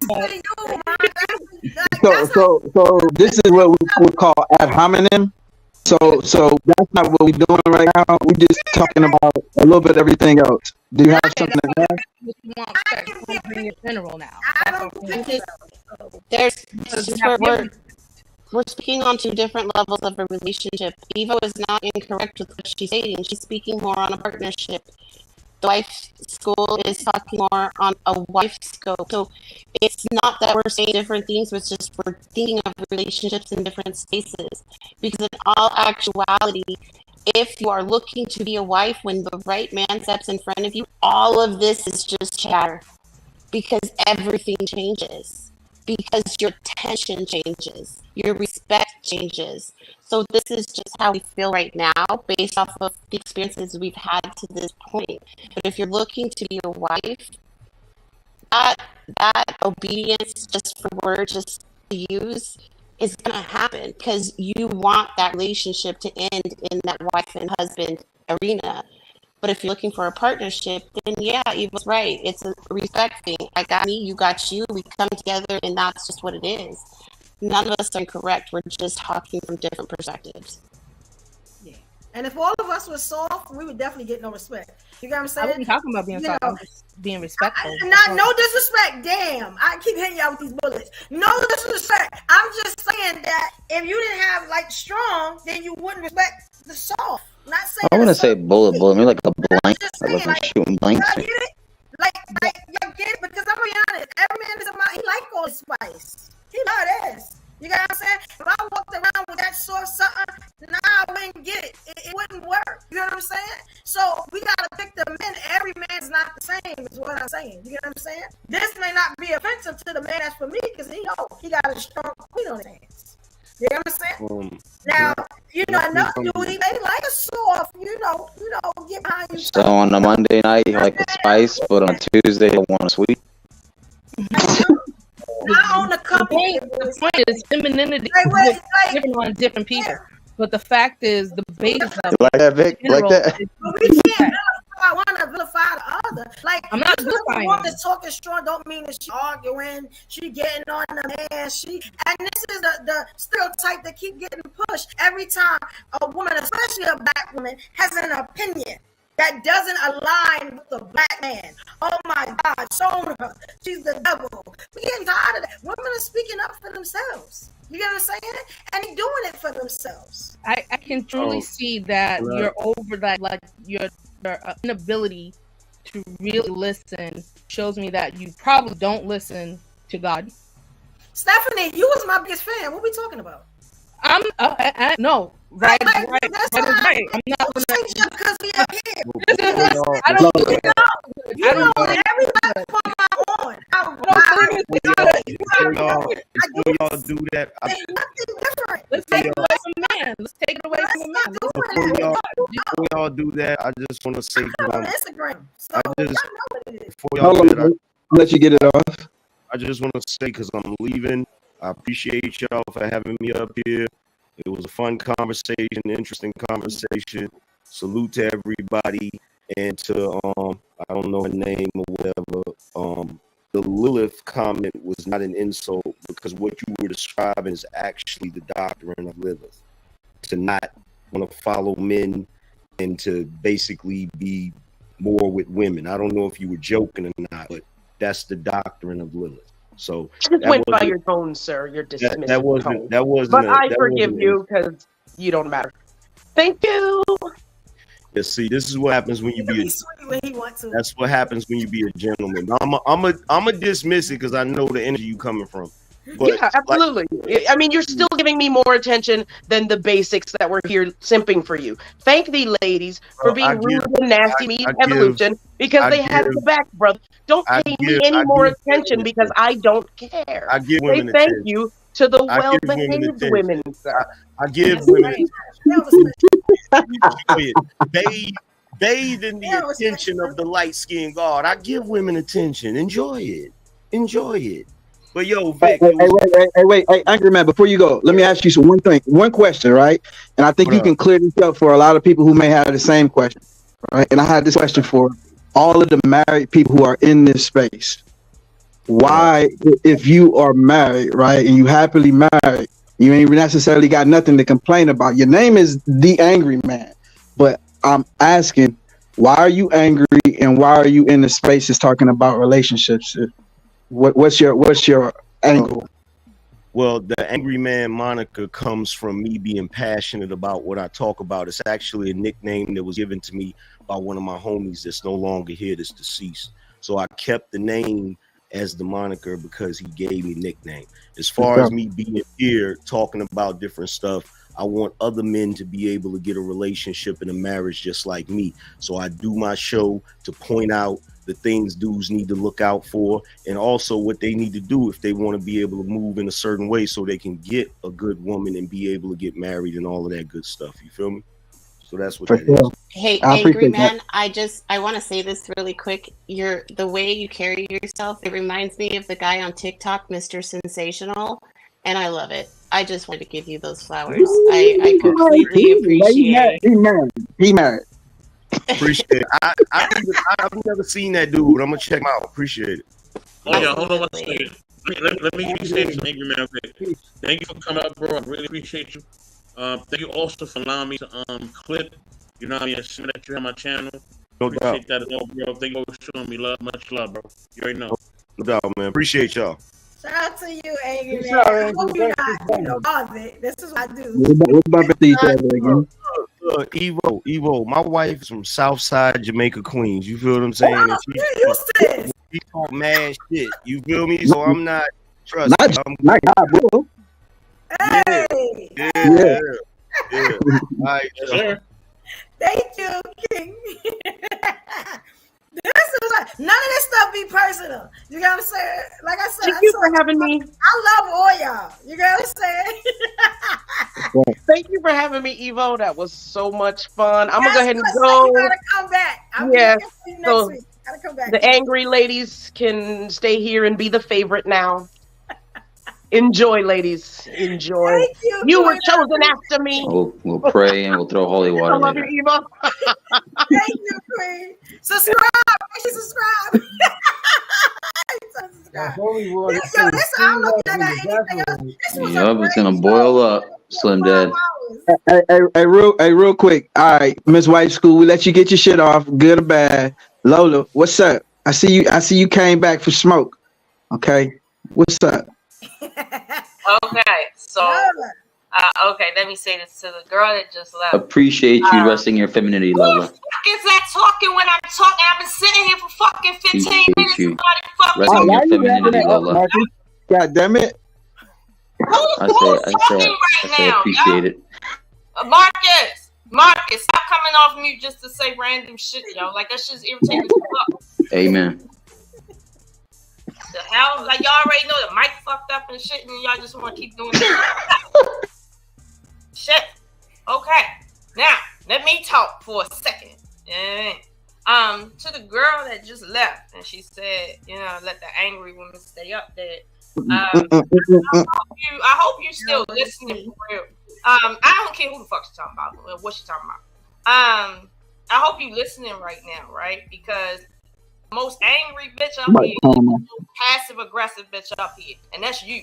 So this is what we would call ad hominem. So that's not what we're doing right now. We're just talking about a little bit of everything else. Do you have something to add? What you want sex in general now. There's we're speaking on two different levels of a relationship. Eva is not incorrect with what she's stating. She's speaking more on a partnership. The wife school is talking more on a wife scope. So it's not that we're saying different things, but it's just we're thinking of relationships in different spaces. Because in all actuality, if you are looking to be a wife when the right man steps in front of you, all of this is just chatter. Because everything changes. Because your attention changes. Your respect changes. So this is just how we feel right now based off of the experiences we've had to this point. But if you're looking to be a wife, that obedience, just for words, just to use, is going to happen because you want that relationship to end in that wife and husband arena. But if you're looking for a partnership, then yeah, Eva's right. It's a respect thing. I got me, you got you. We come together, and that's just what it is. None of us are incorrect. We're just talking from different perspectives. Yeah. And if all of us were soft, we would definitely get no respect. You got what I'm saying? I wasn't talking about being soft. I'm just being respectful. No disrespect. Damn. I keep hitting y'all with these bullets. No disrespect. I'm just saying that if you didn't have like strong, then you wouldn't respect the soft. Not saying I wouldn't say bullet, maybe like a blank. I wasn't shooting blanks. Like y'all get it? Because I'm gonna be honest, every man is about, he like all the spice. He love this. You got what I'm saying? If I walked around with that soft something, I wouldn't get it. It wouldn't work. You know what I'm saying? So we gotta pick the men. Every man's not the same, is what I'm saying. You get what I'm saying? This may not be offensive to the man that's for me, because he got a strong queen on his hands. You know what I'm saying? Now, another dude, they like a soft, get behind you. So on a Monday night, you like a spice, but on Tuesday, you want a sweet. Not on the company. The point is femininity is different on different people. But the fact is, the base of it. Like that, Vic? Like that? But we can't vilify one and vilify the other. Like, I'm not vilifying. One that's talking strong don't mean that she arguing, she getting on the man, and this is the stereotype that keep getting pushed every time a woman, especially a black woman, has an opinion that doesn't align with the black man. Oh my God, shown her. She's the devil. We're getting tired of that. Women are speaking up for themselves. You get what I'm saying? And they're doing it for themselves. I can truly see that you're over that, like your inability to really listen shows me that you probably don't listen to God. Stephanie, you was my biggest fan. What are we talking about? I know. Right. I'm not gonna because we are here. I don't do it. Every platform I'm on. Before y'all do that, let's take it away from the man. Let's take it away from the man. Before y'all do that, I just want to say, Instagram. Before y'all do that, I'll let you get it off. I just want to say, because I'm leaving, I appreciate y'all for having me up here. It was a fun conversation, interesting conversation. Salute to everybody, and to I don't know her name or whatever. The Lilith comment was not an insult, because what you were describing is actually the doctrine of Lilith. To not want to follow men and to basically be more with women. I don't know if you were joking or not, but that's the doctrine of Lilith. So I just went by your tone, sir. You're dismissing. That wasn't. But I forgive you because you don't matter. Thank you. Yeah, see, this is what happens when you be. That's what happens when you be a gentleman. I'm a dismiss it because I know the energy you coming from. But yeah, absolutely. I mean, you're still giving me more attention than the basics that were here simping for you. Thank the ladies for being rude and nasty me evolution because they had the back, brother. Don't pay me any more attention because I don't care. I give women thank you to the well-behaved women. I give women bathe in the attention of the light-skinned God. I give women attention. Enjoy it. Enjoy it. But yo, Vic, wait, Angry Man, before you go, let me ask you one question, right? And I think you can clear this up for a lot of people who may have the same question, right? And I had this question for all of the married people who are in this space. Why, if you are married, right, and you happily married, You ain't necessarily got nothing to complain about. Your name is The Angry Man, but I'm asking, why are you angry and why are you in the spaces talking about relationships? What's your angle? Well, the Angry Man moniker comes from me being passionate about what I talk about. It's actually a nickname that was given to me by one of my homies that's no longer here, that's deceased. So I kept the name as the moniker because he gave me a nickname. As far as me being here talking about different stuff, I want other men to be able to get a relationship and a marriage just like me. So I do my show to point out the things dudes need to look out for, and also what they need to do if they want to be able to move in a certain way so they can get a good woman and be able to get married and all of that good stuff. You feel me? So that's what that is. Hey, Angry Man, I want to say this really quick. The way you carry yourself, it reminds me of the guy on TikTok, Mr. Sensational, and I love it. I just wanted to give you those flowers. I completely appreciate it. He married. Appreciate it. I've never seen that dude, but I'm gonna check him out. Appreciate it. Oh yeah, hold on one second. Let me say this, Angry Man. Okay. Thank you for coming up, bro. I really appreciate you. Thank you also for allowing me to clip. You know what I mean? Assuming that you have my channel. No appreciate doubt. that as well, bro. Thank you for showing me love, much love, bro. You already know. No doubt, man. Appreciate y'all. Shout out to you, Angry Good Man. job, I Angry. hope you're Thank not, you. bothered. This is what I do. We're bumping to each other again. Evo, my wife is from Southside Jamaica, Queens. You feel what I'm saying? Wow, And you're used to this. she talk mad shit. You feel me? So I'm not trust. Not God, bro. Hey. Yeah. All right, sir. Thank you, King. This is like, none of this stuff be personal. You know what I'm saying? Like I said, Thank you for having me. I love all y'all. You know what I'm saying? Thank you for having me, Evo. That was so much fun. I'm gonna go ahead and Yes, go. You gotta come back. Yes. Next So week. Gotta come back. the angry ladies can stay here and be the favorite now. Enjoy, ladies. Enjoy. Thank you. You were chosen after me. We'll pray and we'll throw holy I water love later. you, Evo. Thank you, Queen. Subscribe. Make sure you subscribe. Holy water. Yo, this, I don't know if I got anything else. This was a Yup, it's gonna great boil up, Slim Dad. Hey, real quick. All right, Miss White School, we let you get your shit off, good or bad. Lola, what's up? I see you came back for smoke. Okay, what's up? Okay, so okay, let me say this to the girl that just left. Appreciate you resting your femininity, Who the Lola. fuck is that talking when I'm talking? I've been sitting here for fucking 15 Appreciate minutes. you Somebody fucking resting your Why you femininity, wrapping that up, Lola. Marcus? God damn it. I say appreciate it. Marcus, stop coming off mute just to say random shit, yo. Like that shit's irritating as fuck. Amen. The hell? Like y'all already know the mic fucked up and shit, and y'all just want to keep doing it. Shit. Okay. Now let me talk for a second. To the girl that just left, and she said, you know, let the angry woman stay up there. I hope you're still listening for real. I don't care who the fuck she's talking about or what she's talking about. I hope you listening right now, right? Because the most angry bitch up here is the most passive aggressive bitch up here, and that's you,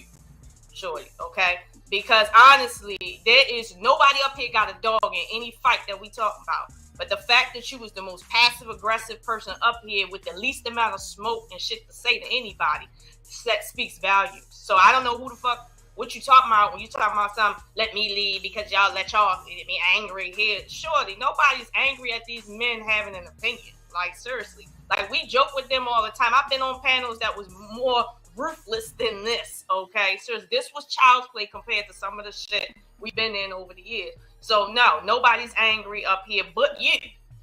shorty. Okay? Because honestly, there is nobody up here got a dog in any fight that we talk about. But the fact that you was the most passive aggressive person up here with the least amount of smoke and shit to say to anybody, that speaks volumes. So I don't know who the fuck, what you talking about when you talking about something, let me leave because y'all let y'all get me angry here. Surely nobody's angry at these men having an opinion. Like seriously, like we joke with them all the time. I've been on panels that was more ruthless than this. Okay, so this was child's play compared to some of the shit we've been in over the years. So no, nobody's angry up here but you.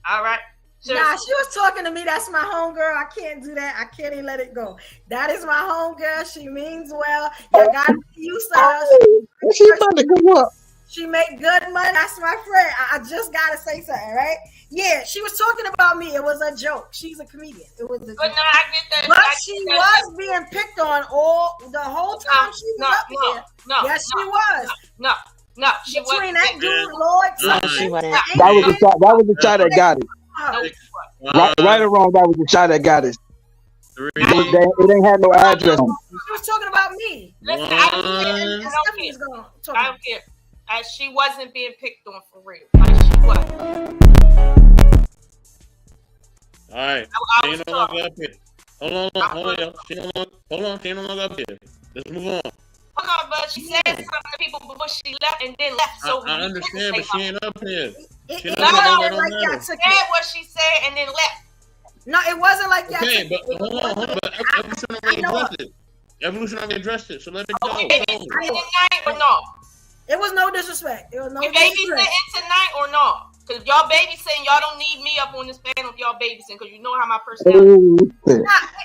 All right. Nah, she was talking to me. That's my homegirl. I can't do that. I can't even let it go. That is my homegirl. She means well. You got to be used to her. She about to go up. She make good money. That's my friend. I just got to say something, right? Yeah, she was talking about me. It was a joke. She's a comedian. It was a joke. But no, I get that. But she was being picked on all the whole time she was up here. Yes, she was. No, she wasn't. Between that dude, Lord, That was the shot that got it. Right or wrong, that was the shot that got it. It ain't had no address on it. She was talking about me. Listen, I don't care. She wasn't being picked on for real. Like she was. All right. She ain't no longer up here. Hold on, y'all. She ain't no longer up here. Let's move on. Hold on, but she said something to people before she left and then left. So I understand, but she ain't up here. She no, like said what she said and then left. No, it wasn't like that. Okay, but hold on. But Evolution already addressed it, so let it go. Okay, tonight or no? It was no disrespect. It was no disrespect. babysitting tonight or no? Because y'all babysitting, y'all don't need me up on this panel if y'all babysitting, because you know how my personality is.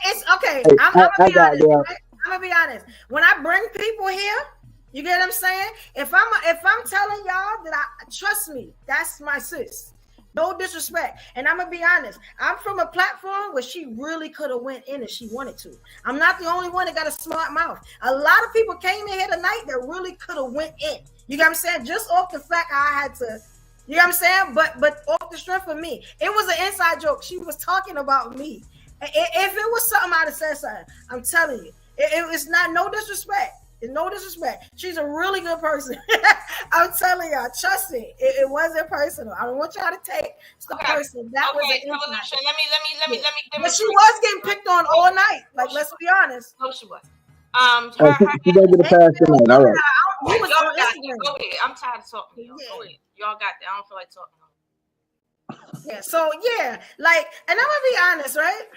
It's okay. I'm gonna be honest. When I bring people here, you get what I'm saying? If I'm telling y'all that trust me, that's my sis. No disrespect. And I'm gonna be honest. I'm from a platform where she really could have went in if she wanted to. I'm not the only one that got a smart mouth. A lot of people came in here tonight that really could have went in. You get what I'm saying? Just off the fact I had to. You know what I'm saying? But off the strength of me. It was an inside joke. She was talking about me. If it was something I'd have said something, I'm telling you. It's not no disrespect. It's no disrespect. She's a really good person. I'm telling y'all, trust me. It wasn't personal. I don't want y'all to take stuff personal. That was an Evolution. Let me But she was getting picked on all night. Like, let's be honest. No, she was. She don't get a pass tonight. All right. You was Y'all on got Instagram. Go ahead. I'm tired of talking. Go ahead. Y'all got that. I don't feel like talking. Yeah. So yeah, like, and I'm gonna be honest, right?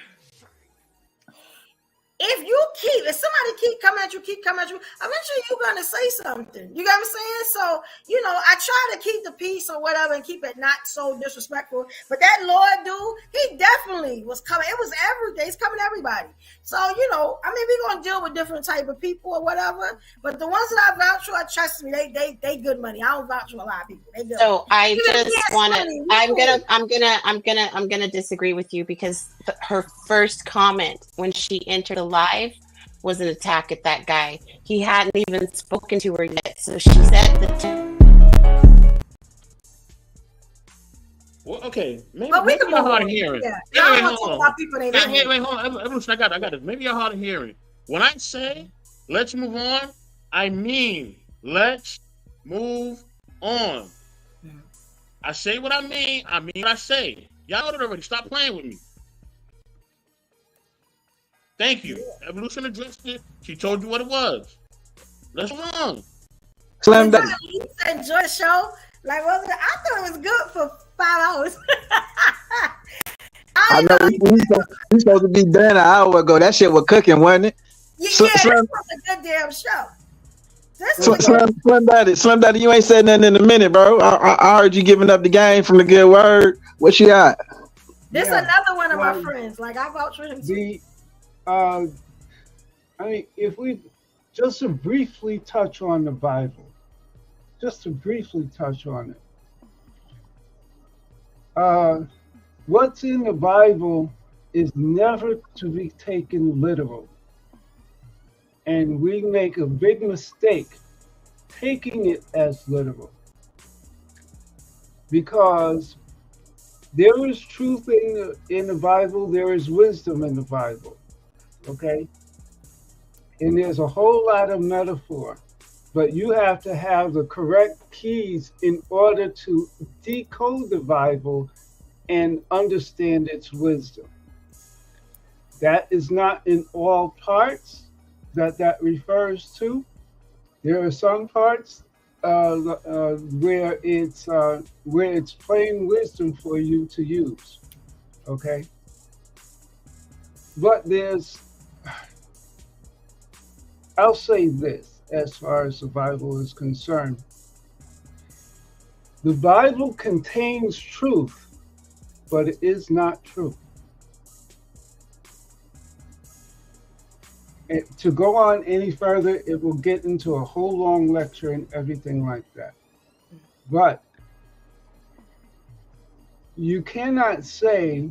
If somebody keep coming at you, eventually you're gonna say something. You know what I'm saying? So, you know, I try to keep the peace or whatever and keep it not so disrespectful. But that Lord dude, he definitely was coming. It was every day. It's coming to everybody. So, you know, I mean, we're gonna deal with different type of people or whatever. But the ones that I vouch for, trust me, they good money. I don't vouch for a lot of people. They good. So I just want to. I'm gonna disagree with you because her first comment when she entered the live was an attack at that guy. He hadn't even spoken to her yet, so she said Well, okay, maybe we can y'all move hard on. of hearing. Yeah. Wait, Hold on. Evolution, I got it. Maybe y'all hard of hearing. When I say let's move on, I mean let's move on. I say what I mean what I say. Y'all know it already. Stop playing with me. Thank you. Evolution addressed it. She told you what it was. Let's move on. Slam Daddy. Enjoy the show. Like, I thought it was good for 5 hours. I know we supposed to be done an hour ago. That shit was cooking, wasn't it? Yeah, this was a good damn show. Slim Daddy, you ain't said nothing in a minute, bro. I heard you giving up the game from the good word. What you got? This another one of my friends. Like, I vouch for him too. I mean, if we just to briefly touch on the Bible, what's in the Bible is never to be taken literal. And we make a big mistake taking it as literal. Because there is truth in the Bible, there is wisdom in the Bible. Okay? And there's a whole lot of metaphor, but you have to have the correct keys in order to decode the Bible and understand its wisdom. That is not in all parts that refers to. There are some parts where it's plain wisdom for you to use. Okay? But I'll say this as far as the Bible is concerned. The Bible contains truth, but it is not true. And to go on any further, it will get into a whole long lecture and everything like that. But you cannot say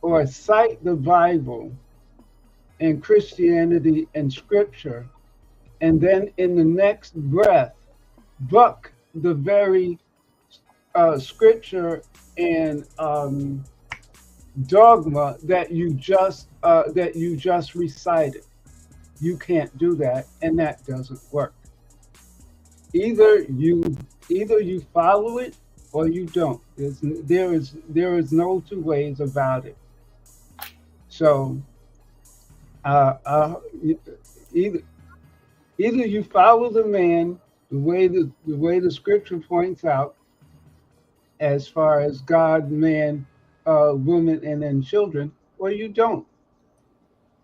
or cite the Bible and Christianity and Scripture, and then in the next breath, buck the very Scripture and dogma that you just recited. You can't do that, and that doesn't work. Either you follow it or you don't. There is no two ways about it. So either you follow the man the way the scripture points out, as far as God, man, woman, and then children, or you don't.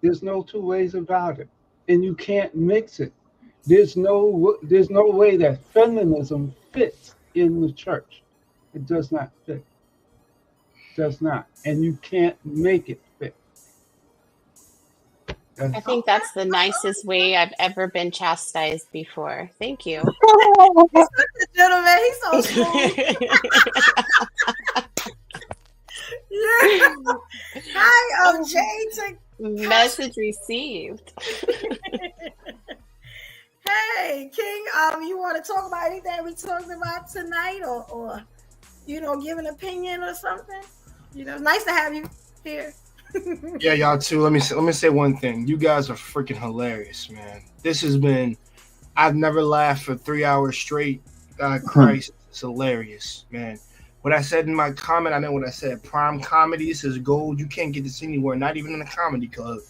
There's no two ways about it, and you can't mix it. There's no way that feminism fits in the church. It does not fit. It does not, and you can't make it fit. I think that's the nicest way I've ever been chastised before. Thank you. He's such a gentleman. He's so smooth. Yeah. Hi, Jay. Message received. Hey, King. You want to talk about anything we talked about tonight, or give an opinion or something? Nice to have you here. Yeah, y'all too. Let me say one thing. You guys are freaking hilarious, man. This has been. I've never laughed for 3 hours straight. God Christ, it's hilarious, man. What I said in my comment, I know what I said. Prime comedy, this is gold. You can't get this anywhere, not even in a comedy club.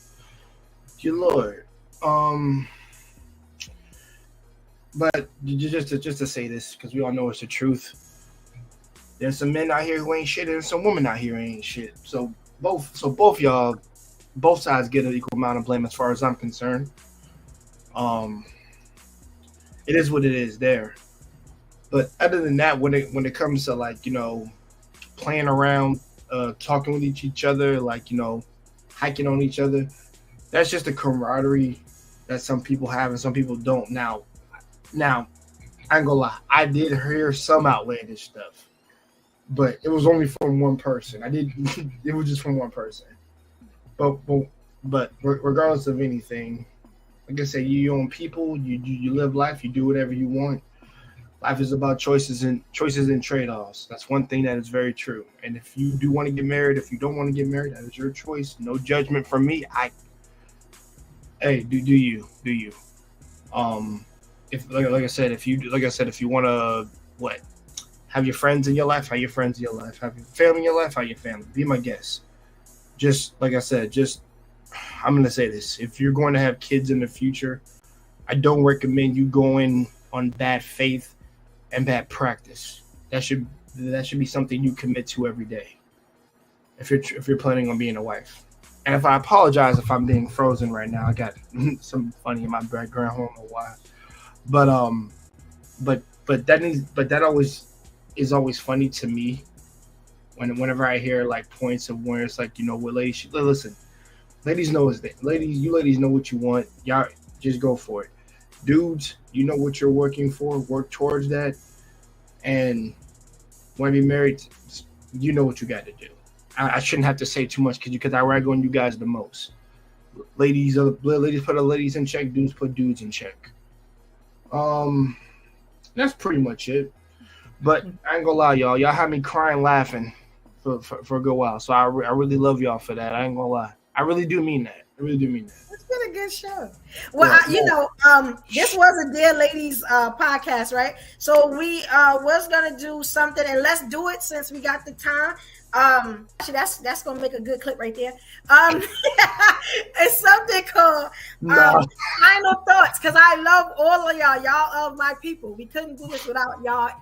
Your Lord. But just to say this, because we all know it's the truth. There's some men out here who ain't shit, and some women out here who ain't shit. So both y'all, both sides get an equal amount of blame as far as I'm concerned. It is what it is there. But other than that, when it comes to playing around, talking with each other, hiking on each other, that's just a camaraderie that some people have and some people don't. Now, I ain't gonna lie, I did hear some outlandish stuff, but it was only from one person. It was just from one person. But regardless of anything, like I said, you own people, you live life, you do whatever you want. Life is about choices and trade-offs. That's one thing that is very true. And if you do want to get married, if you don't want to get married, that is your choice. No judgment from me. Do you? If like I said, if you want to have your friends in your life, have your friends in your life, have your family in your life, have your family. Be my guest. Just like I said, I'm gonna say this: if you're going to have kids in the future, I don't recommend you going on bad faith and bad practice. That should be something you commit to every day. If you're planning on being a wife. And if I apologize if I'm being frozen right now, I got something funny in my background. I don't know why. But that always is always funny to me whenever I hear points of where it's what ladies should listen. Ladies know is that you ladies know what you want. Y'all just go for it. Dudes, you know what you're working for. Work towards that. And when you be married, you know what you got to do. I shouldn't have to say too much because I rag on you guys the most. Ladies put ladies in check. Dudes put dudes in check. That's pretty much it. But I ain't gonna lie, y'all. Y'all had me crying, laughing for a good while. So I really love y'all for that. I ain't gonna lie. I really do mean that. It's been a good show. Well, this was a Dear Ladies podcast, right? So we was gonna do something, and let's do it since we got the time. Actually, that's gonna make a good clip right there. It's something called Final Thoughts, because I love all of y'all. Y'all are my people. We couldn't do this without y'all.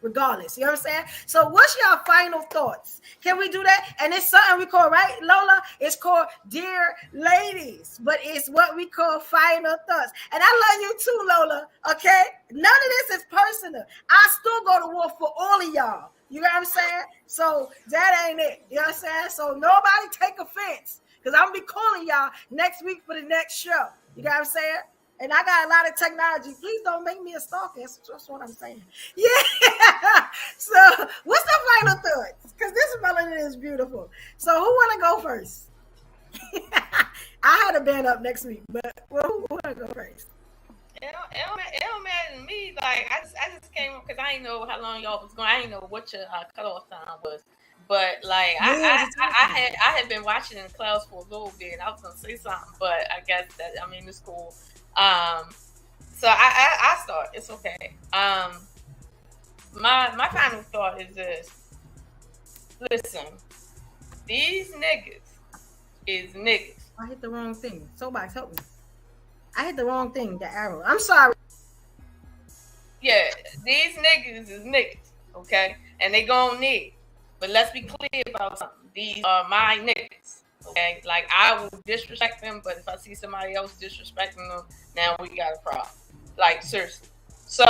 Regardless, you know what I'm saying? So what's your final thoughts? Can we do that? And it's something we call, right, Lola? It's called Dear Ladies, but it's what we call final thoughts. And I love you too, Lola, okay? None of this is personal. I still go to war for all of y'all. You know what I'm saying? So that ain't it. You know what I'm saying? So nobody take offense, because I'm going to be calling y'all next week for the next show. You know what I'm saying? And I got a lot of technology. Please don't make me a stalker. That's what I'm saying. Yeah. So what's the final thoughts? Because this melody is beautiful. So who want to go first? I had a band up next week, but who want to go first? It don't matter to me. I just came up because I didn't know how long y'all was going. I didn't know what your cutoff time was. but like I had been watching in class for a little bit. I was gonna say something, but I guess that it's cool. So I start. It's okay. My final thought is this. Listen, these niggas is niggas. I hit the wrong thing. Somebody help me. I hit the wrong thing. The arrow. I'm sorry. Yeah, these niggas is niggas. Okay, and they gon' need. But let's be clear about something. These are my niggas. Okay, like I will disrespect them, but if I see somebody else disrespecting them, now we got a problem. Like seriously. So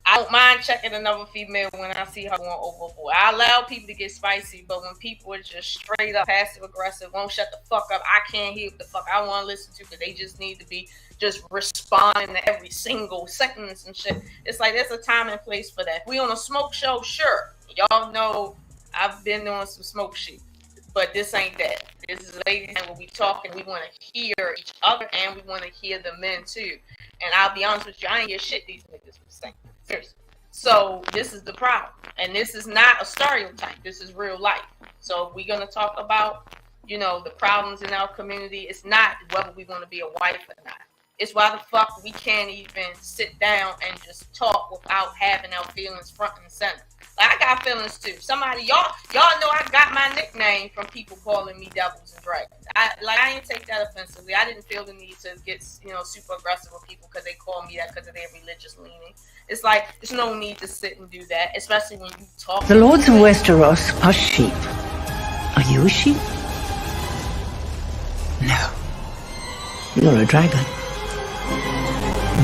I don't mind checking another female when I see her going overboard. I allow people to get spicy, but when people are just straight up passive aggressive, won't shut the fuck up, I can't hear what the fuck I want to listen to, because they just need to be just responding to every single sentence and shit. It's like there's a time and place for that. We on a smoke show, sure. Y'all know I've been doing some smoke shit, but this ain't that. This is ladies, and when we talking, we want to hear each other, and we want to hear the men too. And I'll be honest with you, I ain't hear shit these niggas were saying. Seriously. So this is the problem, and this is not a stereotype. This is real life. So if we're gonna talk about, the problems in our community, it's not whether we want to be a wife or not. It's why the fuck we can't even sit down and just talk without having our feelings front and center. Like I got feelings too. Somebody, y'all know I got my nickname from people calling me devils and dragons. I didn't take that offensively. I didn't feel the need to get super aggressive with people because they call me that because of their religious leaning. It's like there's no need to sit and do that, especially when you talk. The lords of Westeros are sheep. Are you a sheep? No. You're a dragon.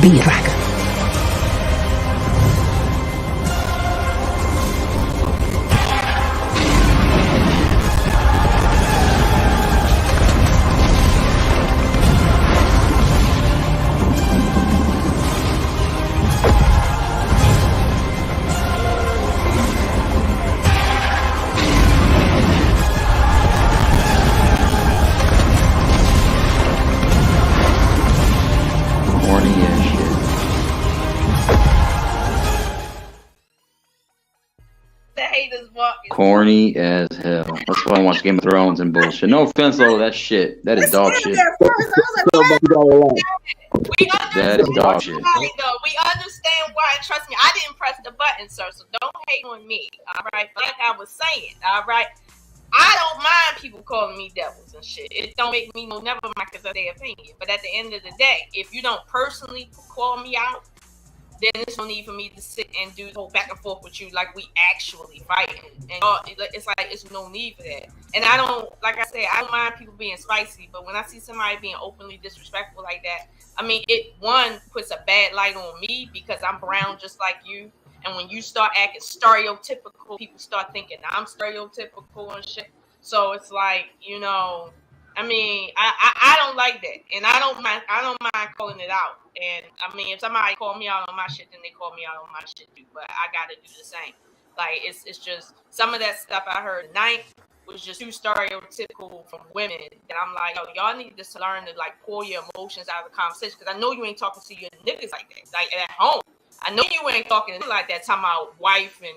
Be a dragon. Corny as hell. That's why I watch Game of Thrones and bullshit. No offense, though, that shit. That is dog shit. That is dog shit. We understand why. Trust me, I didn't press the button, sir. So don't hate on me. All right, but like I was saying, all right, I don't mind people calling me devils and shit. It don't make me never mind because of their opinion. But at the end of the day, if you don't personally call me out, then there's no need for me to sit and do the whole back and forth with you like we actually fighting. And it's like it's no need for that. And I don't, like I said, I don't mind people being spicy, but when I see somebody being openly disrespectful like that, it puts a bad light on me because I'm brown just like you. And when you start acting stereotypical, people start thinking I'm stereotypical and shit. So it's like, I don't like that, and I don't mind calling it out. And if somebody call me out on my shit, then they call me out on my shit too. But I gotta do the same. Like it's just some of that stuff I heard tonight was just too stereotypical from women that I'm like, y'all need to learn to like pull your emotions out of the conversation, because I know you ain't talking to your niggas like that, like at home. I know you ain't talking to like that, talking about wife and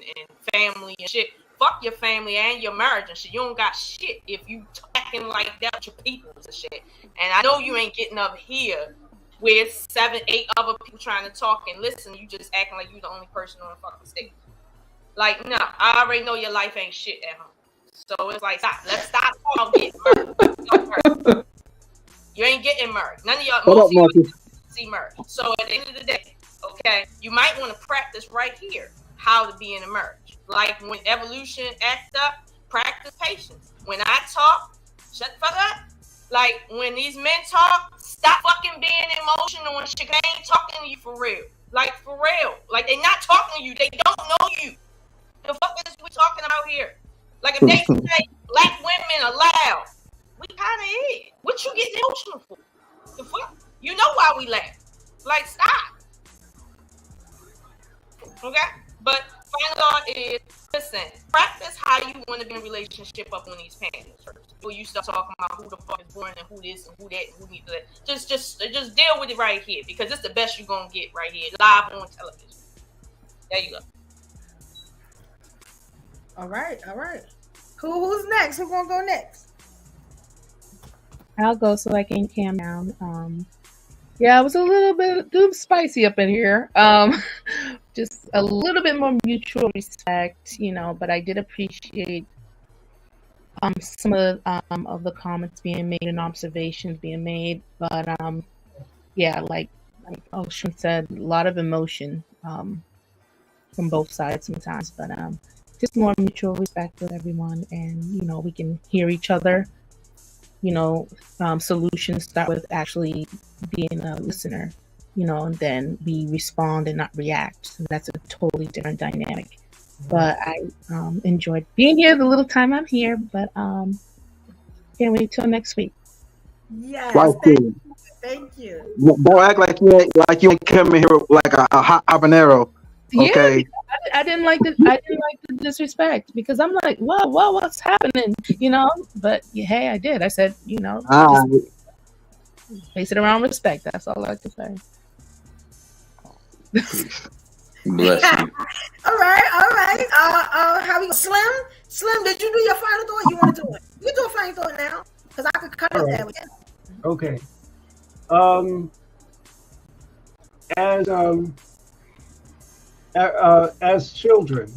family and shit. Fuck your family and your marriage and shit. You don't got shit if you talking like that with your peoples and shit. And I know you ain't getting up here with 7, 8 other people trying to talk and listen. You just acting like you the only person on the fucking stage. Like, no, I already know your life ain't shit at home. So it's like, stop. Let's stop talking about getting married. You ain't getting married. None of y'all most of you see married. So at the end of the day, okay, you might want to practice right here how to be in a marriage. Like when evolution acts up, practice patience. When I talk, shut the fuck up. Like when these men talk, stop fucking being emotional and shit. They ain't talking to you for real. Like for real. Like they not talking to you. They don't know you. The fuck is we talking about here? Like if they say black women are loud, we kind of is. What you getting emotional for? The fuck? You know why we laugh. Like stop. Okay? But final thought is, listen, practice how you want to be in a relationship up on these panels first. Before you start talking about who the fuck is born and who this and who that and who needs that. Just deal with it right here, because it's the best you're gonna get right here, live on television. There you go. All right. Who's next? Who's gonna go next? I'll go so I can calm down. Yeah, it was a little bit spicy up in here. Just a little bit more mutual respect, but I did appreciate some of the comments being made and observations being made. But yeah, like Ocean said, a lot of emotion from both sides sometimes. But just more mutual respect with everyone, and we can hear each other. Solutions start with actually being a listener, and then we respond and not react. So that's a totally different dynamic. But I enjoyed being here the little time I'm here, but can't wait till next week. Yes, Right thank you. Don't act like you ain't coming here like a hot habanero. Okay. Yeah, I didn't like the disrespect, because I'm like, whoa, what's happening? But hey, I did. I said, just base it around respect. That's all I like to say. Bless you. All right. How we go? Slim, did you do your final thought? You want to do it? You do a final thought now, because I could cut it there again. Okay. As children,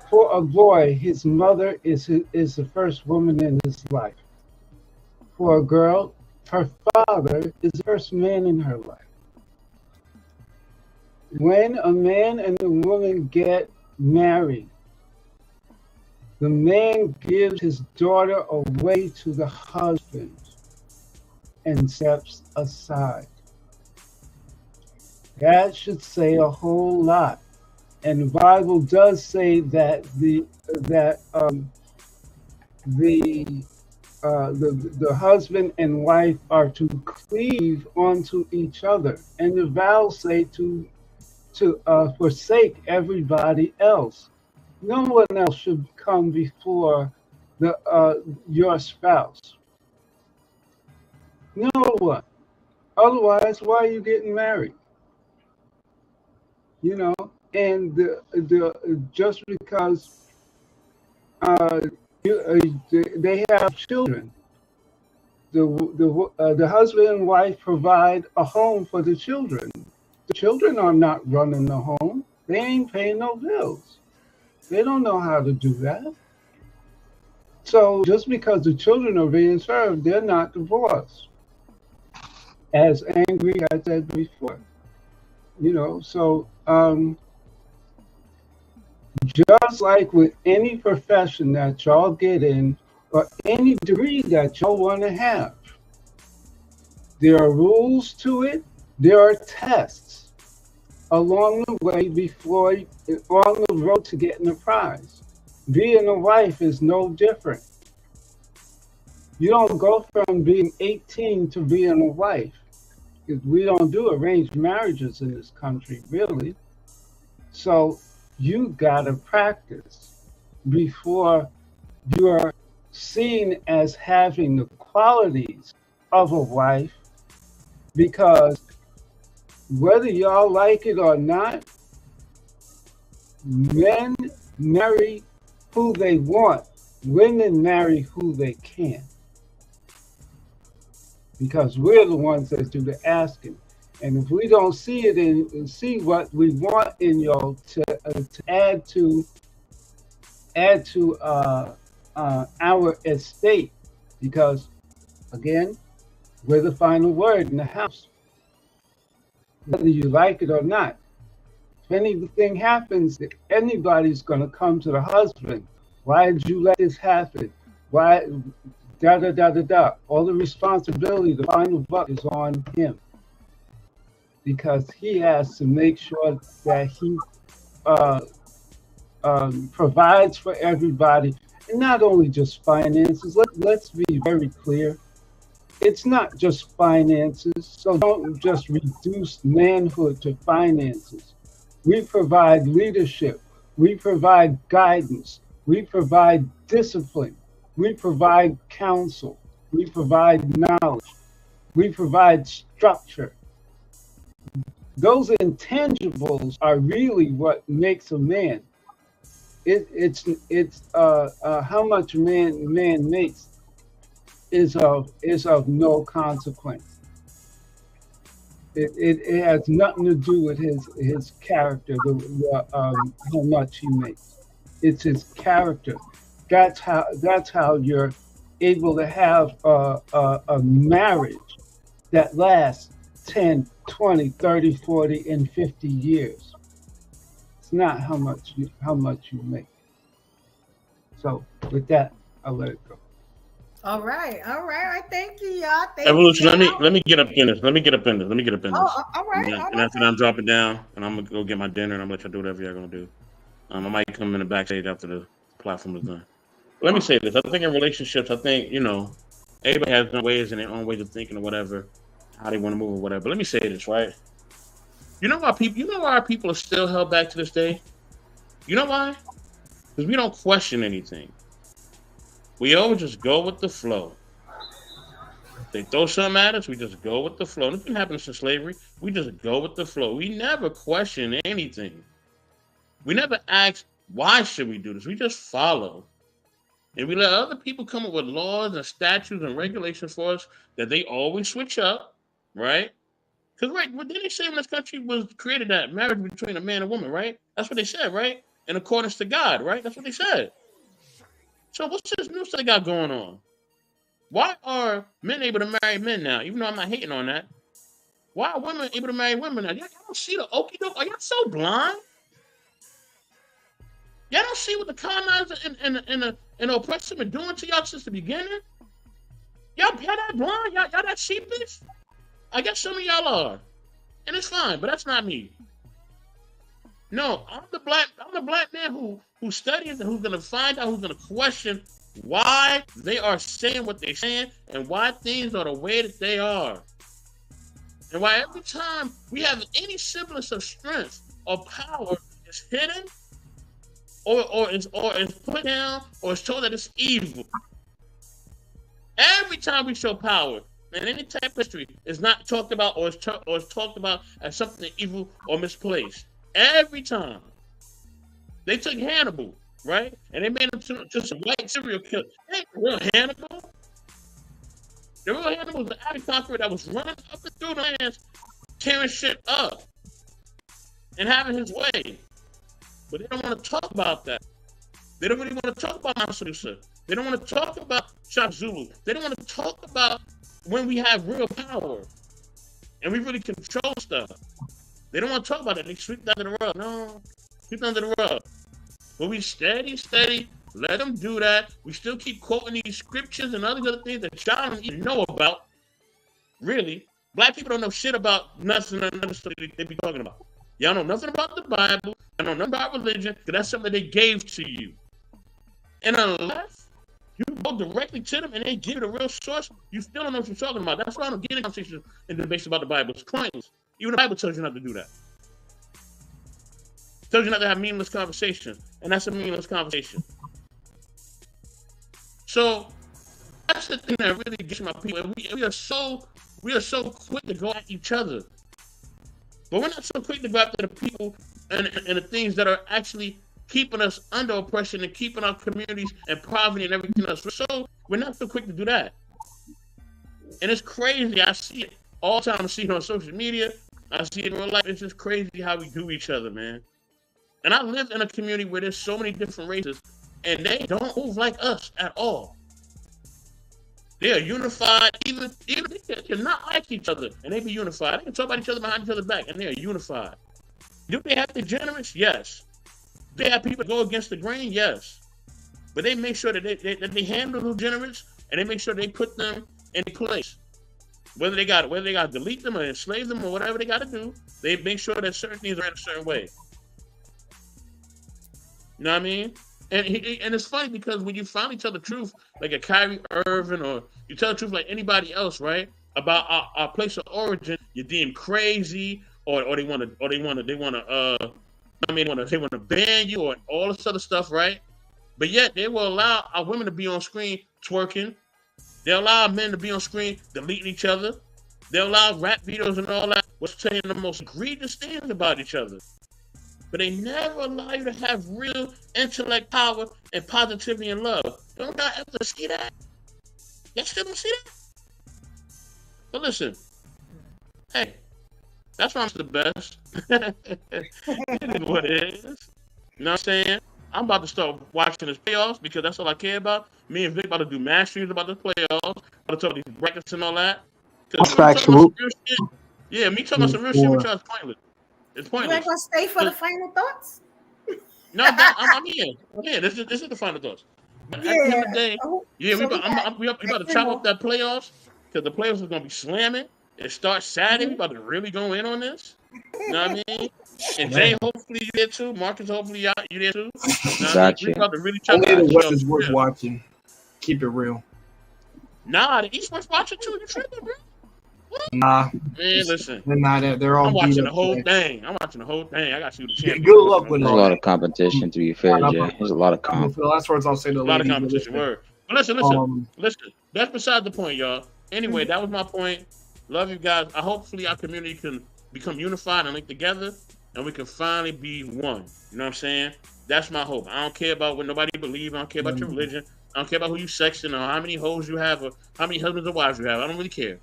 for a boy, his mother is the first woman in his life. For a girl, her father is the first man in her life. When a man and a woman get married, the man gives his daughter away to the husband and steps aside. That should say a whole lot. And the Bible does say that the husband and wife are to cleave unto each other, and the vows say to forsake everybody else. No one else should come before your spouse. No one. Otherwise, why are you getting married? And just because they have children, the husband and wife provide a home for the children. The children are not running the home. They ain't paying no bills. They don't know how to do that. So just because the children are being served, they're not divorced. As Angry I said before. So just like with any profession that y'all get in, or any degree that y'all want to have, there are rules to it. There are tests along the way on the road to getting a prize. Being a wife is no different. You don't go from being 18 to being a wife, because we don't do arranged marriages in this country, really. So you gotta practice before you're seen as having the qualities of a wife, because whether y'all like it or not, men marry who they want, women marry who they can. Because we're the ones that do the asking. And if we don't see it and see what we want in y'all to add to our estate, because again, we're the final word in the house, whether you like it or not. If anything happens, anybody's going to come to the husband. Why did you let this happen? Why? Da da da da da. All the responsibility, the final buck is on him, because he has to make sure that he provides for everybody, and not only just finances. Let's be very clear. It's not just finances, so don't just reduce manhood to finances. We provide leadership, we provide guidance, we provide discipline, we provide counsel, we provide knowledge, we provide structure. Those intangibles are really what makes a man. it's how much man makes is of no consequence. It has nothing to do with his character, how much he makes. It's his character. That's how you're able to have a marriage that lasts 10, 20, 30, 40, and 50 years. It's not how much you make. So with that, I'll let it go. All right. Thank you, y'all. Evolution. Let me get up in this. Oh, all right. And after that, I'm dropping down, and I'm gonna go get my dinner, and I'm gonna let y'all do whatever y'all gonna do. I might come in the backstage after the platform is done. Let me say this. I think in relationships, everybody has their ways and their own ways of thinking or whatever, how they want to move or whatever. But let me say this, right? You know why our people are still held back to this day? You know why? Because we don't question anything. We always just go with the flow. If they throw something at us, we just go with the flow. Nothing happens since slavery. We just go with the flow. We never question anything. We never ask, why should we do this? We just follow. And we let other people come up with laws and statutes and regulations for us that they always switch up, right? Because, right, what did they say when this country was created, that marriage between a man and woman, right? That's what they said, right? In accordance to God, right? That's what they said. So what's this new stuff they got going on? Why are men able to marry men now? Even though I'm not hating on that. Why are women able to marry women now? Y'all don't see the okie doke? Are y'all so blind? Y'all don't see what the colonizer and the oppressor been doing to y'all since the beginning? Y'all that blind? Y'all that sheepish? I guess some of y'all are. And it's fine, but that's not me. No, I'm the black man who studies and who's gonna find out, who's gonna question why they are saying what they're saying and why things are the way that they are. And why every time we have any semblance of strength or power is hidden or is put down or is told that it's evil. Every time we show power in any type of history, is not talked about or is talked about as something evil or misplaced. Every time. They took Hannibal, right? And they made him just a white serial killer. They ain't the real Hannibal. The real Hannibal was the avid conqueror that was running up and through the lands, tearing shit up, and having his way. But they don't want to talk about that. They don't really want to talk about Mansa Musa. They don't want to talk about Shaka Zulu. They don't want to talk about when we have real power and we really control stuff. They don't want to talk about it. They sweep that under the rug. No, sweep it under the rug. But we steady, let them do that. We still keep quoting these scriptures and other things that y'all don't even know about. Really, black people don't know shit about nothing and other stuff they be talking about. Y'all know nothing about the Bible. Y'all know nothing about religion, because that's something they gave to you. And unless you go directly to them and they give you the real source, you still don't know what you're talking about. That's why I don't get in conversations and debates about the Bible. It's pointless. Even the Bible tells you not to do that. It tells you not to have meaningless conversations, and that's a meaningless conversation. So that's the thing that really gets my people. And we are so quick to go at each other, but we're not so quick to go after the people and the things that are actually keeping us under oppression and keeping our communities and poverty and everything else. We're not so quick to do that. And it's crazy. I see it all the time. I see it on social media. I see it in real life. It's just crazy how we do each other, man. And I live in a community where there's so many different races, and they don't move like us at all. They are unified, even they cannot like each other, and they be unified. They can talk about each other behind each other's back, and they are unified. Do they have degenerates? Yes. Do they have people that go against the grain? Yes. But they make sure that they handle the degenerates, and they make sure they put them in place. Whether they got to delete them or enslave them or whatever they got to do, they make sure that certain things are in a certain way. You know what I mean? And it's funny because when you finally tell the truth, like a Kyrie Irving, or you tell the truth like anybody else, right, about our place of origin, you're deemed crazy, or they want to ban you, or all this other stuff, right? But yet they will allow our women to be on screen twerking. They'll allow men to be on screen deleting each other. They'll allow rap videos and all that, which saying the most egregious things about each other. but they never allow you to have real intellect, power, and positivity and love. Don't y'all ever see that? Y'all still don't see that? But listen, hey, that's why I'm the best. It is what it is. You know what I'm saying? I'm about to start watching this playoffs because that's all I care about. Me and Vic about to do mass streams about the playoffs. About to talk about these brackets and all that. That's factual. Yeah, me talking about some real shit with y'all is pointless. It's pointless. You ain't gonna stay for the final thoughts? No, I'm here. This is the final thoughts. But at the end of the day, we about to chop up that playoffs because the playoffs is gonna be slamming. It starts Saturday. We about to really go in on this. You know what I mean? And Jay, hopefully you there too. Marcus, hopefully you there too. You know Gotcha. We about to really chop Only up the West is worth watching. Keep it real. Nah, the East was watching too. You tripping, bro? Nah. Man, listen. They're not. They're all. I'm watching beat the up whole today. thing. I'm watching the whole thing. I got to see the champion. Good luck with There's a lot of competition, to be fair, Jay. There's a lot of The last words I'll say to A lot of ladies, competition. Word. But listen. That's beside the point, y'all. Anyway, that was my point. Love you guys. Hopefully our community can become unified and link together, and we can finally be one. You know what I'm saying? That's my hope. I don't care about what nobody believes. I don't care about your religion. I don't care about who you sexing or how many hoes you have or how many husbands or wives you have. I don't really care.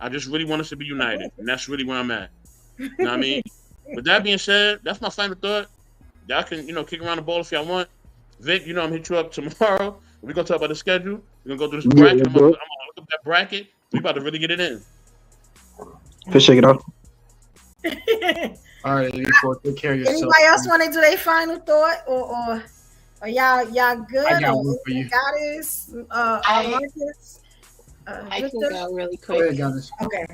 I just really want us to be united, and that's really where I'm at. You know what I mean? With that being said, that's my final thought. Y'all can, kick around the ball if y'all want. Vic, I'm gonna hit you up tomorrow. We're gonna talk about the schedule. We're gonna go through this bracket. I'm gonna look up that bracket. We about to really get it in. Fish, shake it off. All right, take care of yourself. Anybody else want to do their final thought, or y'all good? I got one for you. Goddess, Marcus. I can go really quick. Go ahead, okay.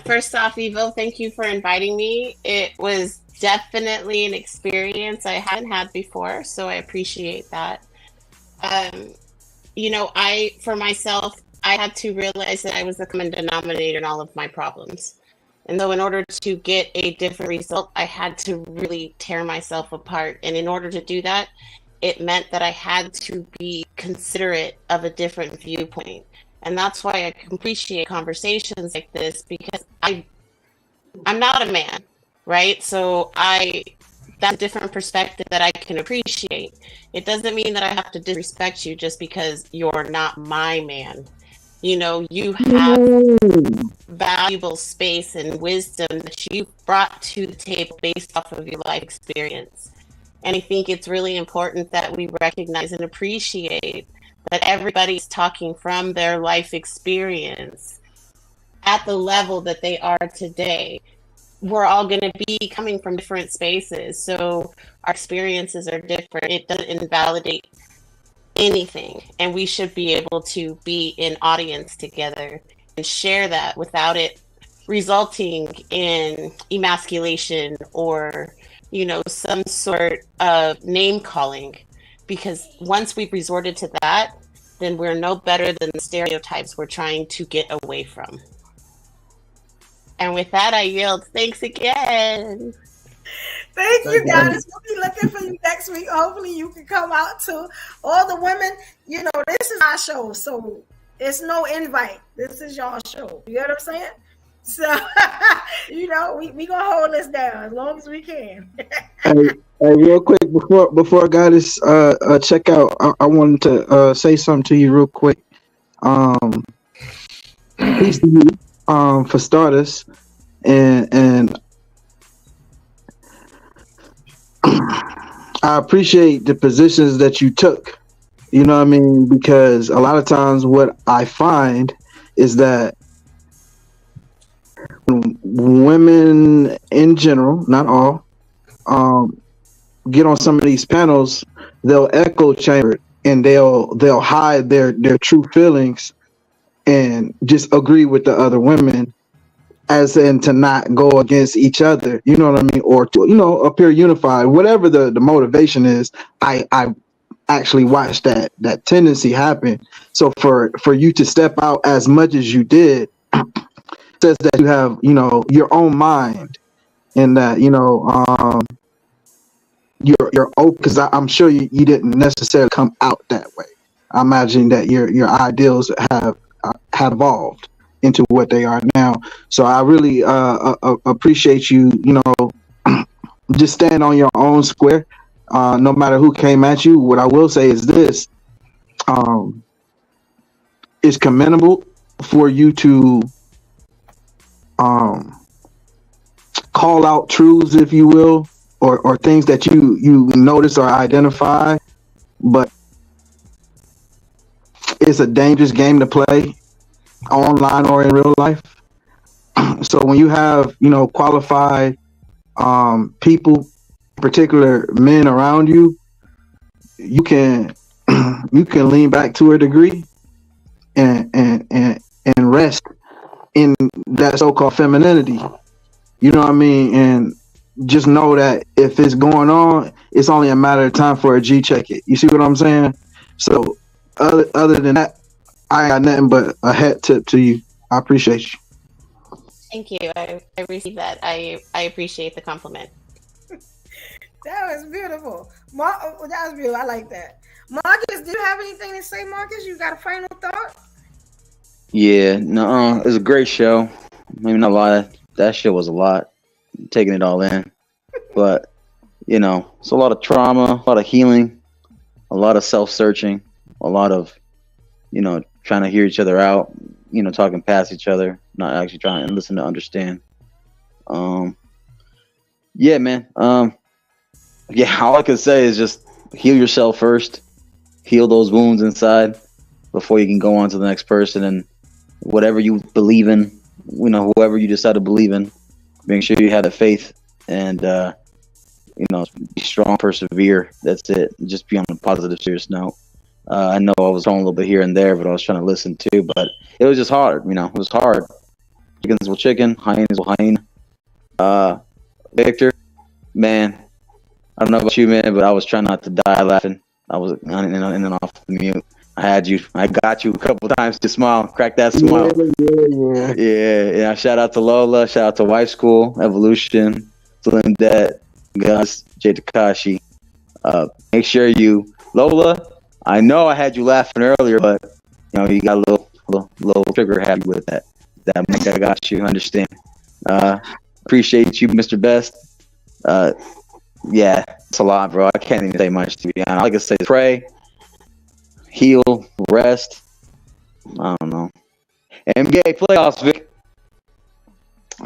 First off, Evo, thank you for inviting me. It was definitely an experience I hadn't had before, so I appreciate that. For myself, I had to realize that I was the common denominator in all of my problems. And though in order to get a different result, I had to really tear myself apart. And in order to do that, it meant that I had to be considerate of a different viewpoint. And that's why I can appreciate conversations like this, because I'm not a man, right? So that's a different perspective that I can appreciate. It doesn't mean that I have to disrespect you just because you're not my man. You have valuable space and wisdom that you brought to the table based off of your life experience. And I think it's really important that we recognize and appreciate that everybody's talking from their life experience at the level that they are today. We're all going to be coming from different spaces, so our experiences are different. It doesn't invalidate anything, and we should be able to be in audience together and share that without it resulting in emasculation or some sort of name calling. Because once we've resorted to that, then we're no better than the stereotypes we're trying to get away from. And with that, I yield. Thanks again. Thank you, guys. We'll be looking for you next week. Hopefully you can come out to all the women. This is our show, so it's no invite. This is y'all show. You know what I'm saying? So, we gonna hold this down as long as we can. Hey, real quick before I got this check out, I wanted to say something to you real quick. Peace to you, for starters, and I appreciate the positions that you took. You know what I mean? Because a lot of times what I find is that women in general, not all, get on some of these panels, they'll echo chamber and they'll hide their true feelings and just agree with the other women, as in to not go against each other, you know what I mean, or to appear unified, whatever the motivation is. I actually watched that tendency happen. So for you to step out as much as you did says that you have your own mind, and that you're open, because I'm sure you didn't necessarily come out that way. I imagine that your ideals have evolved into what they are now. So I really appreciate you just stand on your own square, no matter who came at you. What I will say is this: it's commendable for you to call out truths, if you will, or things that you notice or identify, but it's a dangerous game to play online or in real life. So when you have, qualified people, particular men around you, you can lean back to a degree and rest in that so-called femininity. You know what I mean? And just know that if it's going on, it's only a matter of time for a G check it. You see what I'm saying? So other than that, I ain't got nothing but a hat tip to you. I appreciate you. Thank you. I received that. I appreciate the compliment. That was beautiful. That was beautiful. I like that. Marcus, do you have anything to say, Marcus? You got a final thought? Yeah, no, it was a great show. Maybe not a lot. That shit was a lot. Taking it all in. But, it's a lot of trauma, a lot of healing, a lot of self-searching, a lot of, trying to hear each other out, talking past each other, not actually trying to listen to understand. Yeah, man. Yeah, all I could say is just heal yourself first. Heal those wounds inside before you can go on to the next person. And whatever you believe in, whoever you decide to believe in, make sure you have the faith and, be strong, persevere. That's it. Just be on a positive, serious note. I know I was on a little bit here and there, but I was trying to listen too. But it was just hard, it was hard. Chickens will chicken, hyenas will hyena. Victor, man, I don't know about you, man, but I was trying not to die laughing. I was in and off the mute. I got you a couple times to smile, crack that smile. Yeah. Shout out to Lola, shout out to Wife School, Evolution, Slim Det, Gus, Jay Takashi. Make sure Lola, I know I had you laughing earlier, but you got a little trigger happy with that. That make I got you, understand. Appreciate you, Mr. Best. Yeah, it's a lot, bro. I can't even say much, to be honest. Like I say, pray, heal, rest. I don't know. NBA playoffs, Vic.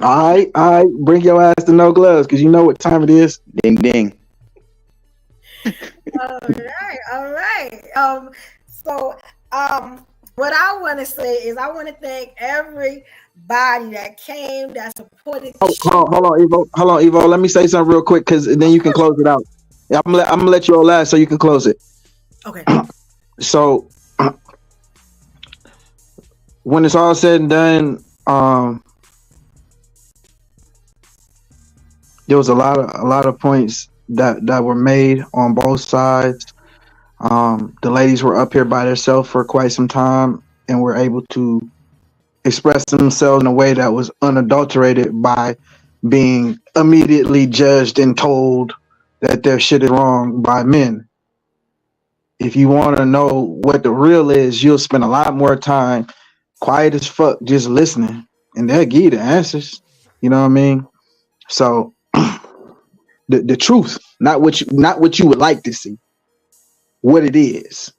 All right. Bring your ass to No Gloves, because you know what time it is. Ding, ding. All right. So, what I want to say is I want to thank everybody that came, that supported. Hold on, Evo. Let me say something real quick, because then you can close it out. Yeah, I'm gonna let you all last so you can close it. Okay. So, when it's all said and done, there was a lot of points that were made on both sides. The ladies were up here by themselves for quite some time and were able to express themselves in a way that was unadulterated by being immediately judged and told that their shit is wrong by men. If you want to know what the real is, you'll spend a lot more time quiet as fuck just listening, and they'll give you the answers. You know what I mean? So the truth, not what you would like to see, what it is.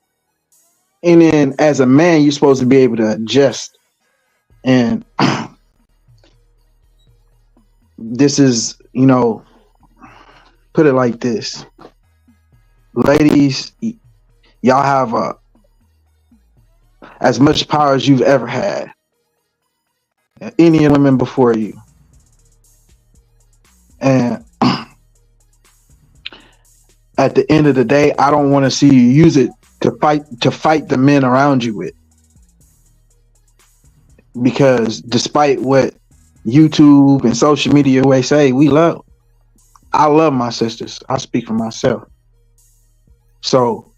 And then as a man, you're supposed to be able to adjust. And this is, put it like this. Ladies, y'all have as much power as you've ever had. Any women before you. And at the end of the day, I don't want to see you use it to fight the men around you with. Because despite what YouTube and social media always say, I love my sisters. I speak for myself. So,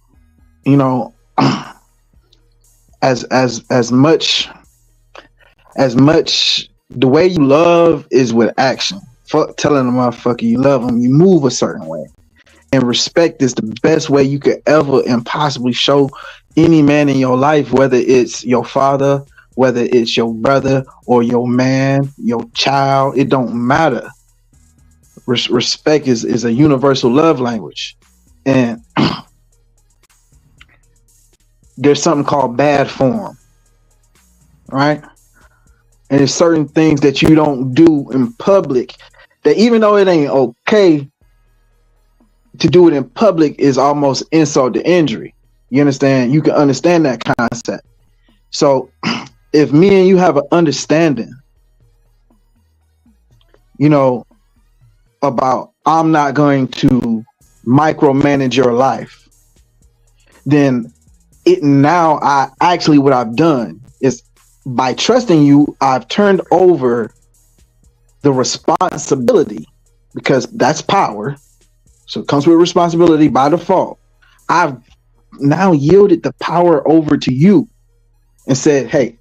as much the way you love is with action. Fuck telling a motherfucker you love them, you move a certain way. And respect is the best way you could ever and possibly show any man in your life, whether it's your father, whether it's your brother or your man, your child, it don't matter. respect is a universal love language, and there's something called bad form, right? And there's certain things that you don't do in public that, even though it ain't okay to do it in public, is almost insult to injury. You understand? You can understand that concept. So if me and you have an understanding, you know, about I'm not going to micromanage your life, then what I've done is, by trusting you, I've turned over the responsibility, because that's power. So it comes with responsibility by default. I've now yielded the power over to you and said, hey,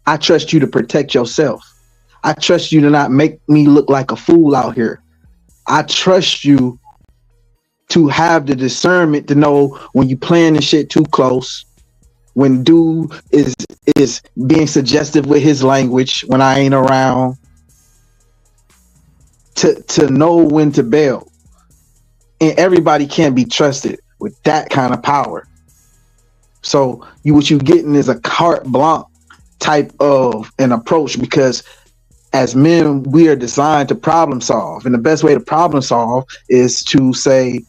I trust you to protect yourself. I trust you to not make me look like a fool out here. I trust you to have the discernment to know when you playing this shit too close, when dude is being suggestive with his language when I ain't around, to know when to bail. And everybody can't be trusted with that kind of power. So what you getting is a carte blanche type of an approach, because as men, we are designed to problem solve. And the best way to problem solve is to say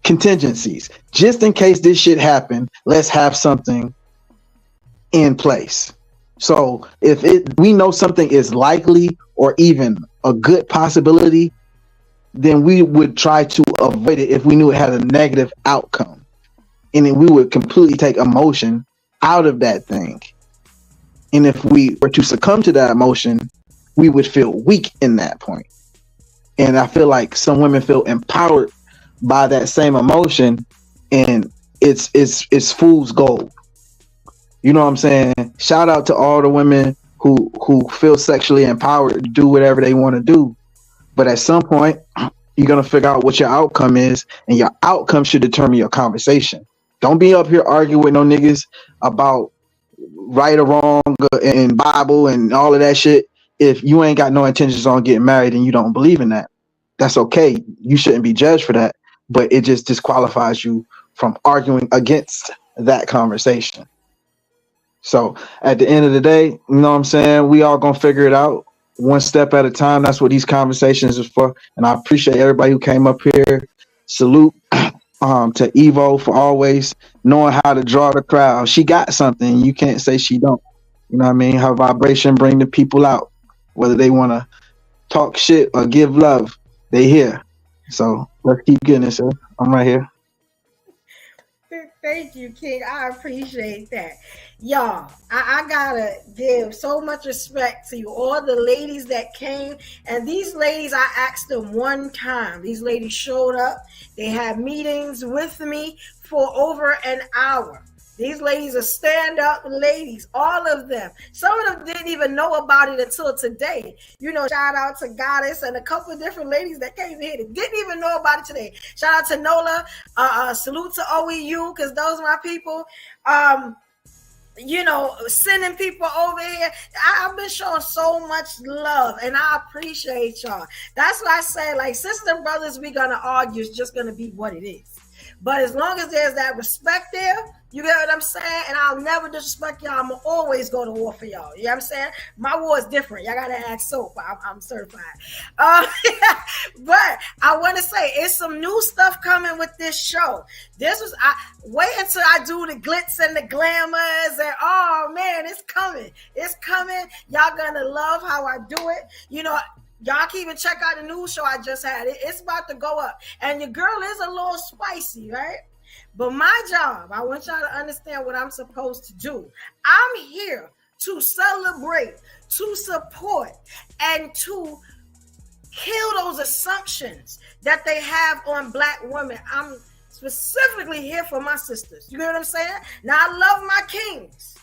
contingencies. Just in case this shit happen, let's have something in place. So if we know something is likely or even a good possibility, then we would try to avoid it if we knew it had a negative outcome. And then we would completely take emotion out of that thing. And if we were to succumb to that emotion, we would feel weak in that point. And I feel like some women feel empowered by that same emotion, and it's fool's gold. You know what I'm saying? Shout out to all the women who feel sexually empowered to do whatever they want to do. But at some point, you're going to figure out what your outcome is, and your outcome should determine your conversation. Don't be up here arguing with no niggas about right or wrong and Bible and all of that shit. If you ain't got no intentions on getting married and you don't believe in that, that's okay. You shouldn't be judged for that, but it just disqualifies you from arguing against that conversation. So at the end of the day, you know what I'm saying? We all gonna figure it out one step at a time. That's what these conversations is for. And I appreciate everybody who came up here. Salute to Evo for always knowing how to draw the crowd. She got something. You can't say she don't. You know what I mean? Her vibration bring the people out. Whether they want to talk shit or give love, they here. So let's keep getting it, sir. I'm right here. Thank you, King. I appreciate that. Y'all, I gotta give so much respect to you, all the ladies that came. And these ladies, I asked them one time. These ladies showed up. They had meetings with me for over an hour. These ladies are stand-up ladies, all of them. Some of them didn't even know about it until today. You know, shout out to Goddess and a couple of different ladies that came here that didn't even know about it today. Shout out to Nola. Salute to OEU, because those are my people. You know, sending people over here. I've been showing so much love, and I appreciate y'all. That's why I say, like, sisters and brothers, we're going to argue. It's just going to be what it is. But as long as there's that respect there, you get what I'm saying? And I'll never disrespect y'all. I'm going to always go to war for y'all. You know what I'm saying? My war is different. Y'all got to ask Soap. I'm certified. But I want to say, it's some new stuff coming with this show. Wait until I do the glitz and the glamours. And oh, man, it's coming. It's coming. Y'all going to love how I do it. You know, y'all can even check out the new show I just had. It's about to go up. And your girl is a little spicy, right? But my job, I want y'all to understand what I'm supposed to do. I'm here to celebrate, to support, and to kill those assumptions that they have on Black women. I'm specifically here for my sisters. You know what I'm saying? Now, I love my kings,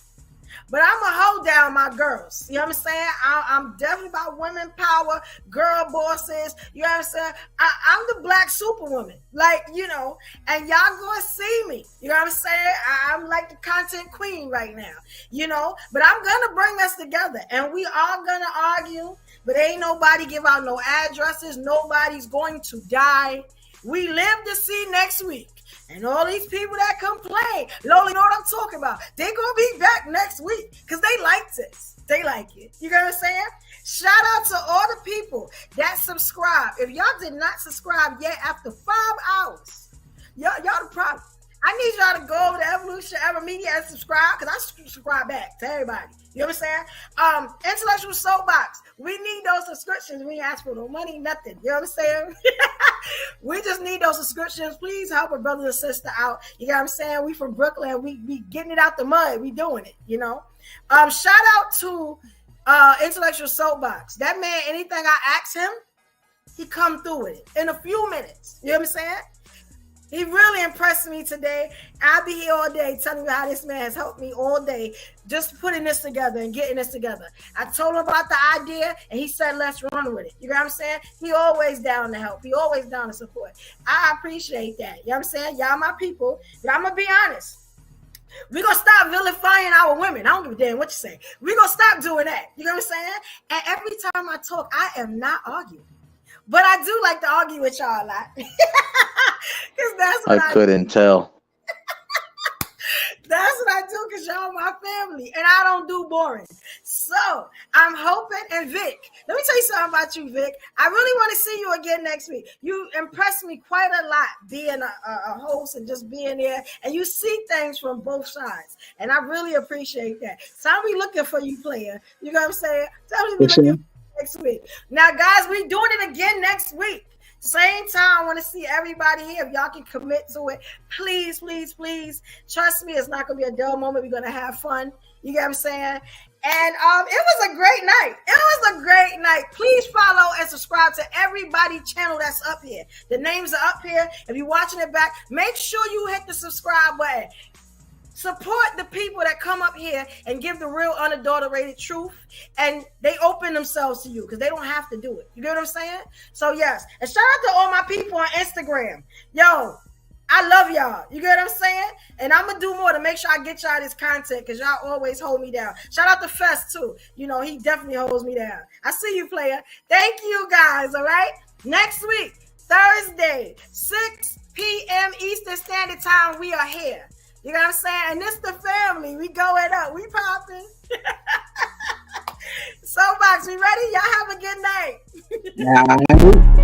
but I'm going to hold down my girls. You know what I'm saying? I'm definitely about women power, girl bosses. You know what I'm saying? I'm the Black superwoman. Like, you know, and y'all going to see me. You know what I'm saying? I'm like the content queen right now, you know. But I'm going to bring us together, and we are going to argue. but ain't nobody give out no addresses. Nobody's going to die. We live to see next week. And all these people that complain, Lola, you know what I'm talking about? They're going to be back next week because they like this. They like it. You know what I'm saying? Shout out to all the people that subscribe. If y'all did not subscribe yet after 5 hours, y'all the problem. I need y'all to go over to Evolution Ever Media and subscribe because I subscribe back to everybody. You know what I'm saying? Intellectual Soapbox. We need those subscriptions. We ain't ask for no money, nothing. You know what I'm saying? We just need those subscriptions. Please help a brother and sister out. You know what I'm saying? We from Brooklyn. We getting it out the mud. We doing it, you know? Shout out to Intellectual Soapbox. That man, anything I ask him, he come through with it in a few minutes. You know what I'm saying? He really impressed me today. I'll be here all day telling you how this man has helped me all day, just putting this together and getting this together. I told him about the idea, and he said, let's run with it. You know what I'm saying? He always down to help. He always down to support. I appreciate that. You know what I'm saying? Y'all my people. But I'm going to be honest. We're going to stop vilifying our women. I don't give a damn what you say. We're going to stop doing that. You know what I'm saying? And every time I talk, I am not arguing. But I do like to argue with y'all a lot. That's what I couldn't tell. That's what I do because y'all my family. And I don't do boring. So I'm hoping, and Vic, let me tell you something about you, Vic. I really want to see you again next week. You impressed me quite a lot being a host and just being there. And you see things from both sides. And I really appreciate that. So I'll be looking for you, player. You know what I'm saying? Tell me looking for you next week. Now, guys, we doing it again next week. Same time, I want to see everybody here. If y'all can commit to it, please, please, please. Trust me, it's not going to be a dull moment. We're going to have fun. You get what I'm saying? And it was a great night. It was a great night. Please follow and subscribe to everybody's channel that's up here. The names are up here. If you're watching it back, make sure you hit the subscribe button. Support the people that come up here and give the real unadulterated truth, and they open themselves to you because they don't have to do it. You get what I'm saying? So yes, and shout out to all my people on Instagram. Yo, I love y'all. You get what I'm saying? And I'm gonna do more to make sure I get y'all this content because y'all always hold me down. Shout out to Fest too. You know, he definitely holds me down. I see you, player. Thank you guys. All right. Next week, Thursday, 6 p.m. Eastern Standard Time, we are here. You know what I'm saying? And this the family. We going up. We popping. Soapbox, we ready? Y'all have a good night.